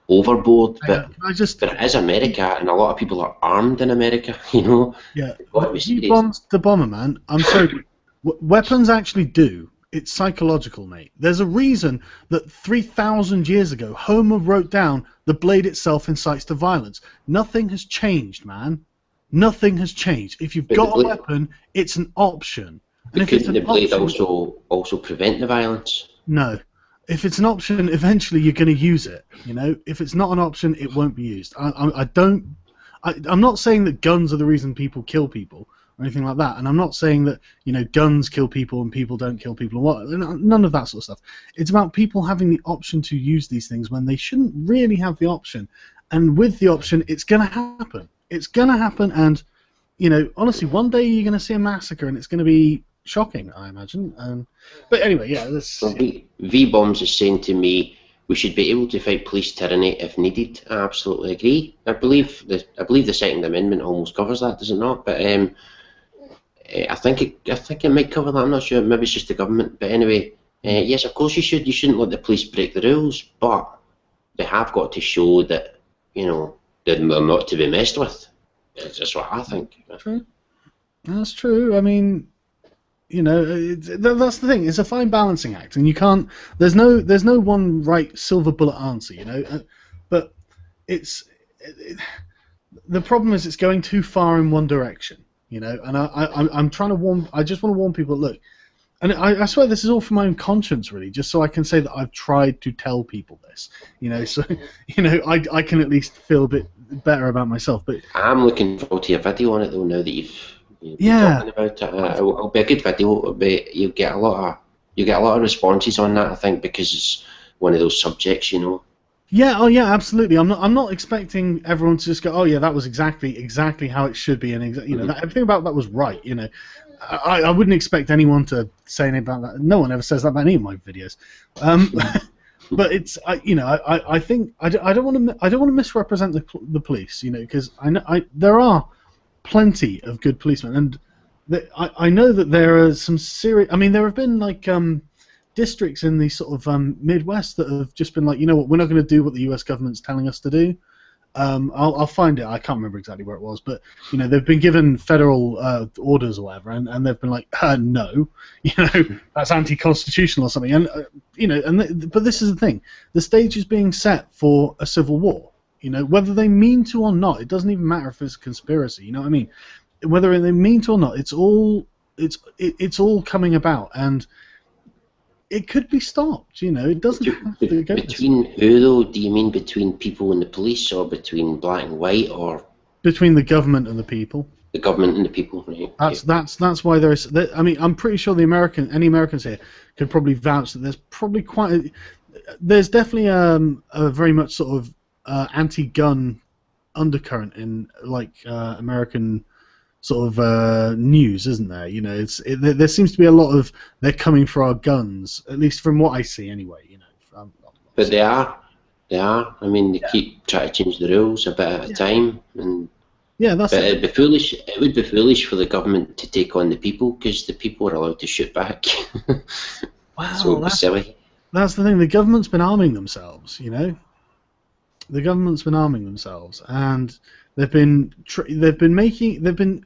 overboard, but it is America, and a lot of people are armed in America. You know. Yeah. You bombed the bomber, man. I'm sorry. Weapons actually do. It's psychological, mate. There's a reason that 3,000 years ago, Homer wrote down the blade itself incites to violence. Nothing has changed, man. Nothing has changed. If you've got a weapon, it's an option. And if it's an blade option, also prevent the violence? No. If it's an option, eventually you're going to use it. You know, if it's not an option, it won't be used. I'm not saying that guns are the reason people kill people or anything like that, and I'm not saying that, you know, guns kill people and people don't kill people and what. None of that sort of stuff. It's about people having the option to use these things when they shouldn't really have the option. And with the option, it's going to happen. It's going to happen, and, you know, honestly, one day you're going to see a massacre, and it's going to be shocking, I imagine. But anyway, yeah. Well, V-Bombs is saying to me, we should be able to fight police tyranny if needed. I absolutely agree. I believe the Second Amendment almost covers that, does it not? But I think it might cover that. I'm not sure. Maybe it's just the government. But anyway, yes, of course you should. You shouldn't let the police break the rules, but they have got to show that, you know, they're not to be messed with. That's what I think. True. That's true. I mean, you know, that's the thing. It's a fine balancing act, and you can't. There's no one right silver bullet answer. You know, but the problem is it's going too far in one direction. You know, and I'm trying to warn. I just want to warn people. Look, and I swear this is all for my own conscience, really, just so I can say that I've tried to tell people this. You know, so you know, I can at least feel a bit better about myself. But I'm looking forward to your video on it though. Now that you've been talking about it, it'll be a good video. You'll get a lot of responses on that, I think, because it's one of those subjects, you know. Yeah, oh yeah, absolutely. I'm not expecting everyone to just go, oh yeah, that was exactly how it should be, and you know, everything about that was right. You know, I wouldn't expect anyone to say anything about that. No one ever says that about any of my videos. But it's you know, I think I don't want to misrepresent the police, you know, because there are plenty of good policemen, and I know that there are some serious. I mean, there have been like districts in the sort of Midwest that have just been like, you know what, we're not going to do what the U.S. government's telling us to do. I'll find it. I can't remember exactly where it was, but you know, they've been given federal orders or whatever, and they've been like, no, you know, that's anti-constitutional or something. And you know, but this is the thing: the stage is being set for a civil war. You know, whether they mean to or not, it doesn't even matter if it's a conspiracy. You know what I mean? Whether they mean to or not, it's all coming about, and it could be stopped, you know. It doesn't have to go between who though? Do you mean between people and the police, or between black and white, or between the government and the people? The government and the people, right? That's why there's. I mean, I'm pretty sure any Americans here could probably vouch that there's probably there's definitely a very much sort of anti-gun undercurrent in like American sort of news, isn't there? You know, there seems to be a lot of they're coming for our guns, at least from what I see, anyway. You know, but they are. They are. I mean, they keep trying to change the rules a bit at a time, and Yeah, that's but it. it'd be foolish. It would be foolish for the government to take on the people because the people are allowed to shoot back. So Wow, it'd be silly. that's the thing. The government's been arming themselves, you know. The government's been arming themselves, and they've been making.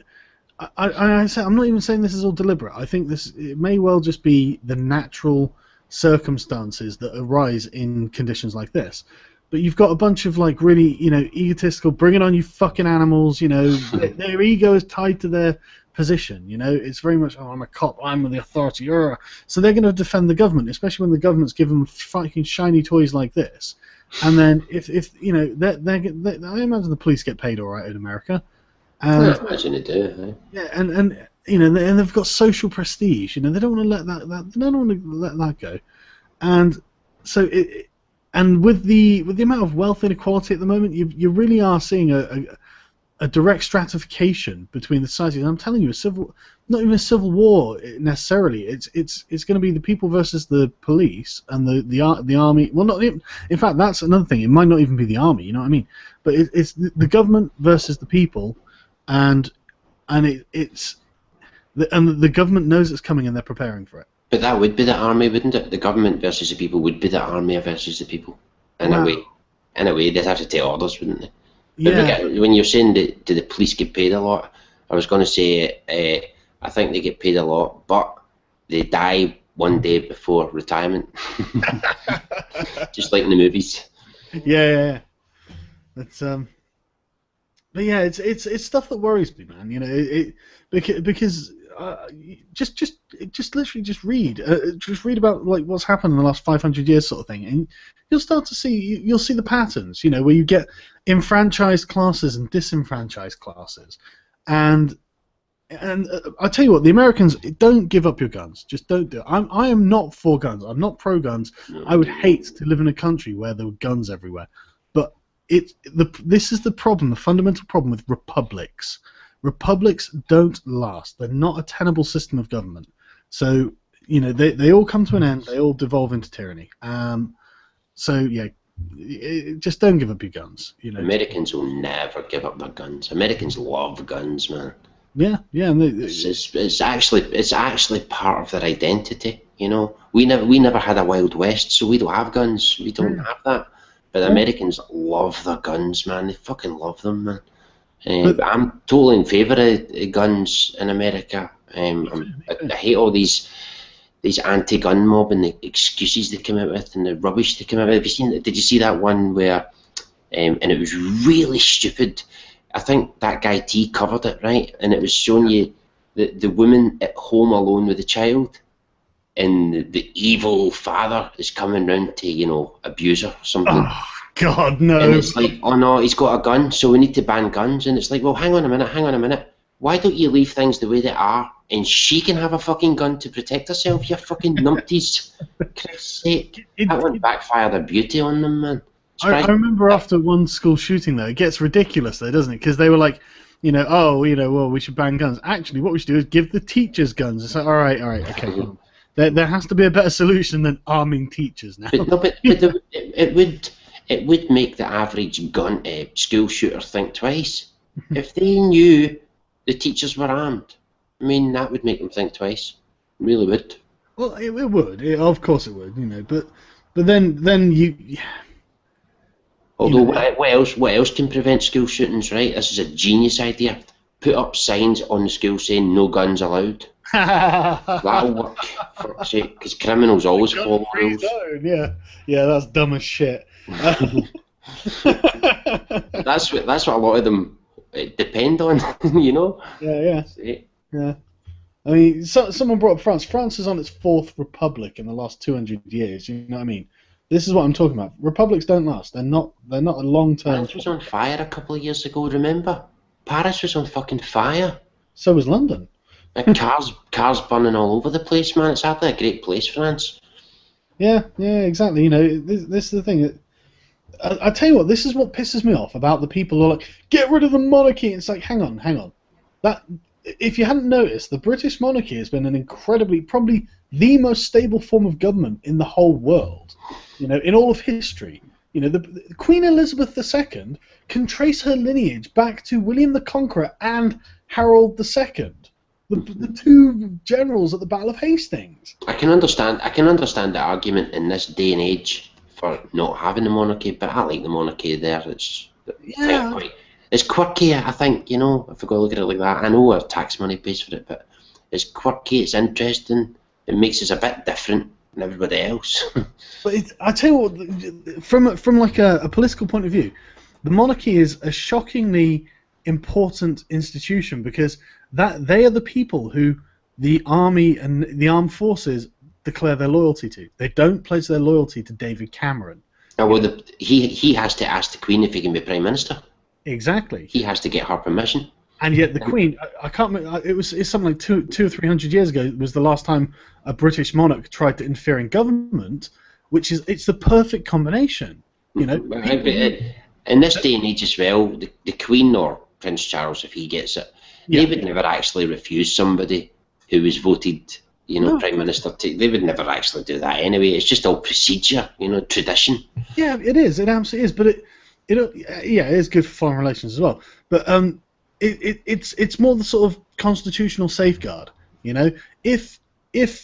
I say I'm not even saying this is all deliberate. I think it may well just be the natural circumstances that arise in conditions like this. But you've got a bunch of like really, you know, egotistical, bring it on you fucking animals, you know, their ego is tied to their position, you know, it's very much, oh, I'm a cop, I'm the authority, so they're going to defend the government, especially when the government's given them fucking shiny toys like this. And then if you know, I imagine the police get paid all right in America. And, I imagine they do. yeah, and you know, and they've got social prestige. You know, they don't want to let they don't want to let that go. And so, and with the amount of wealth inequality at the moment, you really are seeing a direct stratification between the societies. I'm telling you, not even a civil war necessarily. It's going to be the people versus the police and the army. Well, not even, in fact, that's another thing. It might not even be the army. You know what I mean? But it's the government versus the people. And the government knows it's coming and they're preparing for it. But that would be the army, wouldn't it? The government versus the people would be the army versus the people. In a way, they'd have to take orders, wouldn't they? Yeah. But when you're saying that do the police get paid a lot, I was going to say I think they get paid a lot, but they die one day before retirement, just like in the movies. Yeah. It's But yeah, it's stuff that worries me, man. You know, because just literally just read about like what's happened in the last 500 years, sort of thing, and you'll start to see the patterns. You know, where you get enfranchised classes and disenfranchised classes, and I tell you what, the Americans, don't give up your guns. Just don't do it. I am not for guns. I'm not pro guns. I would hate to live in a country where there were guns everywhere. But this is the problem, the fundamental problem with republics. Republics don't last. They're not a tenable system of government. So, you know, they all come to an end. They all devolve into tyranny. So, yeah, just don't give up your guns. You know, Americans will never give up their guns. Americans love guns, man. Yeah. And it's actually part of their identity. You know, we never had a Wild West, so we don't have guns. We don't have that. But Americans love their guns, man. They fucking love them, man. I'm totally in favour of guns in America. I hate all these anti-gun mob and the excuses they come out with and the rubbish they come out with. Did you see that one where, and it was really stupid. I think that guy T covered it, right? And it was showing you the woman at home alone with the child, and the evil father is coming round to, you know, abuse her or something. Oh, God, no. And it's like, oh no, he's got a gun, so we need to ban guns. And it's like, well, hang on a minute. Why don't you leave things the way they are, and she can have a fucking gun to protect herself, you fucking numpties. Christ's sake. That wouldn't backfire their beauty on them, man. I remember after one school shooting, though, it gets ridiculous, though, doesn't it? Because they were like, you know, well, we should ban guns. Actually, what we should do is give the teachers guns. It's like, all right, okay, cool. There has to be a better solution than arming teachers now. But it would make the average school shooter think twice. If they knew the teachers were armed, I mean, that would make them think twice. It really would. Well, it would. Of course it would, you know. But then you... Although, what else can prevent school shootings, right? This is a genius idea. Put up signs on the school saying no guns allowed. That'll work, for fuck's sake, because criminals always follow rules. Yeah, that's dumb as shit. That's what a lot of them depend on, you know? Yeah. I mean, someone brought up France. France is on its 4th republic in the last 200 years, you know what I mean? This is what I'm talking about. Republics don't last. They're not a long-term... Paris was on fire a couple of years ago, remember? Paris was on fucking fire. So was London. Cars burning all over the place, man. It's actually a great place, France. Yeah, exactly. You know, this is the thing. I tell you what, this is what pisses me off about the people who are like, get rid of the monarchy. It's like, hang on. That, if you hadn't noticed, the British monarchy has been an incredibly, probably the most stable form of government in the whole world. You know, in all of history. You know, the Queen Elizabeth II can trace her lineage back to William the Conqueror and Harold II, the two generals at the Battle of Hastings. I can understand the argument in this day and age for not having the monarchy, but I like the monarchy there. It's quirky, I think, you know, if we go look at it like that. I know our tax money pays for it, but it's quirky, it's interesting, it makes us a bit different than everybody else. But I tell you what, from like a political point of view, the monarchy is a shockingly important institution because they are the people who the army and the armed forces declare their loyalty to. They don't pledge their loyalty to David Cameron. Oh, well, he has to ask the Queen if he can be Prime Minister. Exactly. He has to get her permission. And yet the Queen, I can't remember, it's something like 200 or 300 years ago was the last time a British monarch tried to interfere in government, it's the perfect combination. You know. In this day and age as well, the Queen or Prince Charles, if he gets it, they would never actually refuse somebody who was voted, you know, Prime Minister. They would never actually do that anyway. It's just all procedure, you know, tradition. Yeah, it is. It absolutely is. But it is good for foreign relations as well. But it's more the sort of constitutional safeguard. You know, if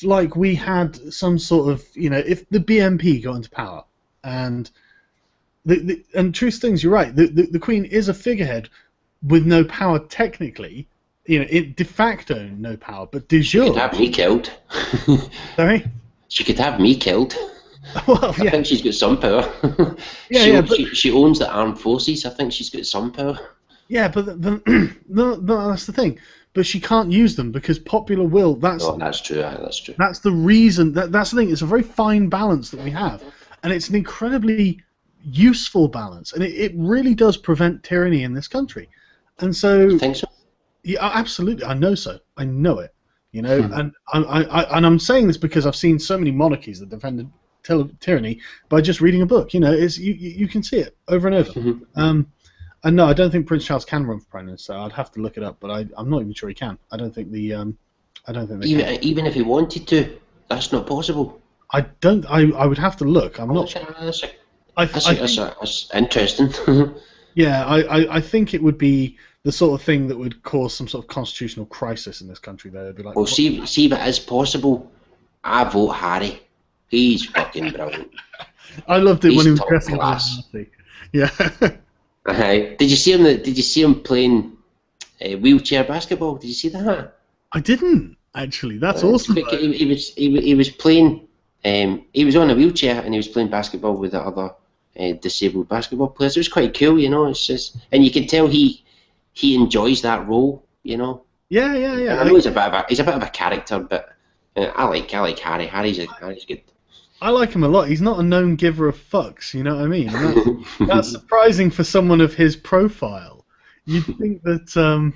like we had some sort of, you know, if the BNP got into power and and truth things, you're right. The Queen is a figurehead with no power technically. You know, de facto no power, but de jure. She could have me killed. Sorry? She could have me killed. Well, I think she's got some power. She owns the armed forces. I think she's got some power. Yeah, but no, that's the thing. But she can't use them because popular will. That's true. That's true. That's the reason. That's the thing. It's a very fine balance that we have, and it's an incredibly useful balance, and it really does prevent tyranny in this country. And so. You think so? Yeah, absolutely. I know so. I know it. You know, and I'm saying this because I've seen so many monarchies that defended tyranny by just reading a book. You know, you can see it over and over. Mm-hmm. And no, I don't think Prince Charles can run for Prime Minister. I'd have to look it up, but I'm not even sure he can. I don't think can. Even if he wanted to, that's not possible. I would have to look. I'm not. That's interesting. Yeah, I think it would be the sort of thing that would cause some sort of constitutional crisis in this country. Though it'd be like, well, see if it is possible. I vote Harry. He's fucking brilliant. I loved it when he was dressing up. Yeah. Did you see him playing wheelchair basketball? Did you see that? I didn't actually. That's awesome. He was playing. He was on a wheelchair and he was playing basketball with the other disabled basketball players. It was quite cool, you know. It's just, and you can tell he enjoys that role, you know. Yeah. I know he's a bit of a character, but I like Harry. Harry's good. I like him a lot. He's not a known giver of fucks, you know what I mean? And that's surprising for someone of his profile. You'd think that,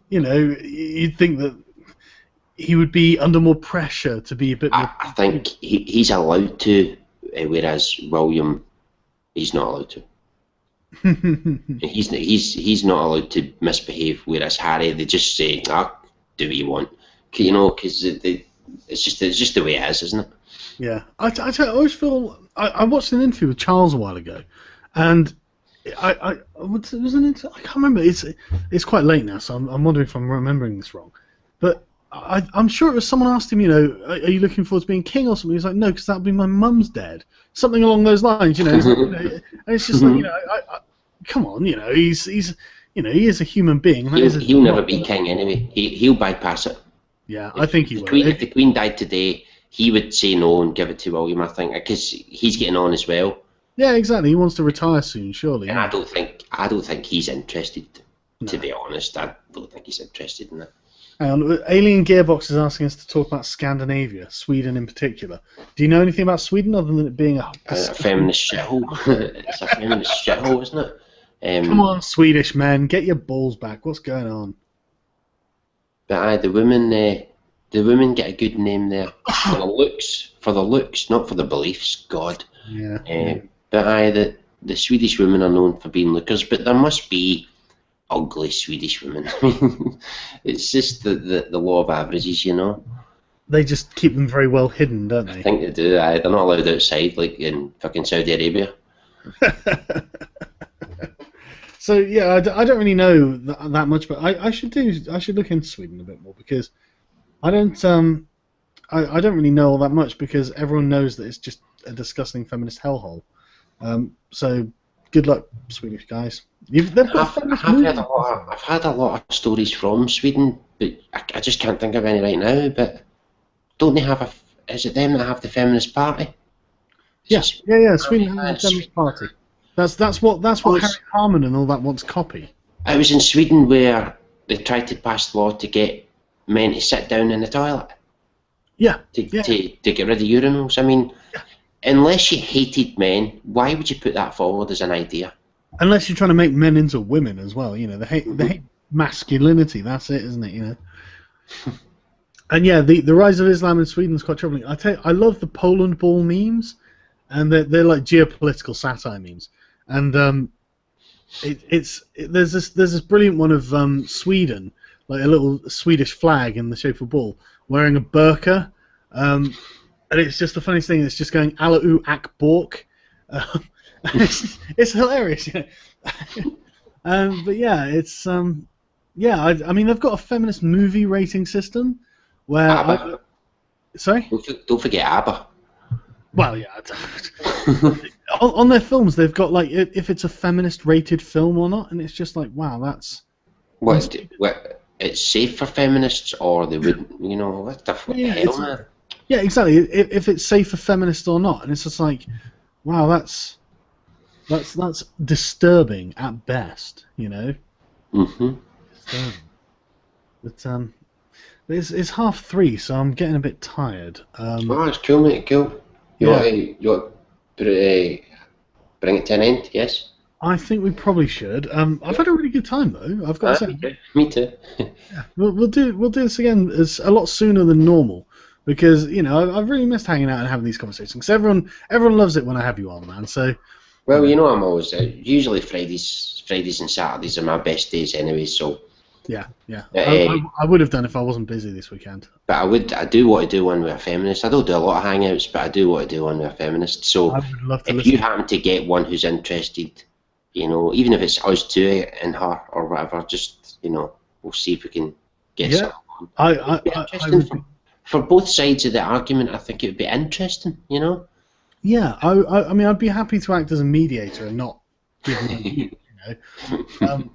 you'd think that he would be under more pressure to be a bit more... I think he's allowed to, whereas William, he's not allowed to. He's not allowed to misbehave, whereas Harry, they just say, do what you want. You know, because it's just the way it is, isn't it? Yeah, I always feel. I watched an interview with Charles a while ago, and I can't remember. It's quite late now, so I'm wondering if I'm remembering this wrong. But I'm sure it was someone asked him, you know, are you looking forward to being king or something? He's like, no, because that'll be my mum's dead. Something along those lines, you know. And it's just like, you know, come on, you know, he's you know, he is a human being. He'll never be king anyway. He'll bypass it. Yeah, I think he will. If the Queen died today, he would say no and give it to William, I think, because he's getting on as well. Yeah, exactly. He wants to retire soon, surely. And I don't think he's interested. To be honest, I don't think he's interested in that. Alien Gearbox is asking us to talk about Scandinavia, Sweden in particular. Do you know anything about Sweden other than it being a feminist shithole? It's a feminist shithole, isn't it? Come on, Swedish men, get your balls back. What's going on? But the women get a good name there for the looks, not for the beliefs. God. Yeah. But the Swedish women are known for being lookers, but there must be ugly Swedish women. It's just the law of averages, you know. They just keep them very well hidden, don't they? I think they do. They're not allowed outside, like in fucking Saudi Arabia. So yeah, I don't really know that much, but I should look into Sweden a bit more because I don't really know all that much because everyone knows that it's just a disgusting feminist hellhole. So good luck, Swedish guys. They've got a feminist movement. I've had a lot of stories from Sweden, but I just can't think of any right now. But don't they have is it them that have the feminist party? Yeah. Sweden has a feminist party. That's what Harry Harman and all that wants copy. I was in Sweden where they tried to pass the law to get men to sit down in the toilet. Yeah. To get rid of urinals. I mean, unless you hated men, why would you put that forward as an idea? Unless you're trying to make men into women as well, you know, they hate masculinity. That's it, isn't it? You know. And yeah, the rise of Islam in Sweden is quite troubling. I tell you, I love the Poland ball memes, and they're like geopolitical satire memes. And there's this brilliant one of Sweden, like a little Swedish flag in the shape of a ball, wearing a burqa, and it's just the funniest thing. It's just going Alau Ak Bork. It's hilarious, you know. But yeah, it's I mean they've got a feminist movie rating system where ABBA. Sorry? Don't forget ABBA. Well, yeah. On their films, they've got like if it's a feminist rated film or not, and it's just like, wow, that's. What it's safe for feminists, or they would, you know, what the hell, man? Yeah, exactly. If it's safe for feminists or not, and it's just like, wow, that's disturbing at best, you know. Mhm. Disturbing. But it's 3:30, so I'm getting a bit tired. Oh, it's cool, mate. Cool. You want to bring it to an end? Yes. I think we probably should. I've had a really good time though. I've got to say. Me too. Yeah, we'll do this again. It's a lot sooner than normal because you know I've really missed hanging out and having these conversations. Because everyone loves it when I have you on, man. So. Well, you know I'm always usually Fridays and Saturdays are my best days anyway. So. Yeah. I would have done if I wasn't busy this weekend. But I do want to do one with a feminist. I don't do a lot of hangouts, but I do want to do one with a feminist. So I would love to if you happen to get one who's interested, you know, even if it's us two and her or whatever, just, you know, we'll see if we can get something. For both sides of the argument, I think it would be interesting, you know? Yeah, I mean, I'd be happy to act as a mediator and not give them a view, you know?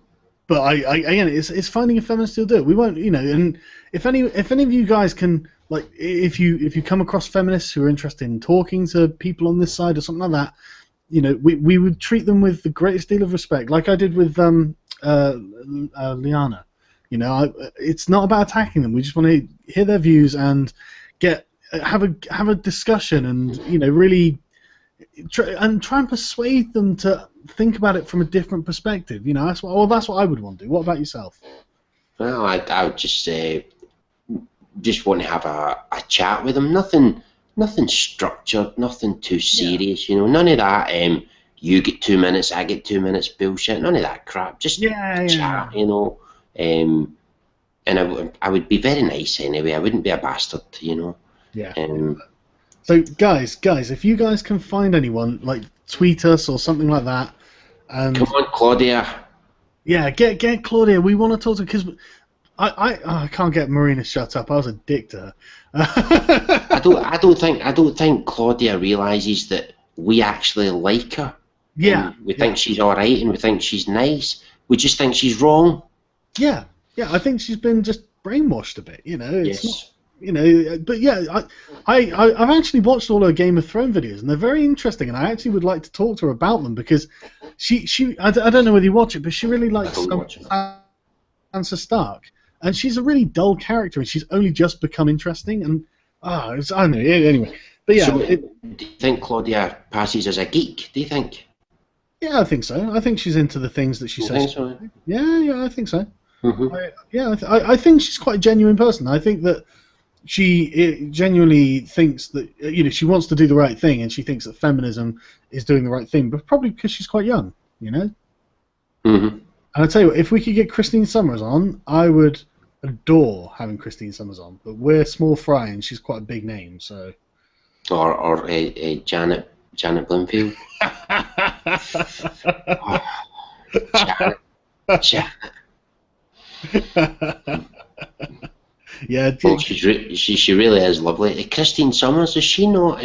But again, it's finding a feminist who'll do it. We won't, you know. And if any of you guys can, like, if you come across feminists who are interested in talking to people on this side or something like that, you know, we would treat them with the greatest deal of respect, like I did with Liana. You know, it's not about attacking them. We just want to hear their views and have a discussion, and you know, really try and persuade them to think about it from a different perspective. You know, that's what I would want to do. What about yourself? Well, I would just say, just want to have a chat with them. Nothing structured, nothing too serious. You know, none of that. You get 2 minutes, I get 2 minutes bullshit. None of that crap. Just chat. You know. And I would be very nice anyway. I wouldn't be a bastard. You know. Yeah. So guys, if you guys can find anyone, like tweet us or something like that. And come on, Claudia. Yeah, get Claudia. We want to talk to her because I can't get Marina shut up. I was a dick to her. I don't think Claudia realizes that we actually like her. Yeah. We think she's all right and we think she's nice. We just think she's wrong. Yeah. I think she's been just brainwashed a bit. You know. It's yes. Not, you know, but yeah, I've actually watched all her Game of Thrones videos, and they're very interesting, and I actually would like to talk to her about them because she I don't know whether you watch it, but she really likes Sansa Stark, and she's a really dull character, and she's only just become interesting, and I don't know, anyway. But yeah, so, do you think Claudia passes as a geek? Do you think? Yeah, I think so. I think she's into the things that she says. So? Yeah, I think so. Mm-hmm. I think she's quite a genuine person. I think that she genuinely thinks that, you know, she wants to do the right thing, and she thinks that feminism is doing the right thing, but probably because she's quite young, you know. Mm-hmm. And I tell you what, if we could get Christine Summers on, I would adore having Christine Summers on. But we're small fry, and she's quite a big name, so. Or Janet Bloomfield. Janet. Yeah, Oh, she really is lovely. Christine Summers, is she not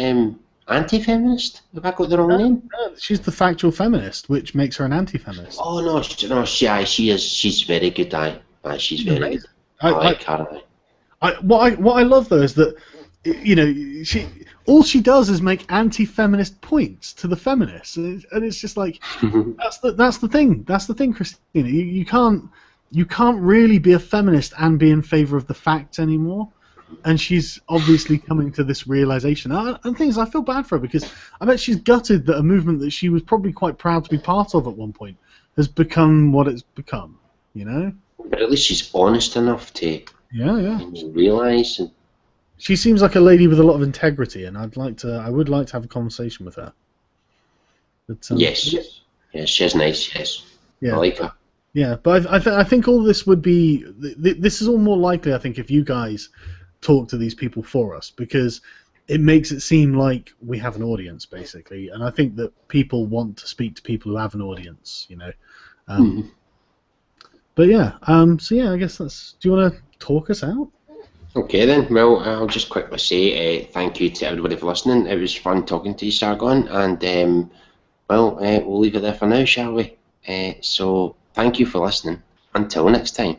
anti-feminist? Have I got the wrong name? no, she's the factual feminist, which makes her an anti-feminist. Oh no, she is. She's very good. She's very good. I like her. What I love though is that, you know, all she does is make anti-feminist points to the feminists, and it's just like that's the thing, Christina. You can't really be a feminist and be in favor of the facts anymore. And she's obviously coming to this realization. And things, I feel bad for her because I bet she's gutted that a movement that she was probably quite proud to be part of at one point has become what it's become. You know. But at least she's honest enough to realize. And she seems like a lady with a lot of integrity, and I would like to have a conversation with her. But, yes, she's nice. Yes, I like her. Yeah, but I think all this would be. This is all more likely, I think, if you guys talk to these people for us, because it makes it seem like we have an audience, basically, and I think that people want to speak to people who have an audience, you know. But yeah, so yeah, I guess that's. Do you want to talk us out? Okay then. Well, I'll just quickly say thank you to everybody for listening. It was fun talking to you, Sargon, and we'll leave it there for now, shall we? So thank you for listening. Until next time.